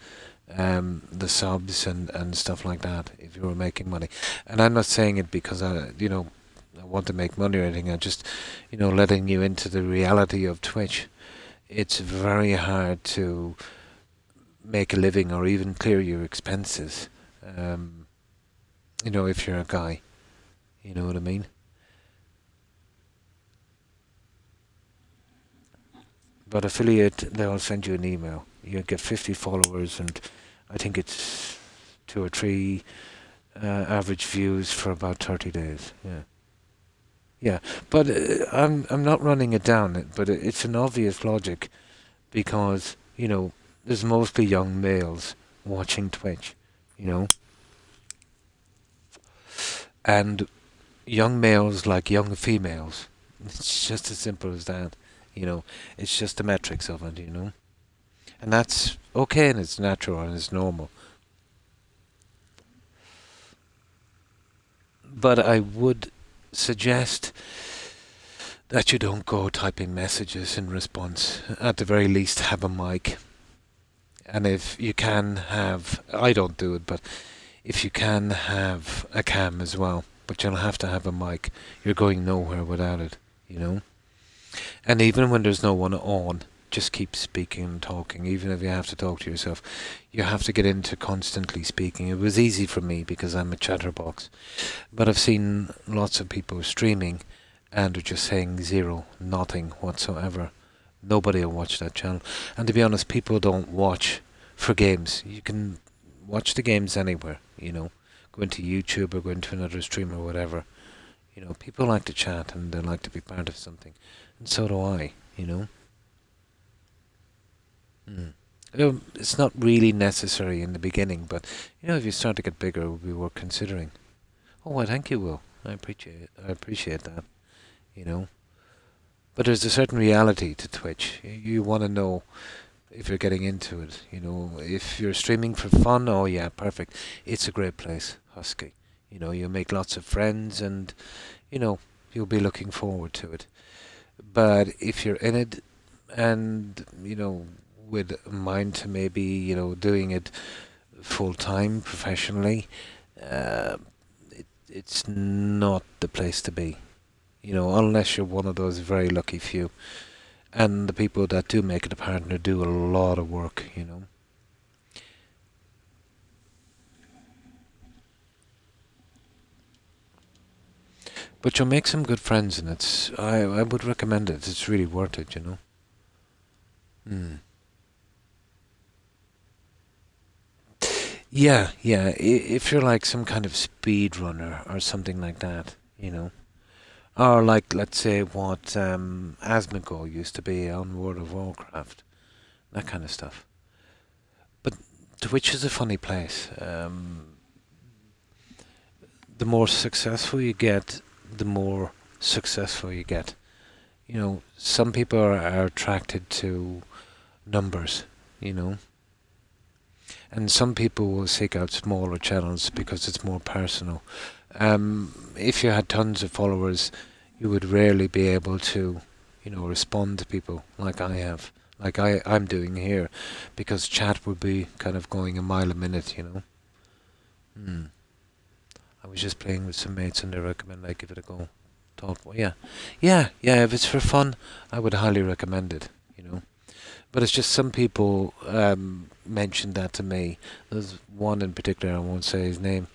S1: the subs and stuff like that, if you were making money. And I'm not saying it because I want to make money or anything. I'm just, you know, letting you into the reality of Twitch. It's very hard to make a living or even clear your expenses, you know, if you're a guy. You know what I mean? But affiliate, they'll send you an email. You get 50 followers, and I think it's 2 or 3 average views for about 30 days. Yeah. Yeah, but I'm not running it down, but it's an obvious logic, because, you know, there's mostly young males watching Twitch, you know, and young males like young females. It's just as simple as that, you know. It's just the metrics of it, you know, and that's okay, and it's natural and it's normal. But I would suggest that you don't go typing messages in response. At the very least, have a mic. And if you can have, I don't do it, but if you can have a cam as well, but you'll have to have a mic. You're going nowhere without it, you know. And even when there's no one on, just keep speaking and talking. Even if you have to talk to yourself, you have to get into constantly speaking. It was easy for me because I'm a chatterbox, but I've seen lots of people streaming and are just saying zero, nothing whatsoever. Nobody will watch that channel. And to be honest, people don't watch for games. You can watch the games anywhere, you know. Go into YouTube or go into another stream or whatever. You know, people like to chat and they like to be part of something. And so do I, you know. It's not really necessary in the beginning, but, you know, if you start to get bigger, it would be worth considering. Oh, well, thank you, Will. I appreciate that, you know. But there's a certain reality to Twitch. You want to know if you're getting into it, you know. If you're streaming for fun, oh yeah, perfect. It's a great place, Husky. You know, you'll make lots of friends and, you know, you'll be looking forward to it. But if you're in it and, you know, with a mind to maybe, you know, doing it full time, professionally, it's not the place to be. You know, unless you're one of those very lucky few. And the people that do make it a partner do a lot of work, you know. But you'll make some good friends, and I would recommend it. It's really worth it, you know. Yeah, yeah. If you're like some kind of speed runner or something like that, you know. Or like, let's say, what Asmongold used to be on World of Warcraft. That kind of stuff. But Twitch is a funny place. The more successful you get, the more successful you get. You know, some people are attracted to numbers, you know. And some people will seek out smaller channels because it's more personal. If you had tons of followers, you would rarely be able to, you know, respond to people like I have, like I'm doing here, because chat would be kind of going a mile a minute, you know. I was just playing with some mates and they recommend I give it a go. Thought, well, yeah. If it's for fun, I would highly recommend it, you know. But it's just some people mentioned that to me. There's one in particular, I won't say his name,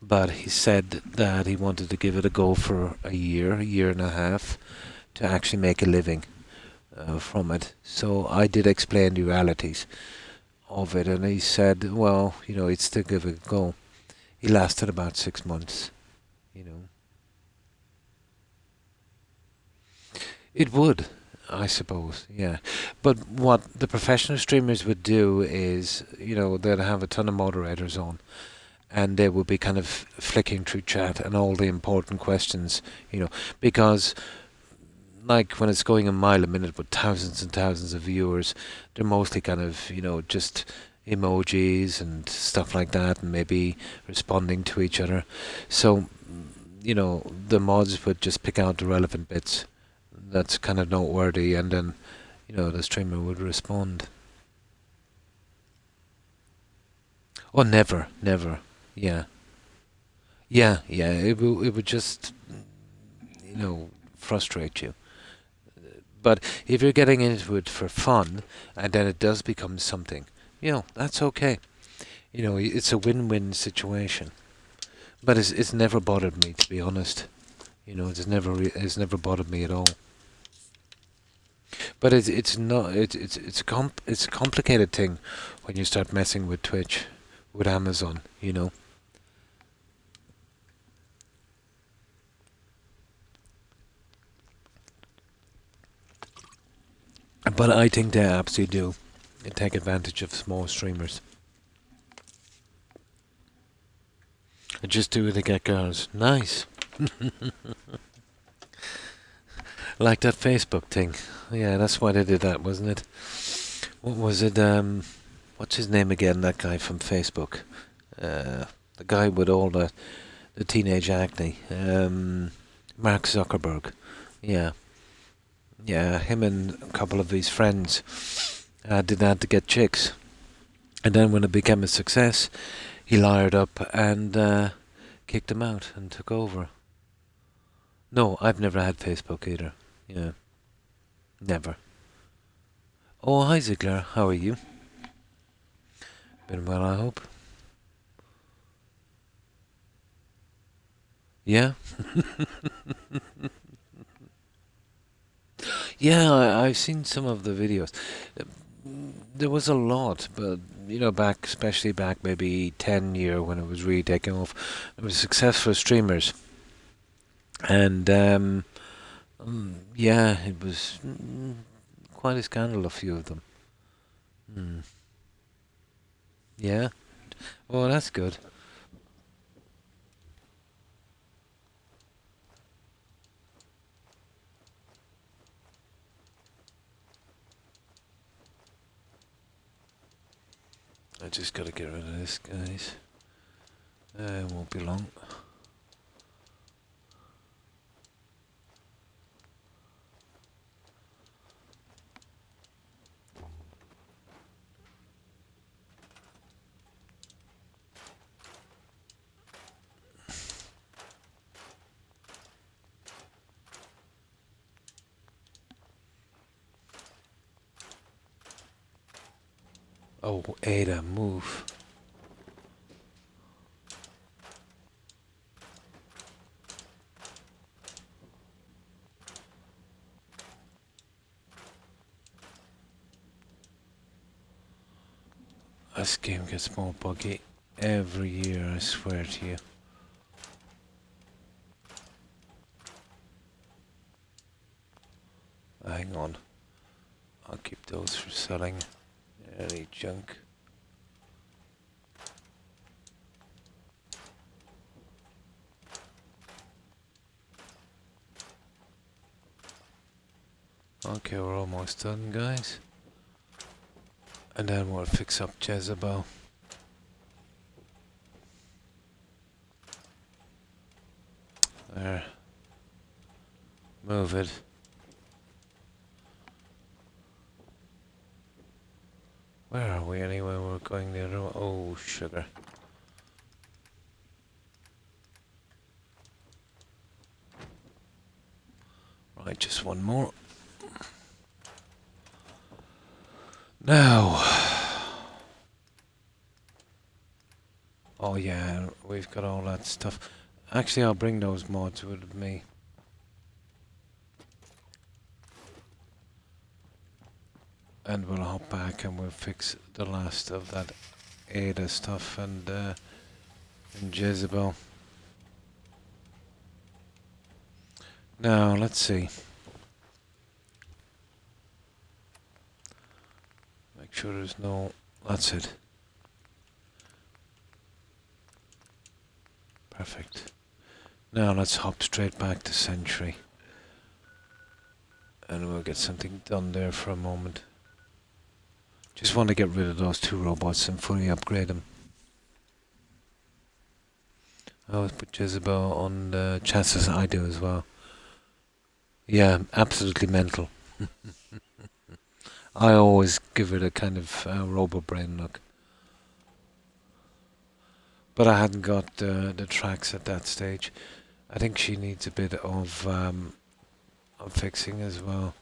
S1: but he said that he wanted to give it a go for a year and a half, to actually make a living from it. So I did explain the realities of it, and he said, well, you know, he'd still give it a go. He lasted about 6 months, you know. It would, I suppose, yeah. But what the professional streamers would do is, you know, they'd have a ton of moderators on, and they would be kind of flicking through chat and all the important questions, you know, because like when it's going a mile a minute with thousands and thousands of viewers, they're mostly kind of, you know, just emojis and stuff like that, and maybe responding to each other. So, you know, the mods would just pick out the relevant bits that's kind of noteworthy, and then, you know, the streamer would respond. Oh, never, yeah. Yeah, it would just, you know, frustrate you. But if you're getting into it for fun, and then it does become something, you know, that's okay. You know, it's a win-win situation. But it's never bothered me, to be honest. You know, it's never bothered me at all. But it's not it's a complicated thing when you start messing with Twitch, with Amazon, you know. But I think they absolutely do take advantage of small streamers. And just do it to get girls. Nice. Like that Facebook thing. Yeah, that's why they did that, wasn't it? What was it? What's his name again? That guy from Facebook. The guy with all the teenage acne. Mark Zuckerberg. Yeah. Yeah, him and a couple of his friends did that to get chicks. And then when it became a success, he liared up and kicked them out and took over. No, I've never had Facebook either. Yeah. Never. Oh, hi Ziegler, how are you? Been well, I hope. Yeah? Yeah, I've seen some of the videos. There was a lot, but, you know, especially back maybe 10 year when it was really taking off. There was successful streamers. And, yeah, it was quite a scandal, a few of them. Yeah? Oh, that's good. I just gotta get rid of this, guys. It won't be long. Oh, Ada, move. This game gets more buggy every year, I swear to you. Hang on. I'll keep those for selling. Any junk. Okay, we're almost done, guys. And then we'll fix up Jezebel. There. Move it. Where are we anyway? We're going the other way. Oh, sugar. Right, just one more. Now. Oh yeah, we've got all that stuff. Actually, I'll bring those mods with me. And we'll hop back and we'll fix the last of that Ada stuff and Jezebel. Now, let's see. Make sure there's no... That's it. Perfect. Now let's hop straight back to Sentry. And we'll get something done there for a moment. Just want to get rid of those 2 robots and fully upgrade them. I always put Jezebel on the chances I do as well. Yeah, absolutely mental. I always give it a kind of robo brain look. But I hadn't got the tracks at that stage. I think she needs a bit of fixing as well.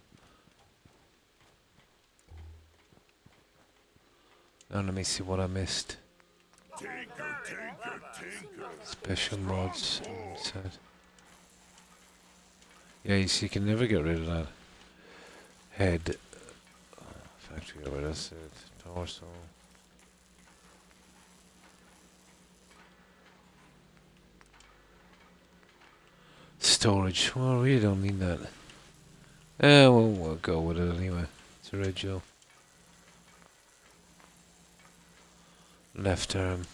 S1: Now let me see what I missed. Special mods inside. Yeah, you see, you can never get rid of that head. Factory over, that's it. Torso. Storage. Well, I really don't need that. Well, we'll go with it anyway. It's original. Left arm.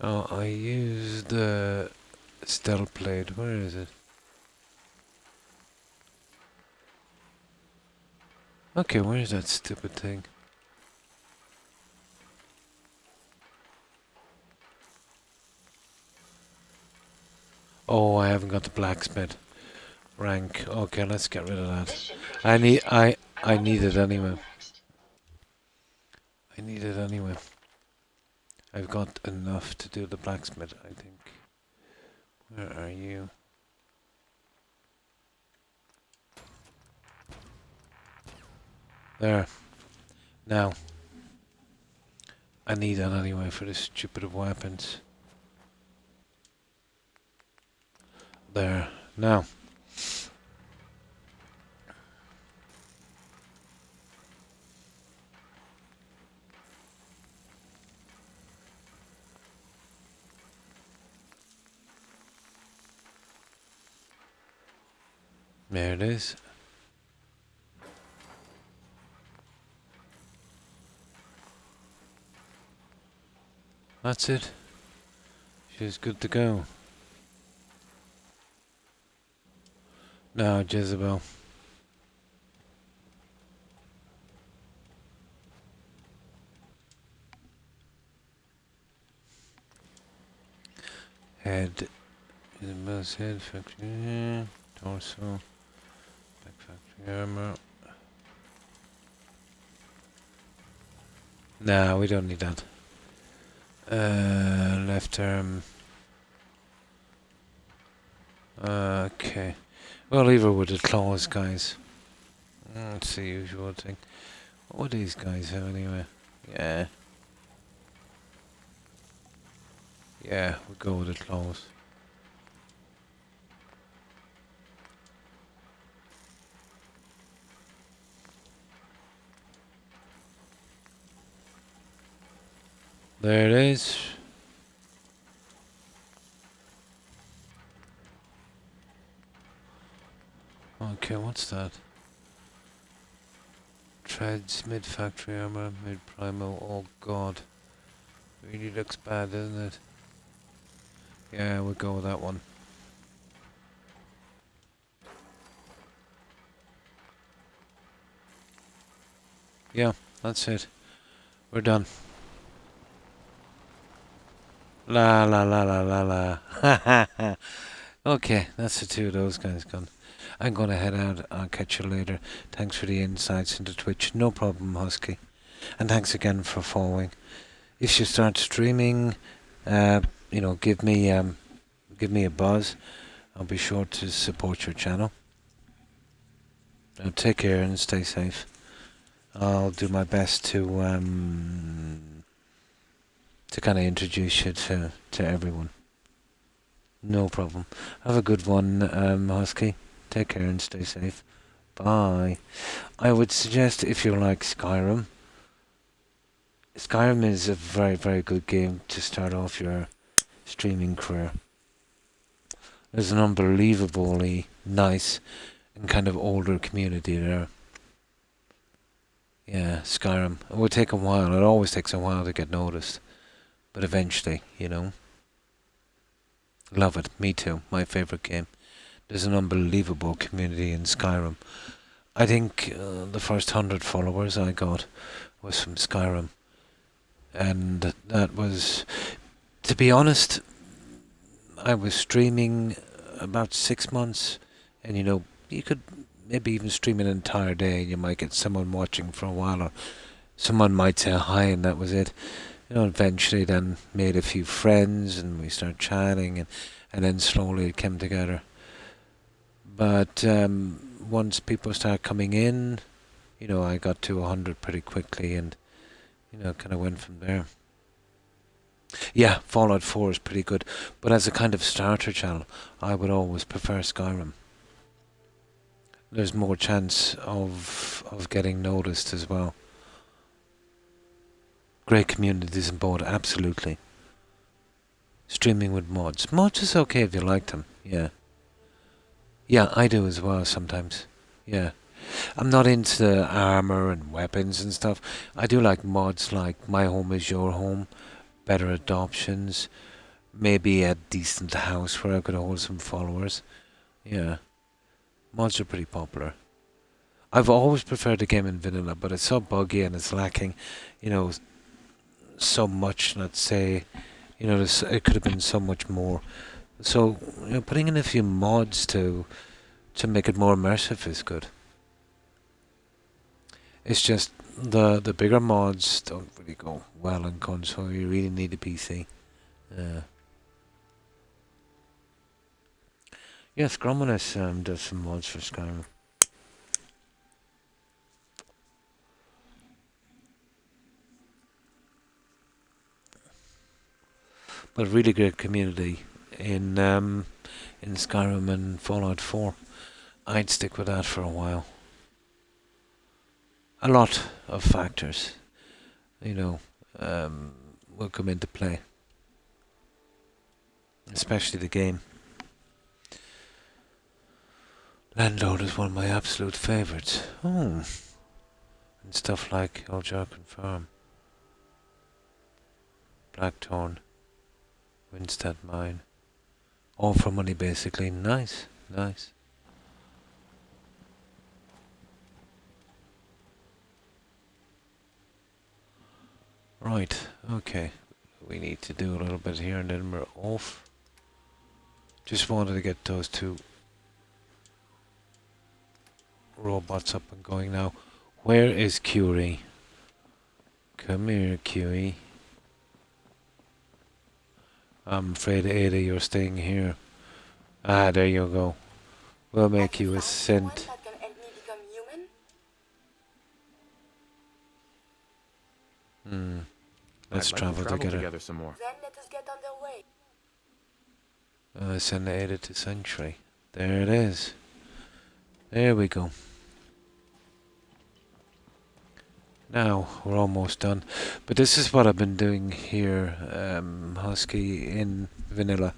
S1: Oh, I used the stealth blade. Where is it? Okay, where is that stupid thing? Oh, I haven't got the blacksmith rank. Okay, let's get rid of that. I need it anyway. I need it anyway. I've got enough to do the blacksmith, I think. Where are you? There. Now. I need that anyway for the stupid weapons. There. Now. There it is. That's it. She's good to go. Now, Jezebel. Head. Jezebel's head. Factory. Torso. Back factory armor. Nah, we don't need that. Left arm. Okay. Well, leave her with the claws, guys. It's the usual thing. What do these guys have anyway? Yeah. Yeah, we'll go with the claws. There it is. Okay, what's that? Treads, mid-factory armor, mid-primal. Oh god. Really looks bad, doesn't it? Yeah, we'll go with that one. Yeah, that's it. We're done. La la la la la la. Okay, that's the two of those guys gone. I'm gonna head out. I'll catch you later. Thanks for the insights into Twitch. No problem, Husky. And thanks again for following. If you start streaming, give me a buzz. I'll be sure to support your channel. Take care and stay safe. I'll do my best to kind of introduce you to everyone. No problem. Have a good one, Husky. Take care and stay safe. Bye. I would suggest if you like Skyrim. Skyrim is a very, very good game to start off your streaming career. There's an unbelievably nice and kind of older community there. Yeah, Skyrim. It will take a while. It always takes a while to get noticed. But eventually, you know. Love it. Me too. My favourite game. There's an unbelievable community in Skyrim. I think the first 100 followers I got was from Skyrim. And that was, to be honest, I was streaming about 6 months. And you could maybe even stream an entire day and you might get someone watching for a while, or someone might say hi and that was it. Eventually then made a few friends and we started chatting and then slowly it came together. But once people started coming in, I got to 100 pretty quickly and, kind of went from there. Yeah, Fallout 4 is pretty good, but as a kind of starter channel, I would always prefer Skyrim. There's more chance of getting noticed as well. Great communities in both, absolutely. Streaming with mods. Mods is okay if you like them, yeah. Yeah, I do as well sometimes, yeah. I'm not into armor and weapons and stuff. I do like mods like My Home is Your Home, Better Adoptions, maybe a decent house where I could hold some followers. Yeah. Mods are pretty popular. I've always preferred the game in vanilla, but it's so buggy and it's lacking, so much, let's say, it could have been so much more. So, putting in a few mods to make it more immersive is good. It's just the bigger mods don't really go well on console. You really need a PC. Yes, Grominus does some mods for Skyrim. But really great community in Skyrim and Fallout 4. I'd stick with that for a while. A lot of factors, will come into play. Especially the game. Landlord is one of my absolute favourites. Oh. And stuff like Old Jarkin Farm. Blackthorn. Winstead Mine. All for money basically. Nice, nice. Right, okay. We need to do a little bit here and then we're off. Just wanted to get those two robots up and going now. Where is Curie? Come here, Curie. I'm afraid, Ada, you're staying here. Ah, there you go. We'll make you a synth.
S13: That can help me become human?
S1: Let's
S6: I'd like
S1: travel
S6: to travel
S1: together.
S6: together some more.
S13: Then let us get underway.
S1: Send the 8th to Century. There it is. There we go. Now, we're almost done. But this is what I've been doing here, Husky, in vanilla.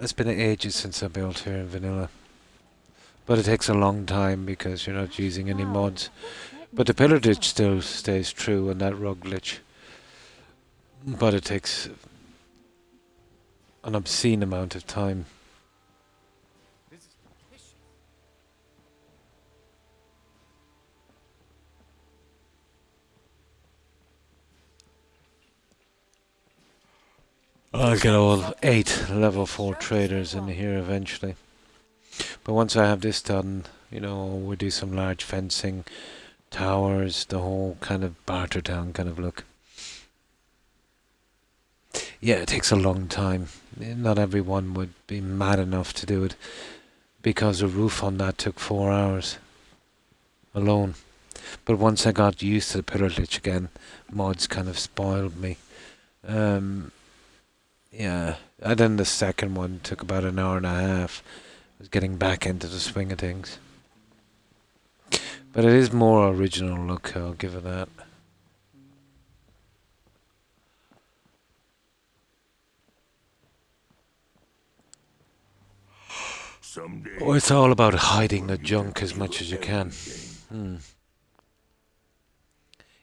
S1: It's been ages since I built here in vanilla. But it takes a long time because you're not using any mods. But the pillar glitch still stays true and that rug glitch. But it takes an obscene amount of time. I'll get all 8 level 4 traders in here eventually. But once I have this done, you know, we'll do some large fencing, towers, the whole kind of barter town kind of look. Yeah, it takes a long time. Not everyone would be mad enough to do it, because the roof on that took 4 hours alone. But once I got used to the pillar glitch again, mods kind of spoiled me. Yeah, and then the second one took about an hour and a half. I was getting back into the swing of things. But it is more original look, I'll give it that. Oh, it's all about hiding the junk as much as you can.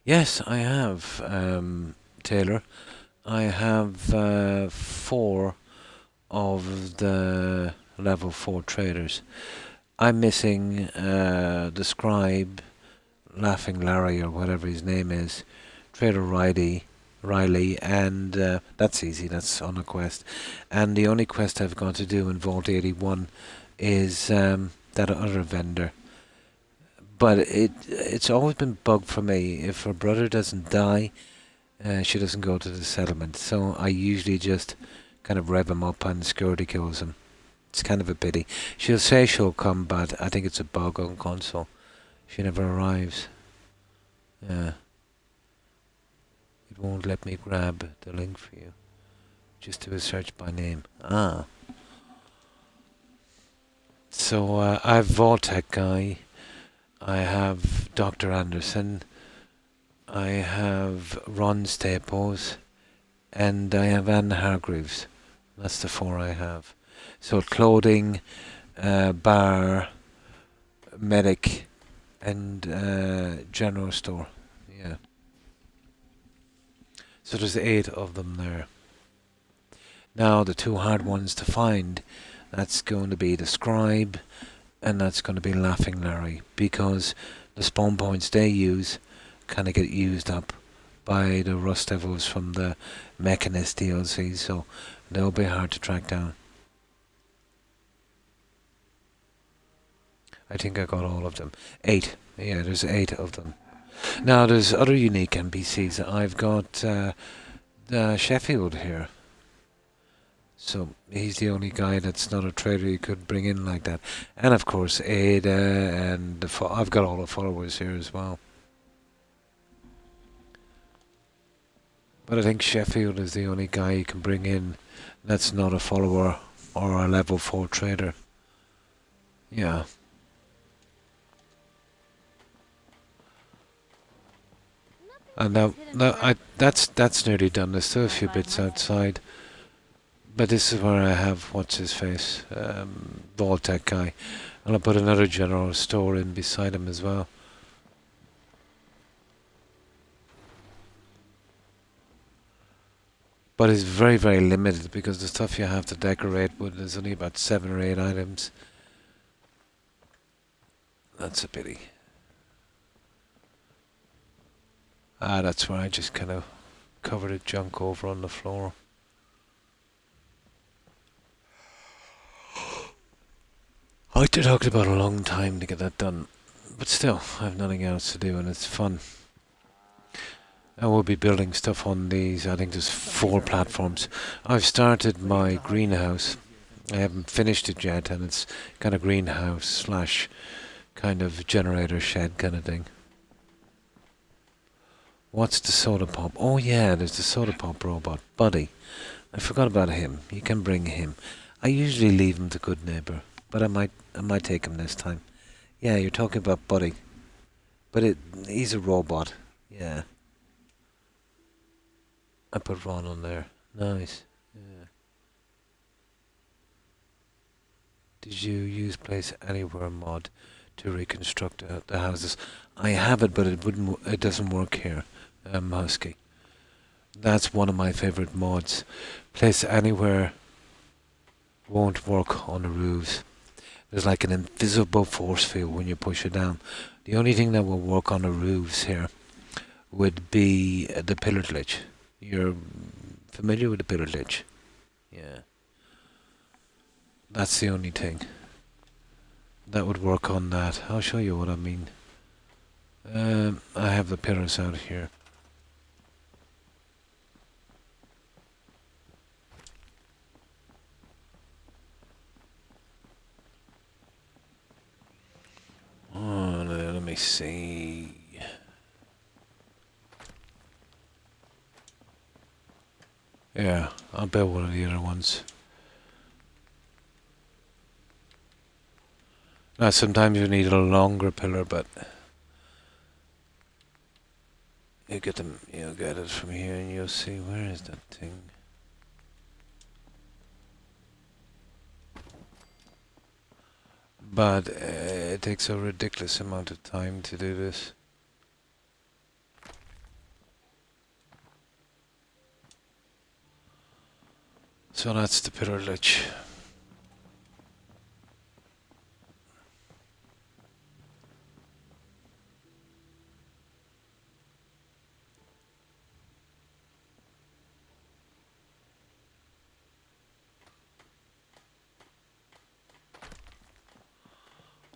S1: Yes, I have, Taylor. I have 4 of the level 4 traders. I'm missing the scribe, Laughing Larry or whatever his name is, Trader Riley, and that's easy, that's on a quest. And the only quest I've got to do in Vault 81 is that other vendor. But it's always been bugged for me. If her brother doesn't die, she doesn't go to the settlement. So I usually just kind of rev him up and security kills him. It's kind of a pity. She'll say she'll come, but I think it's a bug on console. She never arrives. Yeah. It won't let me grab the link for you. Just do a search by name. Ah. So I have Vault-Tec guy. I have Dr. Anderson. I have Ron Staples. And I have Anne Hargreaves. That's the 4 I have. So clothing, bar, medic, and general store. Yeah. So there's 8 of them there. Now the 2 hard ones to find, that's going to be the scribe, and that's going to be Laughing Larry, because the spawn points they use kind of get used up by the Rust Devils from the Mechanist DLC, so they'll be hard to track down. I think I got all of them. 8. Yeah, there's 8 of them. Now, there's other unique NPCs. I've got Sheffield here. So, he's the only guy that's not a trader you could bring in like that. And, of course, Ada, and I've got all the followers here as well. But I think Sheffield is the only guy you can bring in that's not a follower or a level 4 trader. Yeah. And now that's nearly done. There's still a few bits outside. But this is where I have what's-his-face, Vault-Tec guy. And I'll put another general store in beside him as well. But it's very, very limited because the stuff you have to decorate with is only about 7 or 8 items. That's a pity. Ah, that's where I just kind of covered the junk over on the floor. I talked about a long time to get that done, but still, I have nothing else to do and it's fun. I will be building stuff on these. I think there's 4 platforms. I've started my greenhouse. I haven't finished it yet, and it's kind of greenhouse slash kind of generator shed kind of thing. What's the soda pop? Oh yeah, there's the soda pop robot, Buddy. I forgot about him. You can bring him. I usually leave him to Good Neighbor, but I might take him this time. Yeah, you're talking about Buddy, but he's a robot. Yeah. I put Ron on there. Nice. Yeah. Did you use Place Anywhere mod to reconstruct the houses? I have it, but it doesn't work here, Husky. That's one of my favorite mods. Place Anywhere won't work on the roofs. There's like an invisible force field when you push it down. The only thing that will work on the roofs here would be the pillar glitch. You're familiar with the pillar glitch? Yeah. That's the only thing that would work on that. I'll show you what I mean. I have the pillars out here. Oh, let me see. Yeah, I'll build one of the other ones. Now, sometimes you need a longer pillar, but you'll get it from here, and you'll see where is that thing. But it takes a ridiculous amount of time to do this. So that's the pillar glitch.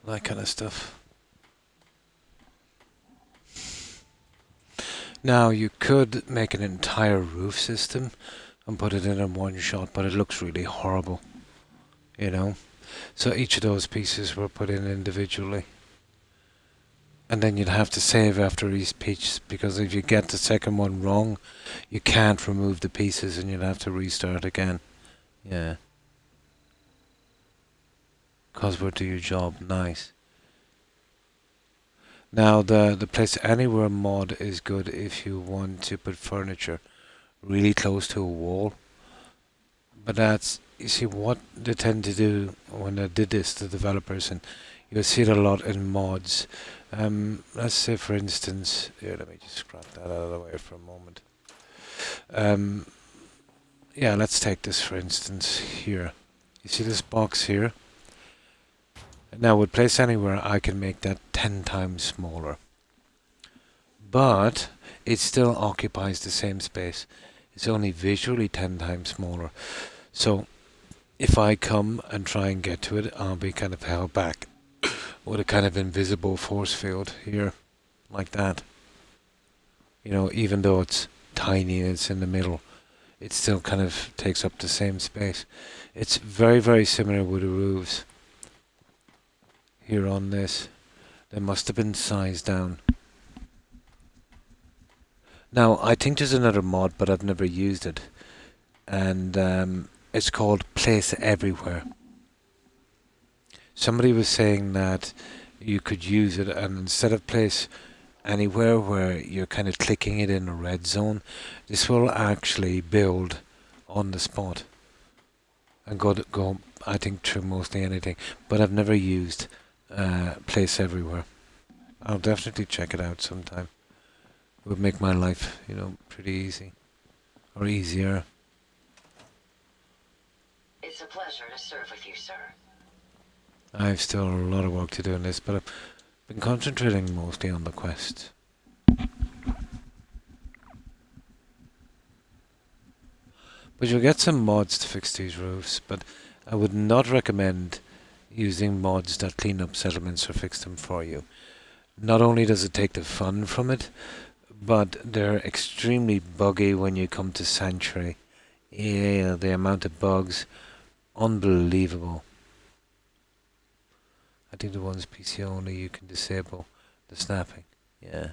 S1: That kind of stuff. Now you could make an entire roof system and put it in one shot, but it looks really horrible, you know. So each of those pieces were put in individually, and then you'd have to save after each piece, because if you get the second one wrong, you can't remove the pieces, and you'd have to restart again. Yeah. Cause we'll do your job. Nice. Now the Place Anywhere mod is good if you want to put furniture really close to a wall. But that's, you see what they tend to do when they did this, the developers, and you'll see it a lot in mods. Let's say for instance, here, let me just scrap that out of the way for a moment. Yeah, let's take this for instance here. You see this box here? Now with Place Anywhere I can make that 10 times smaller. But it still occupies the same space. It's only visually 10 times smaller. So if I come and try and get to it, I'll be kind of held back with a kind of invisible force field here, like that. You know, even though it's tiny and it's in the middle, it still kind of takes up the same space. It's very, very similar with the roofs. Here on this, they must have been sized down. Now, I think there's another mod, but I've never used it. And it's called Place Everywhere. Somebody was saying that you could use it, and instead of Place Anywhere, where you're kind of clicking it in a red zone, this will actually build on the spot. And go I think, through mostly anything. But I've never used Place Everywhere. I'll definitely check it out sometime. It would make my life, you know, pretty easy. Or easier.
S2: It's a pleasure to serve with you, sir.
S1: I've still a lot of work to do in this, but I've been concentrating mostly on the quest. But you'll get some mods to fix these roofs, but I would not recommend using mods that clean up settlements or fix them for you. Not only does it take the fun from it, but they're extremely buggy when you come to Sanctuary. Yeah, the amount of bugs Unbelievable. I think the one's PC only, you can disable the snapping. Yeah.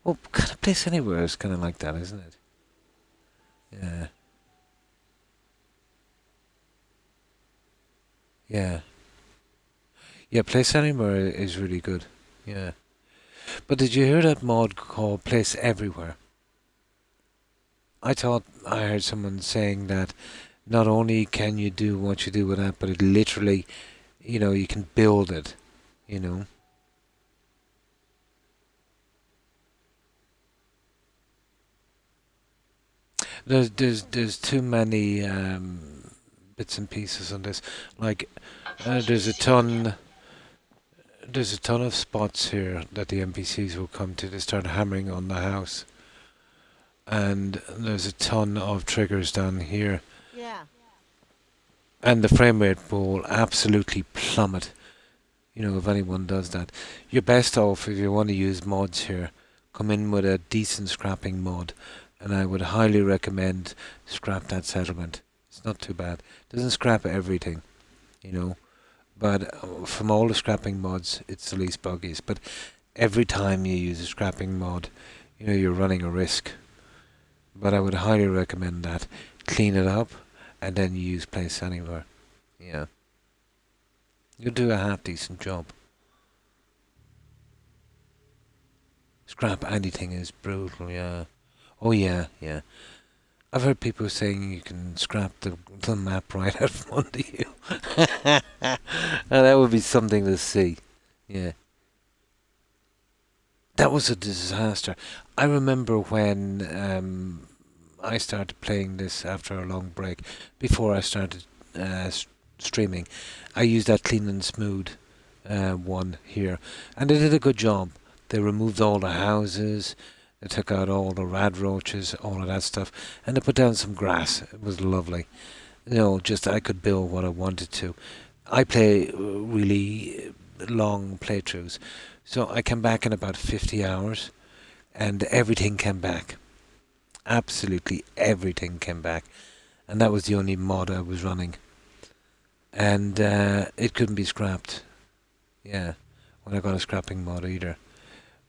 S1: Well, kind of Place Anywhere is kind of like that, isn't it? Yeah. Yeah. Yeah, Place Anywhere is really good. Yeah. But did you hear that mod called Place Everywhere? I thought I heard someone saying that not only can you do what you do with that, but it literally, you can build it, you know. There's too many bits and pieces on this. Like, there's a ton of spots here that the NPCs will come to. They start hammering on the house, and there's a ton of triggers down here.
S10: Yeah.
S1: And the frame rate will absolutely plummet. If anyone does that, you're best off if you want to use mods here. Come in with a decent scrapping mod. And I would highly recommend Scrap That Settlement. It's not too bad. Doesn't scrap everything, but from all the scrapping mods, it's the least buggiest. But every time you use a scrapping mod, you're running a risk. But I would highly recommend that. Clean it up, and then you use Place Anywhere. Yeah. You'll do a half-decent job. Scrap anything is brutal, yeah. Oh yeah, yeah. I've heard people saying you can scrap the map right out from under you. That would be something to see. Yeah. That was a disaster. I remember when I started playing this after a long break, before I started streaming. I used that Clean and Smooth one here, and they did a good job. They removed all the houses. They took out all the rad roaches, all of that stuff, and they put down some grass. It was lovely. Just I could build what I wanted to. I play really long playthroughs, so I came back in about 50 hours, and everything came back. Absolutely everything came back, and that was the only mod I was running. And it couldn't be scrapped. Yeah, when I got a scrapping mod either.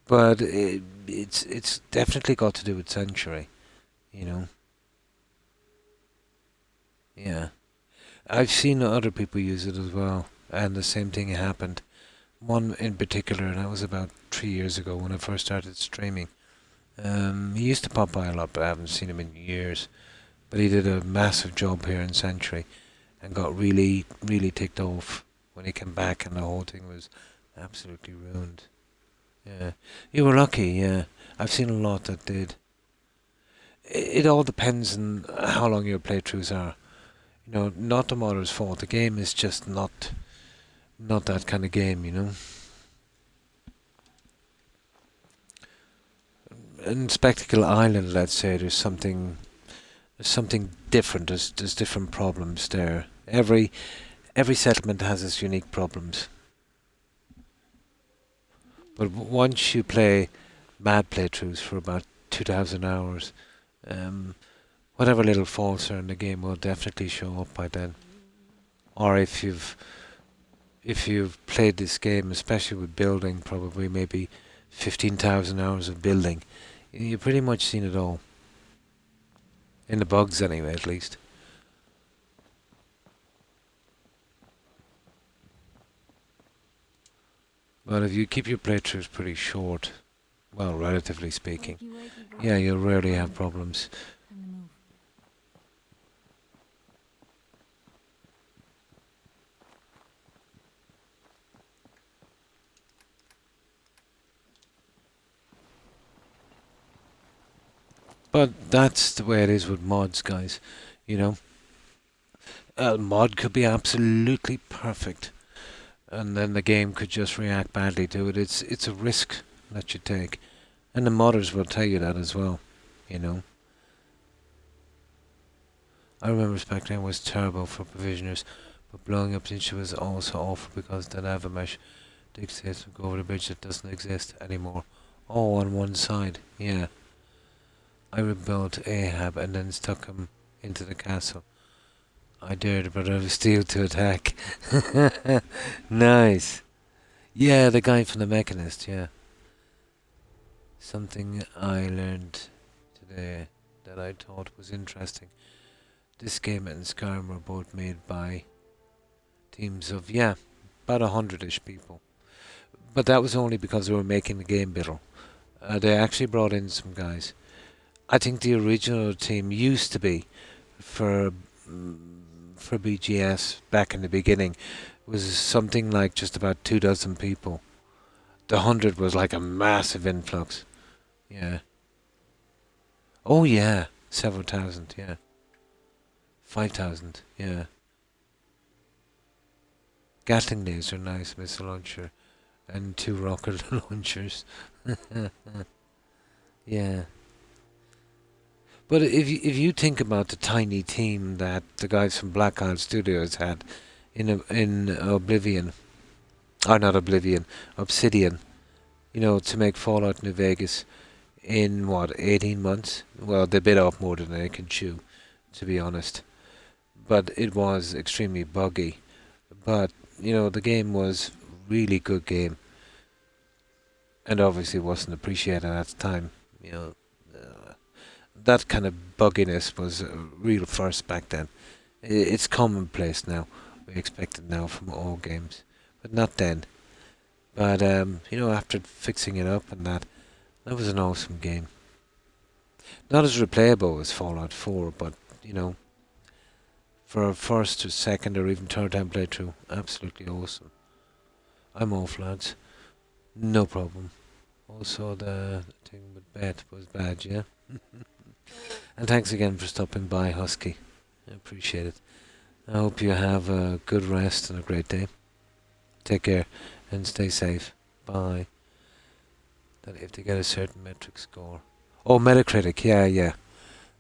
S1: But it's definitely got to do with Century, Yeah. I've seen other people use it as well, and the same thing happened. One in particular, and that was about 3 years ago when I first started streaming. He used to pop by a lot, but I haven't seen him in years. But he did a massive job here in Century, and got really, really ticked off when he came back, and the whole thing was absolutely ruined. Yeah, you were lucky. Yeah, I've seen a lot that did. It all depends on how long your playthroughs are. Not the modder's fault. The game is just not that kind of game. In Spectacle Island, let's say, there's something different. There's different problems there. Every settlement has its unique problems. But once you play mad playthroughs for about 2,000 hours, whatever little faults are in the game will definitely show up by then. Or if you've played this game, especially with building, probably maybe 15,000 hours of building, you've pretty much seen it all. In the bugs anyway, at least. But if you keep your playthroughs pretty short, well, relatively speaking, yeah, you'll rarely have problems. But that's the way it is with mods, guys. A mod could be absolutely perfect, and then the game could just react badly to it. It's a risk that you take, and the modders will tell you that as well. I remember Spectre was terrible for provisioners, but blowing up Ninja was also awful because the lava mesh dictates to go over the bridge that doesn't exist anymore. Oh, on one side, yeah. I rebuilt Ahab and then stuck him into the castle. I dared but I was steel to attack. Nice. Yeah, the guy from the Mechanist, yeah. Something I learned today that I thought was interesting. This game and Skyrim were both made by teams of, yeah, about 100-ish people. But that was only because they were making the game better. They actually brought in some guys. I think the original team used to be for BGS back in the beginning was something like just about 24 people. The 100 was like a massive influx. Yeah. Oh yeah, several thousand. Yeah. 5,000. Yeah. Gatling laser, nice missile launcher, and 2 rocket launchers. Yeah. But if you think about the tiny team that the guys from Black Isle Studios had in Oblivion, or not Oblivion, Obsidian, you know, to make Fallout New Vegas in what 18 months? Well, they bit off more than they can chew, to be honest. But it was extremely buggy. But you know, the game was really good game, and obviously wasn't appreciated at the time. You know. That kind of bugginess was a real first back then. It's commonplace now. We expect it now from all games, but not then. But you know, after fixing it up and that was an awesome game. Not as replayable as Fallout 4, but you know, for a first or second or even third time playthrough, absolutely awesome. I'm off, lads. No problem. Also, the thing with Beth was bad, yeah. And thanks again for stopping by, Husky. I appreciate it. I hope you have a good rest and a great day. Take care and stay safe. Bye. That if they get a certain metric score. Oh, Metacritic, yeah.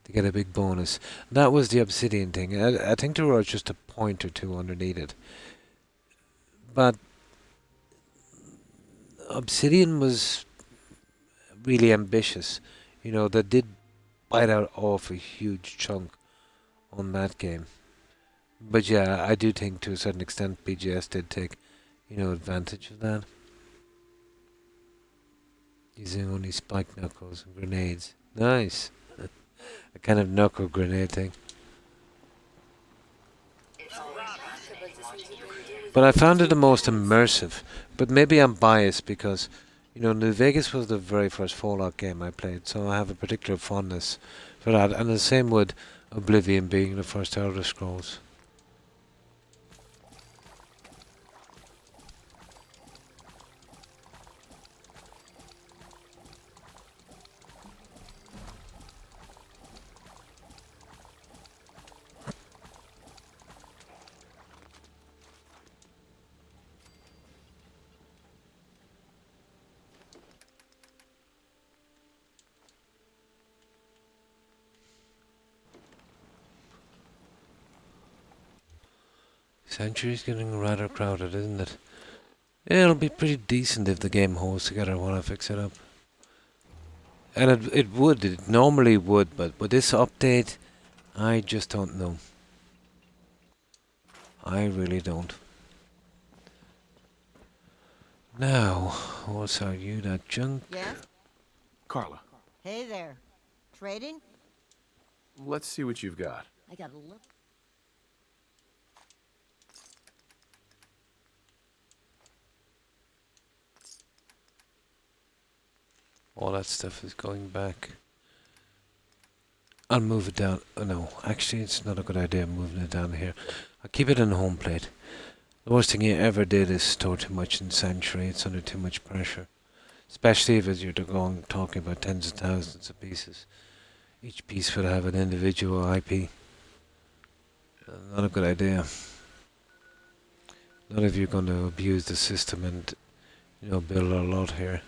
S1: They get a big bonus. That was the Obsidian thing. I think there was just a point or two underneath it. But Obsidian was really ambitious. You know, they did bite out off a huge chunk on that game. But yeah, I do think to a certain extent BGS did take, you know, advantage of that. Using only spike knuckles and grenades. Nice. A kind of knuckle grenade thing. But I found it the most immersive. But maybe I'm biased because, you know, New Vegas was the very first Fallout game I played, so I have a particular fondness for that. And the same with Oblivion being the first Elder Scrolls. Sanctuary's getting rather crowded, isn't it? Yeah, it'll be pretty decent if the game holds together when I fix it up. And it normally would, but with this update, I just don't know. I really don't. Now, what's are you, that junk?
S10: Yeah?
S6: Carla,
S10: Hey there. Trading?
S6: let's see what you've got.
S10: I got a look.
S1: All that stuff is going back. I'll move it down. Oh no, actually it's not a good idea moving it down here. I'll keep it in the home plate. The worst thing you ever did is store too much in Sanctuary. It's under too much pressure. Especially if you're talking about tens of thousands of pieces. Each piece would have an individual IP. Not a good idea. Not if you're going to abuse the system and, you know, build a lot here.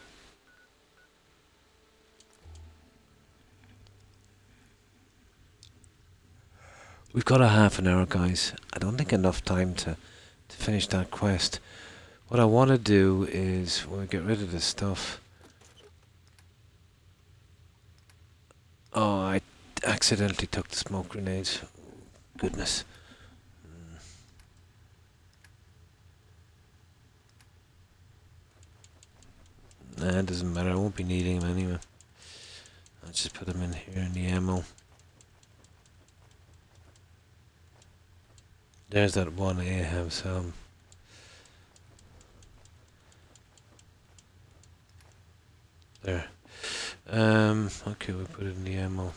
S1: We've got a half an hour, guys. I don't think enough time to finish that quest. What I want to do is, when we get rid of this stuff... Oh, I accidentally took the smoke grenades. Goodness. Nah, it doesn't matter. I won't be needing them anyway. I'll just put them in here in the ammo. There's that one Ahab sound. There. Okay, we put it in the ammo.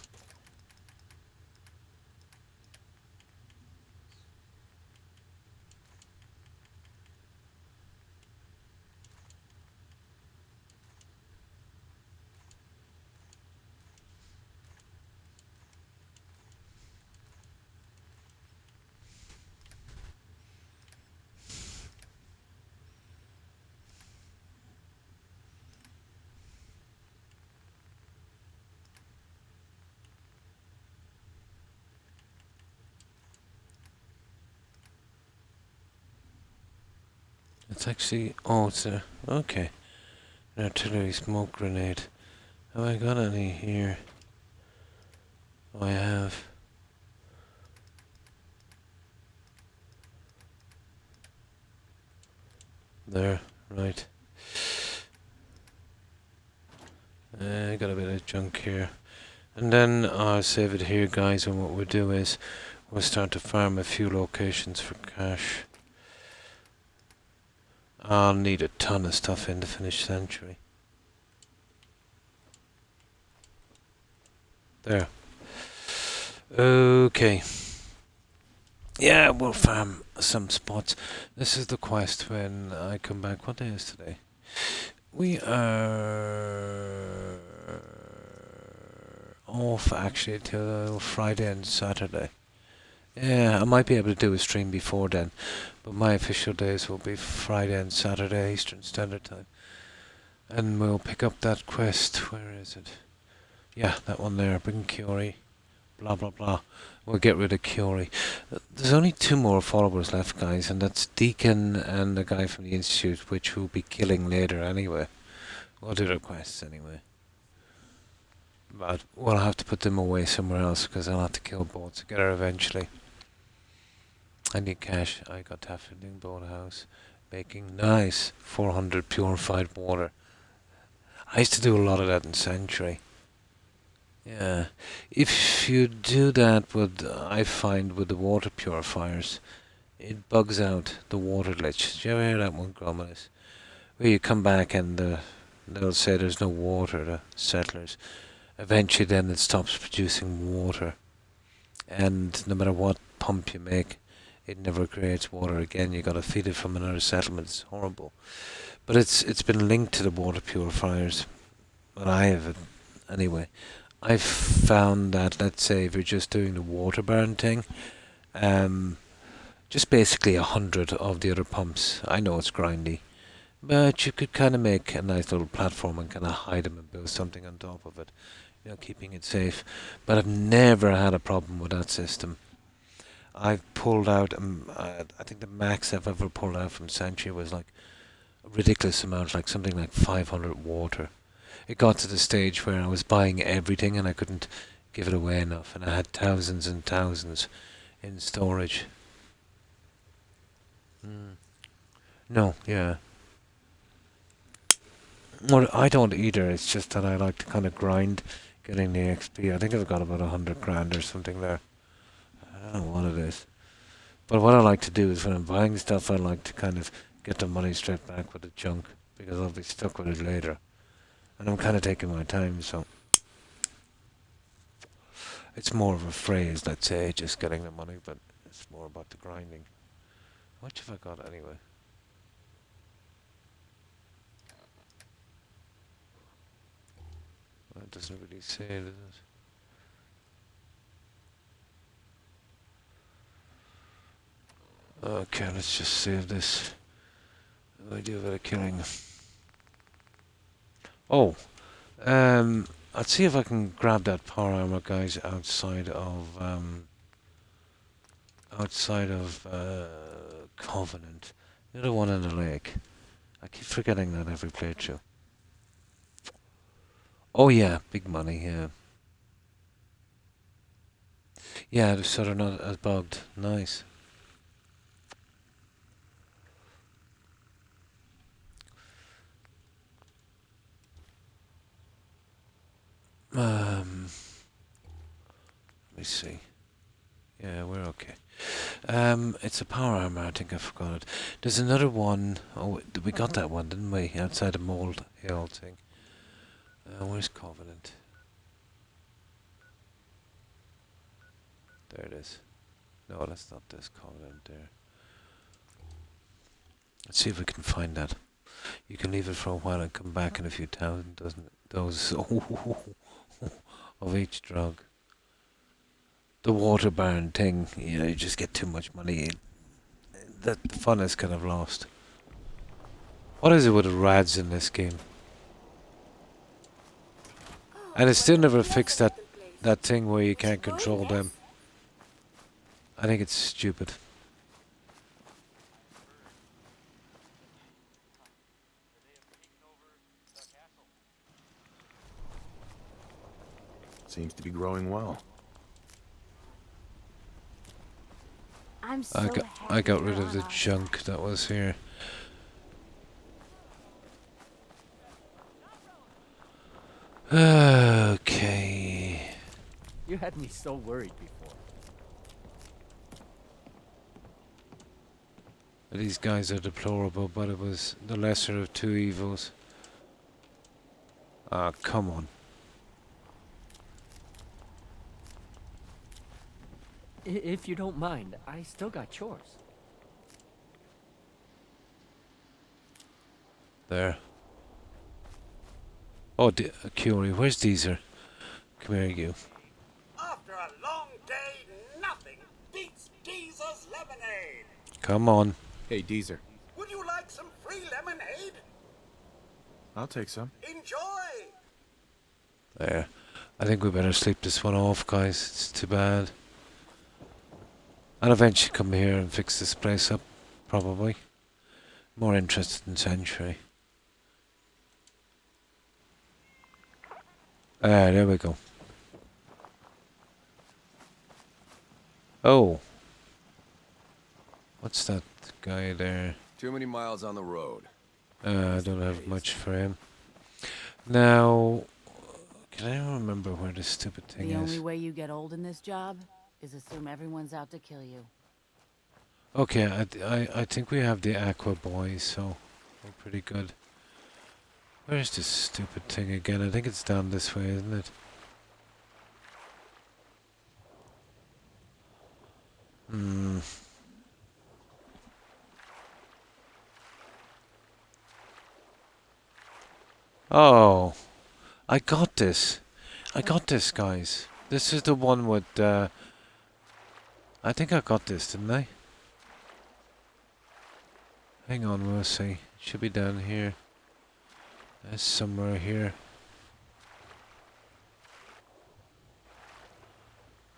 S1: It's actually, oh, it's a, okay. An artillery smoke grenade. Have I got any here? Oh, I have. There, right. I got a bit of junk here. And then I'll save it here, guys, and what we'll do is we'll start to farm a few locations for cash. I'll need a ton of stuff in to finish Century. There. Okay. Yeah, we'll farm some spots. This is the quest when I come back. What day is today? We are off actually till Friday and Saturday. Yeah, I might be able to do a stream before then, but my official days will be Friday and Saturday Eastern Standard Time. And we'll pick up that quest. Where is it? Yeah, that one there. Bring Curie. Blah blah blah. We'll get rid of Curie. There's only 2 more followers left, guys, and that's Deacon and the guy from the Institute, which we'll be killing later anyway. We'll do the quests anyway. But we'll have to put them away somewhere else because I'll have to kill both together eventually. I need cash. I got taffeting boathouse. Making nice 400 purified water. I used to do a lot of that in Century. Yeah. If you do that with, I find with the water purifiers, it bugs out the water glitch. Did you ever hear that one, Gromulus? Where you come back and they'll say there's no water, the settlers. Eventually then it stops producing water. And no matter what pump you make, it never creates water again. You gotta feed it from another settlement. It's horrible. But it's been linked to the water purifiers. But I have it anyway. I've found that, let's say, if you're just doing the water burn thing, just basically 100 of the other pumps. I know it's grindy, but you could kind of make a nice little platform and kind of hide them and build something on top of it, you know, keeping it safe. But I've never had a problem with that system. I've pulled out, I think the max I've ever pulled out from Sanctuary was like a ridiculous amount, like something like 500 water. It got to the stage where I was buying everything and I couldn't give it away enough, and I had thousands and thousands in storage. No, yeah. Well, I don't either. It's just that I like to kind of grind getting the XP. I think I've got about 100 grand or something there. I don't know what it is. But what I like to do is when I'm buying stuff, I like to kind of get the money straight back with the junk, because I'll be stuck with it later. And I'm kind of taking my time, so it's more of a phrase, let's say, just getting the money, but it's more about the grinding. How much have I got anyway? Well, it doesn't really say, does it? Okay, let's just save this. I do a bit of killing. Oh, I'll see if I can grab that power armor, guys, outside of Covenant. The other one in the lake. I keep forgetting that every playthrough. Oh yeah, big money, yeah. Yeah, so they're not as bugged. Nice. Let me see. Yeah, we're okay. It's a power armor. I think I forgot it. There's another one. Oh, we got that one, didn't we? Outside the mold hill thing. Where's Covenant? There it is. No, that's not this Covenant there. Let's see if we can find that. You can leave it for a while and come back in a few thousand, doesn't it? Those of each drug. The water baron thing, you know, you just get too much money. The fun is kind of lost. What is it with the rads in this game? And it's still never fixed that thing where you can't control them. I think it's stupid.
S6: Seems to be growing well.
S1: I got rid of the junk that was here. Okay.
S9: You had me so worried before.
S1: These guys are deplorable, but it was the lesser of two evils. Ah, come on.
S9: If you don't mind, I still got chores.
S1: There. Oh, Curie, where's Deezer? Come here, you.
S17: After a long day, nothing beats Deezer's lemonade.
S1: Come on.
S6: Hey, Deezer.
S17: Would you like some free lemonade?
S6: I'll take some.
S17: Enjoy.
S1: There. I think we better sleep this one off, guys. It's too bad. I'll eventually come here and fix this place up, probably. More interested in Century. There we go. Oh. What's that guy there?
S18: Too many miles on the road.
S1: I don't have much for him. Now, can I remember where this stupid thing
S19: The
S1: is?
S19: only way you get old in this job is assume everyone's out to kill you.
S1: Okay, I think we have the Aqua Boys, so we're pretty good. Where's this stupid thing again? I think it's down this way, isn't it? Oh, I got this. I got this, guys. This is the one with, I think I got this, didn't I? Hang on, we'll see. It should be down here. It's somewhere here.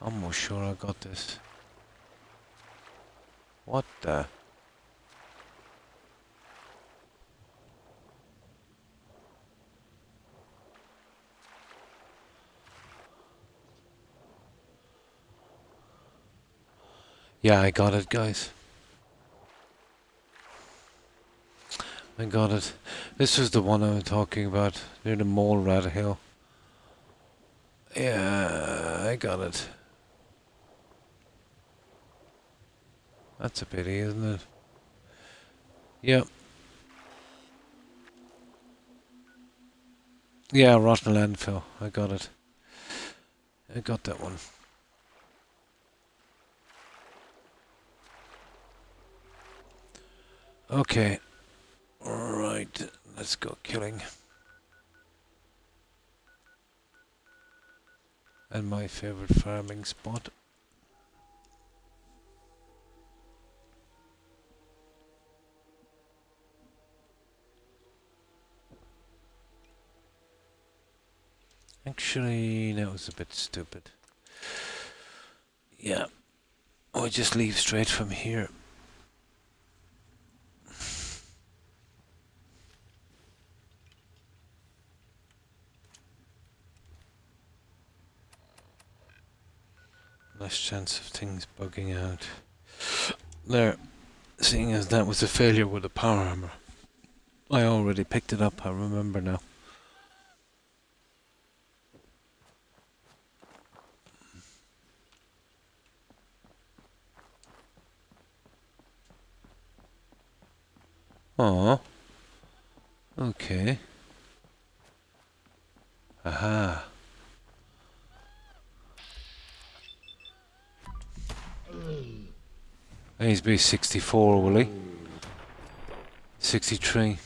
S1: Almost sure I got this. What the? Yeah, I got it, guys. I got it. This was the one I was talking about, near the mole rat hill. Yeah, I got it. That's a pity, isn't it? Yep. Yeah, rotten landfill. I got it. I got that one. Okay. Right, let's go killing. And my favorite farming spot. Actually, that was a bit stupid. Yeah. Oh, just leave straight from here. Less chance of things bugging out. There. Seeing as that was a failure with the power armor. I already picked it up, I remember now. Oh. Okay. Aha. He's be 64, will he? 63.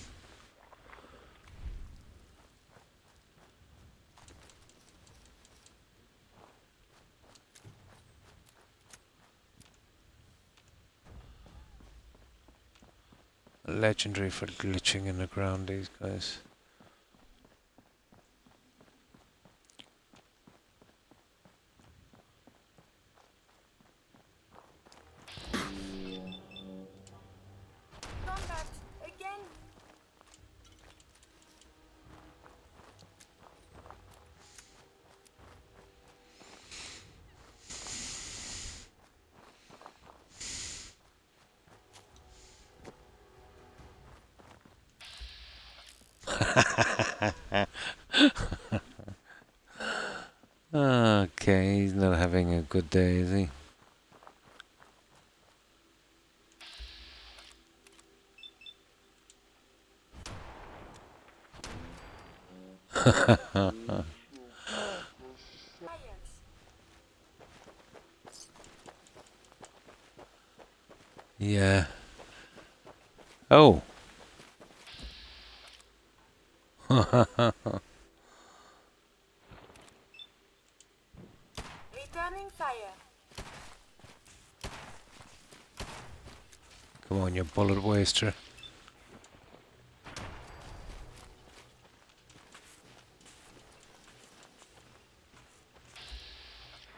S1: Legendary for glitching in the ground, these guys.
S13: Contact again.
S1: Okay, he's not having a good day, is he? Yeah. Oh.
S13: Returning fire.
S1: Come on, you bullet waster.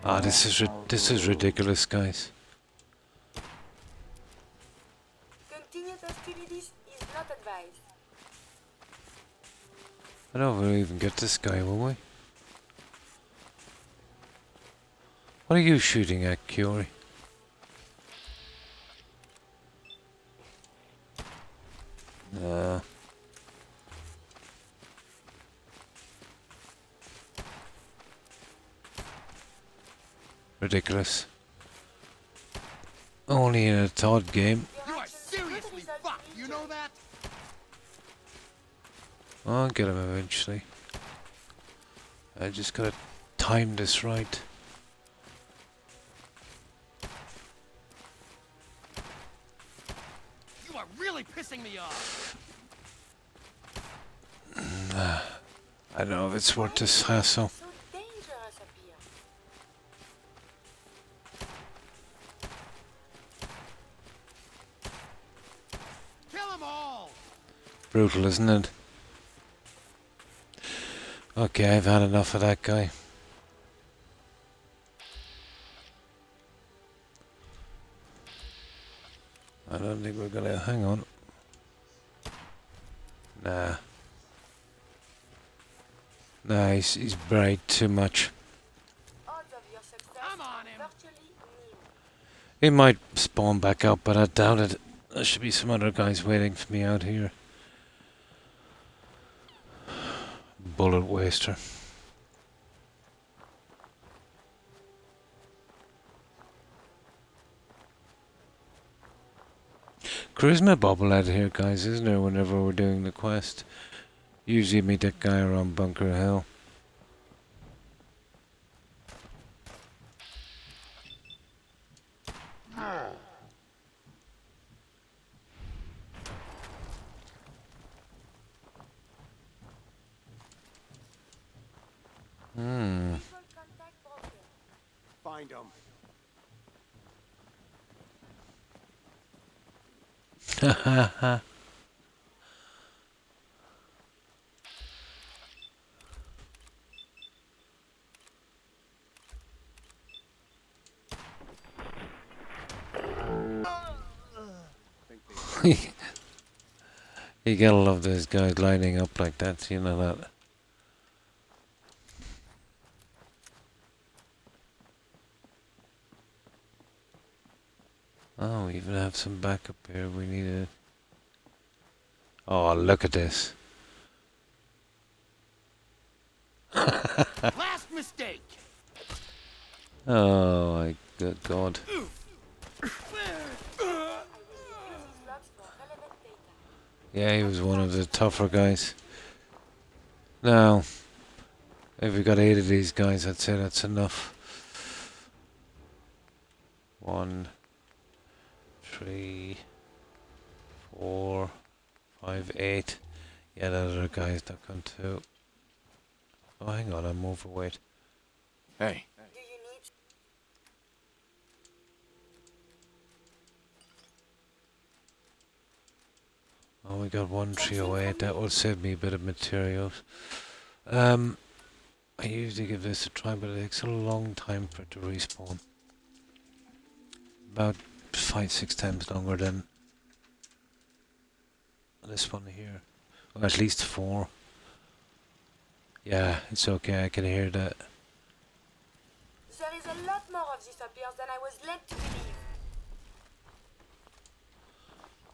S1: Ah, this is ridiculous, guys.
S13: Continued hostilities is not advised.
S1: I don't know if we'll even get this guy, will we? What are you shooting at, Curie? Ridiculous. Only in a Todd game.
S8: You are seriously fucked, you know that?
S1: I'll get him eventually. I just gotta time this right.
S8: You are really pissing me off.
S1: I don't know if it's worth this hassle.
S13: So dangerous up here.
S8: Kill them all.
S1: Brutal, isn't it? Okay, I've had enough of that guy. I don't think we're gonna... hang on. Nah. Nah, he's bright too much.
S13: Odds of your success are virtually nil.
S1: He might spawn back out, but I doubt it. There should be some other guys waiting for me out here. Bullet waster. Charisma bubble out here, guys, isn't there, whenever we're doing the quest? Usually meet that guy around Bunker Hill.
S8: Find them.
S1: Ha ha ha. You gotta love those guys lining up like that, you know that. Oh, we even have some backup here. We need a... Oh, look at this.
S8: Last mistake.
S1: Oh, my good God. Yeah, he was one of the tougher guys. Now, if we got 8 of these guys, I'd say that's enough. 1, 3, 4, 5, 8. Yeah, the other guys that come too. Oh, hang on, I'm overweight.
S6: Hey.
S1: Oh, we got 1308. That will save me a bit of materials. I usually give this a try, but it takes a long time for it to respawn. About 5-6 times longer than this one here. Or at least 4. Yeah, it's okay, I can hear that.
S13: There is a lot more of this up here than I was led to believe.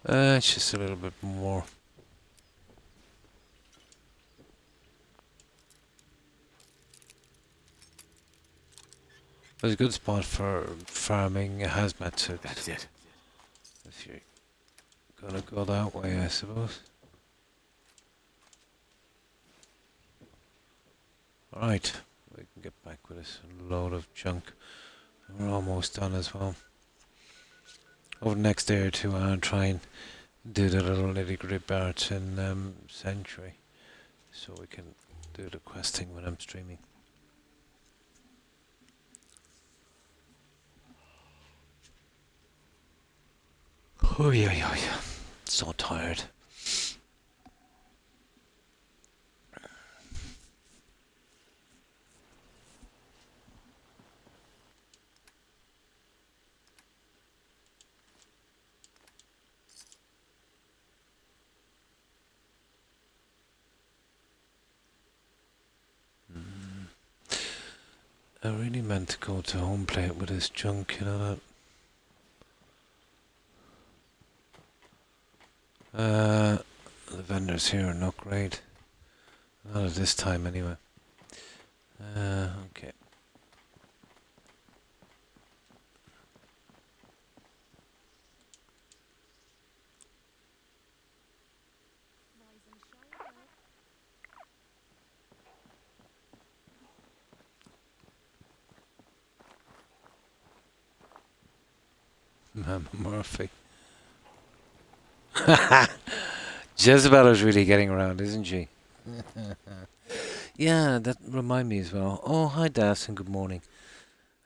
S1: It's just a little bit more. It's a good spot for farming a hazmat suit.
S6: That's it.
S1: If you're gonna go that way, I suppose. Right, we can get back with this load of junk. We're almost done as well. Over the next day or two, I'll try and do the little nitty-gritty parts in Sanctuary, so we can do the questing when I'm streaming. Oh yeah. So tired. I really meant to go to home plate with this junk, you know that? The vendors here are not great. Not at this time, anyway. Okay. Mama Murphy. Jezebel is really getting around, isn't she? Yeah, that remind me as well. Oh, hi Das, and good morning.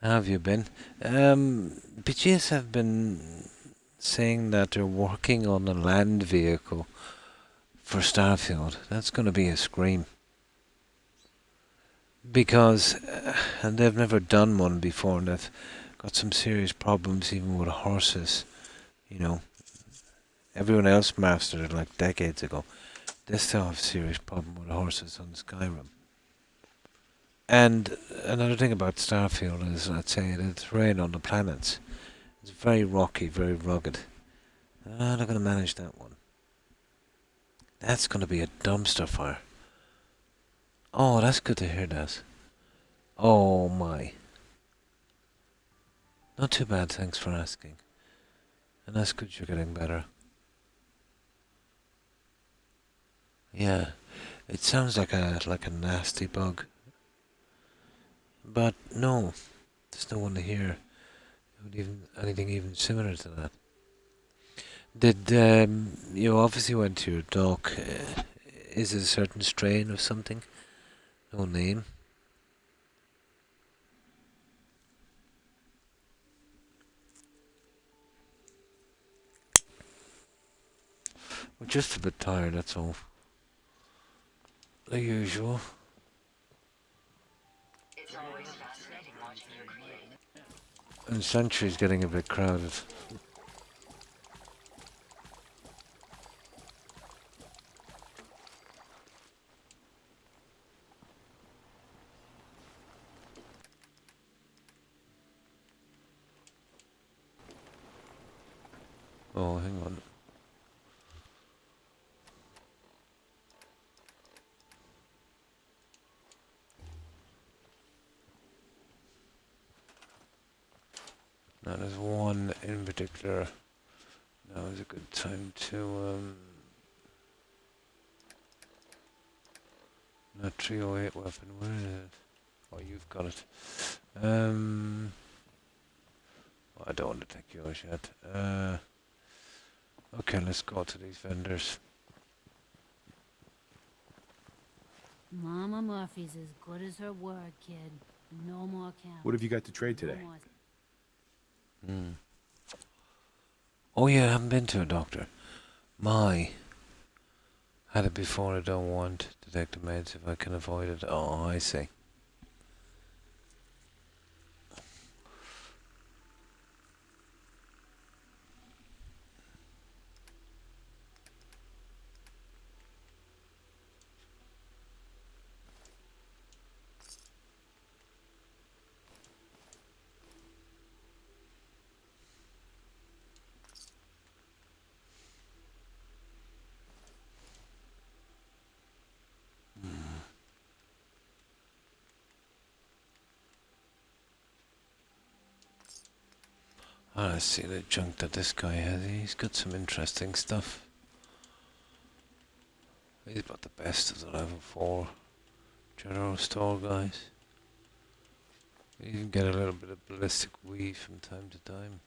S1: How have you been? BGS have been saying that they're working on a land vehicle for Starfield. That's going to be a scream. Because and they've never done one before, and they've got some serious problems even with horses, you know. Everyone else mastered it like decades ago. They still have serious problem with horses on Skyrim. And another thing about Starfield is, let's say, the terrain on the planets. It's very rocky, very rugged. They're not going to manage that one. That's going to be a dumpster fire. Oh, that's good to hear that. Oh my. Not too bad, thanks for asking. And that's good you're getting better. Yeah, it sounds like a nasty bug. But no, there's no one here anything even similar to that. Did you obviously went to your doc? Is it a certain strain of something? No name. We're just a bit tired, that's all. The usual.
S2: It's always fascinating watching you create.
S1: And Sanctuary's getting a bit crowded. Oh, hang on. Now there's one in particular. Now is a good time to That 308 weapon, where is it? Oh, you've got it. I don't want to take yours yet. Okay, let's go to these vendors.
S19: Mama Murphy's as good as her word, kid. No more counting.
S6: What have you got to trade today?
S1: Oh yeah, I haven't been to a doctor. My. Had it before, I don't want to take the meds if I can avoid it. Oh, I see. I see the junk that this guy has. He's got some interesting stuff. He's got the best of the level 4 general store guys. You can get a little bit of ballistic weave from time to time.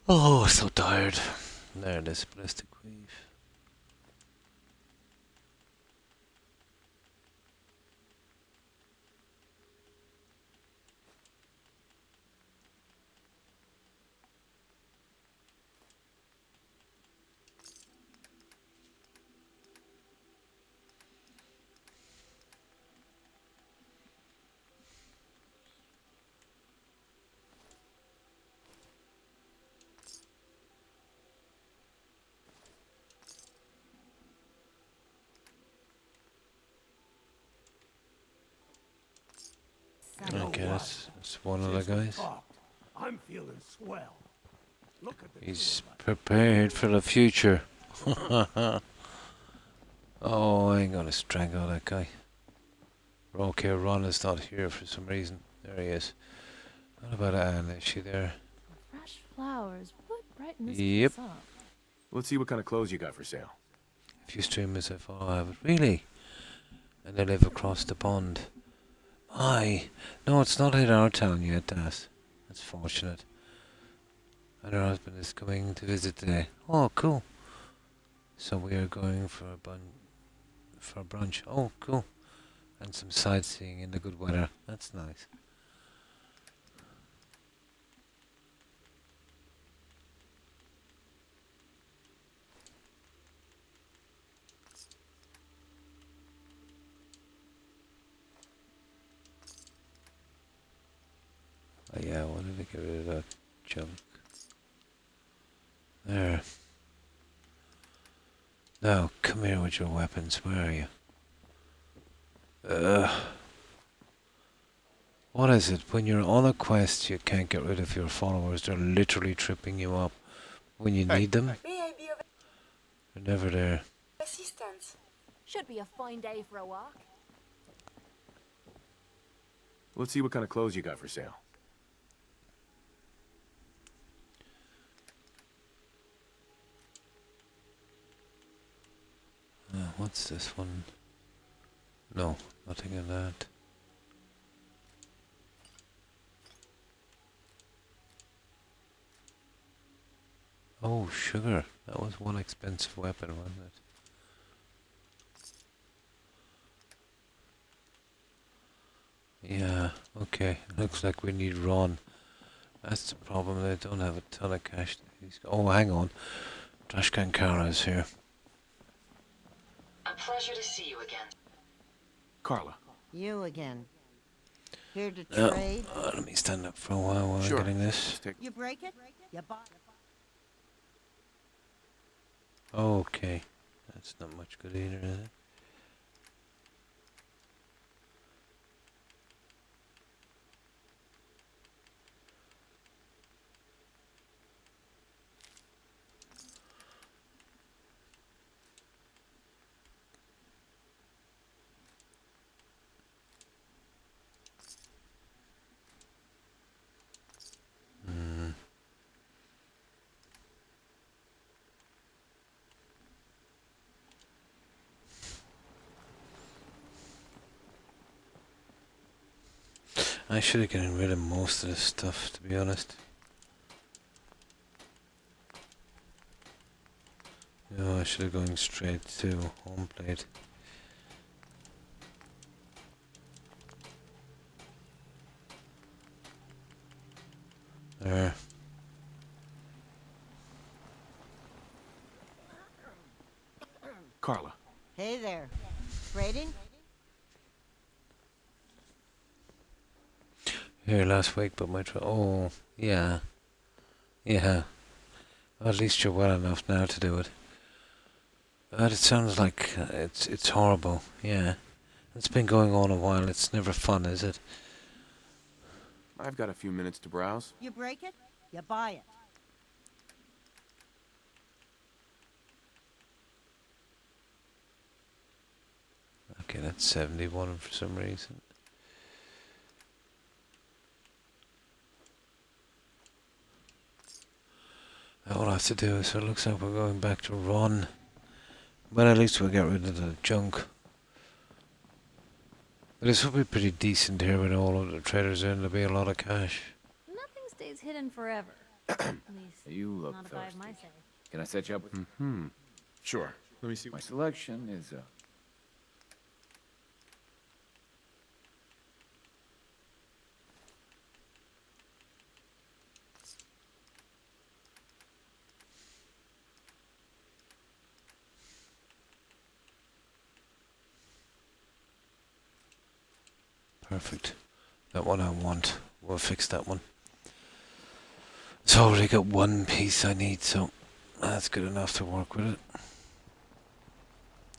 S1: Oh, so tired. There it is, ballistic weave. Okay, that's one of the guys.
S8: I'm feeling swell. Look at the
S1: He's prepared for the future. Oh, I ain't gonna strangle that guy. Okay, Ron is not here for some reason. There he is. What about Anne? Is she there?
S19: Fresh flowers would brighten this
S1: Yep.
S19: place up.
S6: Let's see what kind of clothes you got for sale.
S1: A few streamers I follow have it. Really? And they live across the pond. Aye. No, it's not in our town yet, That's fortunate. And her husband is coming to visit today. Oh, cool. So we are going for a brunch. Oh, cool. And some sightseeing in the good weather. That's nice. Oh yeah, I wanted to get rid of that junk. There. Now, come here with your weapons. Where are you? What is it? When you're on a quest, you can't get rid of your followers. They're literally tripping you up. When you need them,
S13: May I be of
S1: they're never there.
S13: assistance?
S7: Should be a fine day for a walk.
S6: Let's see what kind of clothes you got for sale.
S1: What's this one? No, nothing in that. Oh, sugar. That was one expensive weapon, wasn't it? Yeah, okay. Looks like we need Ron. That's the problem. They don't have a ton of cash. Oh, hang on. Trashcan Kara's here.
S2: A pleasure to see you again.
S6: Carla.
S10: You again. Here to
S1: Oh,
S10: trade?
S1: let me stand up for a while I'm getting this.
S10: You break it? You buy it.
S1: Okay. That's not much good either, is it? I should have gotten rid of most of this stuff, to be honest. No, I should have gone straight to home plate. There.
S6: Carla.
S10: Hey there. Rating?
S1: Here last week, but my oh, yeah. Yeah. At least you're well enough now to do it. But it sounds like it's horrible, yeah. It's been going on a while, it's never fun, is it?
S6: I've got a few minutes to browse.
S10: You break it, you buy it.
S1: Okay, that's 71 for some reason. All I have to do is, so it looks like we're going back to run. But at least we'll get rid of the junk. But this will be pretty decent here with all of the traders in. There'll be a lot of cash.
S7: Nothing stays hidden forever. At least,
S18: You look
S7: not if I have my
S18: thirsty.
S7: say.
S18: Can I set you up with...
S6: Hmm. Sure. Let me see.
S18: My selection is,
S1: Perfect. That one I want. We'll fix that one. It's already got one piece I need, so that's good enough to work with it.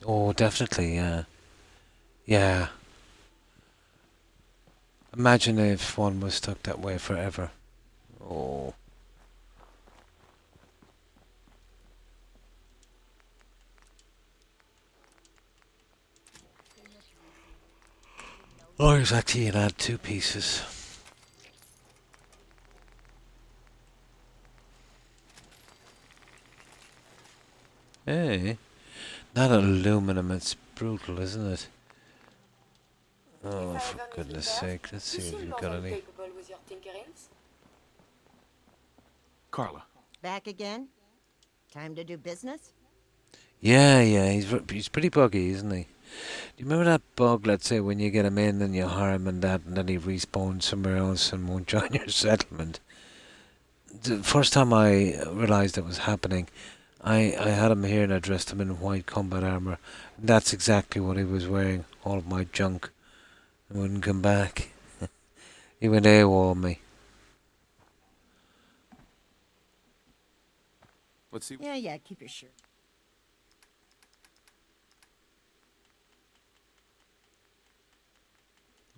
S1: Oh, definitely, yeah. Yeah. Imagine if one was stuck that way forever. Oh. Oh, there's actually an add 2 pieces. Hey, that aluminum, it's brutal, isn't it? Oh, for goodness sake, let's see if you've got any.
S6: Carla.
S10: Back again? Time to do business?
S1: Yeah, he's pretty buggy, isn't he? Do you remember that bug, let's say, when you get him in and you hire him and that, and then he respawns somewhere else and won't join your settlement? The first time I realised it was happening, I had him here and I dressed him in white combat armour. That's exactly what he was wearing, all of my junk. I wouldn't come back. He went AWOL on me.
S6: Let's see.
S10: Yeah, keep your shirt.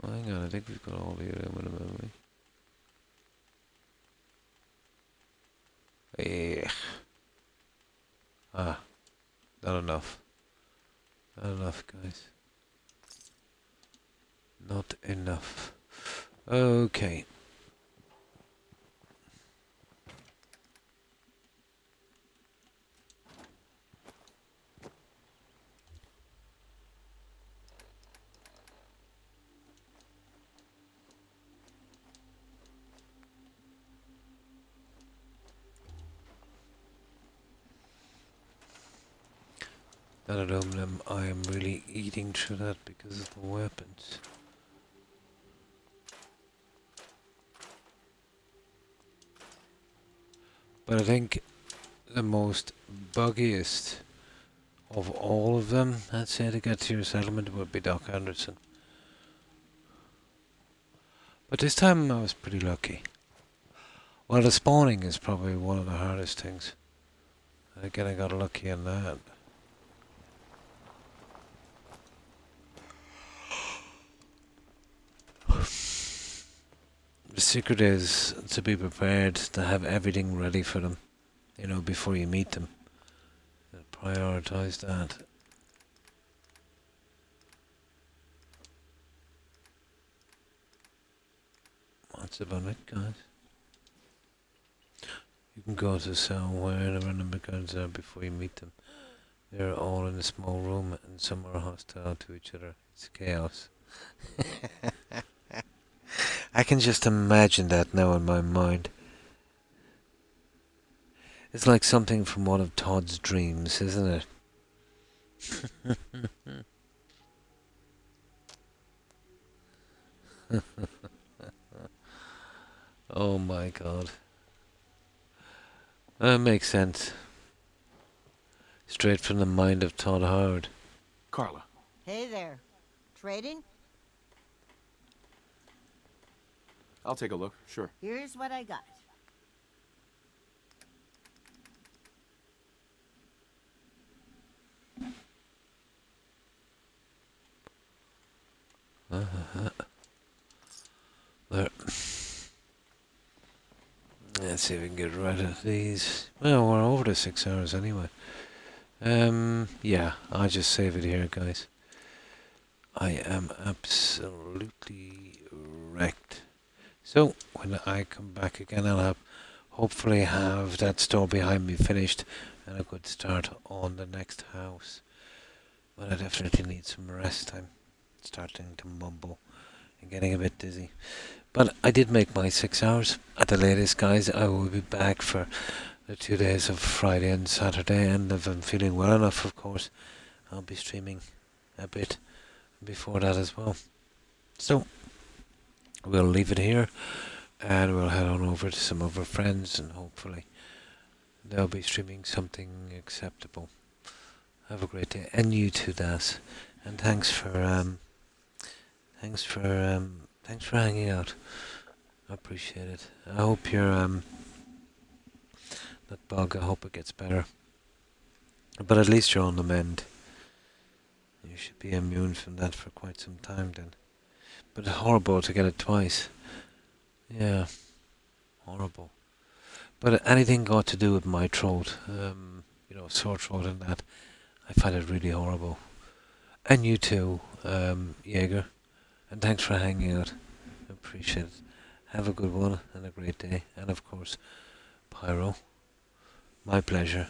S1: Oh, hang on, I think we've got all the aluminum, haven't we? Ugh. Ah, not enough. Not enough, guys. Not enough. Okay. That aluminum, I am really eating through that because of the weapons. But I think the most buggiest of all of them, I'd say, to get to your settlement would be Doc Anderson. But this time I was pretty lucky. Well, the spawning is probably one of the hardest things. And again, I got lucky on that. The secret is to be prepared, to have everything ready for them, you know, before you meet them. Prioritize that. That's about it, guys. You can go to somewhere around the guns before you meet them. They're all in a small room and some are hostile to each other. It's chaos. I can just imagine that now in my mind. It's like something from one of Todd's dreams, isn't it? Oh my god. That makes sense. Straight from the mind of Todd Howard.
S12: Carla.
S10: Hey there. Trading?
S12: I'll take a look, sure.
S10: Here's what I got.
S1: There. Let's see if we can get rid of these. Well, we're over the 6 hours anyway. Yeah, I'll just save it here, guys. I am absolutely wrecked. So, when I come back again, I'll hopefully have that store behind me finished and a good start on the next house. But I definitely need some rest. I'm starting to mumble and getting a bit dizzy. But I did make my 6 hours at the latest, guys. I will be back for the 2 days of Friday and Saturday, and if I'm feeling well enough, of course, I'll be streaming a bit before that as well. So, we'll leave it here, and we'll head on over to some of our friends, and hopefully they'll be streaming something acceptable. Have a great day, and you too, Das. And thanks for hanging out. I appreciate it. I hope you're that bug. I hope it gets better. But at least you're on the mend. You should be immune from that for quite some time then. But it's horrible to get it twice. Yeah, horrible. But anything got to do with my throat, sore throat and that, I find it really horrible. And you too, Jaeger. And thanks for hanging out. I appreciate it. Have a good one and a great day. And of course, Pyro. My pleasure.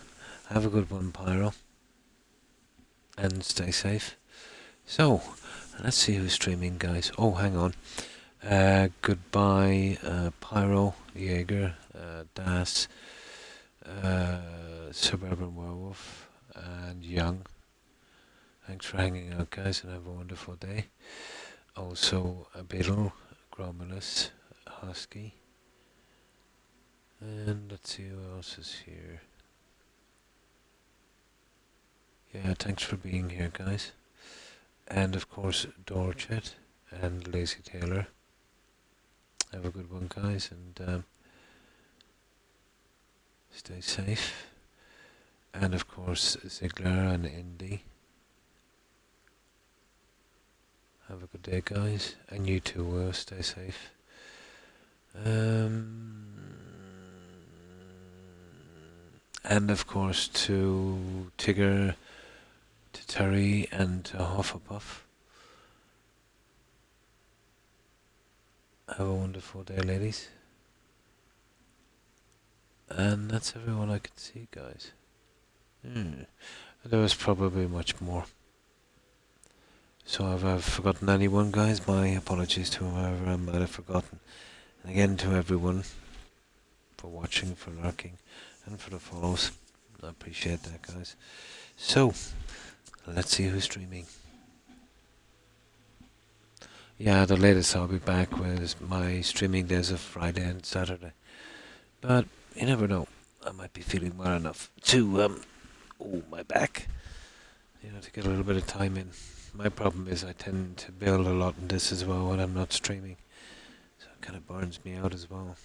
S1: Have a good one, Pyro. And stay safe. So, let's see who's streaming, guys. Oh, hang on. Goodbye, Pyro, Jaeger, Das, Suburban Werewolf, and Young. Thanks for hanging out, guys, and have a wonderful day. Also, Beetle, Gromulus, Husky. And let's see who else is here. Yeah, thanks for being here, guys. And of course, Dorchet and Lazy Taylor. Have a good one, guys, and stay safe. And of course, Ziegler and Indy. Have a good day, guys, and you too. Stay safe. And of course, to Tigger, to Terry, and to Hufflepuff. Have a wonderful day, ladies. And that's everyone I can see, guys. There was probably much more. So if I've forgotten anyone, guys, my apologies to whoever I might have forgotten. And again, to everyone for watching, for lurking, and for the follows. I appreciate that, guys. So, let's see who's streaming. Yeah, the latest I'll be back with my streaming days of Friday and Saturday. But you never know. I might be feeling well enough to, my back. To get a little bit of time in. My problem is I tend to build a lot in this as well when I'm not streaming. So it kind of burns me out as well.